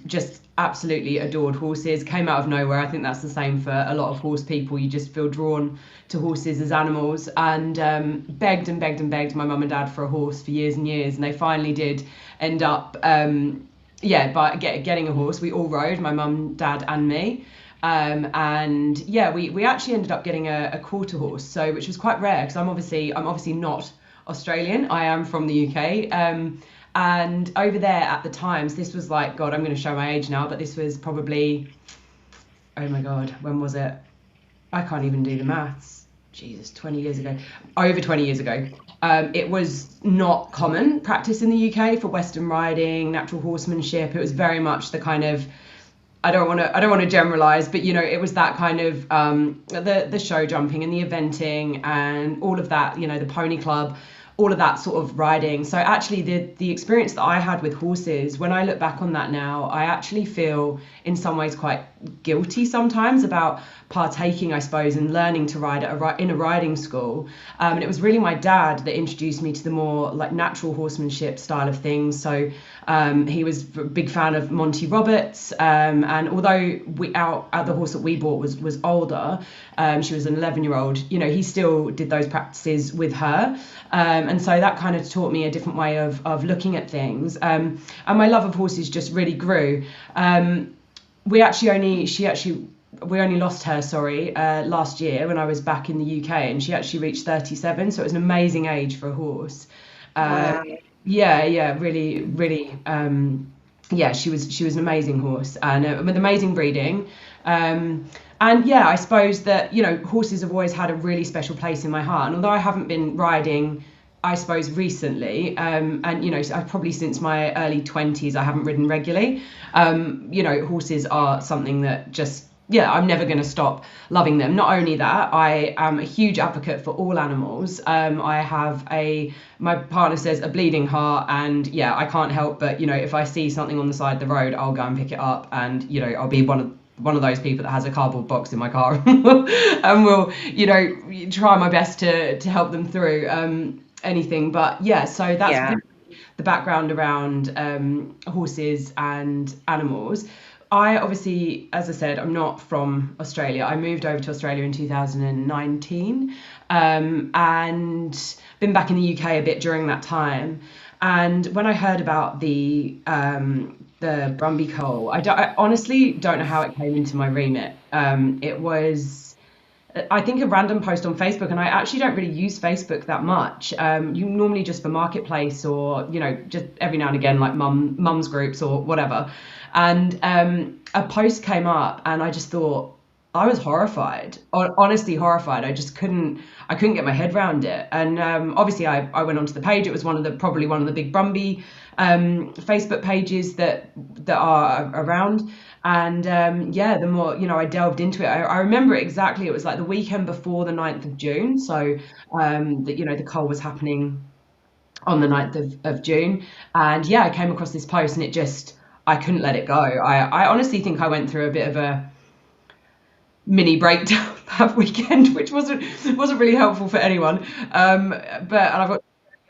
Just absolutely adored horses, came out of nowhere. I think that's the same for a lot of horse people. You just feel drawn to horses as animals, and begged and begged and begged my mum and dad for a horse for years and years, and they finally did end up by getting a horse. We all rode, my mum, dad and me, and yeah, we actually ended up getting a quarter horse, so which was quite rare because I'm obviously not Australian. I am from the UK. And over there at the times, this was like, God, I'm going to show my age now, but this was probably, oh my God, when was it? I can't even do the maths. Jesus, 20 years ago, over 20 years ago. It was not common practice in the UK for Western riding, natural horsemanship. It was very much the kind of, I don't want to generalize, but it was that kind of the show jumping and the eventing and all of that, the pony club, all of that sort of riding. So actually the experience that I had with horses, when I look back on that now, I actually feel in some ways quite guilty sometimes about partaking, I suppose, and learning to ride in a riding school. And it was really my dad that introduced me to the more like natural horsemanship style of things. So he was a big fan of Monty Roberts, and although the horse that we bought was older, she was an 11-year-old, he still did those practices with her. And so that kind of taught me a different way of looking at things. And my love of horses just really grew. We only lost her, last year when I was back in the UK, and she actually reached 37. So it was an amazing age for a horse. Wow. Yeah, really, really. She was an amazing horse and with amazing breeding. And yeah, I suppose that, horses have always had a really special place in my heart. And although I haven't been riding, I suppose, recently, and, I've probably since my early 20s, I haven't ridden regularly. Horses are something that just, I'm never going to stop loving them. Not only that, I am a huge advocate for all animals. I have my partner says a bleeding heart, and I can't help but, if I see something on the side of the road, I'll go and pick it up, and, I'll be one of those people that has a cardboard box in my car and will, try my best to help them through anything. But so that's the background around horses and animals. I obviously, as I said, I'm not from Australia. I moved over to Australia in 2019 and been back in the UK a bit during that time. And when I heard about the Brumby Coal, I honestly don't know how it came into my remit. It was, I think, a random post on Facebook, and I actually don't really use Facebook that much. You normally just for marketplace or, just every now and again, like mums groups or whatever. And a post came up, and I just thought, I was horrified, honestly horrified. I couldn't get my head around it. And obviously I went onto the page. It was probably one of the big Brumby Facebook pages that are around. And the more, I delved into it, I remember it exactly. It was like the weekend before the 9th of June. So the cull was happening on the 9th of June. And I came across this post, and I couldn't let it go. I honestly think I went through a bit of a mini breakdown that weekend, which wasn't really helpful for anyone. And I've got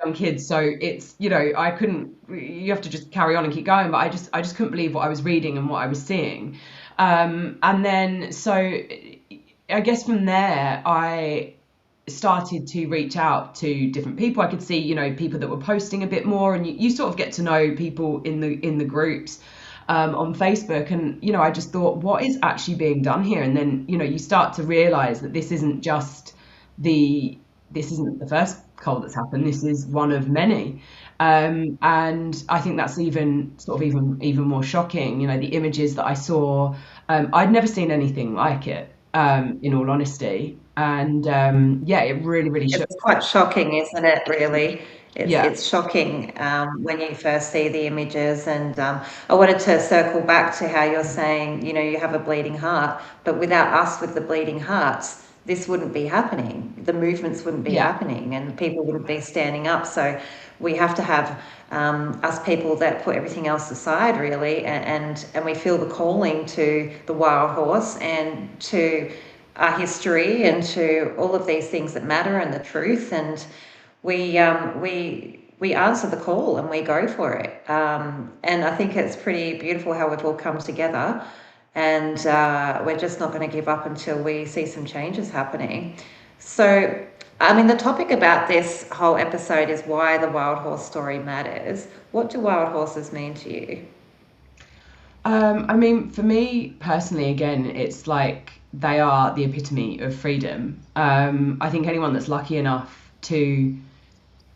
young kids, so it's, you have to just carry on and keep going. But I just couldn't believe what I was reading and what I was seeing. And then, so I guess from there, I started to reach out to different people. I could see, people that were posting a bit more, and you sort of get to know people in the groups on Facebook. And, I just thought, what is actually being done here? And then, you start to realize that this isn't just the this isn't the first cull that's happened. This is one of many. And I think that's even more shocking. You know, the images that I saw, I'd never seen anything like it, in all honesty. And it really shook. It's quite shocking, isn't it, really? Yeah. It's shocking when you first see the images. And I wanted to circle back to how you're saying, you know, you have a bleeding heart, but without us with the bleeding hearts, this wouldn't be happening. The movements wouldn't be happening, and people wouldn't be standing up. So we have to have us people that put everything else aside, really, and we feel the calling to the wild horse and to our history and to all of these things that matter and the truth. And we answer the call and we go for it. And I think it's pretty beautiful how we've all come together. And we're just not going to give up until we see some changes happening. So, I mean, the topic about this whole episode is why the wild horse story matters. What do wild horses mean to you? I mean, for me personally, again, it's like they are the epitome of freedom. I think anyone that's lucky enough to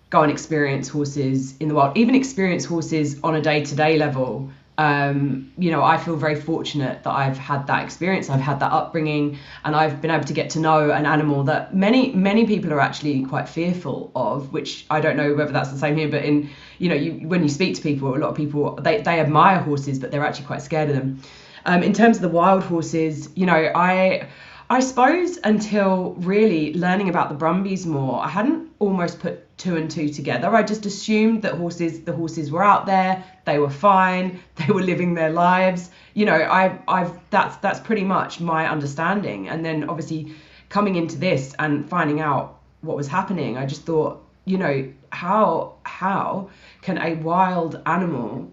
go and experience horses in the wild, even experience horses on a day-to-day level, you know, I feel very fortunate that I've had that experience. I've had that upbringing, and I've been able to get to know an animal that many people are actually quite fearful of, which I don't know whether that's the same here, but in, you know, when you speak to people, a lot of people, they admire horses, but they're actually quite scared of them. In terms of the wild horses, you know, I suppose until really learning about the Brumbies more, I hadn't almost put two and two together. I just assumed that the horses were out there, they were fine, they were living their lives. You know, that's pretty much my understanding. And then obviously coming into this and finding out what was happening, I just thought, you know, how can a wild animal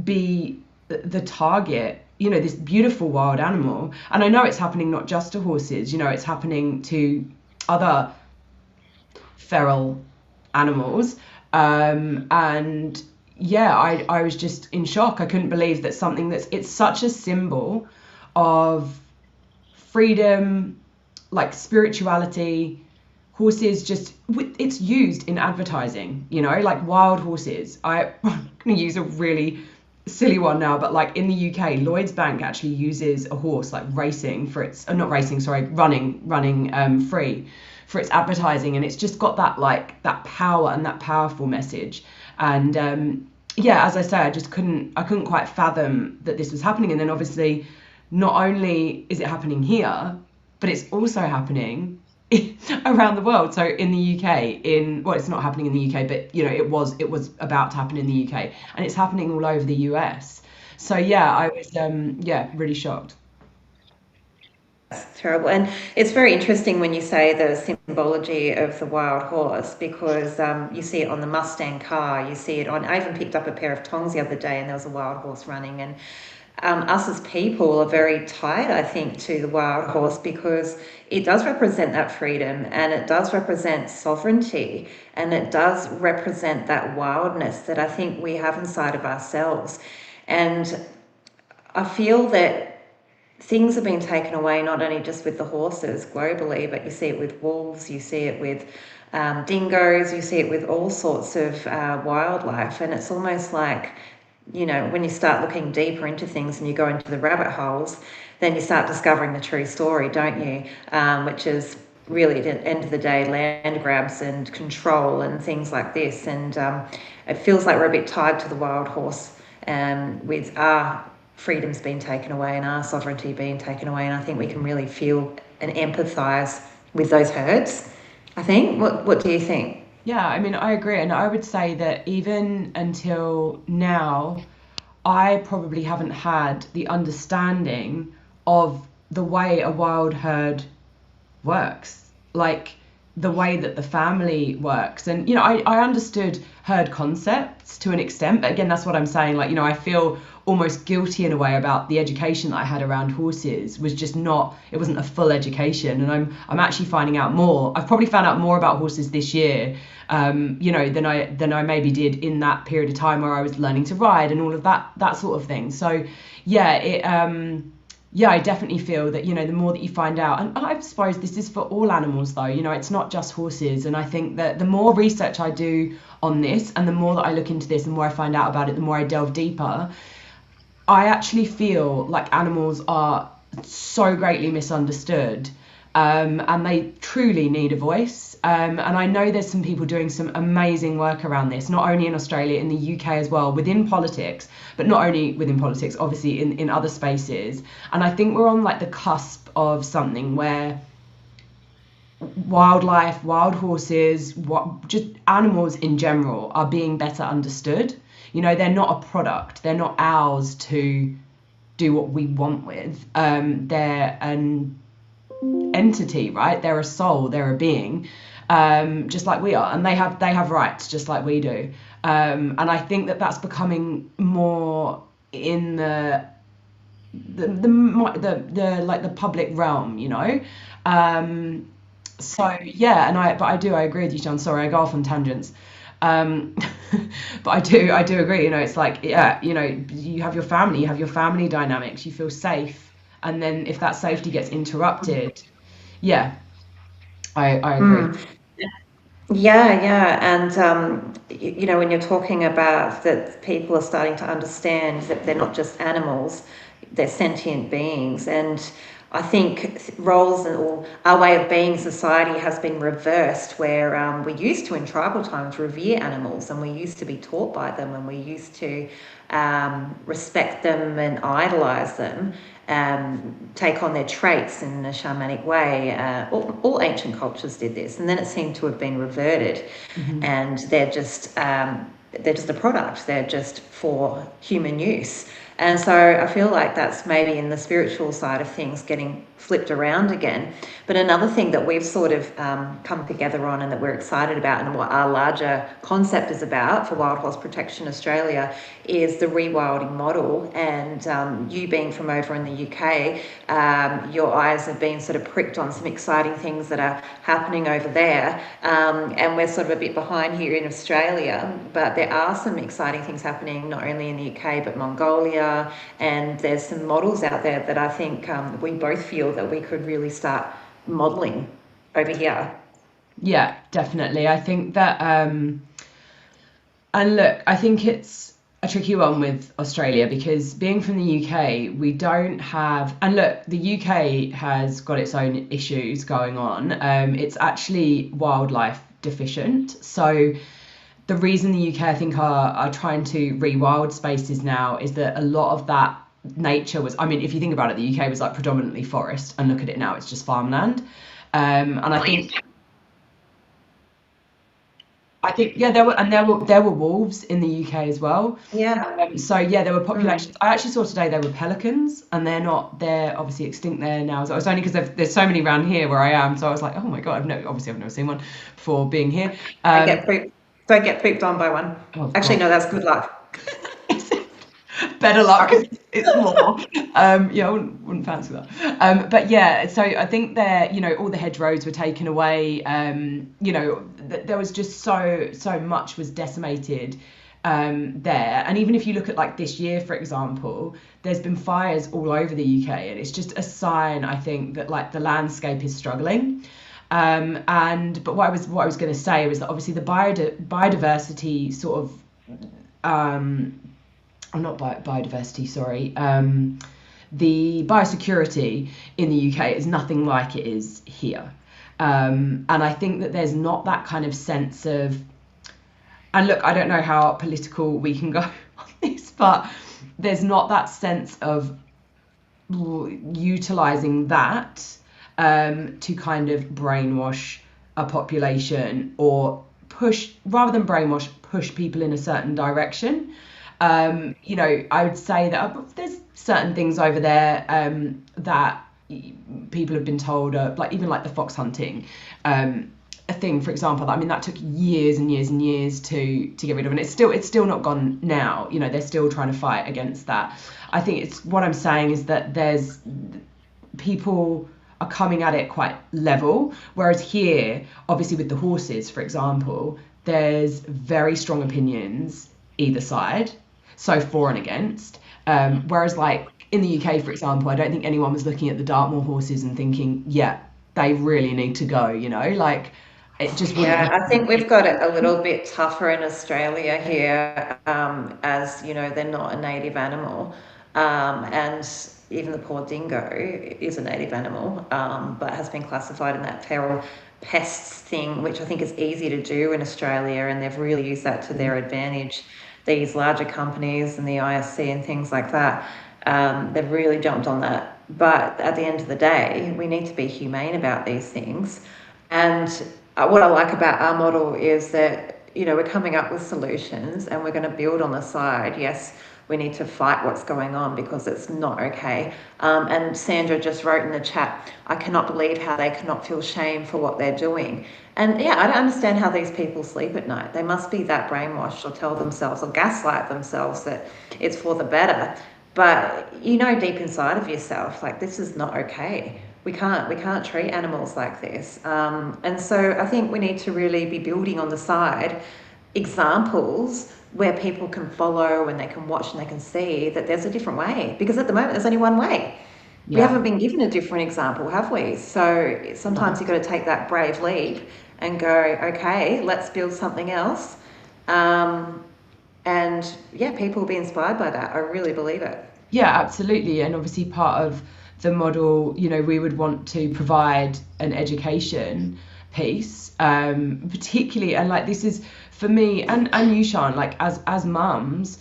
be the target? You know, this beautiful wild animal. And I know it's happening not just to horses, you know, it's happening to other feral animals. And yeah, I was just in shock. I couldn't believe that it's such a symbol of freedom, like spirituality. Horses it's used in advertising, you know, like wild horses. I'm going to use a really silly one now, but like in the UK, Lloyds Bank actually uses a horse like racing for its running free for its advertising, and it's just got that power and that powerful message. And as I say, I couldn't quite fathom that this was happening. And then obviously not only is it happening here, but it's also happening around the world. So in the UK, it's not happening in the UK, but you know, it was about to happen in the UK, and it's happening all over the US. So yeah, I was really shocked. That's terrible. And it's very interesting when you say the symbology of the wild horse, because you see it on the Mustang car, you see it on, I even picked up a pair of tongs the other day and there was a wild horse running. And us as people are very tied, I think, to the wild horse, because it does represent that freedom, and it does represent sovereignty, and it does represent that wildness that I think we have inside of ourselves. And I feel that things are being taken away, not only just with the horses globally, but you see it with wolves, you see it with dingoes, you see it with all sorts of wildlife. And it's almost like, you know, when you start looking deeper into things and you go into the rabbit holes, then you start discovering the true story, don't you? Which is really, at the end of the day, land grabs and control and things like this. And it feels like we're a bit tied to the wild horse, with our freedoms being taken away and our sovereignty being taken away. And I think we can really feel and empathise with those herds, I think. What do you think? Yeah, I mean, I agree. And I would say that even until now, I probably haven't had the understanding of the way a wild herd works, like the way that the family works. And, you know, I understood herd concepts to an extent, but again, that's what I'm saying. Like, you know, I feel almost guilty in a way about the education that I had around horses was just not, it wasn't a full education. And I'm actually finding out more. I've probably found out more about horses this year, you know, than I maybe did in that period of time where I was learning to ride and all of that sort of thing. So yeah, yeah, I definitely feel that, you know, the more that you find out, and I suppose this is for all animals though, you know, it's not just horses. And I think that the more research I do on this and the more that I look into this, the more I find out about it, the more I delve deeper, I actually feel like animals are so greatly misunderstood, and they truly need a voice. And I know there's some people doing some amazing work around this, not only in Australia, in the UK as well, within politics, but not only within politics, obviously in other spaces. And I think we're on like the cusp of something where wildlife, wild horses, just animals in general are being better understood. You know, they're not a product. They're not ours to do what we want with. They're an entity, right? They're a soul. They're a being, just like we are, and they have rights just like we do. And I think that that's becoming more in the like the public realm, you know. So yeah, but I agree with you, John. Sorry, I go off on tangents. But I do agree, you know, it's like, yeah, you know, you have your family dynamics, you feel safe, and then if that safety gets interrupted, yeah, I agree. Yeah, and you know, when you're talking about that people are starting to understand that they're not just animals, they're sentient beings. And I think roles or our way of being society has been reversed, where we used to in tribal times revere animals, and we used to be taught by them, and we used to respect them and idolize them, take on their traits in a shamanic way. All ancient cultures did this, and then it seemed to have been reverted. And they're just a product. They're just for human use. And so I feel like that's maybe in the spiritual side of things getting flipped around again. But another thing that we've sort of come together on and that we're excited about, and what our larger concept is about for Wild Horse Protection Australia, is the rewilding model. And you being from over in the UK, your eyes have been sort of pricked on some exciting things that are happening over there. And we're sort of a bit behind here in Australia, but there are some exciting things happening not only in the UK but Mongolia, and there's some models out there that I think we both feel that we could really start modelling over here. Yeah, definitely. I think that, and look, I think it's a tricky one with Australia, because being from the UK, we don't have, and look, the UK has got its own issues going on. It's actually wildlife deficient. So the reason the UK, I think, are trying to rewild spaces now is that a lot of that nature was, I mean, if you think about it, the UK was like predominantly forest, and look at it now, it's just farmland. And I think yeah, there were wolves in the UK as well. Yeah. So yeah, there were populations. I actually saw today there were pelicans, and they're obviously extinct there now. So it's only because there's so many around here where I am. So I was like, oh my god, I've never seen one before being here. Don't get pooped on by one. Oh, actually, no, that's good luck. Better luck. It's more. Yeah, I wouldn't fancy that. But yeah, so I think there, you know, all the hedgerows were taken away. You know, there was just so much was decimated there. And even if you look at like this year, for example, there's been fires all over the UK, and it's just a sign, I think, that like the landscape is struggling. But what I was going to say was that obviously the biodiversity sort of not biodiversity, sorry. The biosecurity in the UK is nothing like it is here. And I think that there's not that kind of sense of, and look, I don't know how political we can go on this, but there's not that sense of utilising that to kind of brainwash a population, or rather than brainwash, push people in a certain direction. You know, I would say that there's certain things over there that people have been told, like even like the fox hunting a thing, for example. I mean, that took years and years and years to get rid of, and it's still not gone now. You know, they're still trying to fight against that. I think it's what I'm saying is that there's people are coming at it quite level, whereas here, obviously with the horses, for example, there's very strong opinions either side. So for and against, whereas like in the UK, for example, I don't think anyone was looking at the Dartmoor horses and thinking, yeah, they really need to go, you know, like it just wouldn't. Yeah, I think we've got it a little bit tougher in Australia here, as you know, they're not a native animal, and even the poor dingo is a native animal, but has been classified in that feral pests thing, which I think is easy to do in Australia, and they've really used that to their advantage. These larger companies and the ISC and things like that, they've really jumped on that. But at the end of the day, we need to be humane about these things. And what I like about our model is that, you know, we're coming up with solutions and we're going to build on the side. Yes, we need to fight what's going on because it's not okay. And Sandra just wrote in the chat, I cannot believe how they cannot feel shame for what they're doing. And yeah, I don't understand how these people sleep at night. They must be that brainwashed or tell themselves or gaslight themselves that it's for the better. But you know deep inside of yourself, like, this is not okay. We can't treat animals like this. And so I think we need to really be building on the side examples where people can follow and they can watch and they can see that there's a different way. Because at the moment, there's only one way. We haven't been given a different example, have we? So sometimes you've got to take that brave leap and go, okay, let's build something else. And yeah, people will be inspired by that. I really believe it. Yeah, absolutely. And obviously part of the model, you know, we would want to provide an education piece, particularly, and like this is for me and you, Sean, like as mums,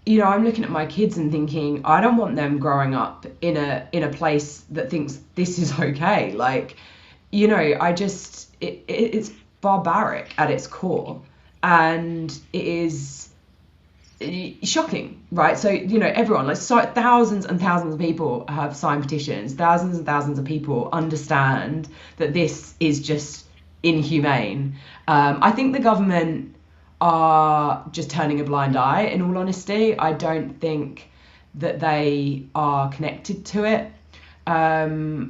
you know, I'm looking at my kids and thinking, I don't want them growing up in a place that thinks this is okay. Like, you know, it's barbaric at its core, and it is shocking, right? So, you know, everyone, like, so thousands and thousands of people have signed petitions, thousands and thousands of people understand that this is just inhumane. I think the government are just turning a blind eye, in all honesty. I don't think that they are connected to it. I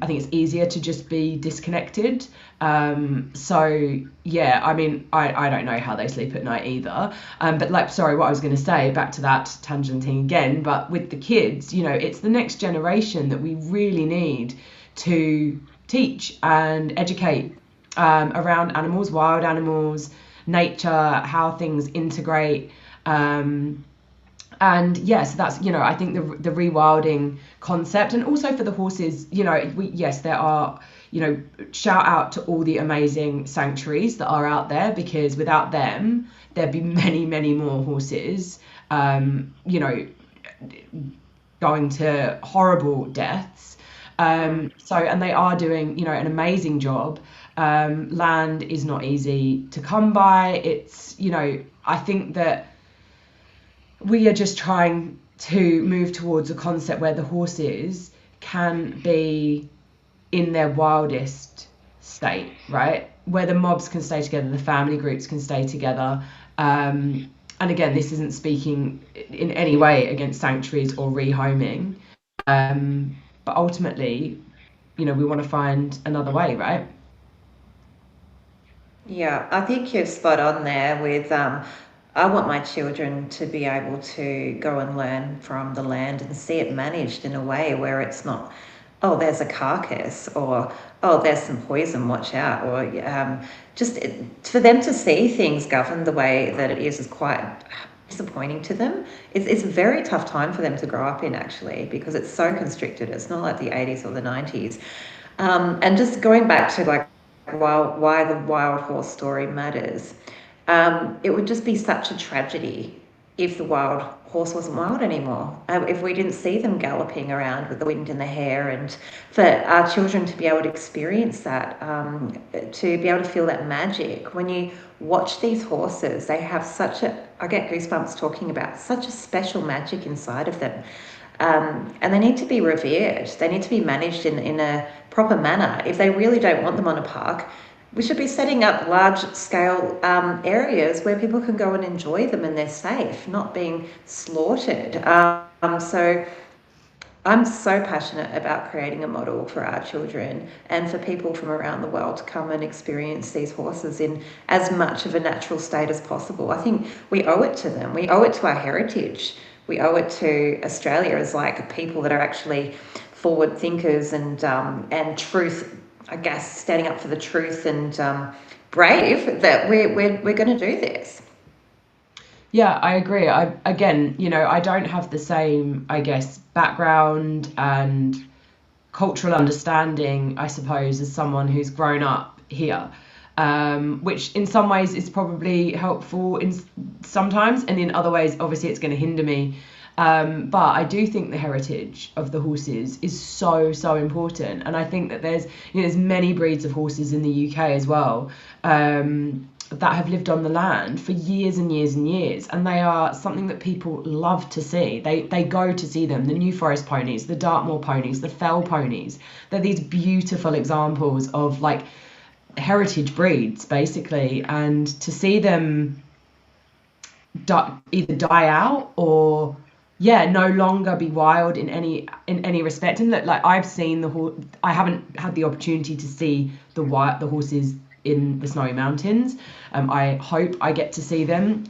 think it's easier to just be disconnected. So yeah, I mean, I don't know how they sleep at night either. But like, sorry, what I was going to say, back to that tangenting again, but with the kids, you know, it's the next generation that we really need to teach and educate around animals, wild animals, nature, how things integrate. And yes, that's, you know, I think the rewilding concept, and also for the horses, you know, yes, there are, you know, shout out to all the amazing sanctuaries that are out there, because without them, there'd be many, many more horses, you know, going to horrible deaths. And they are doing, you know, an amazing job. Land is not easy to come by. It's, you know, I think that we are just trying to move towards a concept where the horses can be in their wildest state, right? Where the mobs can stay together, the family groups can stay together. And again, this isn't speaking in any way against sanctuaries or rehoming. But ultimately, you know, we want to find another way, right? Yeah, I think you're spot on there with, I want my children to be able to go and learn from the land and see it managed in a way where it's not, oh, there's a carcass, or, oh, there's some poison, watch out, or for them to see things governed the way that it is quite disappointing to them. It's a very tough time for them to grow up in, actually, because it's so constricted. It's not like the 80s or the 90s. And just going back to like why the wild horse story matters, it would just be such a tragedy if the wild horse wasn't wild anymore, if we didn't see them galloping around with the wind in their hair, and for our children to be able to experience that, to be able to feel that magic. When you watch these horses, they have I get goosebumps talking about such a special magic inside of them. And they need to be revered. They need to be managed in a proper manner. If they really don't want them on a park, we should be setting up large-scale areas where people can go and enjoy them and they're safe, not being slaughtered. So I'm so passionate about creating a model for our children and for people from around the world to come and experience these horses in as much of a natural state as possible. I think we owe it to them. We owe it to our heritage. we owe it to Australia as like people that are actually forward thinkers and truth, I guess, standing up for the truth and brave, that we're going to do this. Yeah, I agree. I don't have the same, I guess, background and cultural understanding, I suppose, as someone who's grown up here, which in some ways is probably helpful in sometimes, and in other ways, obviously, it's going to hinder me. But I do think the heritage of the horses is so, so important. And I think that there's many breeds of horses in the UK as well, that have lived on the land for years and years and years, and they are something that people love to see. They go to see them, the New Forest ponies, the Dartmoor ponies, the Fell ponies. They're these beautiful examples of like heritage breeds, basically, and to see them either die out or no longer be wild in any respect. And look, like I've seen I haven't had the opportunity to see the horses in the Snowy Mountains. I hope I get to see them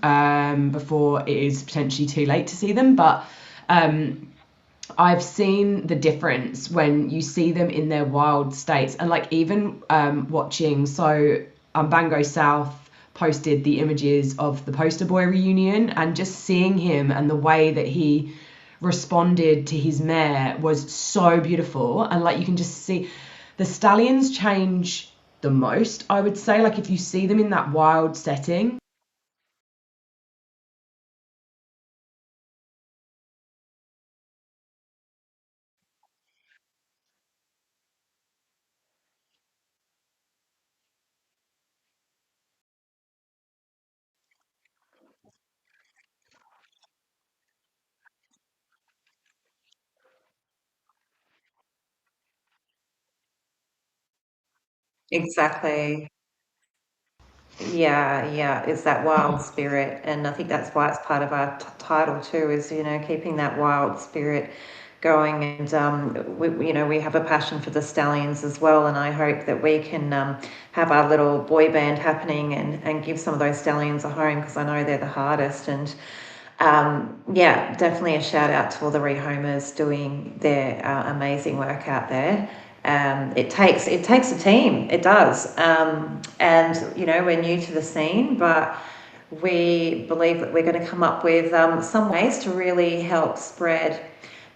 before it is potentially too late to see them. But I've seen the difference when you see them in their wild states. And like even watching, Bango South posted the images of the poster boy reunion, and just seeing him and the way that he responded to his mare was so beautiful. And like you can just see the stallions change the most, I would say. Like if you see them in that wild setting, Exactly. Yeah, it's that wild spirit, and I think that's why it's part of our title too, is keeping that wild spirit going. And we have a passion for the stallions as well, and I hope that we can have our little boy band happening and give some of those stallions a home, because I know they're the hardest. And definitely a shout out to all the rehomers doing their amazing work out there. It takes a team, it does. And we're new to the scene, but we believe that we're going to come up with some ways to really help spread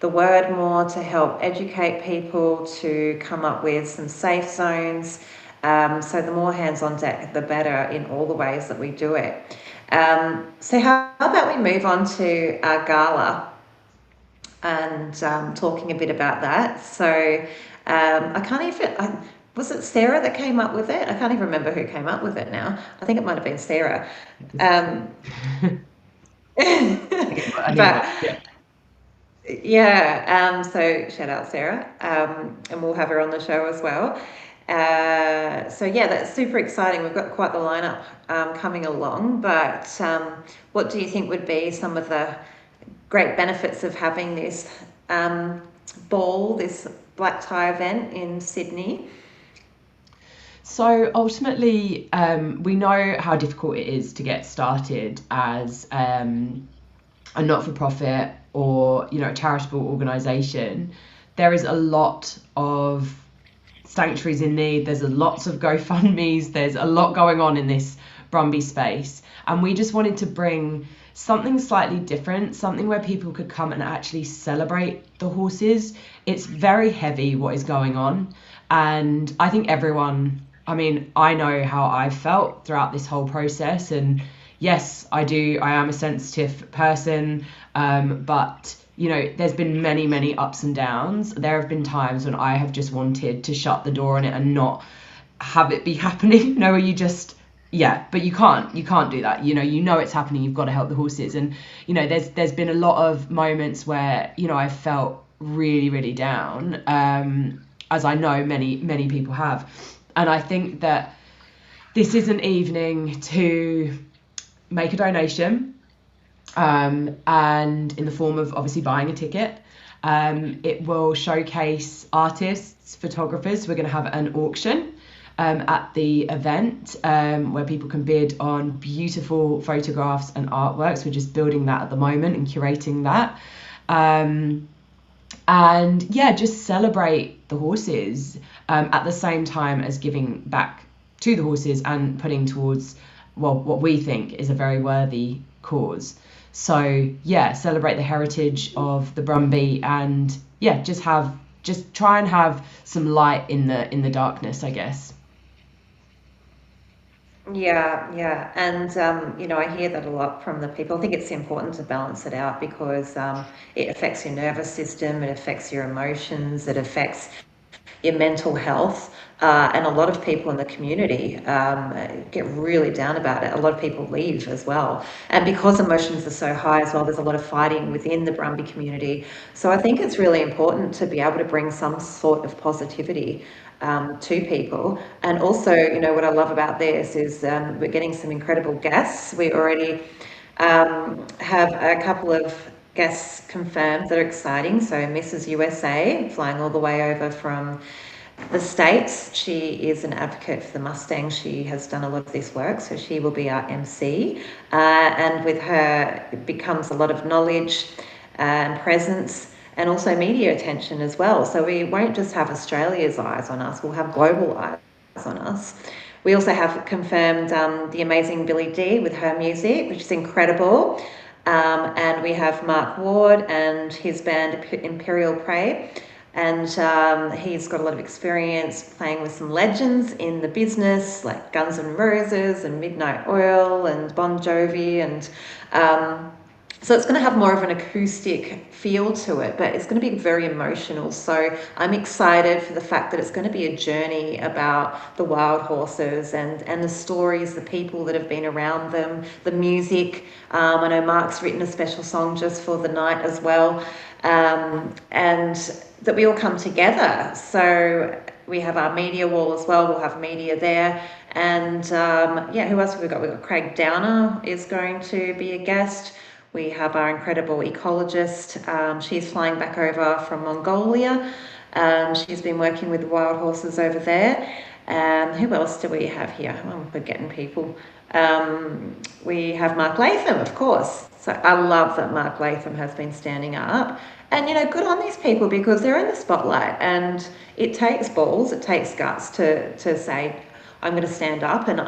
the word more, to help educate people, to come up with some safe zones. So the more hands on deck, the better in all the ways that we do it. So how about we move on to our gala and talking a bit about that. So I can't even, was it Sarah that came up with it? I can't even remember who came up with it now. I think it might have been Sarah. So shout out Sarah, and we'll have her on the show as well. That's super exciting. We've got quite the lineup coming along, but what do you think would be some of the great benefits of having this ball, this black tie event in Sydney? So ultimately, we know how difficult it is to get started as a not-for-profit or a charitable organisation. There is a lot of sanctuaries in need. There's lots of GoFundMes. There's a lot going on in this Brumby space, and we just wanted to bring something slightly different, something where people could come and actually celebrate the horses. It's very heavy what is going on, and I think I know how I've felt throughout this whole process, and yes, I am a sensitive person, but there's been many, many ups and downs. There have been times when I have just wanted to shut the door on it and not have it be happening. Where you just, but you can't do that. It's happening. You've got to help the horses. And, there's been a lot of moments where, I felt really, really down, as I know many, many people have. And I think that this is an evening to make a donation, and in the form of obviously buying a ticket. It will showcase artists, photographers. We're going to have an auction, at the event, where people can bid on beautiful photographs and artworks. We're just building that at the moment and curating that. And yeah, just celebrate the horses at the same time as giving back to the horses and putting towards, well, what we think is a very worthy cause. So yeah, celebrate the heritage of the Brumby, and yeah, just try and have some light in the darkness, I guess. Yeah, and I hear that a lot from the people. I think it's important to balance it out because it affects your nervous system, it affects your emotions, it affects your mental health, and a lot of people in the community get really down about it. A lot of people leave as well, and because emotions are so high as well, there's a lot of fighting within the Brumby community. So I think it's really important to be able to bring some sort of positivity to people. And also, what I love about this is we're getting some incredible guests. We already have a couple of guests confirmed that are exciting. So Mrs. USA, flying all the way over from the States. She is an advocate for the Mustang. She has done a lot of this work, so she will be our MC. And with her, it becomes a lot of knowledge and presence, and also media attention as well. So we won't just have Australia's eyes on us, we'll have global eyes on us. We also have confirmed the amazing Billy D with her music, which is incredible. And we have Mark Ward and his band Imperial Prey. And he's got a lot of experience playing with some legends in the business, like Guns N' Roses and Midnight Oil and Bon Jovi, and so it's going to have more of an acoustic feel to it, but it's going to be very emotional. So I'm excited for the fact that it's going to be a journey about the wild horses and the stories, the people that have been around them, the music. I know Mark's written a special song just for the night as well, and that we all come together. So we have our media wall as well. We'll have media there. And who else have we got? We've got Craig Downer is going to be a guest. We have our incredible ecologist. She's flying back over from Mongolia. She's been working with the wild horses over there. Who else do we have here? Oh, I'm forgetting people. We have Mark Latham, of course. So I love that Mark Latham has been standing up. And, good on these people because they're in the spotlight, and it takes balls, it takes guts to say, I'm going to stand up, and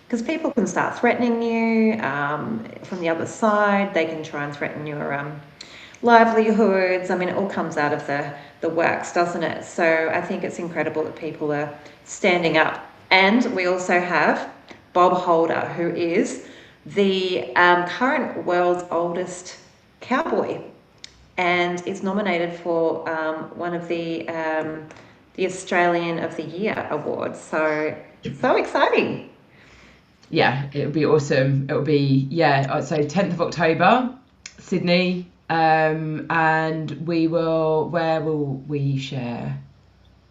because people can start threatening you from the other side. They can try and threaten your livelihoods. I mean, it all comes out of the works, doesn't it? So I think it's incredible that people are standing up. And we also have Bob Holder, who is the current world's oldest cowboy, and is nominated for one of the Australian of the Year awards. So exciting. Yeah, it would be awesome. It would be, so 10th of October, Sydney, and where will we share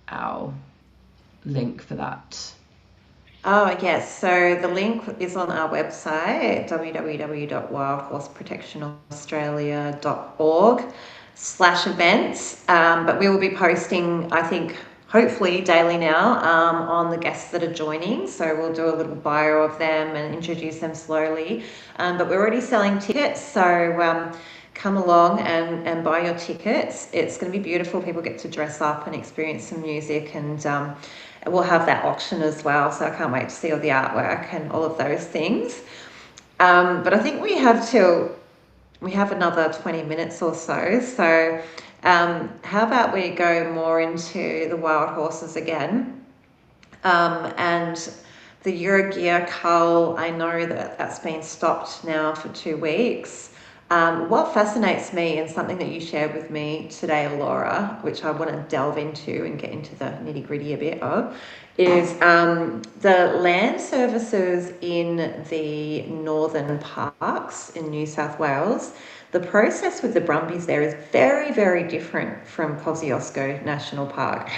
our link for that? Oh, yes. So the link is on our website, www.wildhorseprotectionaustralia.org/events. But we will be posting, I think, hopefully daily now on the guests that are joining. So we'll do a little bio of them and introduce them slowly. But we're already selling tickets. So come along and buy your tickets. It's going to be beautiful. People get to dress up and experience some music, and we'll have that auction as well. So I can't wait to see all the artwork and all of those things. But I think we have another 20 minutes or so. So how about we go more into the wild horses again, and the Eurogear cull. I know that's been stopped now for 2 weeks. What fascinates me, and something that you shared with me today, Laura, which I want to delve into and get into the nitty-gritty a bit of, is the land services in the northern parks in New South Wales. The process with the Brumbies there is very, very different from Kosciuszko National Park,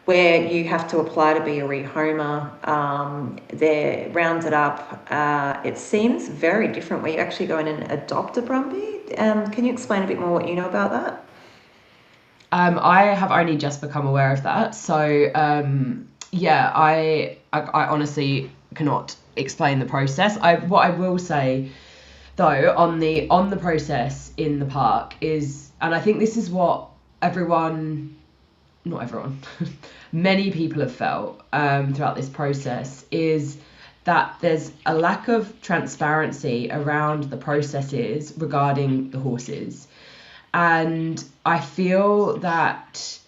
where you have to apply to be a rehomer. They're rounded up. It seems very different, where you actually go in and adopt a Brumby. Can you explain a bit more what you know about that? I have only just become aware of that. So yeah, I honestly cannot explain the process. What I will say though on the process in the park is, and I think this is what not everyone, many people have felt throughout this process, is that there's a lack of transparency around the processes regarding the horses. And I feel that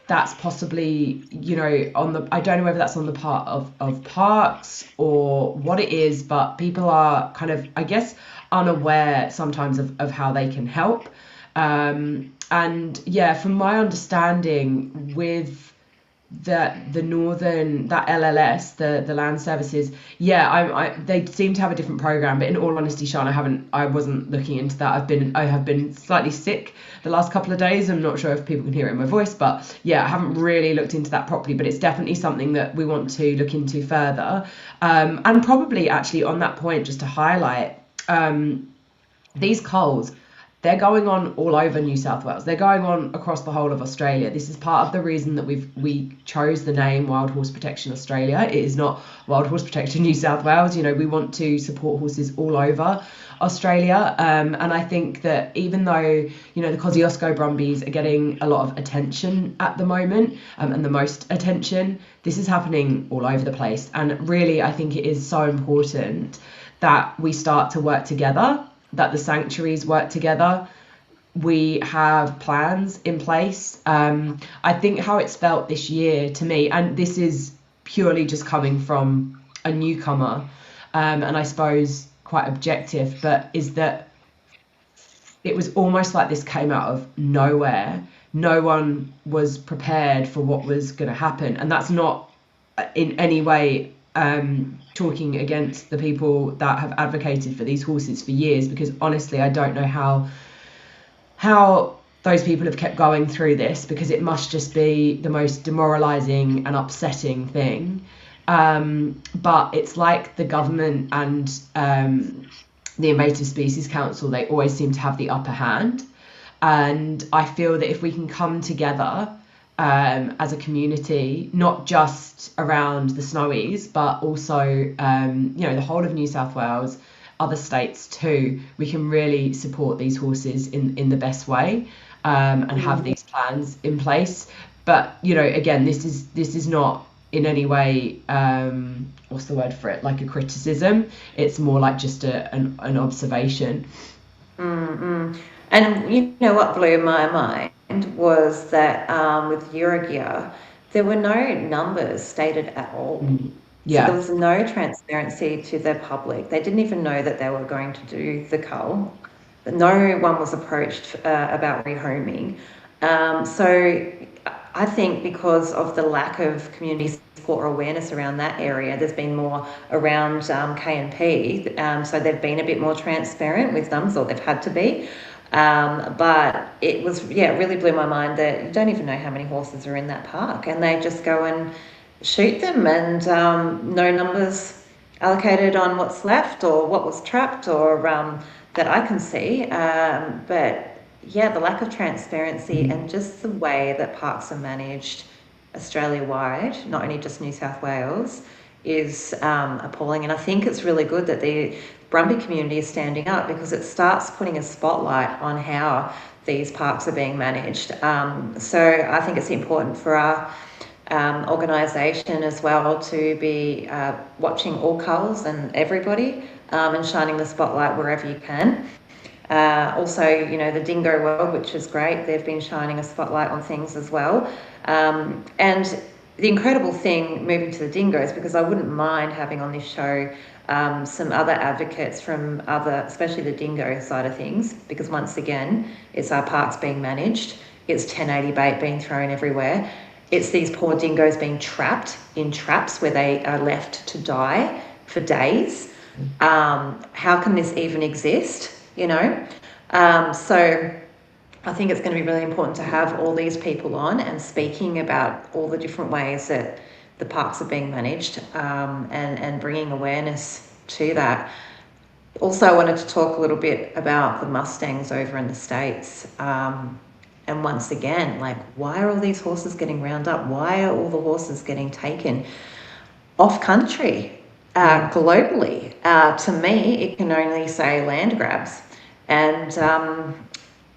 that's possibly, I don't know whether that's on the part of parks or what it is, but people are kind of, I guess, unaware sometimes of how they can help. And yeah, from my understanding with the northern, that LLS, the land services, they seem to have a different program, but in all honesty, Sean, I wasn't looking into that. I have been slightly sick the last couple of days. I'm not sure if people can hear it in my voice, but yeah, I haven't really looked into that properly, but it's definitely something that we want to look into further. And probably actually on that point, just to highlight, these culls, they're going on all over New South Wales. They're going on across the whole of Australia. This is part of the reason that we chose the name Wild Horse Protection Australia. It is not Wild Horse Protection New South Wales. We want to support horses all over Australia. And I think that even though, the Kosciuszko Brumbies are getting a lot of attention at the moment, and the most attention, this is happening all over the place. And really, I think it is so important that we start to work together, that the sanctuaries work together. We have plans in place. I think how it's felt this year to me, and this is purely just coming from a newcomer, and I suppose quite objective, but is that it was almost like this came out of nowhere. No one was prepared for what was going to happen. And that's not in any way talking against the people that have advocated for these horses for years, because honestly, I don't know how those people have kept going through this, because it must just be the most demoralizing and upsetting thing. But it's like the government and the Invasive Species Council, they always seem to have the upper hand. And I feel that if we can come together as a community, not just around the Snowies, but also, the whole of New South Wales, other states too, we can really support these horses in the best way, and have these plans in place. But, again, this is not in any way, what's the word for it, like a criticism. It's more like just an observation. Mm-hmm. And what blew my mind was that with Eurogear, there were no numbers stated at all. Yeah. So there was no transparency to the public. They didn't even know that they were going to do the cull. No one was approached about rehoming. So I think because of the lack of community support or awareness around that area, there's been more around K&P. So they've been a bit more transparent with them, or they've had to be. But it was, it really blew my mind that you don't even know how many horses are in that park, and they just go and shoot them, and no numbers allocated on what's left or what was trapped or that I can see. But yeah, the lack of transparency and just the way that parks are managed Australia-wide, not only just New South Wales, is appalling. And I think it's really good that the Brumby community is standing up, because it starts putting a spotlight on how these parks are being managed. So I think it's important for our organisation as well to be watching all culls and everybody, and shining the spotlight wherever you can. Also, the dingo world, which is great, they've been shining a spotlight on things as well. And the incredible thing, moving to the dingoes, because I wouldn't mind having on this show some other advocates from especially the dingo side of things, because once again, it's our parks being managed, it's 1080 bait being thrown everywhere, it's these poor dingoes being trapped in traps where they are left to die for days. How can this even exist, So I think it's going to be really important to have all these people on and speaking about all the different ways that the parks are being managed, and bringing awareness to that. Also, I wanted to talk a little bit about the mustangs over in the States. And once again, like, why are all these horses getting round up? Why are all the horses getting taken off country, globally? To me, it can only say land grabs. And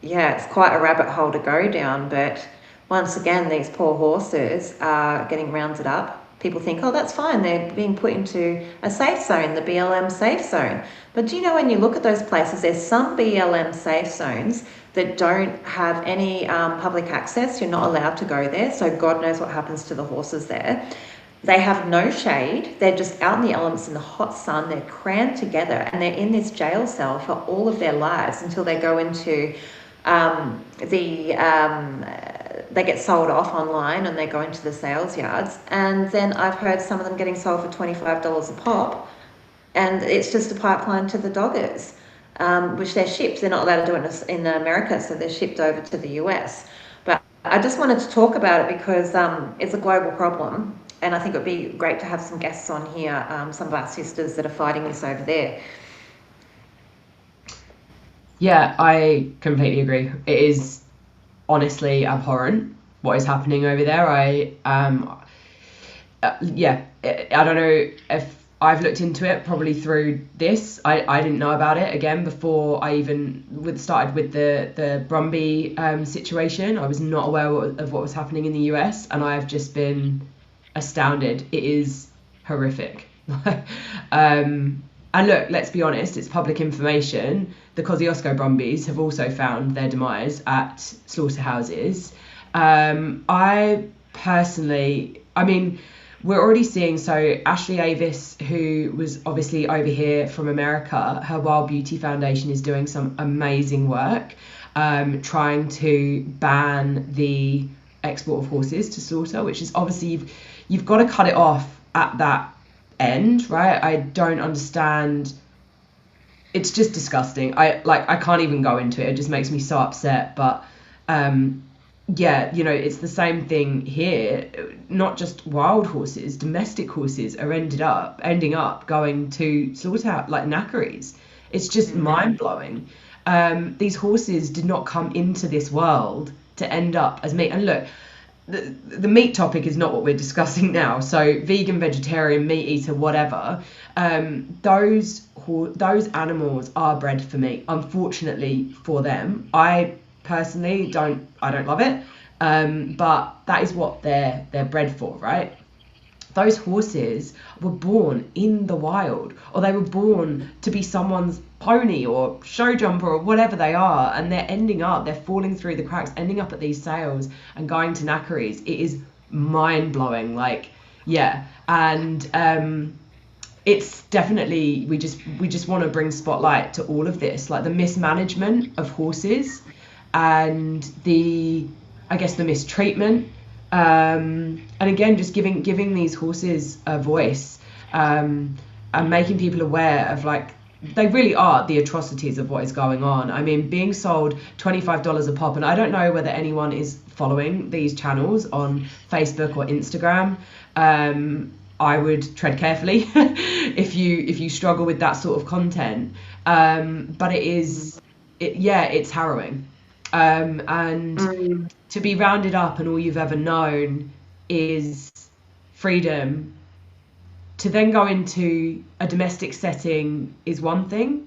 it's quite a rabbit hole to go down. But once again, these poor horses are getting rounded up. People think, oh, that's fine. They're being put into a safe zone, the BLM safe zone. But do you know, when you look at those places, there's some BLM safe zones that don't have any public access. You're not allowed to go there. So God knows what happens to the horses there. They have no shade. They're just out in the elements in the hot sun. They're crammed together and they're in this jail cell for all of their lives until they go into they get sold off online and they go into the sales yards. And then I've heard some of them getting sold for $25 a pop. And it's just a pipeline to the doggers, which they're shipped. They're not allowed to do it in America, so they're shipped over to the US. But I just wanted to talk about it because it's a global problem. And I think it would be great to have some guests on here, some of our sisters that are fighting this over there. Yeah, I completely agree. It is honestly abhorrent what is happening over there. I don't know if I've looked into it probably through this. I didn't know about it again before I even started with the Brumby situation. I was not aware of what was happening in the US, and I've just been astounded. It is horrific. And look, let's be honest, it's public information. The Kosciuszko Brumbies have also found their demise at slaughterhouses. I personally, we're already seeing, so Ashley Avis, who was obviously over here from America, her Wild Beauty Foundation is doing some amazing work, trying to ban the export of horses to slaughter, which is obviously, you've got to cut it off at that end, right? I don't understand. It's just disgusting. I can't even go into it. It just makes me so upset. But it's the same thing here. Not just wild horses, domestic horses are ending up going to slaughterhouse, like knackeries. It's just mind-blowing. These horses did not come into this world to end up as meat. And look, the meat topic is not what we're discussing now. So vegan, vegetarian, meat eater, whatever, those animals are bred for meat, unfortunately for them. I personally don't love it, but that is what they're bred for, right? Those horses were born in the wild, or they were born to be someone's pony or show jumper or whatever they are, and they're falling through the cracks, ending up at these sales and going to knackeries. It is mind-blowing, and it's definitely, we just want to bring spotlight to all of this, like the mismanagement of horses and the mistreatment, and again, just giving these horses a voice, and making people aware of, like, they really are the atrocities of what is going on. Being sold $25 a pop, and I don't know whether anyone is following these channels on Facebook or Instagram. I would tread carefully if you struggle with that sort of content. But it's harrowing. And to be rounded up and all you've ever known is freedom, to then go into a domestic setting is one thing,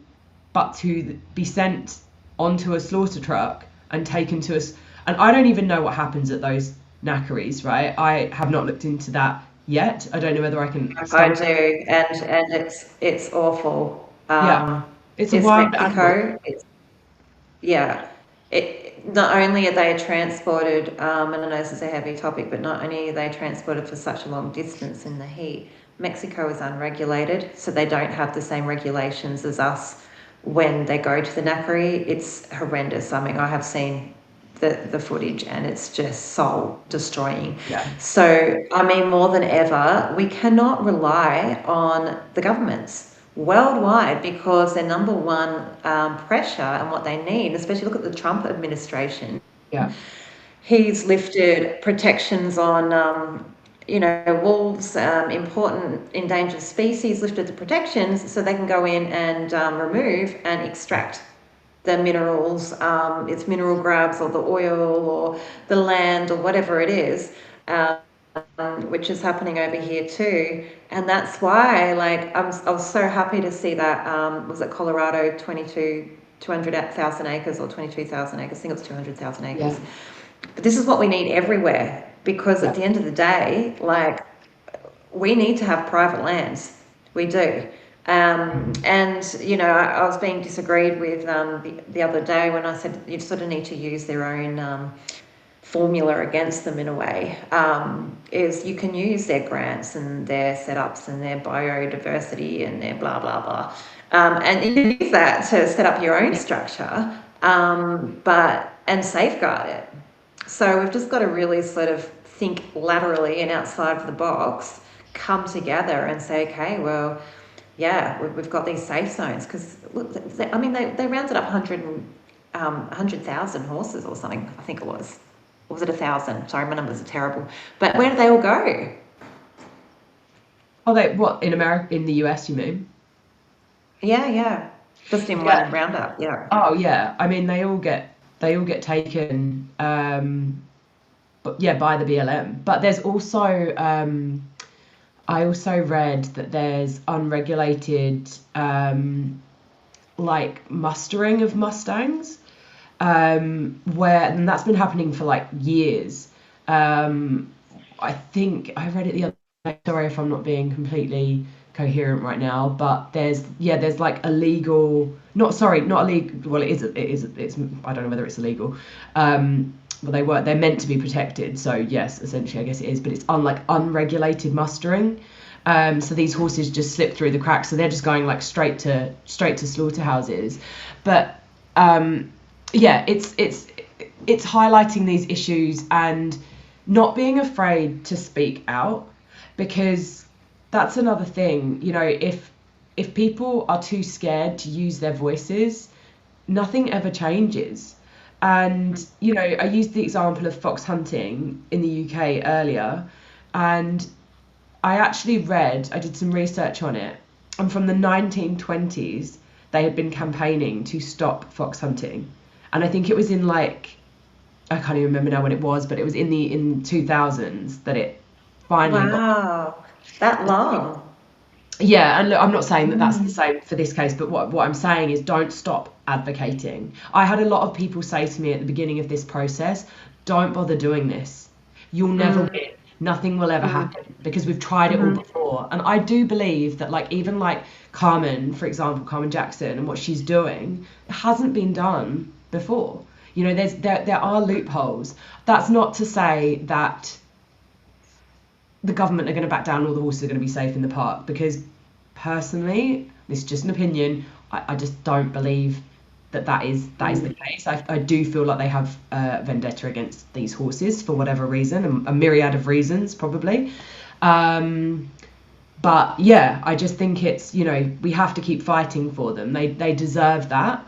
but to be sent onto a slaughter truck and taken to us, and I don't even know what happens at those knackeries, right? I have not looked into that yet. I don't know whether I can. I do, and it's awful. It's a wild Mexico. Not only are they transported, and I know this is a heavy topic, but not only are they transported for such a long distance in the heat, Mexico is unregulated, so they don't have the same regulations as us when they go to the knackery. It's horrendous. I have seen the footage and it's just soul destroying. Yeah. So, more than ever, we cannot rely on the governments worldwide, because their number one pressure and what they need, especially look at the Trump administration. Yeah. He's lifted protections on wolves, important endangered species, lifted the protections so they can go in and remove and extract the minerals, it's mineral grabs or the oil or the land or whatever it is, which is happening over here too. And that's why, like, I was so happy to see that, was it Colorado, 200,000 acres or 22,000 acres? I think it's 200,000 acres. Yeah. But this is what we need everywhere, because at the end of the day, like, we need to have private lands. We do. And, you know, I was being disagreed with the other day when I said you sort of need to use their own formula against them in a way, is you can use their grants and their setups and their biodiversity and their blah, blah, blah. And you can use that to set up your own structure, and safeguard it. So we've just got to really sort of think laterally and outside of the box, come together and say, okay, well, yeah, we've got these safe zones, because I mean, they rounded up 100,000 horses or something, I think it was. Or was it 1,000? Sorry, my numbers are terrible. But where did they all go? Oh, what, in America, in the US, you mean? Yeah. Just in one roundup, yeah. Oh yeah, I mean, they all get taken, but yeah, by the BLM. But there's also, I also read that there's unregulated, like, mustering of Mustangs, and that's been happening for like years. I think I read it the other day. Sorry if I'm not being completely coherent right now, but there's like illegal, not illegal. Well, it's I don't know whether it's illegal. Well, they're meant to be protected. So yes, essentially, I guess it is. But it's unregulated mustering. So these horses just slip through the cracks. So they're just going like straight to slaughterhouses. But yeah, it's highlighting these issues and not being afraid to speak out, because that's another thing. You know, if people are too scared to use their voices, nothing ever changes. And, you know, I used the example of fox hunting in the UK earlier, and I did some research on it, and from the 1920s, they had been campaigning to stop fox hunting. And I think it was in I can't even remember now when it was, but it was in 2000s that it finally Wow, that long. Yeah, and look, I'm not saying that that's the same for this case, but what I'm saying is don't stop advocating. I had a lot of people say to me at the beginning of this process, don't bother doing this. You'll never win. Nothing will ever happen, because we've tried it all before. And I do believe that, like, even like Carmen, for example, Carmen Jackson, and what she's doing, it hasn't been done before. You know, there are loopholes. That's not to say that the government are going to back down, all the horses are going to be safe in the park, because personally, this is just an opinion, I just don't believe that is the case. I do feel like they have vendetta against these horses for whatever reason, a myriad of reasons probably. But yeah, I just think it's, you know, we have to keep fighting for them. They deserve that.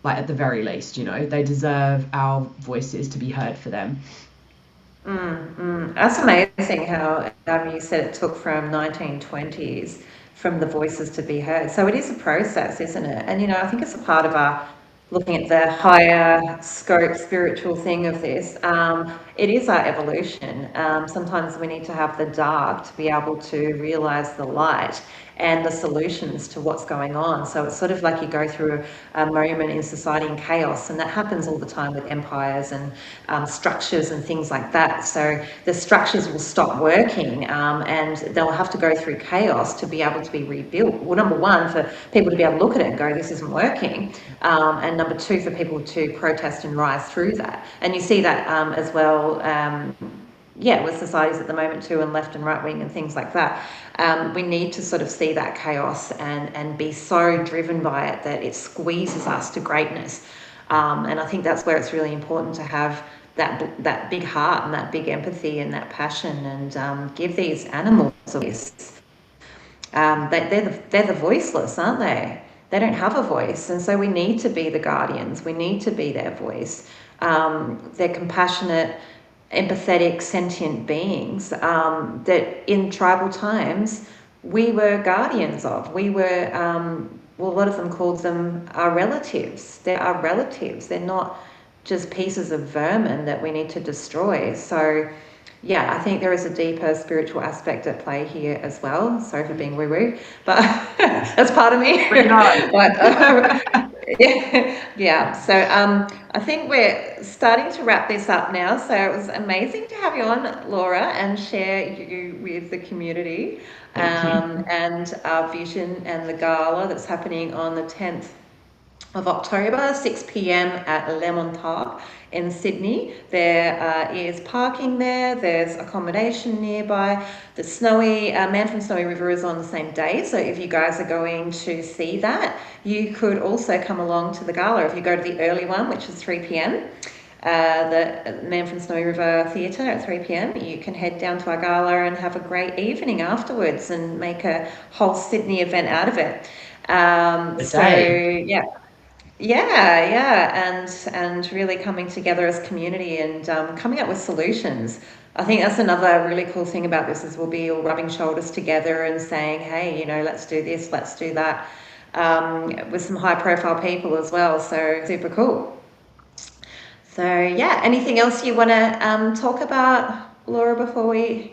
Like, at the very least, you know, they deserve our voices to be heard for them. That's amazing how you said it took from 1920s from the voices to be heard. So it is a process, isn't it? And, you know, I think it's a part of our looking at the higher scope spiritual thing of this. It is our evolution. Sometimes we need to have the dark to be able to realize the light and the solutions to what's going on. So it's sort of like you go through a moment in society in chaos, and that happens all the time with empires and structures and things like that. So the structures will stop working, and they'll have to go through chaos to be able to be rebuilt. Well, number one, for people to be able to look at it and go, this isn't working. And number two, for people to protest and rise through that. And you see that as well, with societies at the moment too, and left and right wing and things like that. We need to sort of see that chaos and be so driven by it that it squeezes us to greatness. And I think that's where it's really important to have that big heart and that big empathy and that passion, and give these animals a voice. They're the voiceless, aren't they? They don't have a voice, and so we need to be the guardians. We need to be their voice. They're compassionate, empathetic, sentient beings that in tribal times we were guardians of. We were well, a lot of them called them our relatives. They're our relatives. They're not just pieces of vermin that we need to destroy. So, yeah, I think there is a deeper spiritual aspect at play here as well. Sorry for being woo-woo, but that's part of me. Yeah. So I think we're starting to wrap this up now. So it was amazing to have you on, Laura, and share you with the community and our vision and the gala that's happening on the 10th of October, 6 p.m. at Le Montagne in Sydney. There is parking there, there's accommodation nearby. The Man from Snowy River is on the same day, so if you guys are going to see that, you could also come along to the gala. If you go to the early one, which is 3 p.m, the Man from Snowy River Theatre at 3 p.m, you can head down to our gala and have a great evening afterwards and make a whole Sydney event out of it. And really coming together as community and coming up with solutions. I think that's another really cool thing about this is we'll be all rubbing shoulders together and saying, hey, let's do this, let's do that, with some high profile people as well. So super cool. So yeah, anything else you want to talk about, Laura, before we...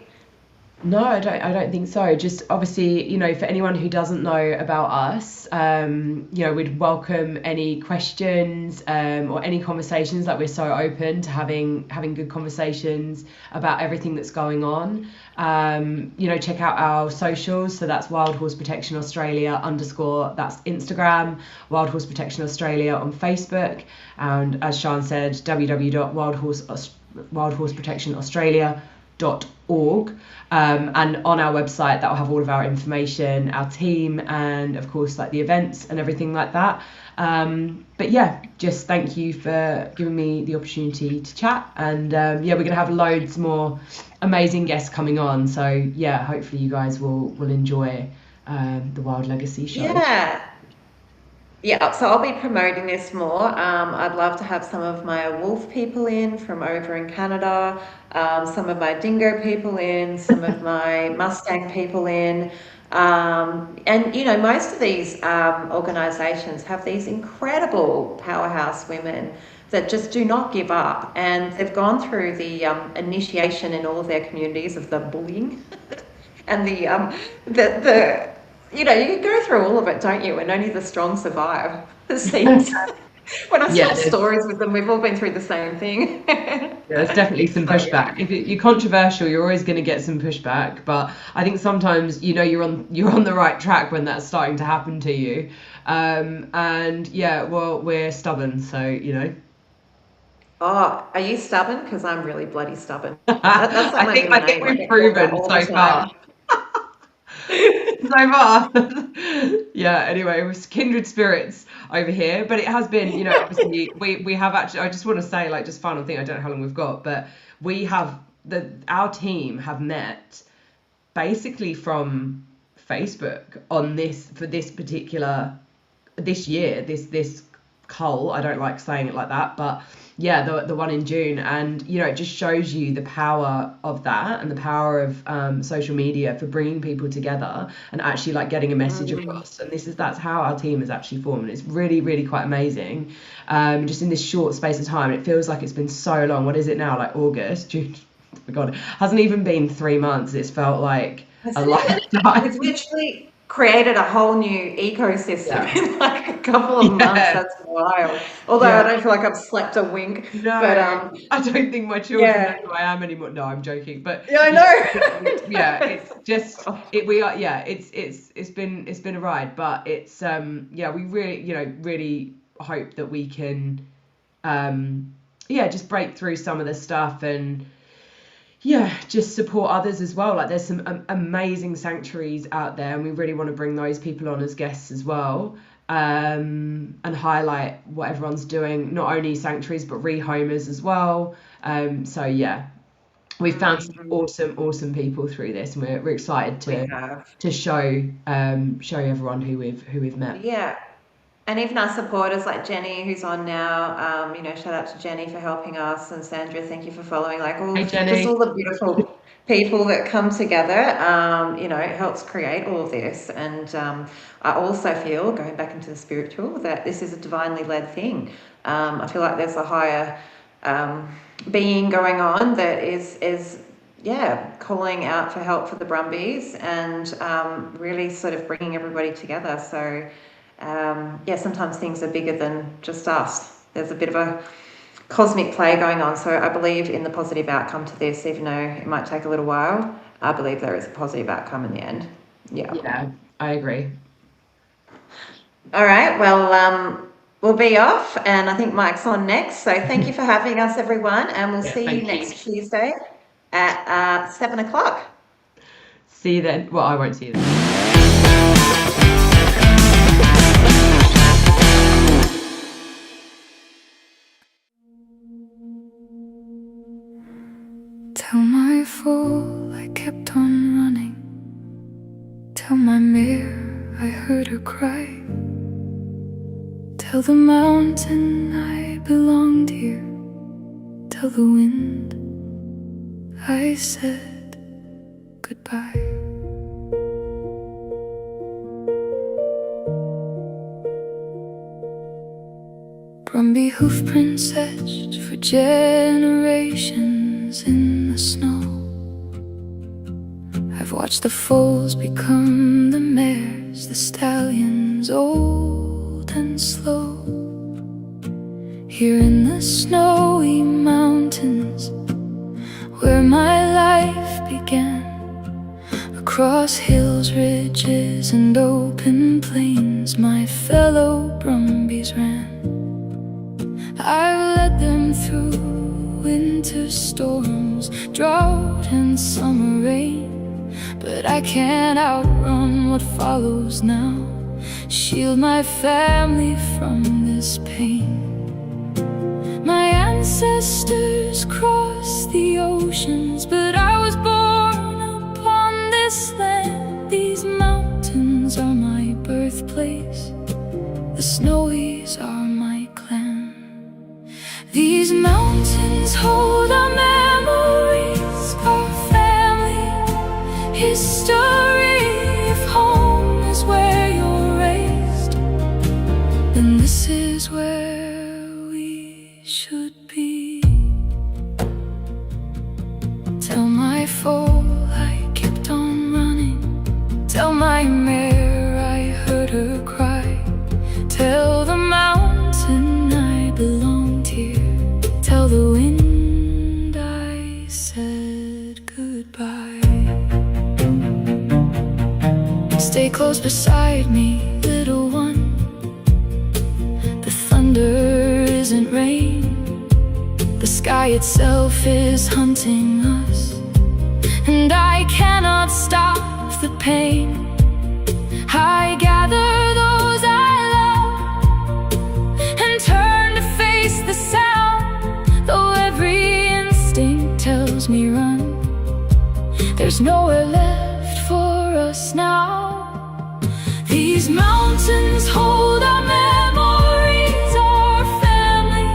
No, I don't think so. Just obviously, for anyone who doesn't know about us, we'd welcome any questions or any conversations. Like, we're so open to having good conversations about everything that's going on. Check out our socials. So that's Wild Horse Protection Australia _ that's Instagram, Wild Horse Protection Australia on Facebook, and as Sean said, www.wildhorseprotectionaustralia.org. And on our website that will have all of our information, our team, and of course like the events and everything like that. But yeah, just thank you for giving me the opportunity to chat, and we're going to have loads more amazing guests coming on, so yeah, hopefully you guys will enjoy the Wild Legacy show. So I'll be promoting this more. I'd love to have some of my wolf people in from over in Canada, some of my dingo people in, some of my Mustang people in. And most of these organisations have these incredible powerhouse women that just do not give up, and they've gone through the initiation in all of their communities of the bullying and the you go through all of it, don't you? And only the strong survive. It seems. When I tell stories with them, we've all been through the same thing. There's definitely some pushback. If you're controversial, you're always going to get some pushback. But I think sometimes you're on the right track when that's starting to happen to you. We're stubborn, so Oh, are you stubborn? Because I'm really bloody stubborn. I think we've proven so far. Anyway, it was kindred spirits over here, but it has been, obviously we have actually, I just want to say, like, just final thing, I don't know how long we've got, but our team have met basically from Facebook on this cull. I don't like saying it like that, but yeah, the one in June, and it just shows you the power of that and the power of social media for bringing people together and actually like getting a message across. And that's how our team is actually formed. It's really, really quite amazing. Just in this short space of time, it feels like it's been so long. What is it now? Like August, June? Oh my God, it hasn't even been 3 months. It's felt like a lifetime. It's literally created a whole new ecosystem in like a couple of months. That's wild. Although I don't feel like I've slept a wink. No, but I don't think my children know who I am anymore. No, I'm joking. But I know. It's just it's been a ride, but it's we really hope that we can just break through some of the stuff and just support others as well. Like, there's some amazing sanctuaries out there, and we really want to bring those people on as guests as well, and highlight what everyone's doing, not only sanctuaries but rehomers as well. We've found some awesome people through this, and we're excited to show everyone who we've met. And even our supporters like Jenny, who's on now, shout out to Jenny for helping us, and Sandra, thank you for following. Like just all the beautiful people that come together, it helps create all of this. And I also feel, going back into the spiritual, that this is a divinely led thing. I feel like there's a higher being going on that is calling out for help for the Brumbies and really sort of bringing everybody together. So sometimes things are bigger than just us. There's a bit of a cosmic play going on. So I believe in the positive outcome to this, even though it might take a little while. I believe there is a positive outcome in the end. Yeah, I agree. All right, well, we'll be off, and I think Mike's on next. So thank you for having us, everyone, and we'll see you next Tuesday at 7 o'clock. See you then. Well, I won't see you then. Tell my fool I kept on running. Tell my mirror I heard her cry. Tell the mountain I belonged here. Tell the wind I said goodbye. Brumby hoofprints etched for generations in the snow. I've watched the foals become the mares, the stallions old and slow. Here in the snowy mountains where my life began, across hills, ridges and open plains my fellow Brumbies ran. I've led them through winter storms, drought and summer rain, but I can't outrun what follows now. Shield my family from this pain. My ancestors crossed the oceans, but I was born upon this land. These mountains are my birthplace, the Snowies are my clan. These mountains hold our memories, our family history. If home is where you're raised, then this is where we should be. Tell my foal I kept on running. Tell my mare I heard her cry. Tell the mountain I belonged here. Tell the wind I said goodbye. Stay close beside me, little one. The thunder isn't rain. The sky itself is hunting us, and I cannot stop the pain. I gather those I love and turn to face the sound. Though every instinct tells me run, there's nowhere left for us now. These mountains hold our memories, our family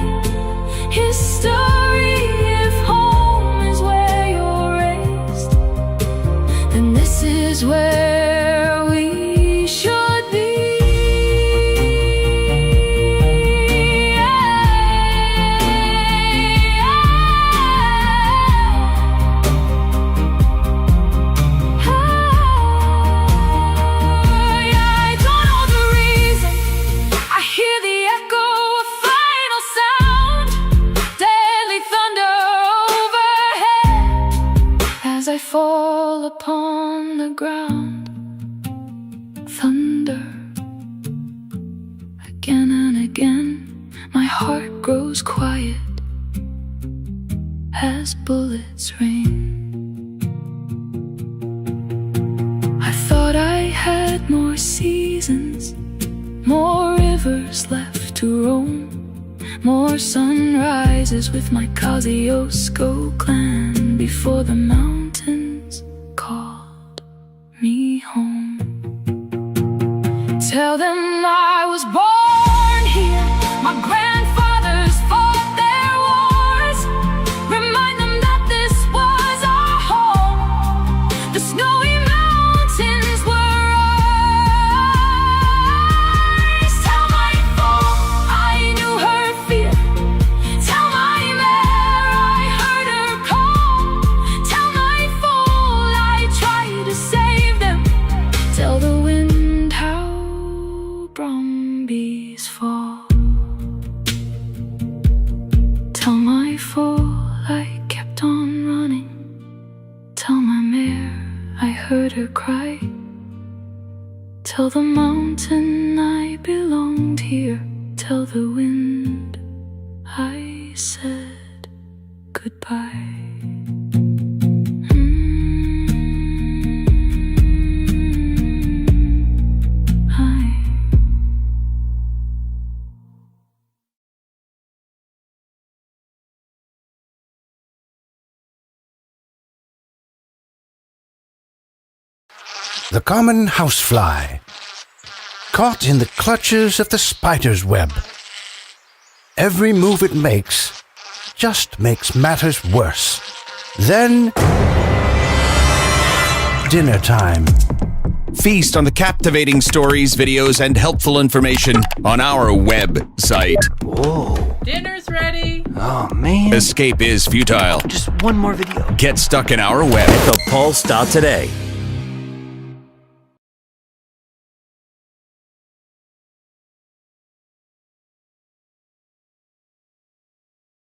history. If home is where you're raised, then this is where we should be. I don't know the reason. I hear the echo of final sound, deadly thunder overhead as I fall upon the ground. Thunder again and again. My heart grows quiet as bullets rain. I thought I had more seasons, more rivers left to roam, more sunrises with my Kosciuszko clan before the mountains called me home. Tell them I was born nightmare, I heard her cry. Tell the mountain I belonged here. Tell the wind I said goodbye. The common housefly, caught in the clutches of the spider's web. Every move it makes just makes matters worse. Then, dinner time. Feast on the captivating stories, videos, and helpful information on our website. Whoa. Dinner's ready. Oh, man. Escape is futile. Just one more video. Get stuck in our web. The Pulse.today.